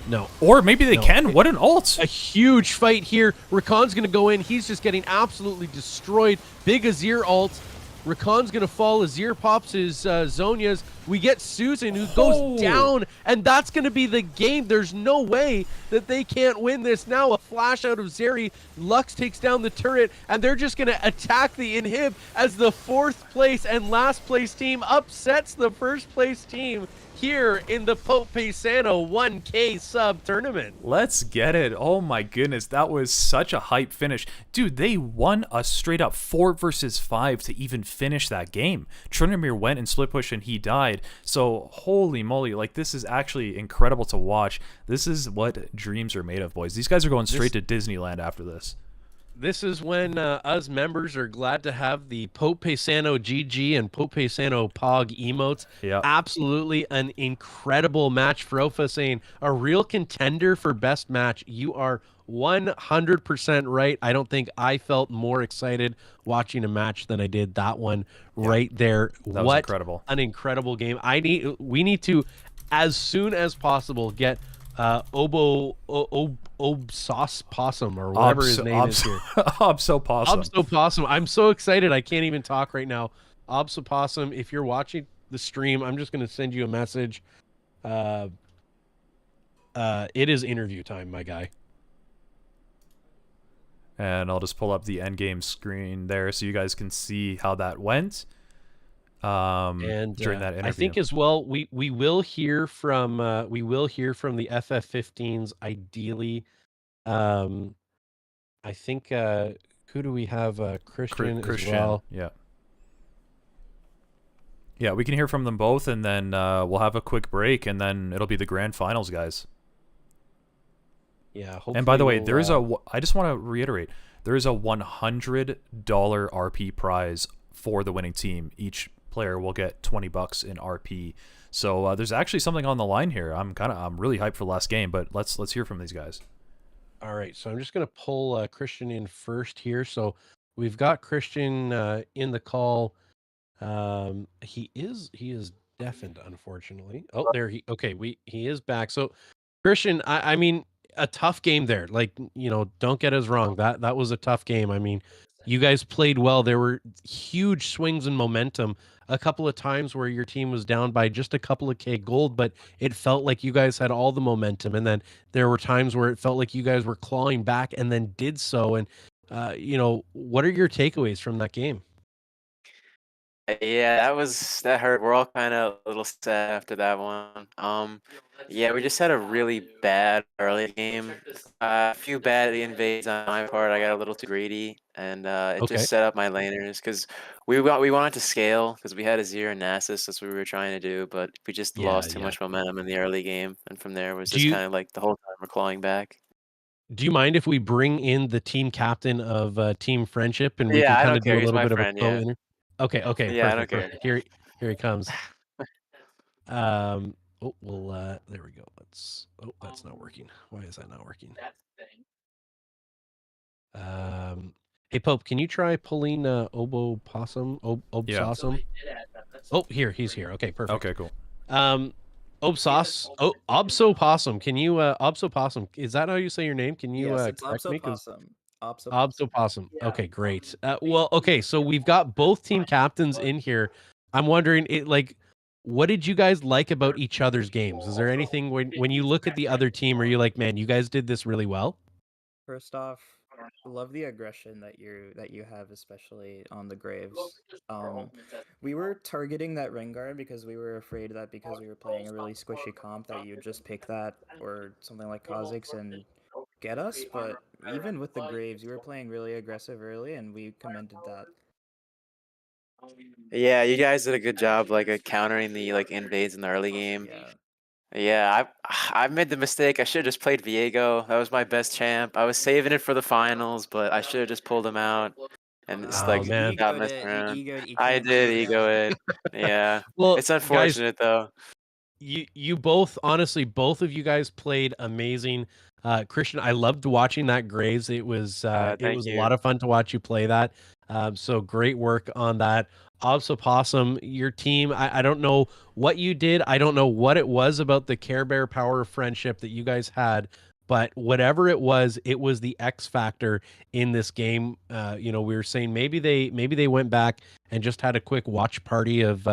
No. Or maybe they No. can. What an ult! A huge fight here. Rakan's going to go in. He's just getting absolutely destroyed. Big Azir ult. Rakan's going to fall. Azir pops his Zonias. We get Susan who goes down, and that's going to be the game. There's no way that they can't win this now. A flash out of Zeri. Lux takes down the turret, and they're just going to attack the inhib as the 4th place and last place team upsets the 1st place team here in the Pope Paisano 1K sub tournament. Let's get it. Oh my goodness, that was such a hype finish. Dude, they won a straight up 4 versus 5 to even finish that game. Trinamir went and split push and he died. So holy moly, like this is actually incredible to watch. This is what dreams are made of, boys. These guys are going straight to Disneyland after this. This is when us members are glad to have the Pope Paisano GG and Pope Paisano Pog emotes. Yeah. Absolutely an incredible match. Frofa saying a real contender for best match. You are 100% right. I don't think I felt more excited watching a match than I did that one right there. That was incredible. An incredible game. We need to, as soon as possible, get Obsauce Possum or whatever his name is here. Obso Possum. Obso Possum. I'm so excited. I can't even talk right now. Obso Possum, if you're watching the stream, I'm just going to send you a message. It is interview time, my guy. And I'll just pull up the endgame screen there so you guys can see how that went. And during that interview. I think as well, we will hear from the FF15s ideally. I think who do we have? Christian as well. Yeah. Yeah, we can hear from them both, and then we'll have a quick break, and then it'll be the grand finals, guys. Yeah. And by the way, there is I just want to reiterate, there is a $100 RP prize for the winning team. Each player will get $20 in RP. So there's actually something on the line here. I'm really hyped for the last game, but let's hear from these guys. All right, so I'm just gonna pull Christian in first here. So we've got Christian in the call. He is deafened, unfortunately. Oh, there he is back. So Christian, I mean, a tough game there. Like, you know, don't get us wrong. That was a tough game. I mean, you guys played well. There were huge swings in momentum. A couple of times where your team was down by just a couple of K gold, but it felt like you guys had all the momentum. And then there were times where it felt like you guys were clawing back and then did so. And, you know, what are your takeaways from that game? Yeah, that hurt. We're all kind of a little sad after that one. Yeah, we just had a really bad early game. A few bad invades on my part. I got a little too greedy, and it just set up my laners because we wanted to scale because we had Azir and Nasus. That's what we were trying to do, but we just lost too much momentum in the early game, and from there it was just kind of like the whole time we're clawing back. Do you mind if we bring in the team captain of Team Friendship and we can kind of do a little bit of a pro interview? Okay, Yeah, perfect. I don't care. Here he comes. Oh, well, there we go. That's not working. Why is that not working? Hey Pope, can you try pulling Obo Possum? Obsawsome? Oh, he's here. Okay, perfect. Okay, cool. Obso Possum. Can you Obso Possum? Is that how you say your name? Can you Yes, it's correct me? Obso Possum. Okay, great. Well, okay, so we've got both team captains in here. I'm wondering, what did you guys like about each other's games? Is there anything when you look at the other team, are you like, man, you guys did this really well? First off, love the aggression that you have, especially on the Graves. We were targeting that Rengar because we were afraid that because we were playing a really squishy comp that you'd just pick that or something like Kha'Zix and get us. But even with the Graves, you were playing really aggressive early, and we commended that. Yeah, you guys did a good job countering the invades in the early game. Yeah, I made the mistake. I should have just played Viego. That was my best champ. I was saving it for the finals, but I should have just pulled him out and just man. not messed around. I did ego it. Yeah. Well, it's unfortunate though. you both, honestly, both of you guys played amazing. Christian, I loved watching that Graves. It was a Thank you. lot of fun to watch you play that. So great work on that. Possum, your team, I don't know what you did. I don't know what it was about the Care Bear power of friendship that you guys had, but whatever it was the X factor in this game. We were saying maybe they went back and just had a quick watch party of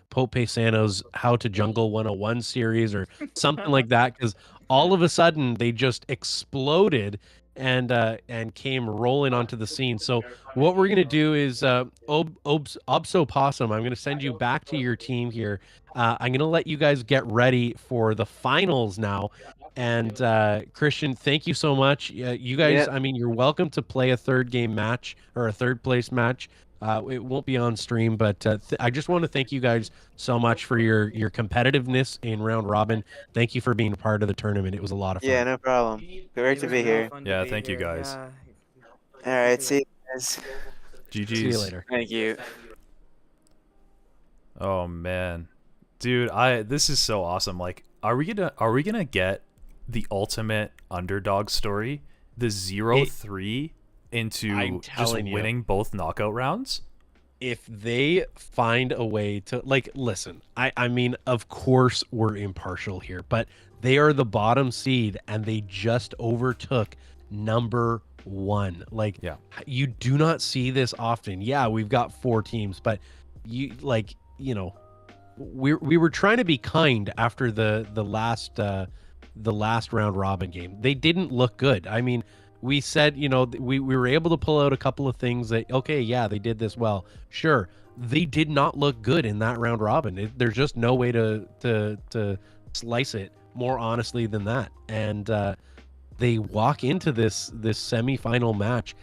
Pope Paisano's How to Jungle 101 series or something like that, because all of a sudden they just exploded and came rolling onto the scene. So what we're gonna do is Obso Possum, I'm gonna send you back to your team here. I'm gonna let you guys get ready for the finals now. And Christian, thank you so much. You guys, Yeah. I mean, you're welcome to play a third game match or a third place match. It won't be on stream, but I just want to thank you guys so much for your competitiveness in round robin. Thank you for being a part of the tournament. It was a lot of fun. Yeah, no problem. Great It to was be really here. fun to Yeah, be thank you here. guys. Yeah. All right, see you guys. See you GG's. later. Thank you. Oh man, dude, this is so awesome. Like, are we gonna get the ultimate underdog story, the 0-3 into I'm just telling you. winning both knockout rounds? If they find a way to, like, listen, I mean, of course we're impartial here, but they are the bottom seed and they just overtook number 1. Like, Yeah. you do not see this often. Yeah, we've got 4 teams, but we were trying to be kind after the last round robin game. They didn't look good. I mean, we said, we were able to pull out a couple of things that, okay, yeah, they did this well. Sure, they did not look good in that round robin. There's just no way to slice it more honestly than that. And they walk into this semifinal match,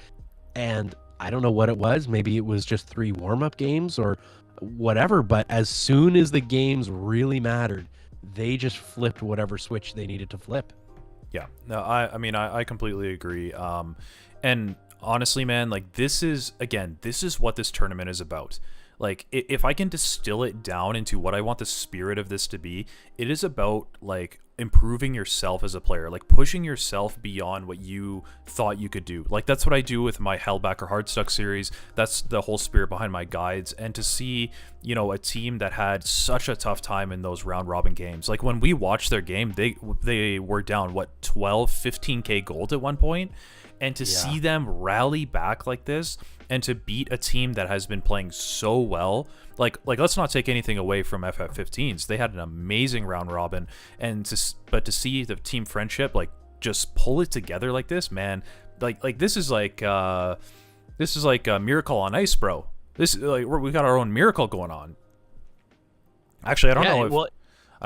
and I don't know what it was. Maybe it was just 3 warm-up games or whatever, but as soon as the games really mattered, they just flipped whatever switch they needed to flip. Yeah, no, I mean, I completely agree. And honestly, man, like, this is what this tournament is about. Like, if I can distill it down into what I want the spirit of this to be, it is about, like, improving yourself as a player, like pushing yourself beyond what you thought you could do. Like, that's what I do with my Hellback or Hardstuck series. That's the whole spirit behind my guides. And to see, a team that had such a tough time in those round robin games, like when we watched their game, they were down 15k gold at one point, and to see them rally back like this and to beat a team that has been playing so well, like let's not take anything away from FF15s. They had an amazing round robin, but to see the team friendship like just pull it together like this, man, like this is like a Miracle on Ice, bro. This is like we got our own Miracle going on. Actually, I don't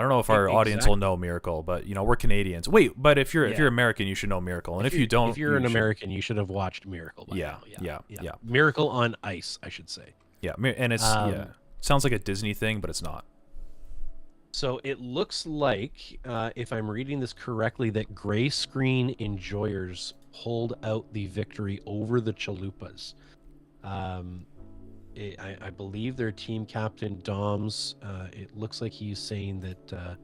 know if our audience will know Miracle, but we're Canadians. Wait, but if you're American, you should know Miracle, and if you don't, if you're an American, you should have watched Miracle. By now. Yeah. Miracle on Ice, I should say. Yeah, and it's sounds like a Disney thing, but it's not. So it looks like, if I'm reading this correctly, that Gray Screen Enjoyers pulled out the victory over the Chalupas. I believe their team captain, Dom's, it looks like he's saying that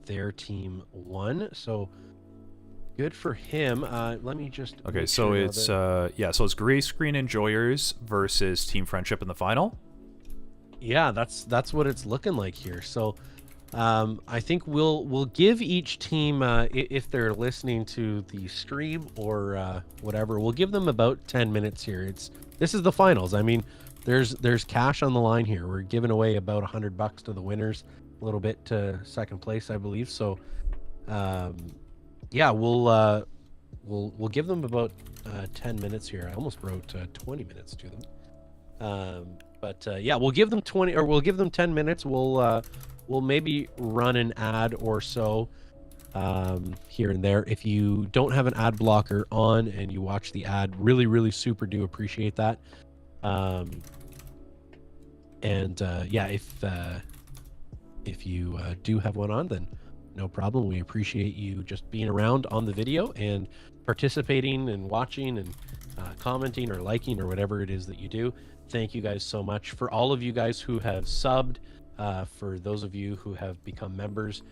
their team won. So good for him. Let me just... Okay, so it's so it's Gray Screen Enjoyers versus Team Friendship in the final. Yeah, that's what it's looking like here. So I think we'll give each team, if they're listening to the stream or whatever, we'll give them about 10 minutes here. This is the finals. I mean, there's cash on the line here. We're giving away about $100 to the winners, a little bit to second place, I believe. So yeah, we'll give them about 10 minutes here. I almost wrote 20 minutes to them. But yeah, we'll give them 20, or we'll give them 10 minutes. We'll maybe run an ad or so here and there. If you don't have an ad blocker on and you watch the ad, really super do appreciate that. Yeah, if you do have one on, then no problem. We appreciate you just being around on the video and participating and watching and commenting or liking or whatever it is that you do. Thank you guys so much. For all of you guys who have subbed, for those of you who have become members.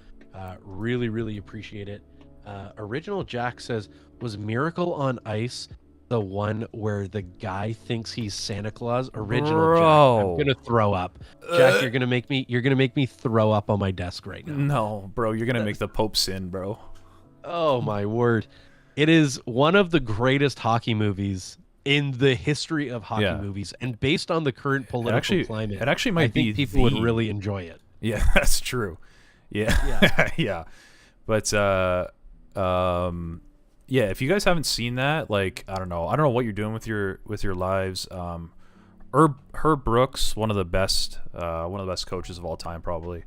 Really, really appreciate it. Original Jack says, was Miracle on Ice the one where the guy thinks he's Santa Claus? Original Jack. I'm Bro. gonna throw up. Jack, you're gonna make me throw up on my desk right now. No, bro, you're gonna make the Pope sin, bro. Oh my word. It is one of the greatest hockey movies in the history of hockey Yeah. movies, and based on the current political climate, it actually I might think be people would the- really enjoy it. Yeah, that's true. Yeah. Yeah. But yeah, if you guys haven't seen that, like, I don't know what you're doing with your lives. Herb Brooks, one of the best coaches of all time, probably.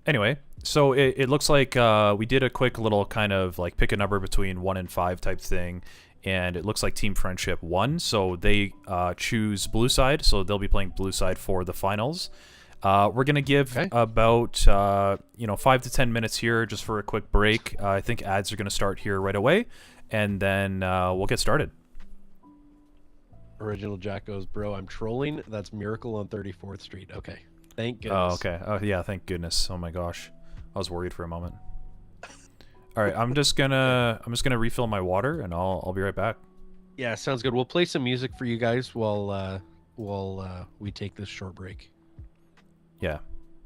Anyway, so it looks like we did a quick little kind of like pick a number between 1 and 5 type thing, and it looks like Team Friendship won, so they choose blue side, so they'll be playing blue side for the finals. We're gonna give about 5 to 10 minutes here just for a quick break. I think ads are gonna start here right away, and then we'll get started. Original Jack goes, bro, I'm trolling. That's Miracle on 34th Street. Okay. Thank goodness. Oh, okay. Oh, yeah, thank goodness. Oh my gosh. I was worried for a moment. All right, I'm just gonna refill my water, and I'll be right back. Yeah, sounds good. We'll play some music for you guys while we take this short break. Yeah.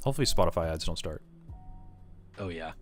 Hopefully Spotify ads don't start. Oh yeah.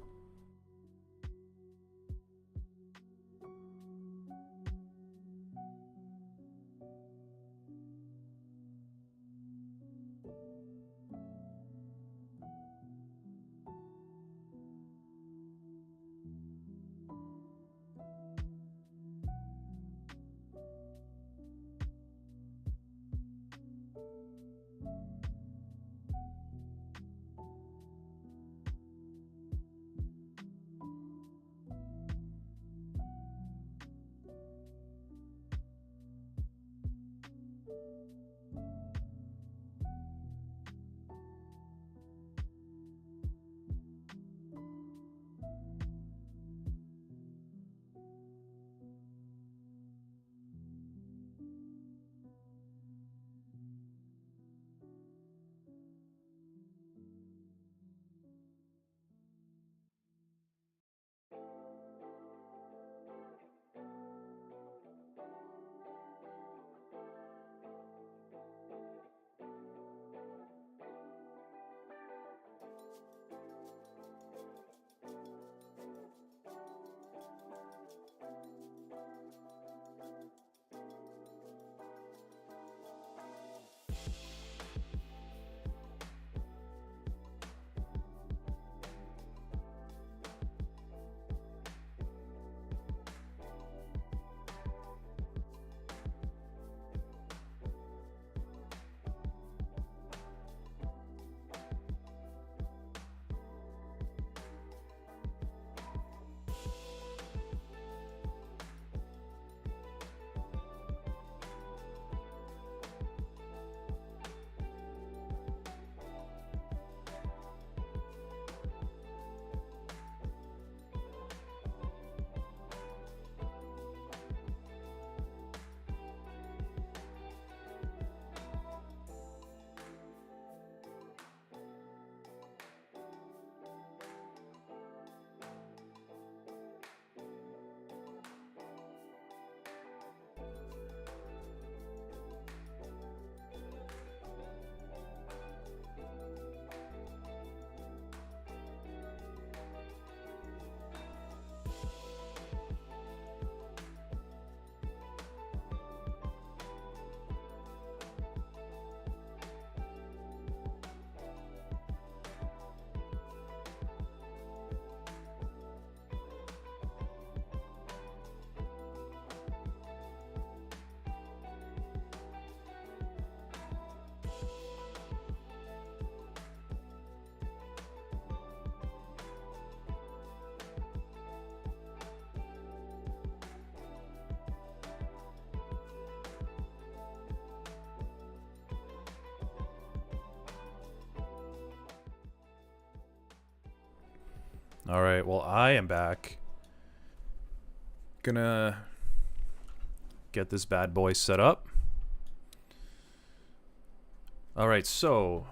All right, well, I am back. Gonna get this bad boy set up. All right, so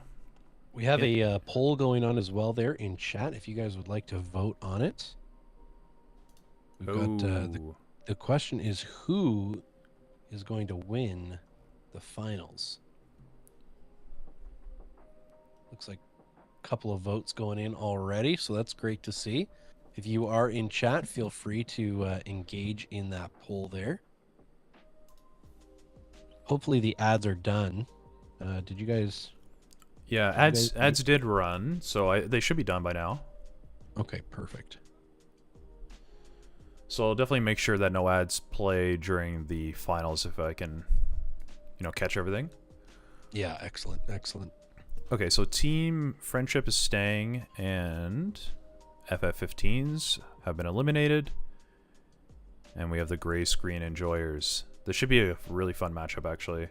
We have a poll going on as well there in chat if you guys would like to vote on it. We've got the question is who is going to win the finals? Looks like a couple of votes going in already, so that's great to see. If you are in chat, feel free to engage in that poll there. Hopefully the ads are done. Did you guys? Yeah, ads did run, so they should be done by now. Okay, perfect. So I'll definitely make sure that no ads play during the finals if I can, catch everything. Yeah, excellent, excellent. Okay, so Team Friendship is staying, and FF15s have been eliminated. And we have the gray screen enjoyers. This should be a really fun matchup, actually.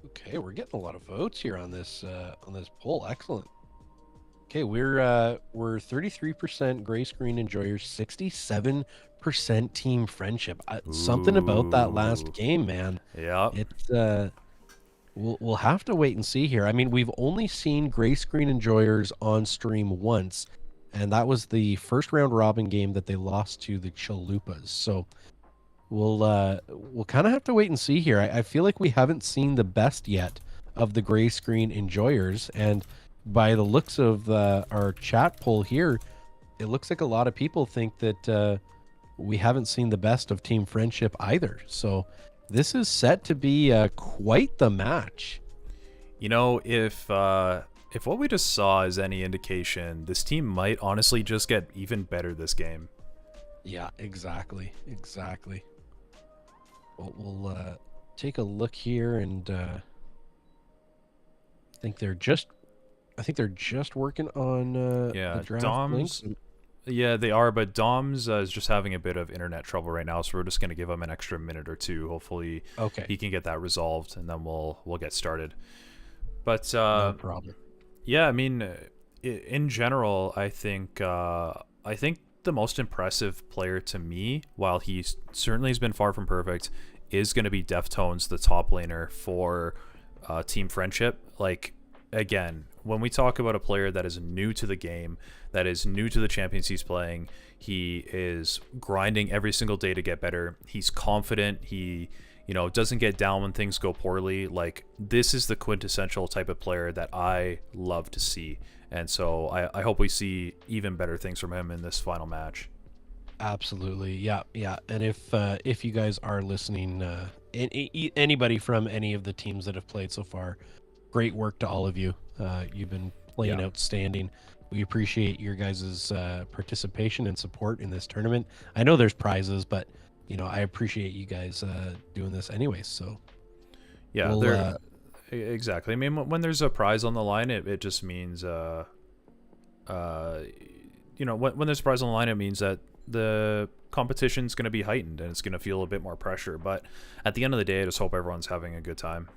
Okay, we're getting a lot of votes here on this poll. Excellent. Okay, we're 33% gray screen enjoyers, 67% Team Friendship. Something about that last game, man. Yeah. It's we'll have to wait and see here. I mean, we've only seen gray screen enjoyers on stream once, and that was the first round robin game that they lost to the Chalupas. So we'll kind of have to wait and see here. I feel like we haven't seen the best yet of the gray screen enjoyers, and by the looks of our chat poll here, it looks like a lot of people think that we haven't seen the best of Team Friendship either. So this is set to be quite the match. If what we just saw is any indication, this team might honestly just get even better this game. Yeah, exactly. We'll take a look here, and I think they're just working on the draft Dom's. links. Yeah, they are, but Dom's is just having a bit of internet trouble right now, so we're just gonna give him an extra minute or two. Hopefully, he can get that resolved, and then we'll get started. But no problem. Yeah, I mean, in general, I think the most impressive player to me, while he certainly has been far from perfect, is going to be Deftones, the top laner for Team Friendship. Like, again, when we talk about a player that is new to the game, that is new to the champions he's playing, he is grinding every single day to get better. He's confident. He, doesn't get down when things go poorly. Like, this is the quintessential type of player that I love to see. And so I hope we see even better things from him in this final match. Absolutely, yeah. And if you guys are listening, anybody from any of the teams that have played so far, great work to all of you. You've been playing outstanding. We appreciate your guys' participation and support in this tournament. I know there's prizes, but I appreciate you guys doing this anyways. So yeah, exactly. I mean, when there's a prize on the line, it just means when there's a prize on the line, it means that the competition's going to be heightened and it's going to feel a bit more pressure. But at the end of the day, I just hope everyone's having a good time.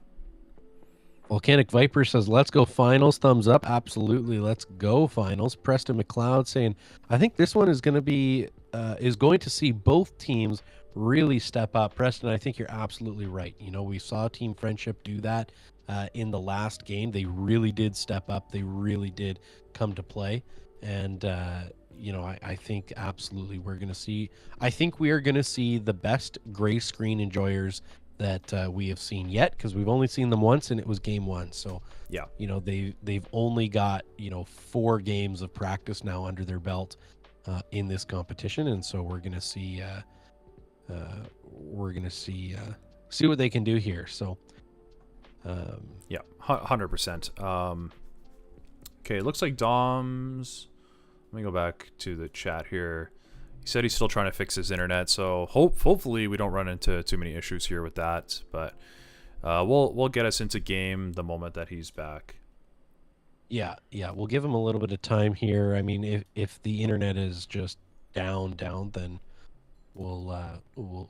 Volcanic Viper says, let's go finals. Thumbs up. Absolutely. Let's go finals. Preston McLeod saying, I think this one is going to see both teams really step up. Preston, I think you're absolutely right. We saw Team Friendship do that in the last game. They really did step up. They really did come to play. And, I think absolutely we are going to see the best gray screen enjoyers that we have seen yet, because we've only seen them once, and it was game one. So yeah, they've only got 4 games of practice now under their belt in this competition, and so we're gonna see see what they can do here. So yeah, 100%. Okay, it looks like Dom's. Let me go back to the chat here. He said he's still trying to fix his internet, so hopefully we don't run into too many issues here with that. But we'll get us into game the moment that he's back. Yeah, we'll give him a little bit of time here. I mean, if the internet is just down, then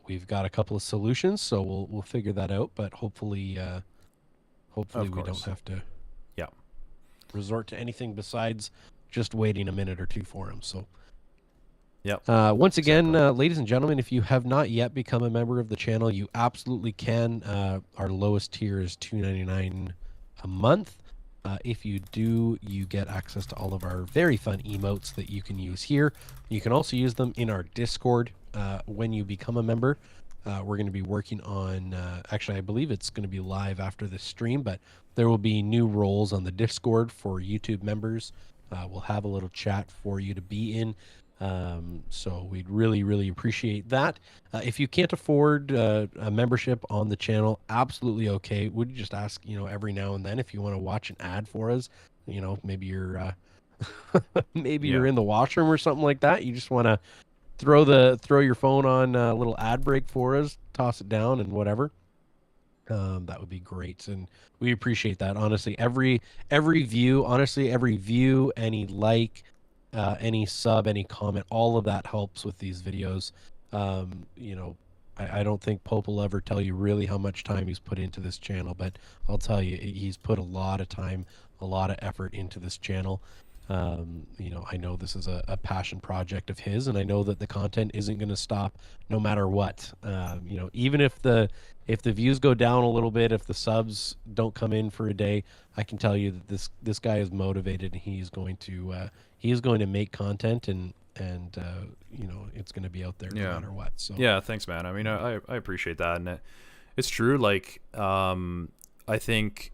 we've got a couple of solutions, so we'll figure that out. But hopefully we don't have to resort to anything besides just waiting a minute or two for him. So. Yep. Once again, ladies and gentlemen, if you have not yet become a member of the channel, you absolutely can. Our lowest tier is $2.99 a month. If you do, you get access to all of our very fun emotes that you can use here. You can also use them in our Discord when you become a member. We're going to be working on, actually, I believe it's going to be live after this stream, but there will be new roles on the Discord for YouTube members. We'll have a little chat for you to be in. So we'd really, really appreciate that. If you can't afford a membership on the channel, absolutely okay. Would just ask, every now and then if you want to watch an ad for us. Maybe you're maybe you're Yeah. in the washroom or something like that. You just want to throw your phone on a little ad break for us, toss it down and whatever. That would be great, and we appreciate that. Honestly, every view, any like, any sub, any comment, all of that helps with these videos. I don't think Pope will ever tell you really how much time he's put into this channel, but I'll tell you, he's put a lot of time, a lot of effort into this channel. I know this is a passion project of his, and I know that the content isn't going to stop no matter what. Even if the views go down a little bit, if the subs don't come in for a day, I can tell you that this guy is motivated, and he's going to make content, and it's going to be out there no matter what. So Yeah, thanks, man. I mean, I appreciate that, and it's true. Like, I think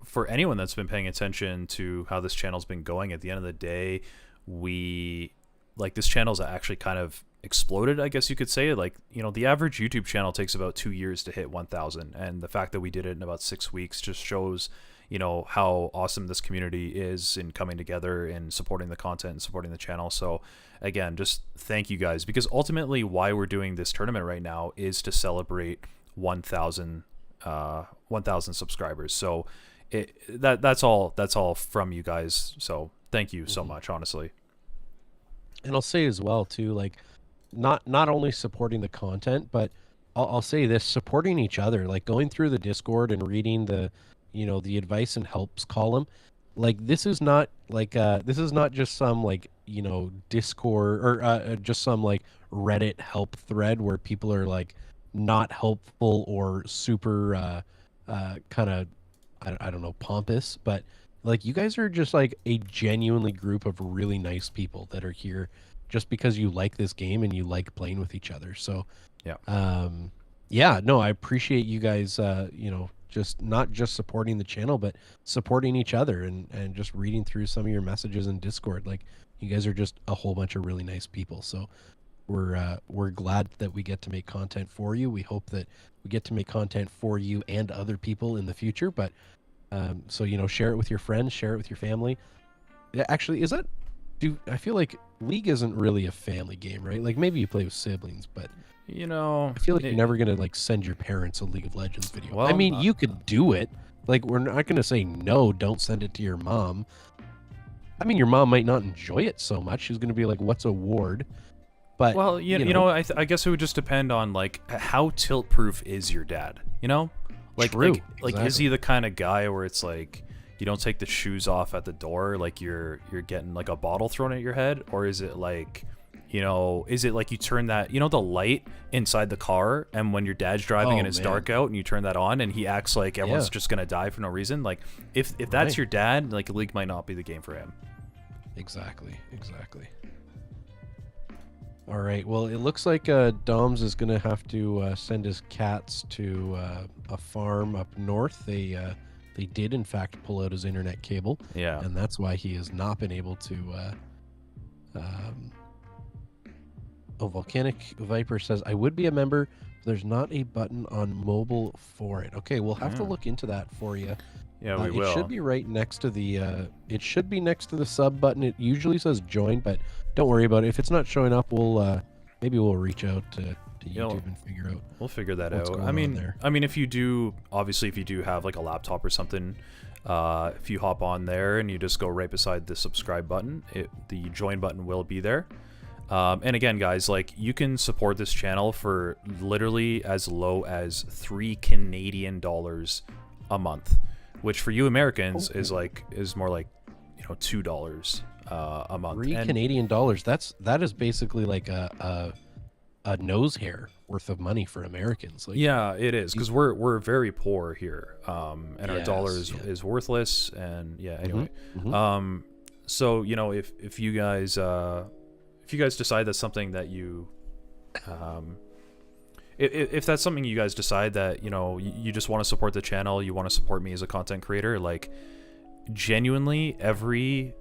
for anyone that's been paying attention to how this channel's been going, at the end of the day, this channel's actually kind of exploded, I guess you could say. Like, the average YouTube channel takes about 2 years to hit 1,000, and the fact that we did it in about 6 weeks just shows how awesome this community is in coming together and supporting the content and supporting the channel. So again, just thank you guys, because ultimately why we're doing this tournament right now is to celebrate 1,000 subscribers. So that's all from you guys. So thank you so much, honestly. And I'll say as well too, like, not only supporting the content, but I'll say this, supporting each other, like going through the Discord and reading the advice and helps column. Like, this is not just some Discord or just some Reddit help thread where people are like not helpful or super kind of, I don't know, pompous, but like, you guys are just like a genuinely group of really nice people that are here just because you like this game and you like playing with each other. So no, I appreciate you guys just not just supporting the channel, but supporting each other, and just reading through some of your messages in Discord. Like, you guys are just a whole bunch of really nice people. So we're glad that we get to make content for you. We hope that we get to make content for you and other people in the future. But so share it with your friends, share it with your family. Actually, I feel like League isn't really a family game, right? Like, maybe you play with siblings, but I feel like you're never gonna send your parents a League of Legends video. Well, I mean, you could do it. Like, we're not gonna say no, don't send it to your mom. I mean, your mom might not enjoy it so much. She's gonna be like, "What's a ward?" But well, I guess it would just depend on like how tilt proof is your dad. True, like is he the kind of guy where it's like you don't take the shoes off at the door, like you're getting like a bottle thrown at your head, or is it like you turn that, the light inside the car, and when your dad's driving and it's dark out and you turn that on and he acts like everyone's just gonna die for no reason? Like, if that's your dad, like, League might not be the game for him. Exactly. All right. Well, it looks like Doms is gonna have to send his cats to a farm up north. They did in fact pull out his internet cable. Yeah. And that's why he has not been able to. Volcanic Viper says, I would be a member. There's not a button on mobile for it. Okay, we'll have to look into that for you. Yeah, we will. It should be right next to the. It should be next to the sub button. It usually says join, but don't worry about it. If it's not showing up, maybe we'll reach out to YouTube and figure out. We'll figure that what's out. going on there. I mean, if you do have like a laptop or something, if you hop on there and you just go right beside the subscribe button, the join button will be there. And again, guys, like, you can support this channel for literally as low as $3 Canadian a month, which for you Americans is more like $2 a month. $3 Canadian. That is basically like a a nose hair worth of money for Americans. Like, Yeah, it is, because we're very poor here, and our dollar Yes, is worthless. And yeah, anyway, mhm. so you know, if you guys decide that's something that you if that's something you guys decide that, you know, you just want to support the channel, you want to support me as a content creator, like, genuinely, every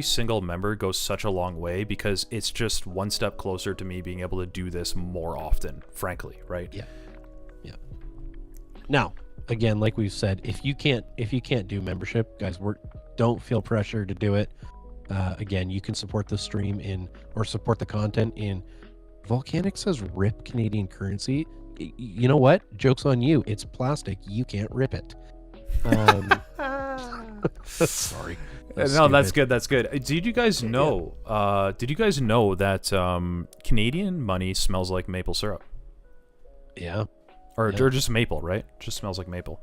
single member goes such a long way, because it's just one step closer to me being able to do this more often, frankly, right? Yeah. Now, again, like we've said, if you can't do membership, guys, don't feel pressure to do it. Again, you can support the stream or support the content in. Volcanic says rip Canadian currency. You know what? Joke's on you. It's plastic. You can't rip it. Sorry. No, that's good. That's good. Did you guys know? Did you guys know that Canadian money smells like maple syrup, Yeah. or Yeah. or just maple, right? Just smells like maple.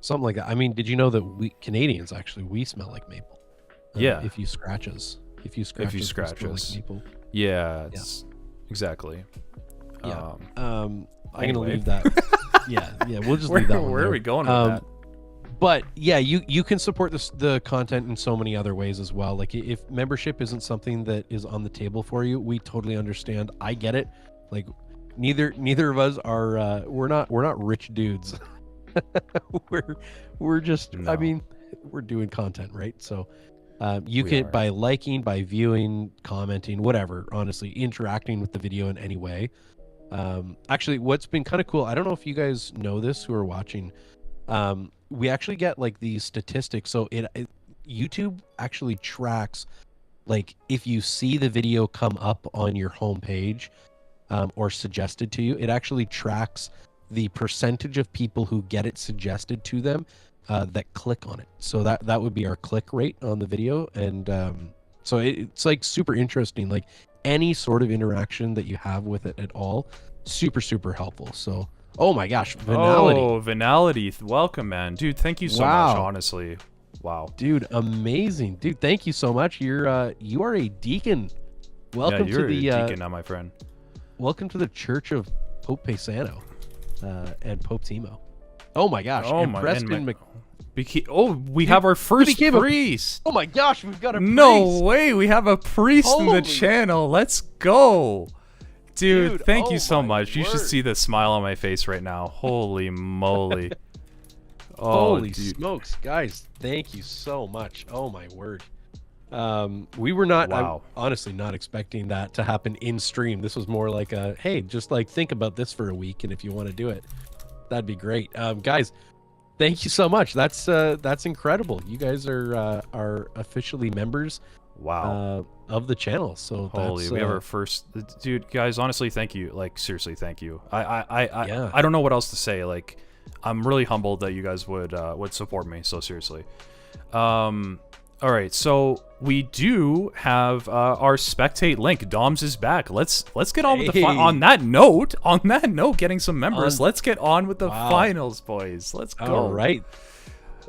Something like that. I mean, did you know that we Canadians actually we smell like maple? Yeah. If you scratch us, we smell scratch like us. maple. Yeah. It's exactly. Yeah. I'm anyway. gonna leave that. yeah. We'll just leave that one Where there. are we going with that? But yeah, you can support the content in so many other ways as well. Like, if membership isn't something that is on the table for you, we totally understand. I get it. Like, neither of us are we're not rich dudes. we're just I No. mean, we're doing content, right? So you We can, are. by liking, by viewing, commenting, whatever, honestly, interacting with the video in any way. Actually, what's been kind of cool, I don't know if you guys know this who are watching, we actually get like these statistics. So YouTube actually tracks, like, if you see the video come up on your homepage or suggested to you, it actually tracks the percentage of people who get it suggested to them that click on it. So that would be our click rate on the video. And so it's like super interesting. Like, any sort of interaction that you have with it at all, super helpful. So, oh my gosh, Venality. Oh, Venality, welcome, man, dude. Thank you so much. Wow. Honestly, wow. Dude, amazing. Dude, thank you so much. You are a deacon. Welcome yeah, you're to the a deacon now, my friend. welcome to the Church of Pope Paisano and Pope Timo. Oh my gosh. Oh and my, Preston and my, Mc- we have our first became a- priest. Oh my gosh, we've got a No priest. way, we have a priest in the Holy- channel. Let's go. Dude, thank oh you so my much. You should word. see the smile on my face right now. Holy moly. Oh, Holy dude. smokes, guys! Thank you so much. Oh my word. We were not. Wow. I'm honestly not expecting that to happen in stream. This was more like a, hey, just like think about this for a week, and if you want to do it, that'd be great. Guys, thank you so much. That's incredible. You guys are officially members Wow. of the channel. So Holy, that's, we have our first, dude, guys, honestly, thank you. Like, seriously, thank you. Yeah. I don't know what else to say. Like, I'm really humbled that you guys would support me so seriously. All right, so we do have our spectate link. Doms is back. Let's get on with the Hey. on that note, getting some members. On- Let's get on with the Wow. finals, boys. Let's go. all right.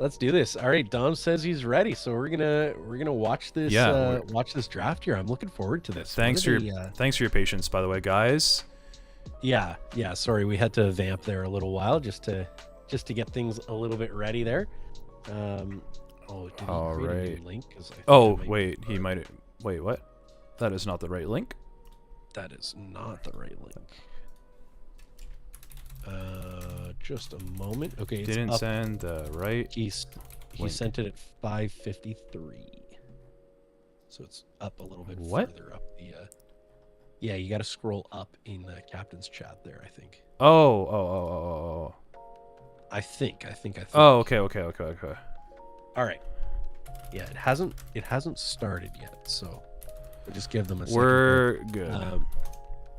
Let's do this. All right, Dom says he's ready, so we're gonna watch this. Yeah, watch this draft here. I'm looking forward to this. Thanks for What are your the, thanks for your patience, by the way, guys. Yeah. Sorry, we had to vamp there a little while just to get things a little bit ready there. Oh, did he All create a right. new link? 'Cause I think Oh I might- wait, he might. Wait, what? That is not the right link. that is not the right link. Just a moment. Okay, it's Didn't up. send the right. He link. sent it at 5:53, so it's up a little bit What? further up the. Yeah, you got to scroll up in the captain's chat there. I think. Oh. I think. Oh, okay. All right. Yeah, it hasn't started yet, so we'll just give them a second. We're good.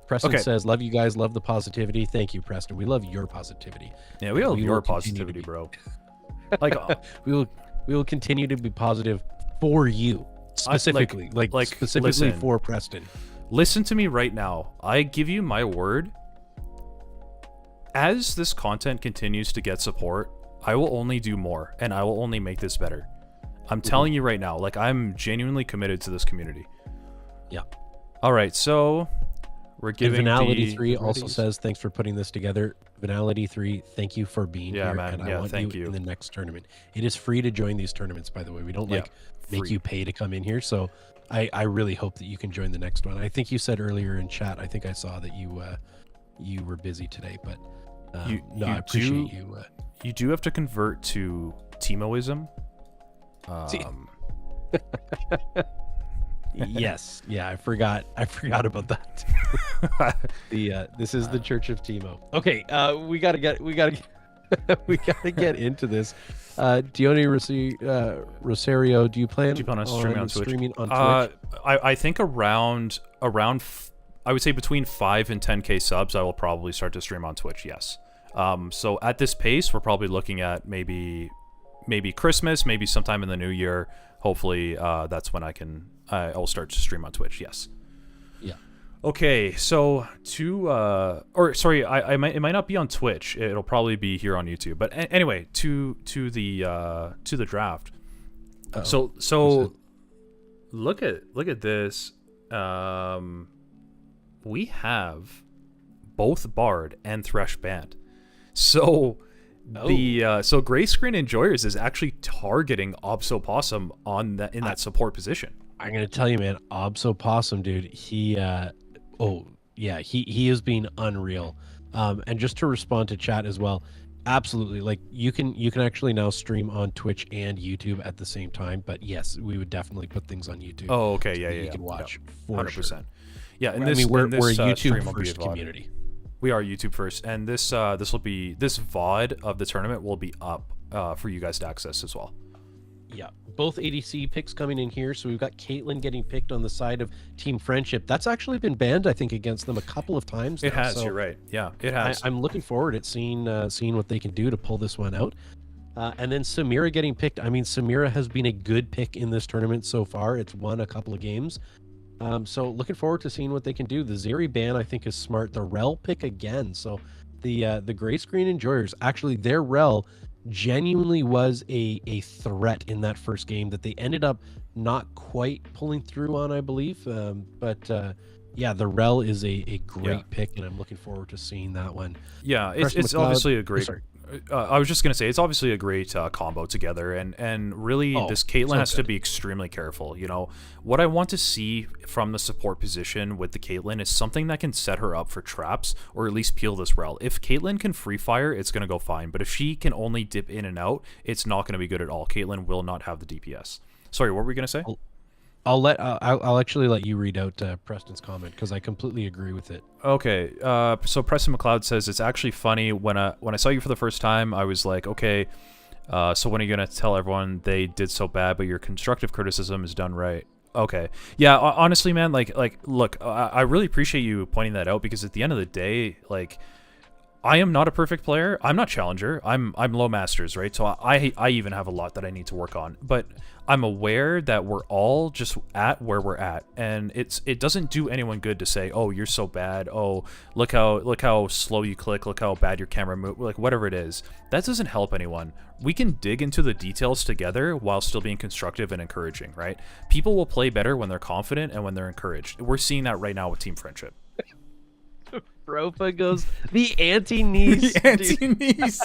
Preston Okay. says, "Love you guys, love the positivity." Thank you, Preston. We love your positivity. Yeah, we love we your will continue to positivity, be- bro. Like, We will continue to be positive for you specifically, like specifically listen. for Preston. listen to me right now. I give you my word. As this content continues to get support, I will only do more, and I will only make this better. I'm telling you right now, like, I'm genuinely committed to this community. Yeah. All right, so We're And giving Venality the 3 also readies. says, thanks for putting this together. Venality 3, thank you for being Yeah, here, man. and I Yeah, want thank you you. in the next tournament. It is free to join these tournaments, by the way. We don't Yeah, make free. you pay to come in here, so I really hope that you can join the next one. I think you said earlier in chat, I think I saw that you were busy today, but no, I appreciate you. You do have to convert to Timoism. See- Yes, yeah, I forgot about that. This is the Church of Timo. Okay, we gotta get we gotta get into this. Dione Rosario, do you plan on streaming on Twitch? streaming on Twitch? I think around I would say between 5 and 10k subs, I will probably start to stream on Twitch. Yes. So at this pace, we're probably looking at maybe Christmas, maybe sometime in the new year. Hopefully, that's when I'll start to stream on Twitch. Yes. Yeah. Okay, so it might not be on Twitch. It'll probably be here on YouTube. But anyway, to the draft. Uh-oh. So look at this. We have both Bard and Thresh banned. So so Gray Screen Enjoyers is actually targeting Obso on in that support position. I'm gonna tell you, man, Obso Possum, dude. He is being unreal. And just to respond to chat as well, absolutely. Like you can actually now stream on Twitch and YouTube at the same time. But yes, we would definitely put things on YouTube. Oh, okay, so yeah, that yeah, you can watch for 100%. Sure. Yeah, and I mean, we're a YouTube stream will be first a VOD. community. We are YouTube first, and this VOD of the tournament will be up for you guys to access as well. Yeah, both ADC picks coming in here. So we've got Caitlyn getting picked on the side of Team Friendship. That's actually been banned, I think, against them a couple of times. It now. has. So You're right. Yeah, it has. I'm looking forward at seeing what they can do to pull this one out. And then Samira getting picked. I mean, Samira has been a good pick in this tournament so far. It's won a couple of games. So looking forward to seeing what they can do. The Zeri ban, I think, is smart. The Rel pick again. So the Gray Screen Enjoyers, actually, their Rel genuinely was a threat in that first game that they ended up not quite pulling through on, I believe. But yeah, the Rel is a great pick, and I'm looking forward to seeing that one. Yeah, it's obviously a great. I was just gonna say it's obviously a great combo together, and really this Caitlyn has to be extremely careful. You know, what I want to see from the support position with the Caitlyn is something that can set her up for traps or at least peel this Rel. If Caitlyn can free fire, it's gonna go fine, but if she can only dip in and out, it's not gonna be good at all. Caitlyn will not have the DPS. Sorry, what were we gonna say? I'll actually let you read out Preston's comment because I completely agree with it. Okay, so Preston McLeod says it's actually funny when I saw you for the first time, I was like, okay, so when are you gonna tell everyone they did so bad, but your constructive criticism is done right? Okay, yeah, honestly, man, like look, I really appreciate you pointing that out because at the end of the day, like, I am not a perfect player. I'm not challenger. I'm low masters, right? So I even have a lot that I need to work on. But I'm aware that we're all just at where we're at, and it doesn't do anyone good to say, "Oh, you're so bad. Oh, look how slow you click. Look how bad your camera move." Like whatever it is, that doesn't help anyone. We can dig into the details together while still being constructive and encouraging, right? People will play better when they're confident and when they're encouraged. We're seeing that right now with Team Friendship. Brofa goes, the anti-niece. The anti-niece.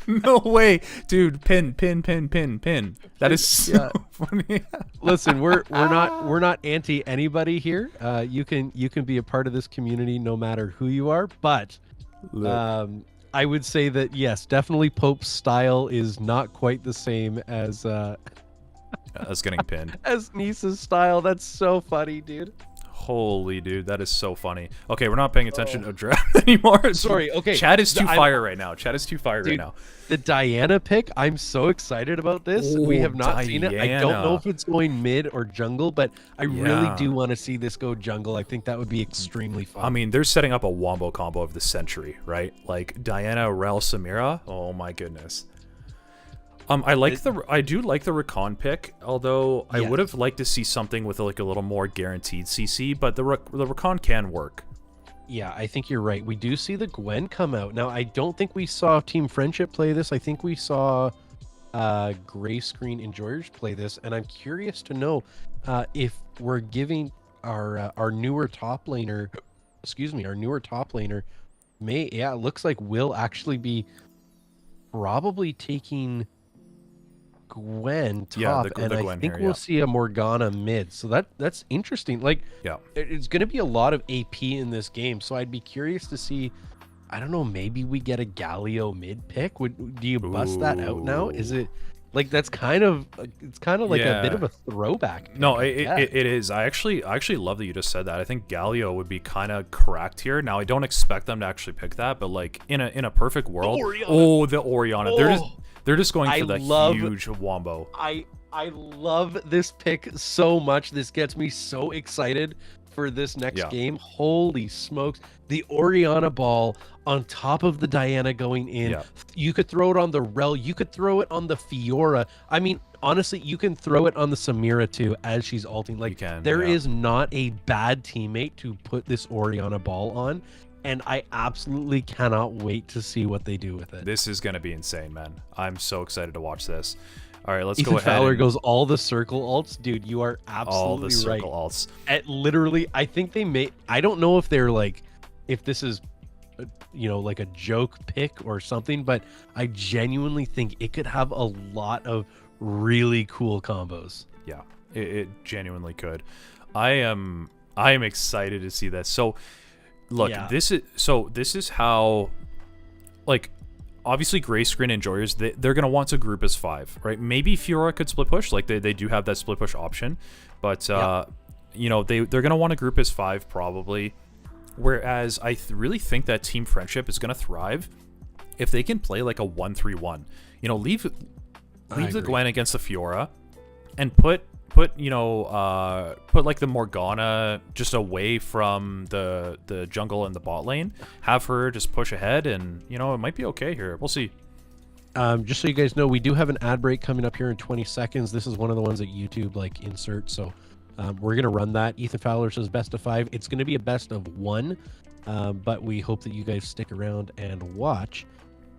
No way. Dude, pin. That is so funny. Listen, we're not anti anybody here. You can be a part of this community no matter who you are, but I would say that yes, definitely Pope's style is not quite the same as getting pinned. As Niece's style. That's so funny, dude. Holy dude, that is so funny. Okay, we're not paying attention to draft anymore. Sorry, okay. Chat is too fire right now. Chat is too fire right now. The Diana pick, I'm so excited about this. We have not seen it. I don't know if it's going mid or jungle, but I really do want to see this go jungle. I think that would be extremely fun. I mean, they're setting up a wombo combo of the century, right? Like Diana, Rel, Samira. Oh my goodness. I do like the Rakan pick, although I would have liked to see something with like a little more guaranteed CC, but the Rakan can work. Yeah, I think you're right. We do see the Gwen come out. Now, I don't think we saw Team Friendship play this. I think we saw Gray Screen Enjoyers play this, and I'm curious to know if we're giving our newer top laner our newer top laner it looks like will actually be probably taking Gwen Yeah, top, the and I Gwen think here, we'll yeah. see a Morgana mid. So that's interesting. Like, Yeah. it's going to be a lot of AP in this game. So I'd be curious to see. I don't know. Maybe we get a Galio mid pick. Do you bust that out now? Is Ooh. it like it's kind of like a bit Yeah. of a throwback pick, No, I it guess. is. I actually love that you just said that. I think Galio would be kind of correct here. Now, I don't expect them to actually pick that, but like in a perfect world, the Orianna. They're just going I for the love- huge wombo. I love this pick so much. This gets me so excited for this next Yeah. game. Holy smokes. The Orianna ball on top of the Diana going in. Yeah. You could throw it on the Rel. You could throw it on the Fiora. I mean, honestly, you can throw it on the Samira too as she's ulting. Like, can, there yeah. is not a bad teammate to put this Orianna ball on. And I absolutely cannot wait to see what they do with it. This is gonna be insane, man. I'm so excited to watch this. All right, let's Ethan go ahead. Fowler and goes all the circle alts, dude. You are absolutely all the circle right. alts. At literally, I think they may. I don't know if they're like, if this is, like a joke pick or something, but I genuinely think it could have a lot of really cool combos. Yeah, it genuinely could. I am excited to see that. So, look, Yeah. this is how, like, obviously Gray Screen enjoyers, they're gonna want to group as 5, right? Maybe Fiora could split push, like they do have that split push option, but they're gonna want to group as 5 probably. Whereas I really think that Team Friendship is gonna thrive if they can play like a 1-3-1. Leave the agree. Gwen against the Fiora, and put like the Morgana just away from the jungle and the bot lane. Have her just push ahead, and it might be okay here. We'll see. Just so you guys know, we do have an ad break coming up here in 20 seconds. This is one of the ones that YouTube insert. So we're gonna run that. Ethan Fowler says best of 5. It's gonna be a best of 1, but we hope that you guys stick around and watch.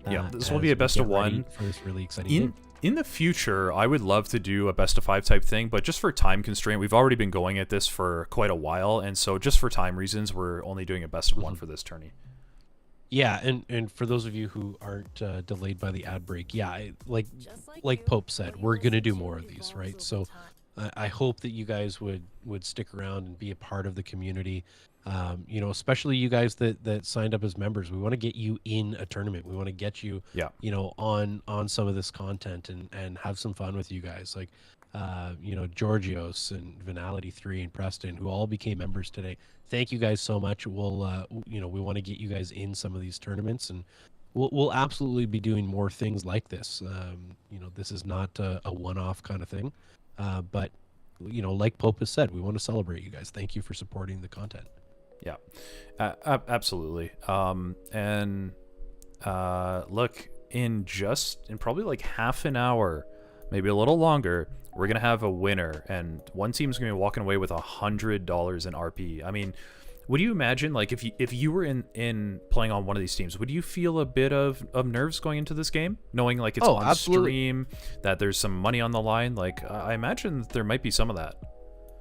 Yeah, this will be as a best we of get ready 1 for this really exciting game. In the future. I would love to do a best of 5 type thing, but just for time constraint, we've already been going at this for quite a while, and so just for time reasons, we're only doing a best of 1 for this tourney. Yeah, and for those of you who aren't delayed by the ad break, like Pope said, we're gonna do more of these, right? So I hope that you guys would stick around and be a part of the community. Especially you guys that signed up as members. We want to get you in a tournament. We want to get you, on some of this content and have some fun with you guys. Like, Georgios and Venality 3 and Preston, who all became members today. Thank you guys so much. We'll, we want to get you guys in some of these tournaments, and we'll absolutely be doing more things like this. This is not a one-off kind of thing, but like Pope has said, we want to celebrate you guys. Thank you for supporting the content. Yeah, absolutely. Look, in probably like half an hour, maybe a little longer, we're gonna have a winner, and one team's gonna be walking away with $100 in RP. I mean, would you imagine, like, if you were in playing on one of these teams, would you feel a bit of nerves going into this game, knowing like it's on absolutely. stream, that there's some money on the line? Like, I imagine there might be some of that.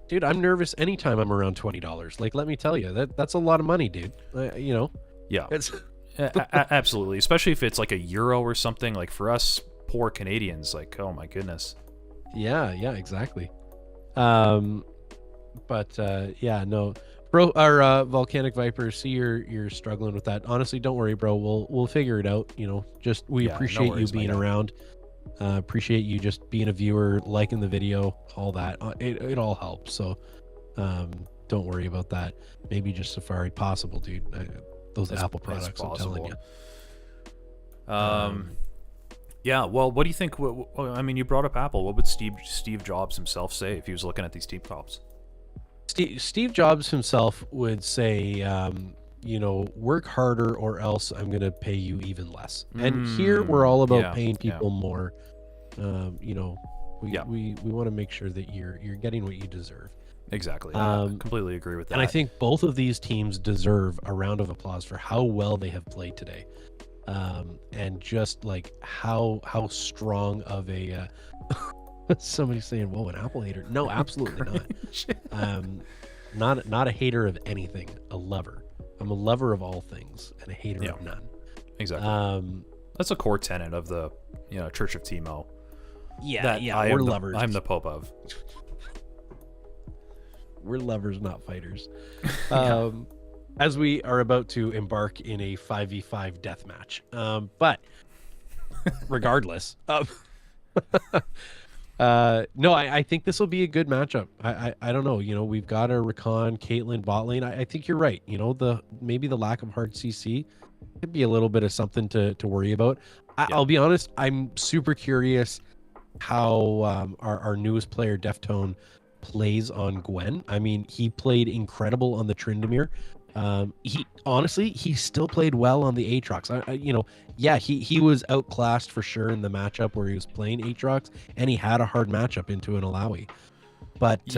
Dude, I'm nervous anytime I'm around $20. Like, let me tell you, that's a lot of money, dude. Yeah, It's absolutely, especially if it's like a euro or something. Like for us poor Canadians, like, oh my goodness. yeah, exactly. No, bro. Our Volcanic Viper, see you're struggling with that. Honestly, don't worry, bro. We'll figure it out. We No appreciate worries, you being my guy. around. Appreciate you just being a viewer, liking the video, all that. It all helps. So, don't worry about that. Maybe just Safari possible, dude. Those It's- Apple it's products, I'm telling possible. you. Yeah, well, what do you think? I mean, you brought up Apple. What would Steve Jobs himself say if he was looking at these team comps? Steve Jobs himself would say, work harder or else I'm going to pay you even less. And here we're all about paying people more. We want to make sure that you're getting what you deserve. Exactly. I completely agree with that. And I think both of these teams deserve a round of applause for how well they have played today. And just like how strong of a somebody's saying, whoa, an Apple hater. No, absolutely not. Not a hater of anything, a lover. I'm a lover of all things and a hater Yeah. of none. Exactly. That's a core tenet of the Church of Teemo. Yeah, we're lovers. I'm the Pope of. We're lovers, not fighters. As we are about to embark in a 5v5 death match. But regardless, no, I think this will be a good matchup. I don't know. We've got our Rakan, Caitlyn bot lane. I think you're right. Maybe the lack of hard CC could be a little bit of something to worry about. I'll be honest. I'm super curious how our newest player, Deftone, plays on Gwen. I mean, he played incredible on the Tryndamere. He still played well on the Aatrox. He was outclassed for sure in the matchup where he was playing Aatrox, and he had a hard matchup into an Alawi. But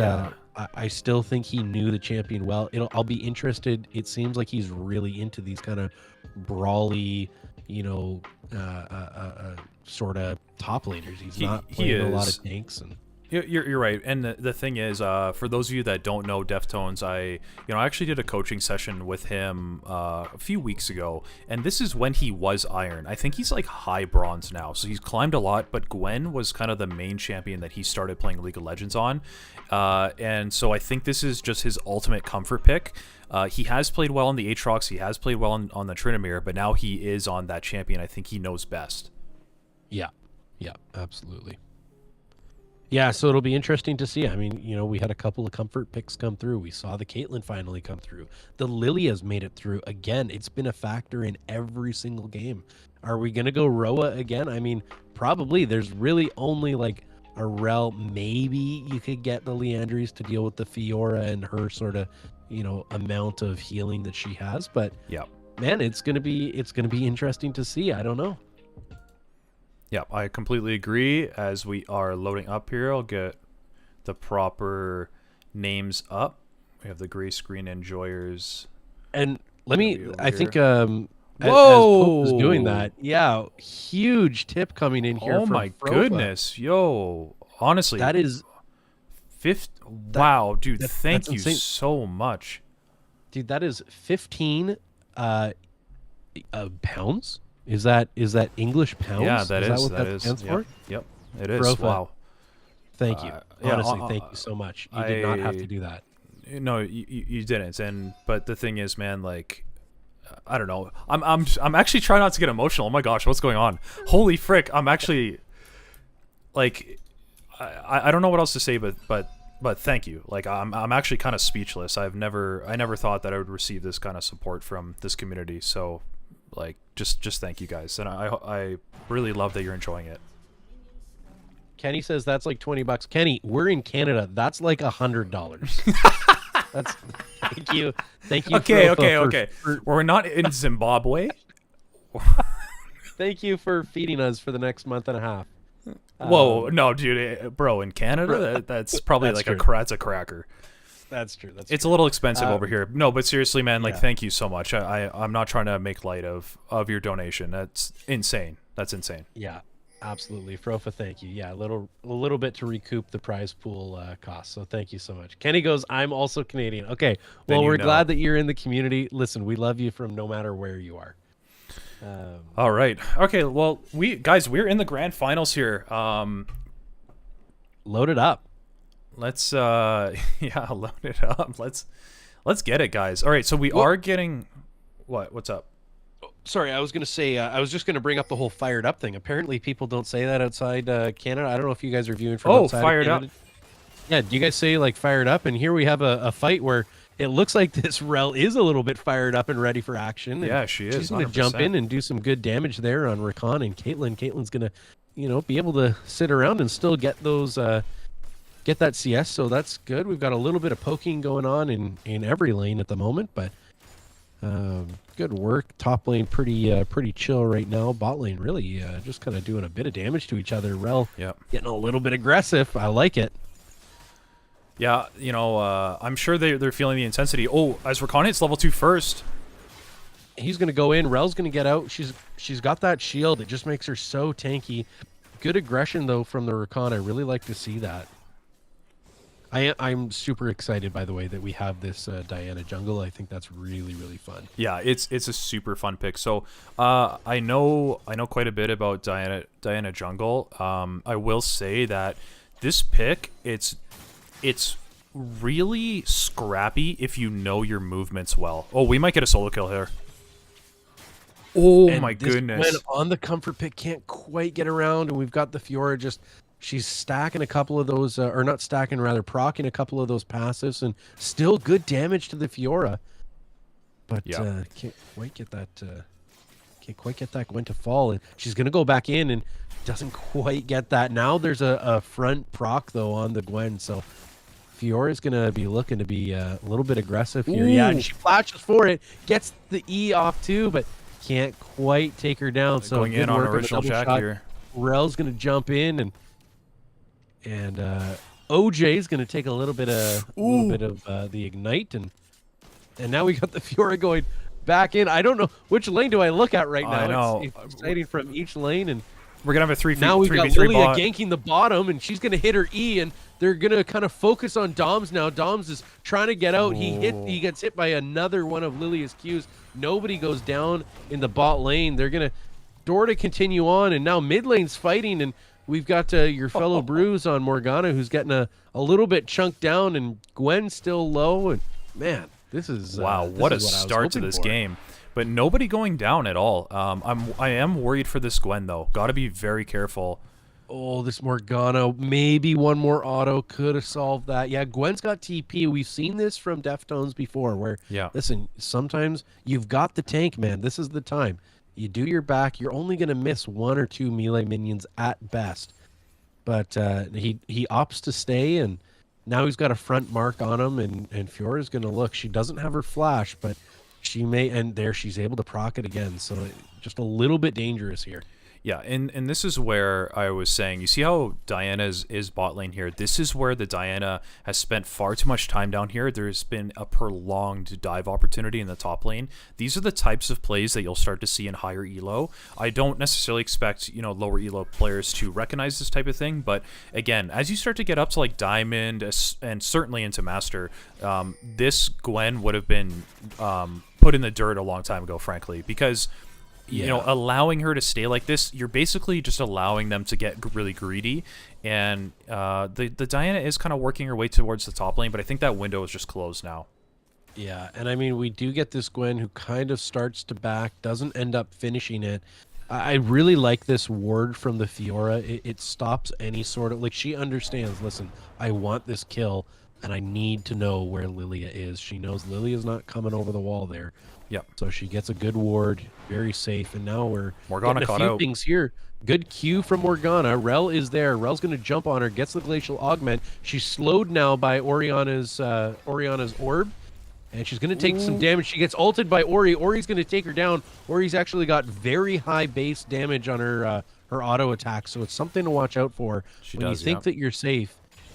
I still think he knew the champion well. I'll be interested. It seems like he's really into these kind of brawly, sort of top laners. He's not playing a lot of tanks and. You're right, and the thing is, for those of you that don't know Deftones, I actually did a coaching session with him a few weeks ago, and this is when he was Iron. I think he's like high bronze now, so he's climbed a lot. But Gwen was kind of the main champion that he started playing League of Legends on, and so I think this is just his ultimate comfort pick. He has played well on the Aatrox, he has played well on the Tryndamere, but now he is on that champion I think he knows best. Yeah, absolutely. Yeah, so it'll be interesting to see. I mean, we had a couple of comfort picks come through. We saw the Caitlyn finally come through. The Lilia's made it through. Again, it's been a factor in every single game. Are we going to go Roa again? I mean, probably. There's really only like a Rel. Maybe you could get the Leandries to deal with the Fiora and her sort of, amount of healing that she has. But yeah, man, it's going to be interesting to see. I don't know. Yeah, I completely agree. As we are loading up here, I'll get the proper names up. We have the gray screen enjoyers. And I think Whoa! as Pope was doing that, huge tip coming in here. Oh my Frofa. goodness, yo! Honestly, that is wow, dude! Thank you insane. so much, dude. That is 15 pounds. Is that English pounds? Yeah, that is. That stands for? Yep, it is. Frofa. Wow. Thank you. Yeah, honestly, thank you so much. You did not have to do that. No, you didn't. But the thing is, man, like, I don't know. I'm actually trying not to get emotional. Oh my gosh, what's going on? Holy frick! I'm actually like, I don't know what else to say, but thank you. Like, I'm actually kind of speechless. I never thought that I would receive this kind of support from this community. So, like, just thank you guys, and I really love that you're enjoying it. Kenny says that's like $20. Kenny, we're in Canada. That's like $100. That's thank you. Okay. We're not in Zimbabwe. Thank you for feeding us for the next month and a half. Whoa, no, dude, bro, in Canada, that's probably that's like true. that's a cracker. That's true. It's a little expensive over here. No, but seriously, man, like, thank you so much. I'm not trying to make light of your donation. That's insane. That's insane. Yeah, absolutely. Frofa, thank you. Yeah, a little bit to recoup the prize pool cost. So thank you so much. Kenny goes, I'm also Canadian. Okay, well, we're glad that you're in the community. Listen, we love you from no matter where you are. All right. Okay, well, we're in the grand finals here. Load it up. Let's load it up. Let's get it, guys. All right, so we are getting what's up? Sorry, I was going to say, I was just going to bring up the whole fired up thing. Apparently people don't say that outside Canada. I don't know if you guys are viewing from outside fired Canada. Up. Yeah, do you guys say like fired up? And here we have a fight where it looks like this Rel is a little bit fired up and ready for action. Yeah, she is. She's going to jump in and do some good damage there on Rakan and Caitlyn. Caitlyn's going to, be able to sit around and still get those get that CS, so that's good. We've got a little bit of poking going on in every lane at the moment, but good work. Top lane pretty chill right now. Bot lane really just kind of doing a bit of damage to each other. Rel getting a little bit aggressive. I like it. Yeah, I'm sure they're feeling the intensity. Oh, as Rakan hits level 2 first. He's going to go in. Rel's going to get out. She's got that shield. It just makes her so tanky. Good aggression, though, from the Rakan. I really like to see that. I'm super excited, by the way, that we have this Diana jungle. I think that's really, really fun. Yeah, it's a super fun pick. So, I know quite a bit about Diana Jungle. I will say that this pick, it's really scrappy if you know your movements well. Oh, we might get a solo kill here. Oh And my this goodness. Gwen on the comfort pick can't quite get around, and we've got the Fiora just. She's stacking a couple of those, or not stacking, rather proccing a couple of those passives, and still good damage to the Fiora. But Yeah. can't quite get that. Can't quite get that Gwen to fall, and she's gonna go back in and doesn't quite get that. Now there's a front proc though on the Gwen, so Fiora's gonna be looking to be a little bit aggressive here. Yeah, and she flashes for it, gets the E off too, but can't quite take her down. So Going good in on work a original double Jack shot. here. Rel's gonna jump in and OJ's gonna take a little bit of the ignite, and now we got the Fiora going back in. I don't know which lane do I look at right now. I know. It's exciting from each lane, and We're gonna have a 3 now we've got 3v3 Lilia bot. ganking the bottom, and she's gonna hit her E, and they're gonna kind of focus on Doms now. Doms is trying to get out. He gets hit by another one of Lilia's Qs. Nobody goes down in the bot lane. They're gonna Dora to continue on, and now mid lane's fighting, and we've got your fellow Bruise on Morgana, who's getting a little bit chunked down, and Gwen's still low, and man, this is Wow, this what a is what I was start to hoping this for. game. But nobody going down at all. I am worried for this Gwen though. Got to be very careful. Oh, this Morgana, maybe one more auto could have solved that. Yeah, Gwen's got TP. We've seen this from Deftones before where, Yeah. listen, sometimes you've got the tank, man. This is the time. You do your back. You're only going to miss 1 or 2 melee minions at best. But he opts to stay, and now he's got a front mark on him, and Fiora's going to look. She doesn't have her flash, but she may, and there she's able to proc it again. So just a little bit dangerous here. Yeah, and this is where I was saying, you see how Diana's is bot lane here? This is where the Diana has spent far too much time down here. There's been a prolonged dive opportunity in the top lane. These are the types of plays that you'll start to see in higher elo. I don't necessarily expect, lower elo players to recognize this type of thing, but again, as you start to get up to like Diamond and certainly into Master, this Gwen would have been put in the dirt a long time ago, frankly, because allowing her to stay like this, you're basically just allowing them to get really greedy. And the Diana is kind of working her way towards the top lane, but I think that window is just closed now. Yeah, and I mean, we do get this Gwen who kind of starts to back, doesn't end up finishing it. I really like this ward from the Fiora. It stops any sort of, like, she understands, listen, I want this kill, and I need to know where Lilia is. She knows Lilia's not coming over the wall there. Yep. So she gets a good ward, very safe, and now we're Morgana getting caught a few out. things here. Good Q from Morgana. Rel is there. Rel's going to jump on her, gets the Glacial Augment. She's slowed now by Oriana's orb, and she's going to take some damage. She gets ulted by Ori. Ori's going to take her down. Ori's actually got very high base damage on her auto attack, so it's something to watch out for. She when does, you think yeah. that you're safe,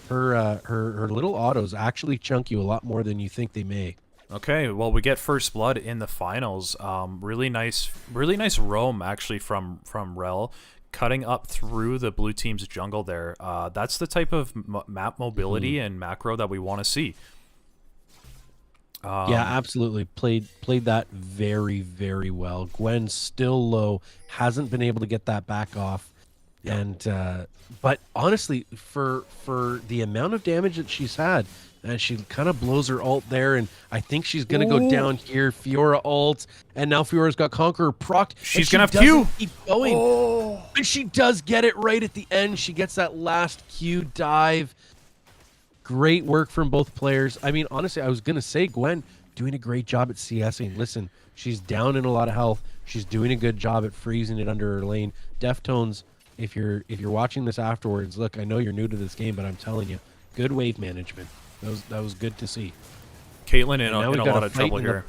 her little autos actually chunk you a lot more than you think they may. Okay, well, we get first blood in the finals. Really nice roam actually from Rel, cutting up through the blue team's jungle there. That's the type of map mobility and macro that we want to see. Yeah, absolutely. Played that very, very well. Gwen's still low, hasn't been able to get that back off. Yeah. And but honestly, for the amount of damage that she's had, and she kind of blows her ult there, and I think she's gonna go down here. Fiora ult, and now Fiora's got Conqueror procced. She's gonna have Q. Keep going, and she does get it right at the end. She gets that last Q dive. Great work from both players. I mean, honestly, I was gonna say Gwen doing a great job at CSing. Listen, she's down in a lot of health. She's doing a good job at freezing it under her lane. Deftones, if you're watching this afterwards, look, I know you're new to this game, but I'm telling you, good wave management. That was good to see. Caitlyn in Now a we've got lot a of fight trouble in the here.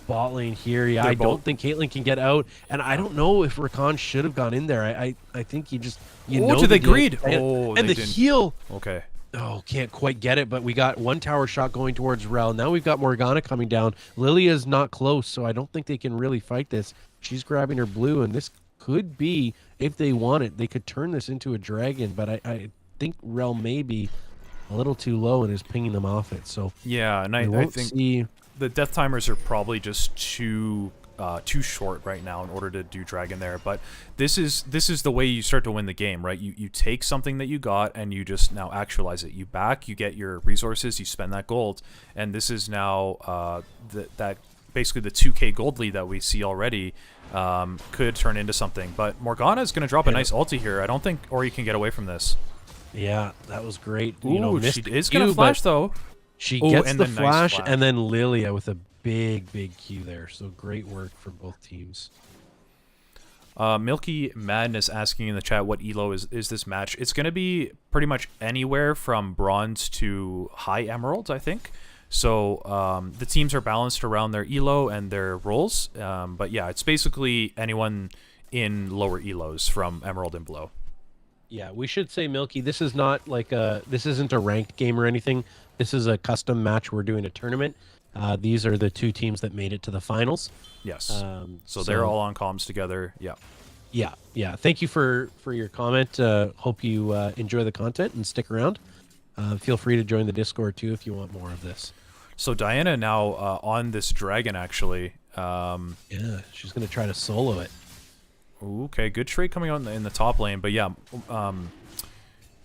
Bot lane here, yeah. They're I don't both- think Caitlyn can get out, and I don't know if Rakan should have gone in there. I think you Oh, know did they the deal. greed? And, Oh, and they the didn't. heal. Okay. Oh, can't quite get it, but we got one tower shot going towards Rel. Now we've got Morgana coming down. Lilia's not close, so I don't think they can really fight this. She's grabbing her blue, and this could be, if they want it, they could turn this into a dragon, but I think Rel may be a little too low and is pinging them off it. So Yeah, and we I won't think see. the death timers are probably just too short right now in order to do dragon there. But this is the way you start to win the game, right? You take something that you got and you just now actualize it. You back, you get your resources, you spend that gold, and this is now that basically the 2k gold lead that we see already could turn into something. But Morgana is going to drop a nice ulti here. I don't think Ori can get away from this. Yeah, that was great. Ooh, she missed is Q, going to flash but though. She Ooh, gets and the the nice flash, flash. and then Lilia with a big Q there. So great work from both teams. Milky Madness asking in the chat what elo is this match. It's going to be pretty much anywhere from bronze to high emerald, I think. So the teams are balanced around their elo and their roles. But yeah, it's basically anyone in lower elos from emerald and below. Yeah, we should say, Milky, this is not like this isn't a ranked game or anything. This is a custom match. We're doing a tournament. These are the 2 teams that made it to the finals. Yes. So they're all on comms together. Yeah. Yeah. Thank you for your comment. Hope you enjoy the content and stick around. Feel free to join the Discord too if you want more of this. So Diana now on this dragon actually. Yeah, she's gonna try to solo it. Okay, good trade coming out in the top lane, but yeah,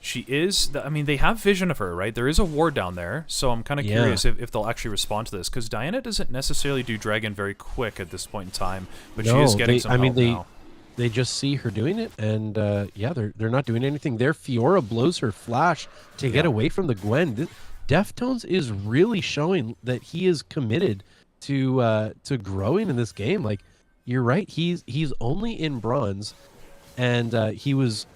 she is. I mean, they have vision of her, right? There is a ward down there, so I'm kind of curious if they'll actually respond to this, because Diana doesn't necessarily do dragon very quick at this point in time, but she is getting some help now. They just see her doing it, and yeah, they're not doing anything. Their Fiora blows her flash to get away from the Gwen. Deftones is really showing that he is committed to growing in this game. Like, you're right, he's only in bronze, and he was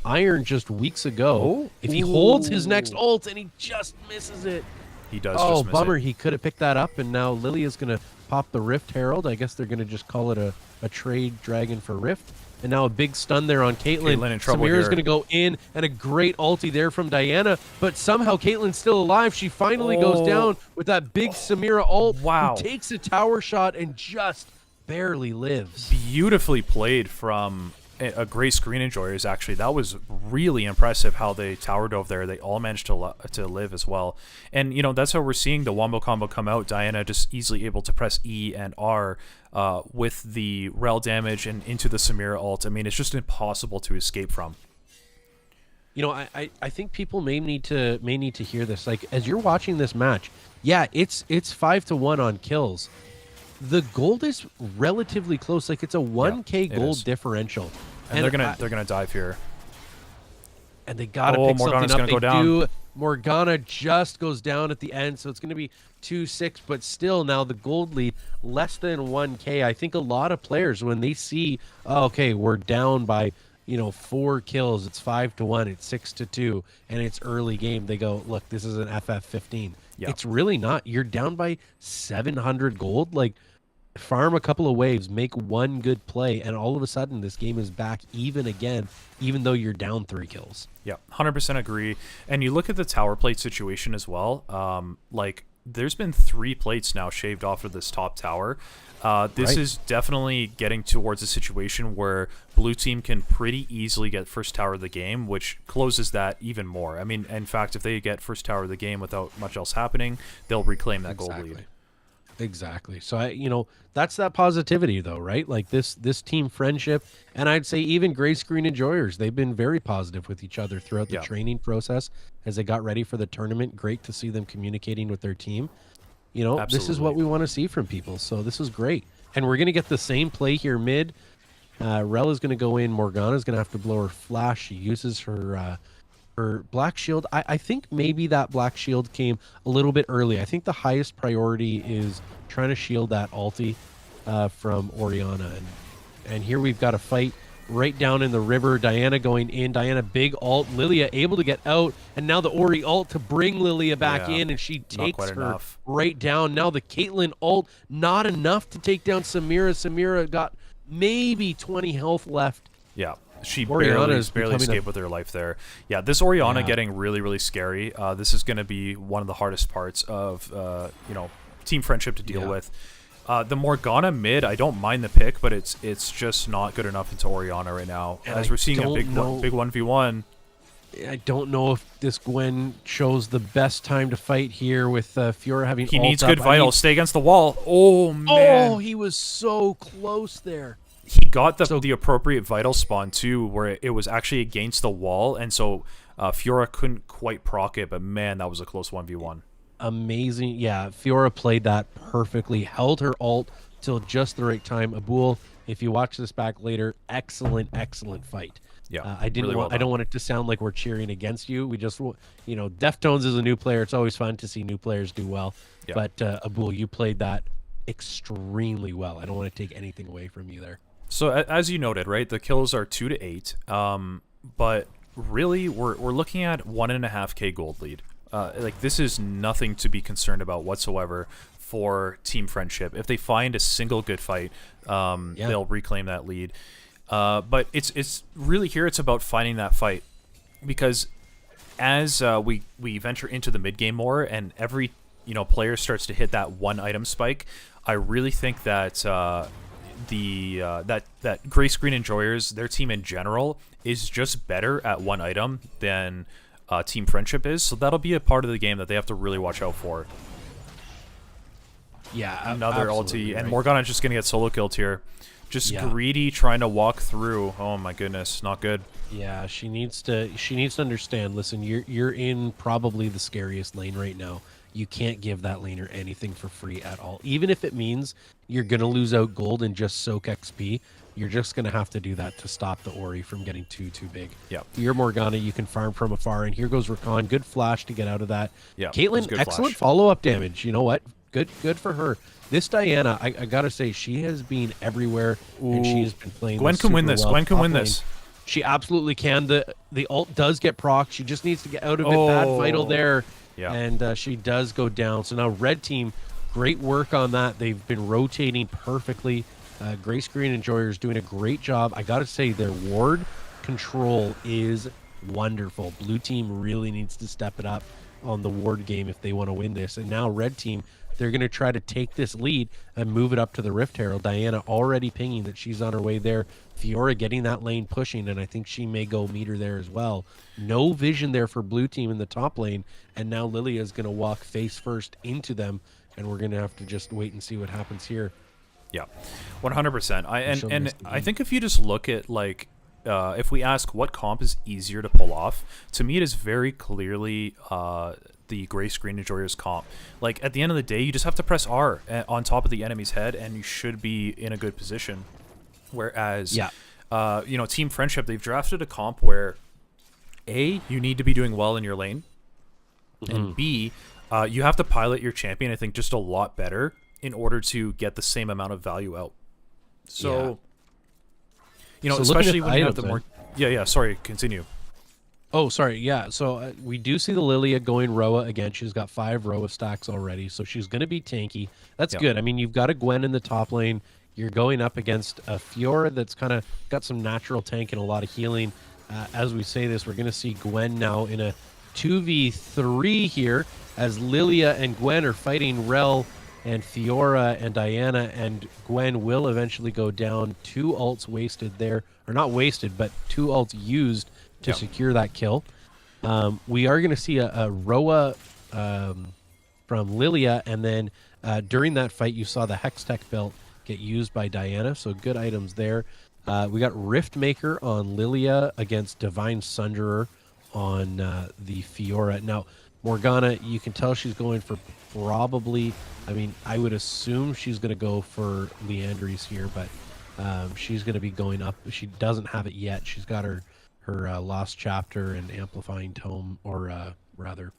iron just weeks ago. Oh. If he holds his next ult and he just misses it, he does. Oh, just miss bummer! It. He could have picked that up, and now Lilia's gonna pop the Rift Herald. I guess they're gonna just call it a trade dragon for Rift. And now a big stun there on Caitlyn. Caitlyn in trouble Samira's here. going to go in, and a great ulti there from Diana. But somehow Caitlyn's still alive. She finally goes down with that big Samira ult. Wow. Who takes a tower shot and just barely lives. Beautifully played from a great screen enjoyers. Actually, that was really impressive how they tower dove there. They all managed to live as well. And that's how we're seeing the wombo combo come out. Diana just easily able to press E and R with the rel damage and into the Samira ult. I mean, it's just impossible to escape from. I think people may need to hear this. Like, as you're watching this match, yeah, it's 5-1 on kills. The gold is relatively close. Like, it's a 1k gold differential. And they're gonna dive here. And they gotta pick Morgana's something up. gonna go down. Morgana just goes down at the end, so it's gonna be 2-6. But still, now the gold lead less than 1k. I think a lot of players, when they see, okay, we're down by 4 kills, it's 5-1, it's 6-2, and it's early game, they go, look, this is an FF15. Yeah. It's really not. You're down by 700 gold. Like, farm a couple of waves, make one good play, and all of a sudden this game is back even again, even though you're down 3 kills. Yeah, 100% agree. And you look at the tower plate situation as well. Like, there's been 3 plates now shaved off of this top tower. This is definitely getting towards a situation where blue team can pretty easily get first tower of the game, which closes that even more. I mean, in fact, if they get first tower of the game without much else happening, they'll reclaim that gold lead. Exactly. So that's that positivity though, right? Like this team friendship, and I'd say even gray screen enjoyers, they've been very positive with each other throughout the training process as they got ready for the tournament. Great to see them communicating with their team. This is what we want to see from people. So this is great. And we're going to get the same play here mid. Rel is going to go in. Morgana's going to have to blow her flash. She uses her black shield. I think maybe that black shield came a little bit early. I think the highest priority is trying to shield that ulti from Orianna. And here we've got a fight right down in the river. Diana going in. Diana big ult. Lilia able to get out. And now the Ori ult to bring Lilia back in. And she takes her right down. Now the Caitlyn ult. Not enough to take down Samira. Samira got maybe 20 health left. Yeah. She Orianna barely escaped with her life there. Yeah, this Orianna getting really, really scary. This is going to be one of the hardest parts of team friendship to deal with. The Morgana mid, I don't mind the pick, but it's just not good enough into Orianna right now. And as we're seeing a big 1v1. I don't know if this Gwen chose the best time to fight here with Fiora having He ult needs up. good vitals. Stay against the wall. Oh, man. Oh, he was so close there. He got the, So- the appropriate vital spawn, too, where it was actually against the wall, and so Fiora couldn't quite proc it, but man, that was a close 1v1. Amazing. Yeah, Fiora played that perfectly, held her ult till just the right time. Abul, if you watch this back later, excellent fight. Yeah, I didn't really want. well I don't done. want it to sound like we're cheering against you. We just, Deftones is a new player. It's always fun to see new players do well. Yeah. But Abul, you played that extremely well. I don't want to take anything away from you there. So as you noted, right, the kills are 2 to 8, but really we're looking at 1.5k gold lead. Like, this is nothing to be concerned about whatsoever for Team Friendship. If they find a single good fight, they'll reclaim that lead. But it's really here. It's about finding that fight, because as we venture into the mid game more, and every player starts to hit that one item spike, I really think that that Gray Screen Enjoyers, their team in general, is just better at one item than Team Friendship is. So that'll be a part of the game that they have to really watch out for. Yeah, Another absolutely ulti, and right. Morgana's just gonna get solo killed here. Just Yeah. greedy, trying to walk through. Oh my goodness, not good. Yeah, she needs to understand. Listen, you're in probably the scariest lane right now. You can't give that laner anything for free at all. Even if it means you're going to lose out gold and just soak XP, you're just going to have to do that to stop the Ori from getting too big. Yeah. You're Morgana, you can farm from afar, and here goes Rakan. Good flash to get out of that. Yeah, it was Caitlyn, good excellent flash. follow-up damage. You know what? Good for her. This Diana, I got to say, she has been everywhere, and she has been playing Gwen this can win super this. well. Gwen can Top win lane. this. She absolutely can. The ult does get proc. She just needs to get out of it. Bad vital there. Yeah. And she does go down. So now red team, great work on that. They've been rotating perfectly. Gray Screen Enjoyers doing a great job. I got to say, their ward control is wonderful. Blue team really needs to step it up on the ward game if they want to win this. And now red team, they're going to try to take this lead and move it up to the Rift Herald. Diana already pinging that she's on her way there. Fiora getting that lane pushing, and I think she may go meet her there as well. No vision there for blue team in the top lane, and now Lilia is going to walk face first into them, and we're going to have to just wait and see what happens here. Yeah, 100%. She'll And miss the I game. think if you just look at, like, if we ask what comp is easier to pull off, to me it is very clearly the Gray Screen Enjoyers comp. Like, at the end of the day, you just have to press R on top of the enemy's head, and you should be in a good position. Whereas, Team Friendship, they've drafted a comp where A, you need to be doing well in your lane, and B, you have to pilot your champion, I think, just a lot better in order to get the same amount of value out. So, So looking especially at when you have items, the more... Yeah, sorry, continue. Oh, sorry. Yeah. So we do see the Lilia going Roa again. She's got 5 Roa stacks already, so she's going to be tanky. That's Yep. good. I mean, you've got a Gwen in the top lane. You're going up against a Fiora that's kind of got some natural tank and a lot of healing. As we say this, we're going to see Gwen now in a 2v3 here as Lilia and Gwen are fighting Rel and Fiora and Diana, and Gwen will eventually go down. 2 ults wasted there, or not wasted, but 2 ults used to Yep. secure that kill. We are going to see a Roa from Lilia, and then during that fight, you saw the Hextech belt get used by Diana, so good items there. We got Riftmaker on Lilia against Divine Sunderer on the Fiora. Now, Morgana, you can tell she's going for probably, I mean, I would assume she's going to go for Leandries here, but she's going to be going up. She doesn't have it yet. She's got her Lost Chapter and Amplifying Tome, or rather,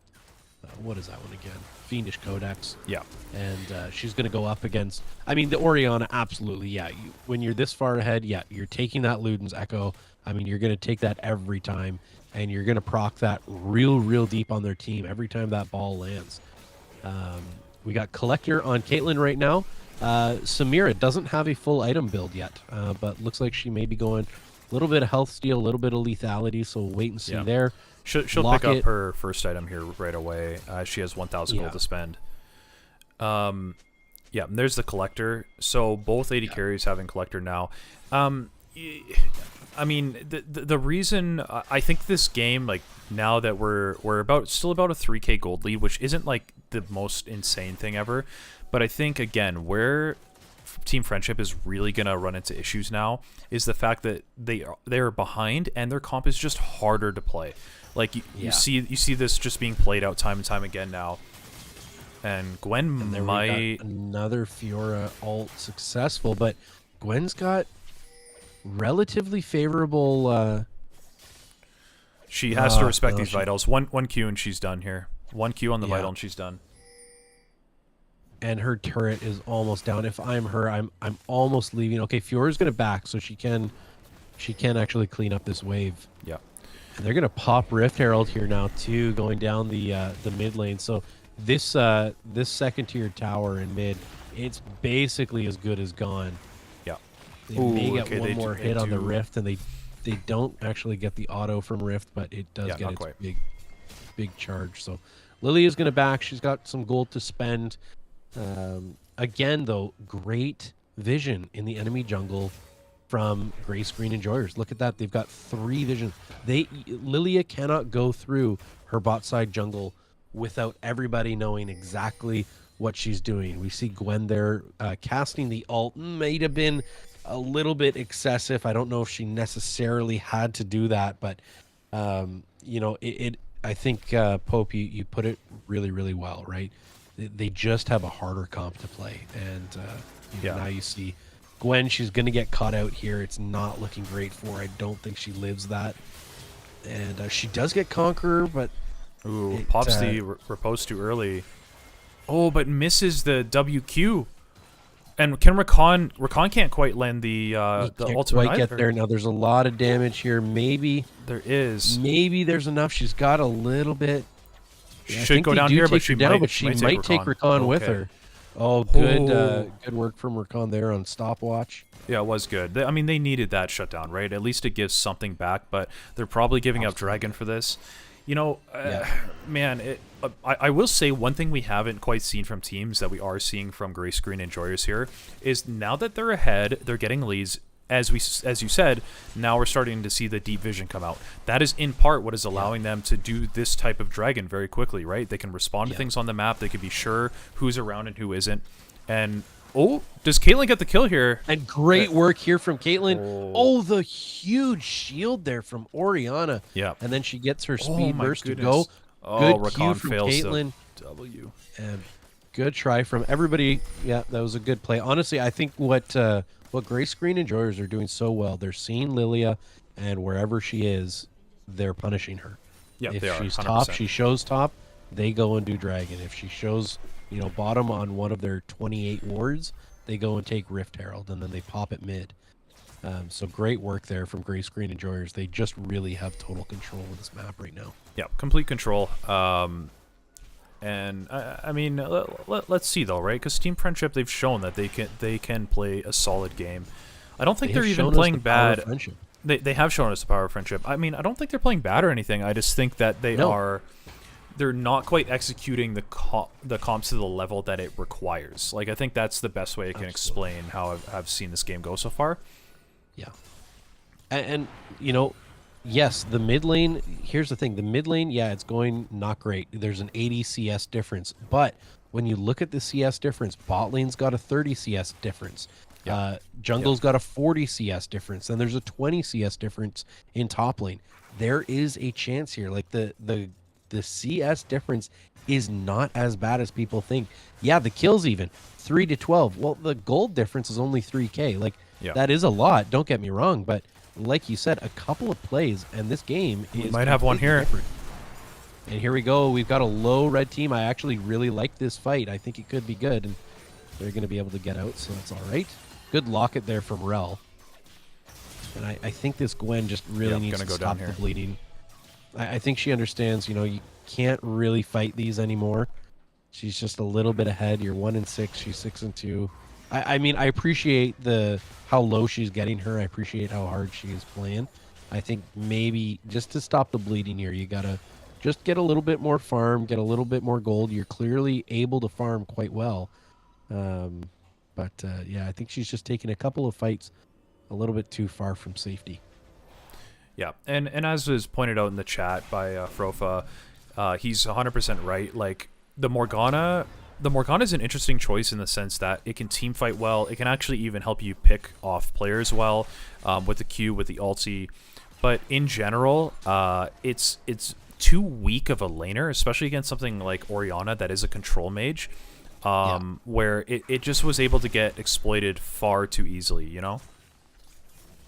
what is that one again? Fiendish Codex. Yeah. And she's going to go up against, I mean, the Orianna, absolutely, yeah. When you're this far ahead, yeah, you're taking that Luden's Echo. I mean, you're going to take that every time, and you're going to proc that real deep on their team every time that ball lands. We got Collector on Caitlyn right now. Samira doesn't have a full item build yet, but looks like she may be going a little bit of health steal, a little bit of lethality, so we'll wait and see Yeah. there. She'll pick Lock up it. her first item here right away. She has 1,000 Yeah. gold to spend. Yeah, and there's the Collector. So both AD carries having Collector now. I mean, the reason I think this game, like now that we're still about a 3K gold lead, which isn't like the most insane thing ever, but I think again where Team Friendship is really gonna run into issues now is the fact that they're behind and their comp is just harder to play. Like you see this just being played out time and time again now. And Gwen And there we might got another Fiora ult successful, but Gwen's got relatively favorable. she has to respect no, these she- vitals. One Q and she's done here. One Q on the Yeah. vital and she's done. And her turret is almost down. If I'm her, I'm almost leaving. Okay, Fiora's gonna back, so she can actually clean up this wave. Yeah. And they're gonna pop Rift Herald here now too, going down the mid lane. So this second tier tower in mid, it's basically as good as gone. Yeah. They may Ooh, get okay, one they more do- hit they on the do- Rift, and they don't actually get the auto from Rift, but it does Yeah, get not its quite. big charge. So Lily is gonna back. She's got some gold to spend. Again, though, great vision in the enemy jungle from Gray Screen Enjoyers. Look at that. They've got 3 visions. Lilia cannot go through her bot side jungle without everybody knowing exactly what she's doing. We see Gwen there casting the ult. Might have been a little bit excessive. I don't know if she necessarily had to do that, but I think Pope, you put it really, really well, right? They just have a harder comp to play, and now you see Gwen. She's going to get caught out here. It's not looking great for her. I don't think she lives that, and she does get Conqueror, but Ooh, pops the repose too early. Oh, but misses the WQ. And can Rakan can't quite land the can't ultimate quite get either. there. Now there's a lot of damage here. Maybe there's enough. She's got a little bit. She I should think go down down here, here, but but she might take Rakan with her. Oh, good work from Rakan there on stopwatch. Yeah, it was good. I mean, they needed that shutdown, right? At least it gives something back, but they're probably giving up Dragon for this. You know, man, I will say one thing we haven't quite seen from teams that we are seeing from Gray Screen Enjoyers here is now that they're ahead, they're getting leads. As you said, now we're starting to see the deep vision come out. That is in part what is allowing them to do this type of dragon very quickly, right? They can respond to things on the map. They can be sure who's around and who isn't. And does Caitlyn get the kill here? And great work here from Caitlyn. Oh, the huge shield there from Orianna. Yeah. And then she gets her speed my burst goodness. to go. Oh, Good Q Rakan from fails Caitlyn. the W. And good try from everybody. Yeah, that was a good play. Honestly, I think what Gray Screen Enjoyers are doing so well, they're seeing Lilia, and wherever she is, they're punishing her. Yeah, if they are, she's 100%. top, she shows top, they go and do dragon. If she shows, bottom on one of their 28 wards, they go and take Rift Herald, and then they pop it mid. So great work there from Gray Screen Enjoyers. They just really have total control of this map right now. Yeah, complete control. And I mean, let's see though, right? Because Team Friendship, they've shown that they can play a solid game. I don't think they're even playing bad. They have shown us the power of friendship. I mean, I don't think they're playing bad or anything. I just think that they're not quite executing the comps to the level that it requires. Like, I think that's the best way I can explain how I've seen this game go so far. Yeah. And yes, the mid lane, here's the thing. The mid lane, it's going not great. There's an 80 CS difference. But when you look at the CS difference, bot lane's got a 30 CS difference. Jungle's got a 40 CS difference. Then there's a 20 CS difference in top lane. There is a chance here. Like, the CS difference is not as bad as people think. Yeah, the kills even 3 to 12. Well, the gold difference is only 3K. Like, that is a lot. Don't get me wrong, but like you said, a couple of plays, and this game is might have one here. Different. And here we go. We've got a low red team. I actually really like this fight. I think it could be good, and they're going to be able to get out, so that's all right. Good locket there from Rel. And I think this Gwen just really needs to stop the bleeding. I think she understands, you can't really fight these anymore. She's just a little bit ahead. You're 1-6. She's 6-2. I mean, I appreciate how low she's getting her. I appreciate how hard she is playing. I think maybe just to stop the bleeding here, you gotta just get a little bit more farm, get a little bit more gold. You're clearly able to farm quite well. I think she's just taking a couple of fights a little bit too far from safety. Yeah, and as was pointed out in the chat by Frofa, he's 100% right. Like the Morgana is an interesting choice in the sense that it can team fight well. It can actually even help you pick off players well with the Q, with the ulti. But in general, it's too weak of a laner, especially against something like Orianna that is a control mage, where it just was able to get exploited far too easily, you know?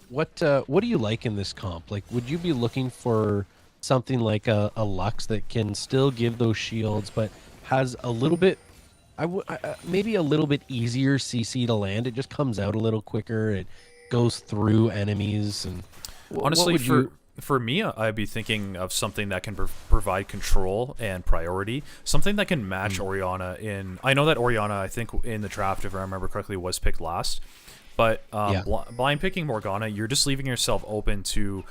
What do you like in this comp? Like, would you be looking for something like a Lux that can still give those shields, but has a little bit, maybe a little bit easier CC to land? It just comes out a little quicker. It goes through enemies, and Honestly, what would for me, I'd be thinking of something that can provide control and priority. Something that can match Orianna in... I know that Orianna, I think, in the draft, if I remember correctly, was picked last. But blind picking Morgana, you're just leaving yourself open to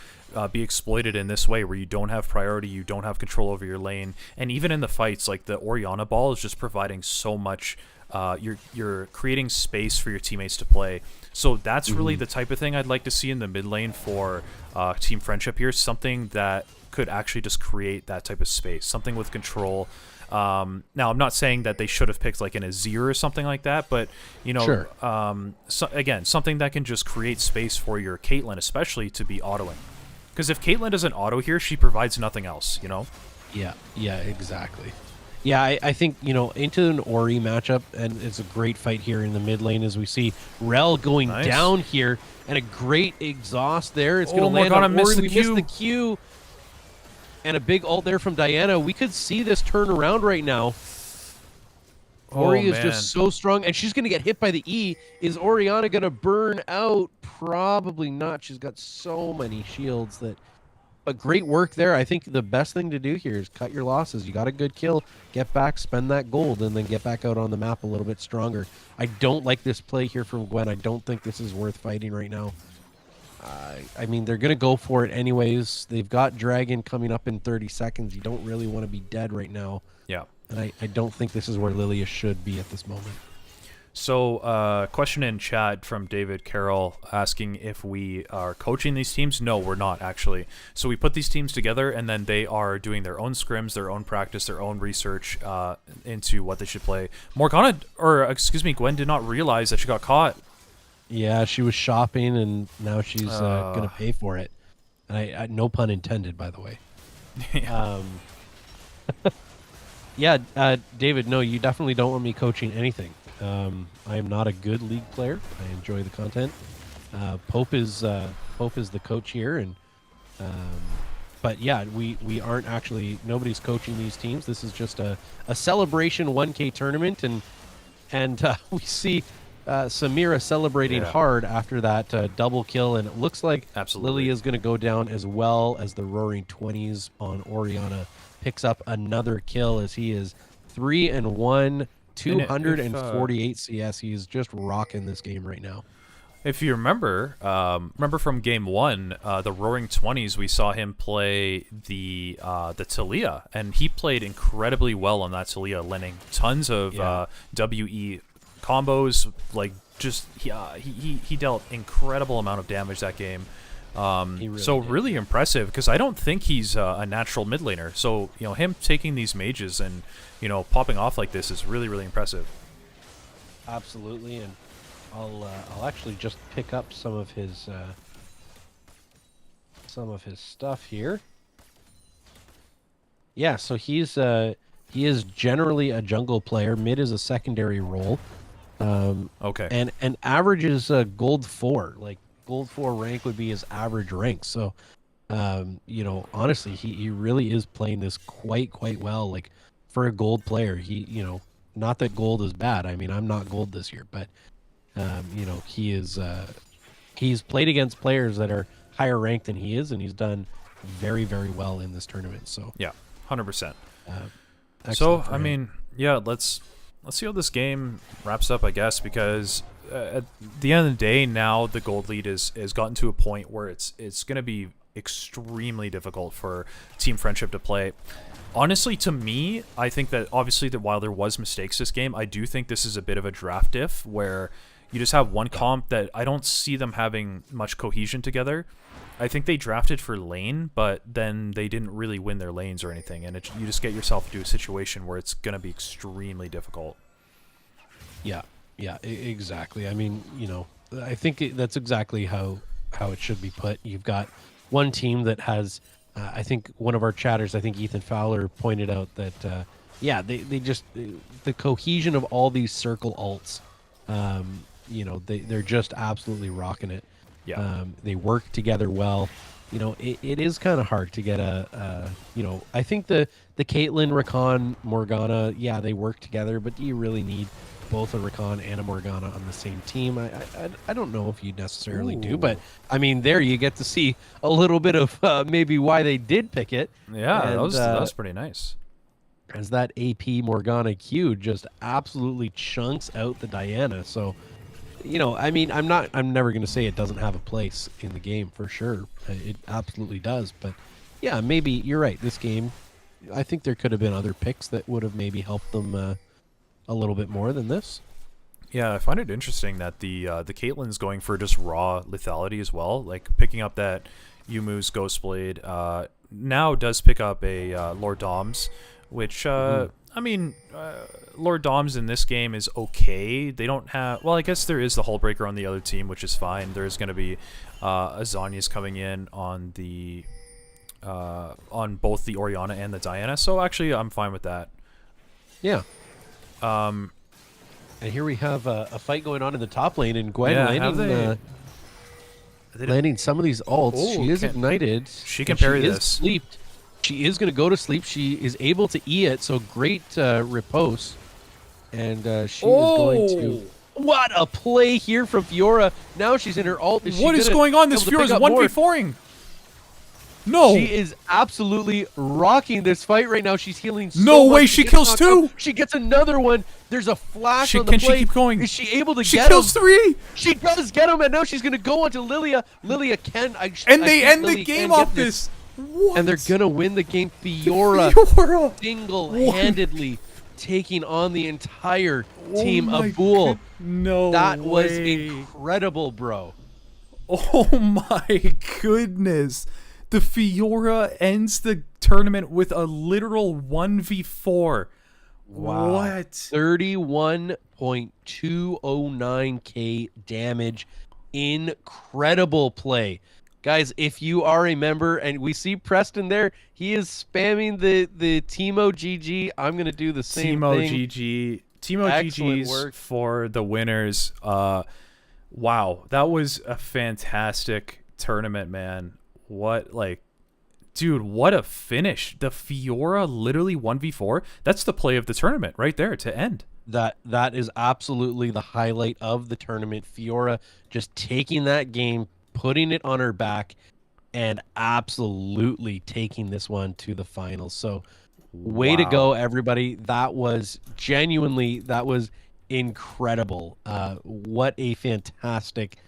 be exploited in this way, where you don't have priority, you don't have control over your lane. And even in the fights, like the Orianna ball is just providing so much... you're creating space for your teammates to play. So that's really the type of thing I'd like to see in the mid lane for Team Friendship here. Something that could actually just create that type of space. Something with control. Now, I'm not saying that they should have picked like an Azir or something like that, but, you know, Sure. again, something that can just create space for your Caitlyn, especially to be autoing. Because if Caitlyn doesn't auto here, she provides nothing else, you know? Yeah, exactly. Yeah, I think, you know, into an Ori matchup, and it's a great fight here in the mid lane as we see Rel going down here, and a great exhaust there. It's going to land on Ori. We missed the Q. And a big ult there from Diana. We could see this turn around right now. Ori is just so strong, and she's going to get hit by the E. Is Orianna going to burn out? Probably not. She's got so many shields that... But great work there. I think the best thing to do here is cut your losses. You got a good kill, get back, spend that gold, and then get back out on the map a little bit stronger. I don't like this play here from Gwen. I don't think this is worth fighting right now. I mean, they're going to go for it anyways. They've got Dragon coming up in 30 seconds. You don't really want to be dead right now. Yeah. And I don't think this is where Lilia should be at this moment. So, question in chat from David Carroll asking if we are coaching these teams. No, we're not, actually. So we put these teams together, and then they are doing their own scrims, their own practice, their own research into what they should play. Gwen did not realize that she got caught. Yeah, she was shopping, and now she's going to pay for it. I no pun intended, by the way. David, no, you definitely don't want me coaching anything. I am not a good League player. I enjoy the content. Pope is the coach here, and but yeah, we aren't actually, nobody's coaching these teams. This is just a celebration 1K tournament, and we see Samira celebrating hard after that double kill, and it looks like Lily is going to go down as well as the Roaring 20s on Orianna picks up another kill as he is 3-1. 248 CS. He's just rocking this game right now. If you remember from game 1, the Roaring 20s, we saw him play the Talia, and he played incredibly well on that Talia, landing tons of WE combos. Like, just he dealt incredible amount of damage that game. Really impressive, because I don't think he's a natural mid laner. So, you know, him taking these mages and, you know, popping off like this is really, really impressive. Absolutely, and I'll actually just pick up some of his stuff here. Yeah, so he is generally a jungle player. Mid is a secondary role. Okay. And averages gold 4. Like, gold 4 rank would be his average rank. So, you know, honestly, he really is playing this quite well. Like, for a gold player, he, you know, not that gold is bad. I mean, I'm not gold this year, but, you know, he's played against players that are higher ranked than he is, and he's done very well in this tournament. So yeah, 100%. So I mean, yeah, let's see how this game wraps up, I guess, because at the end of the day, now the gold lead has gotten to a point where it's going to be extremely difficult for Team Friendship to play. Honestly, to me, I think that obviously that while there was mistakes this game, I do think this is a bit of a draft diff where, You just have one comp that I don't see them having much cohesion together. I think they drafted for lane, but then they didn't really win their lanes or anything, and you just get yourself into a situation where it's going to be extremely difficult. Yeah, exactly. I mean, I think that's exactly how it should be put. You've got one team that has, I think one of our chatters, I think Ethan Fowler pointed out that, they just the cohesion of all these circle alts, they're just absolutely rocking it. Yeah. They work together well. It is kind of hard to get I think the Caitlyn, Rakan, Morgana, they work together, but do you really need both a Rakan and a Morgana on the same team? I don't know if you necessarily do, but I mean, there you get to see a little bit of maybe why they did pick it. Yeah, And, that was pretty nice. As that AP Morgana Q just absolutely chunks out the Diana. So, I mean, I'm never going to say it doesn't have a place in the game for sure. It absolutely does. But yeah, maybe you're right. This game, I think there could have been other picks that would have maybe helped them a little bit more than this. Yeah, I find it interesting that the Caitlyn's going for just raw lethality as well, like picking up that Yumu's Ghostblade. Now does pick up a Lord Doms, which I mean, Lord Doms in this game is okay. They don't have... Well, I guess there is the Hullbreaker on the other team, which is fine. There's going to be Azania's coming in on the on both the Orianna and the Diana. So actually, I'm fine with that. Yeah. And here we have a fight going on in the top lane, and Gwen landing some of these ults. Ooh, she is ignited. She can parry this. Sleeped. She is going to go to sleep. She is able to E it, so great riposte. And she is going to... What a play here from Fiora. Now she's in her ult. What is going on? This Fiora's 1v4ing. No. She is absolutely rocking this fight right now. She's healing so No much. way, she kills two. She gets another one. There's a flash on the Can play. she keep going? Is she able to She get kills him? three. She does get him, and now she's going to go onto Lilia. Lilia can... And they end the game off this. What? And they're going to win the game. Fiora single-handedly taking on the entire team of Bool. No That was way. incredible, bro. Oh my goodness. The Fiora ends the tournament with a literal 1v4. Wow. What? 31.209k damage. Incredible play. Guys, if you are a member, and we see Preston there, he is spamming the Teemo GG. I'm going to do the same thing. Teemo Excellent GG's work. for the winners. Wow, that was a fantastic tournament, man. Dude, what a finish. The Fiora literally 1v4. That's the play of the tournament right there to end. That is absolutely the highlight of the tournament. Fiora just taking that game, putting it on her back, and absolutely taking this one to the finals. So way to go, everybody. That was incredible. What a fantastic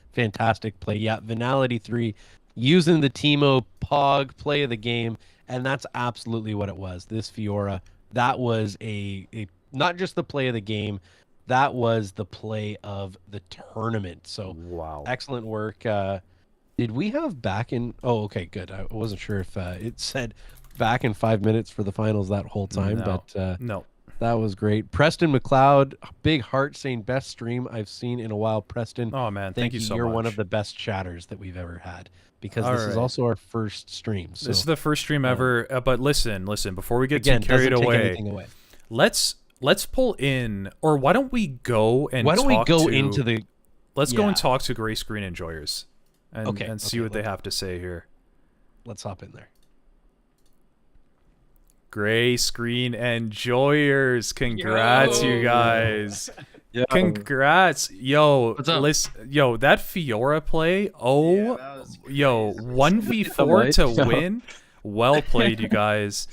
play. Yeah, Venality 3 using the Teemo Pog play of the game, and that's absolutely what it was. This Fiora, that was a not just the play of the game, that was the play of the tournament. So wow, excellent work. Did we have back in... Oh, okay, good. I wasn't sure if it said back in 5 minutes for the finals that whole time, but no. That was great. Preston McLeod, big heart saying best stream I've seen in a while. Preston, oh man, thank you so You're much. one of the best chatters that we've ever had, because All this is right. also our first stream. So, This is the first stream ever. But listen, before we get again, too carried doesn't take away, anything away. let's pull in, or why don't we go and Why don't we talk go to- into the... Let's go Yeah. and talk to Gray Screen Enjoyers and see what they let's- have to say here. Let's hop in there. Gray Screen Enjoyers, congrats, you guys. Yeah. Congrats, yo! What's up? Yo, that Fiora play. Oh, yo, 1v4 to win. Well played, you guys.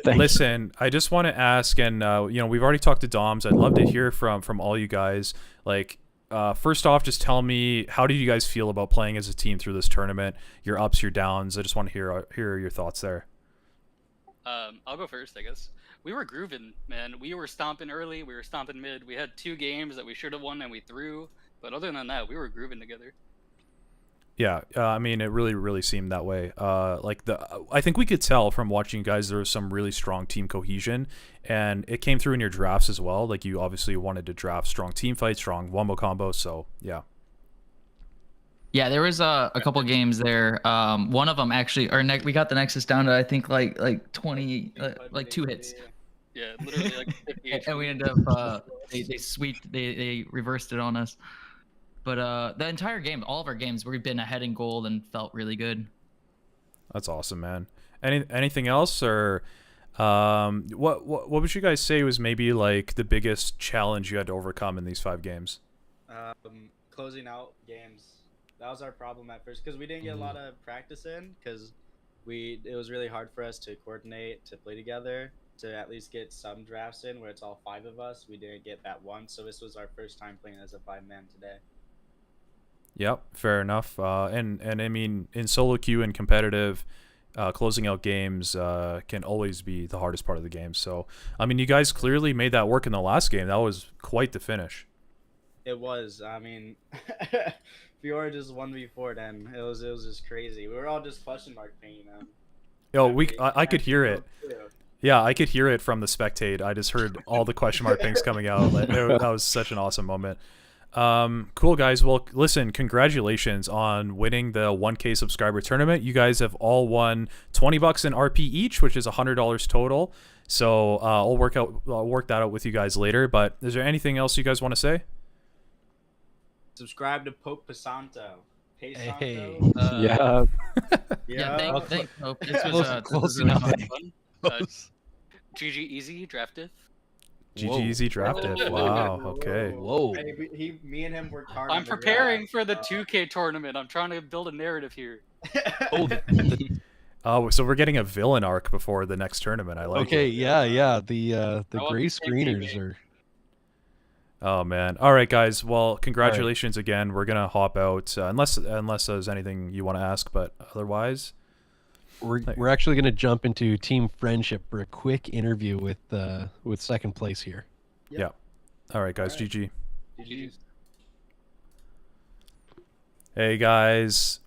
Listen, I just want to ask, and we've already talked to Doms. I'd love to hear from all you guys. Like, first off, just tell me, how did you guys feel about playing as a team through this tournament? Your ups, your downs. I just want to hear your thoughts there. I'll go first, I guess. We were grooving, man. We were stomping early. We were stomping mid. We had 2 games that we should have won and we threw. But other than that, we were grooving together. Yeah, I mean, it really seemed that way. I think we could tell from watching you guys there was some really strong team cohesion, and it came through in your drafts as well. Like you obviously wanted to draft strong team fights, strong wombo combo. So yeah. Yeah, there was a couple games there. One of them actually, we got the Nexus down to I think like 20, like 2 hits, Yeah, literally like 50 and we HP. ended up they reversed it on us. But the entire game, all of our games, we've been ahead in gold and felt really good. That's awesome, man. Anything else, or what would you guys say was maybe like the biggest challenge you had to overcome in these 5 games? Closing out games. That was our problem at first because we didn't get a lot of practice in because it was really hard for us to coordinate to play together to at least get some drafts in where it's all 5 of us. We didn't get that once, so this was our first time playing as a 5-man today. Yep, fair enough. And I mean, in solo queue and competitive, closing out games can always be the hardest part of the game. So, I mean, you guys clearly made that work in the last game. That was quite the finish. It was. I mean, Fiora just 1v4 then. It was just crazy. We were all just question mark pinging them. Yo, I could hear it. Yeah, I could hear it from the spectate. I just heard all the question mark things coming out. That was such an awesome moment. Cool, guys. Well, listen, congratulations on winning the 1K subscriber tournament. You guys have all won $20 in RP each, which is $100 total. So I'll work that out with you guys later. But is there anything else you guys want to say? Subscribe to Pope Pasanto. Hey, Hey. Santo. Yeah. Yeah, thanks. Hope. This was Close really enough. fun. GG Easy drafted. GG Easy drafted. Wow. Okay. Whoa. Hey, me and him worked hard. I'm on the preparing draft. for the 2K tournament. I'm trying to build a narrative here. Oh, so we're getting a villain arc before the next tournament. I like Okay, it. yeah. The want gray the same teammate. screeners are. Oh man. All right, guys. Well, congratulations again. We're gonna hop out unless there's anything you want to ask, but otherwise, We're actually gonna jump into team friendship for a quick interview with second place here. yeah. All right, guys. All right. GG. GG's. Hey guys.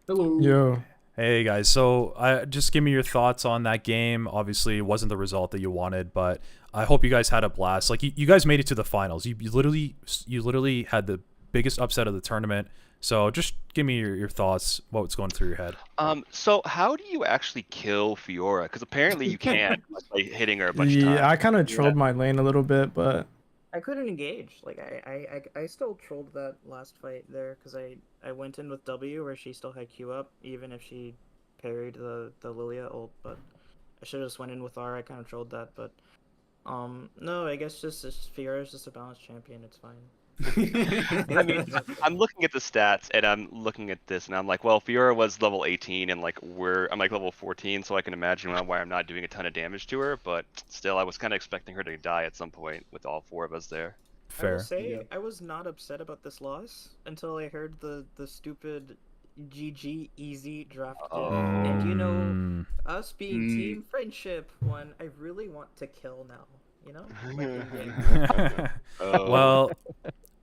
Hello. Yo. Hey guys. So, just give me your thoughts on that game. Obviously, it wasn't the result that you wanted, but I hope you guys had a blast. Like you guys made it to the finals. You literally had the biggest upset of the tournament. So just give me your thoughts. What's going through your head? So how do you actually kill Fiora? Because apparently you can by hitting her a bunch of times. Yeah, I kind of trolled my lane a little bit, but I couldn't engage. Like I still trolled that last fight there because I went in with W where she still had Q up even if she parried the Lilia ult, but I should have just went in with R. I kind of trolled that, but no, I guess just Fiora's just a balanced champion. It's fine. I mean, I'm looking at the stats and I'm looking at this and I'm like, well, Fiora was level 18 and like I'm like level 14, so I can imagine why I'm not doing a ton of damage to her. But still, I was kind of expecting her to die at some point with all 4 of us there. I will Fair. say I was not upset about this loss until I heard the stupid GG easy drafted. And you know, us being team friendship one, I really want to kill now. You know?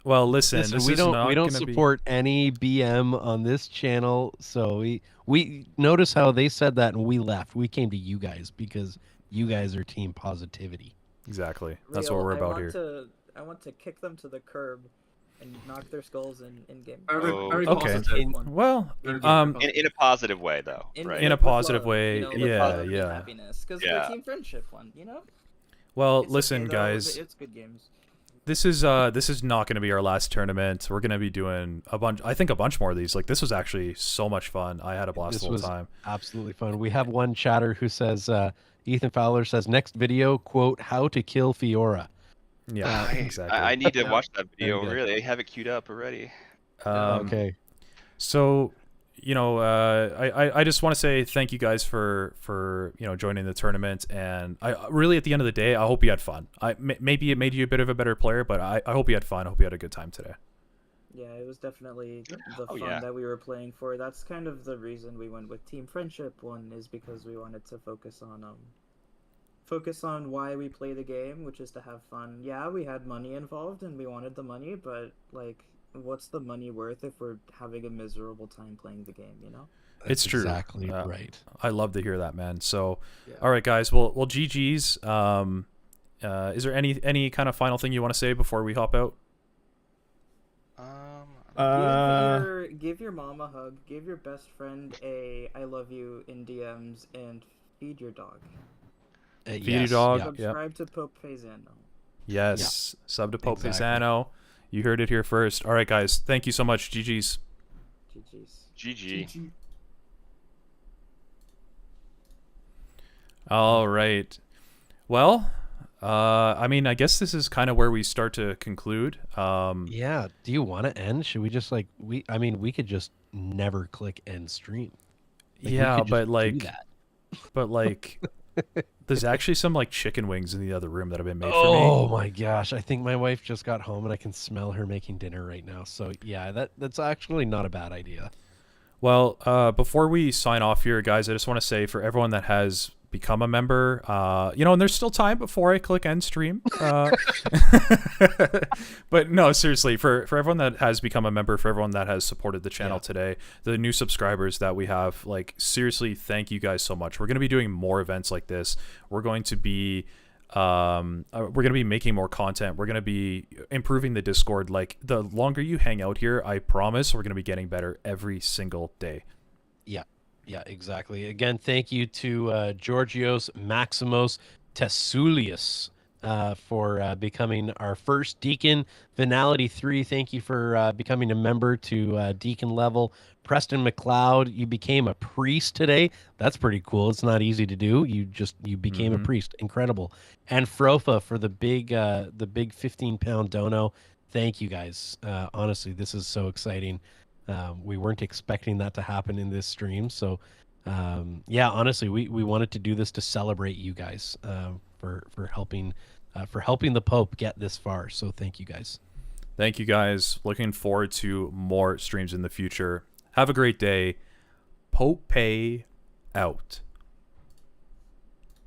Well, listen. This we is don't not we don't gonna support any BM on this channel, so we notice how they said that and we left. We came to you guys because you guys are team positivity. Exactly. That's Real, what we're I about want here. I want to kick them to the curb and knock their skulls in game. Okay. Well, In a positive way, though, right? In a positive way, you know, yeah, positive yeah. happiness, because Yeah. the team friendship one, you know. Well, It's listen, okay, though, guys. it's good games. This is not going to be our last tournament. We're going to be doing a bunch more of these. Like this was actually so much fun. I had a blast This the whole was time. absolutely fun. We have one chatter who says, Ethan Fowler says, next video, quote, how to kill Fiora. Yeah, exactly. I need to watch that video. Very good. Really, I have it queued up already. Okay. So, you know, I just want to say thank you guys for joining the tournament, and I really at the end of the day, I hope you had fun. Maybe it made you a bit of a better player, but I hope you had fun. I hope you had a good time today. Yeah, it was definitely the fun yeah. that we were playing for. That's kind of the reason we went with team friendship one, is because we wanted to focus on why we play the game, which is to have fun. Yeah, we had money involved and we wanted the money, but like what's the money worth if we're having a miserable time playing the game, you know? It's That's true. exactly right. I love to hear that, man. So, Yeah. all right, guys. Well, GG's. Is there any kind of final thing you want to say before we hop out? Give your mom a hug, give your best friend a I love you in DMs, and feed your dog. Feed your dog. Yep. Subscribe to Pope Faisano. Yes. Sub to Pope Exactly. Pisano. You heard it here first. All right, guys. Thank you so much. GG's. GG's. GG. All right. Well, I mean, I guess this is kind of where we start to conclude. Yeah. Do you want to end? Should we just like I mean, we could just never click end stream. Like, we yeah, could just but do like, that. but like, there's actually some like chicken wings in the other room that have been made for Oh me. my gosh! I think my wife just got home and I can smell her making dinner right now. So yeah, that's actually not a bad idea. Well, before we sign off here, guys, I just want to say for everyone that has become a member, and there's still time before I click end stream. But no, seriously, for everyone that has become a member, for everyone that has supported the channel today, the new subscribers that we have, like, seriously, thank you guys so much. We're going to be doing more events like this. We're going to be making more content. We're going to be improving the Discord. Like, the longer you hang out here, I promise we're going to be getting better every single day. Yeah, exactly. Again, thank you to Georgios Maximos Tessulius for becoming our first Deacon. Venality 3, thank you for becoming a member to Deacon level. Preston McLeod, you became a priest today. That's pretty cool. It's not easy to do. You became a priest. Incredible. And Frofa for the big 15-pound dono. Thank you guys. Honestly, this is so exciting. We weren't expecting that to happen in this stream. So, yeah, honestly, we wanted to do this to celebrate you guys for helping the Pope get this far. So thank you guys. Thank you guys. Looking forward to more streams in the future. Have a great day. Pope Pay out.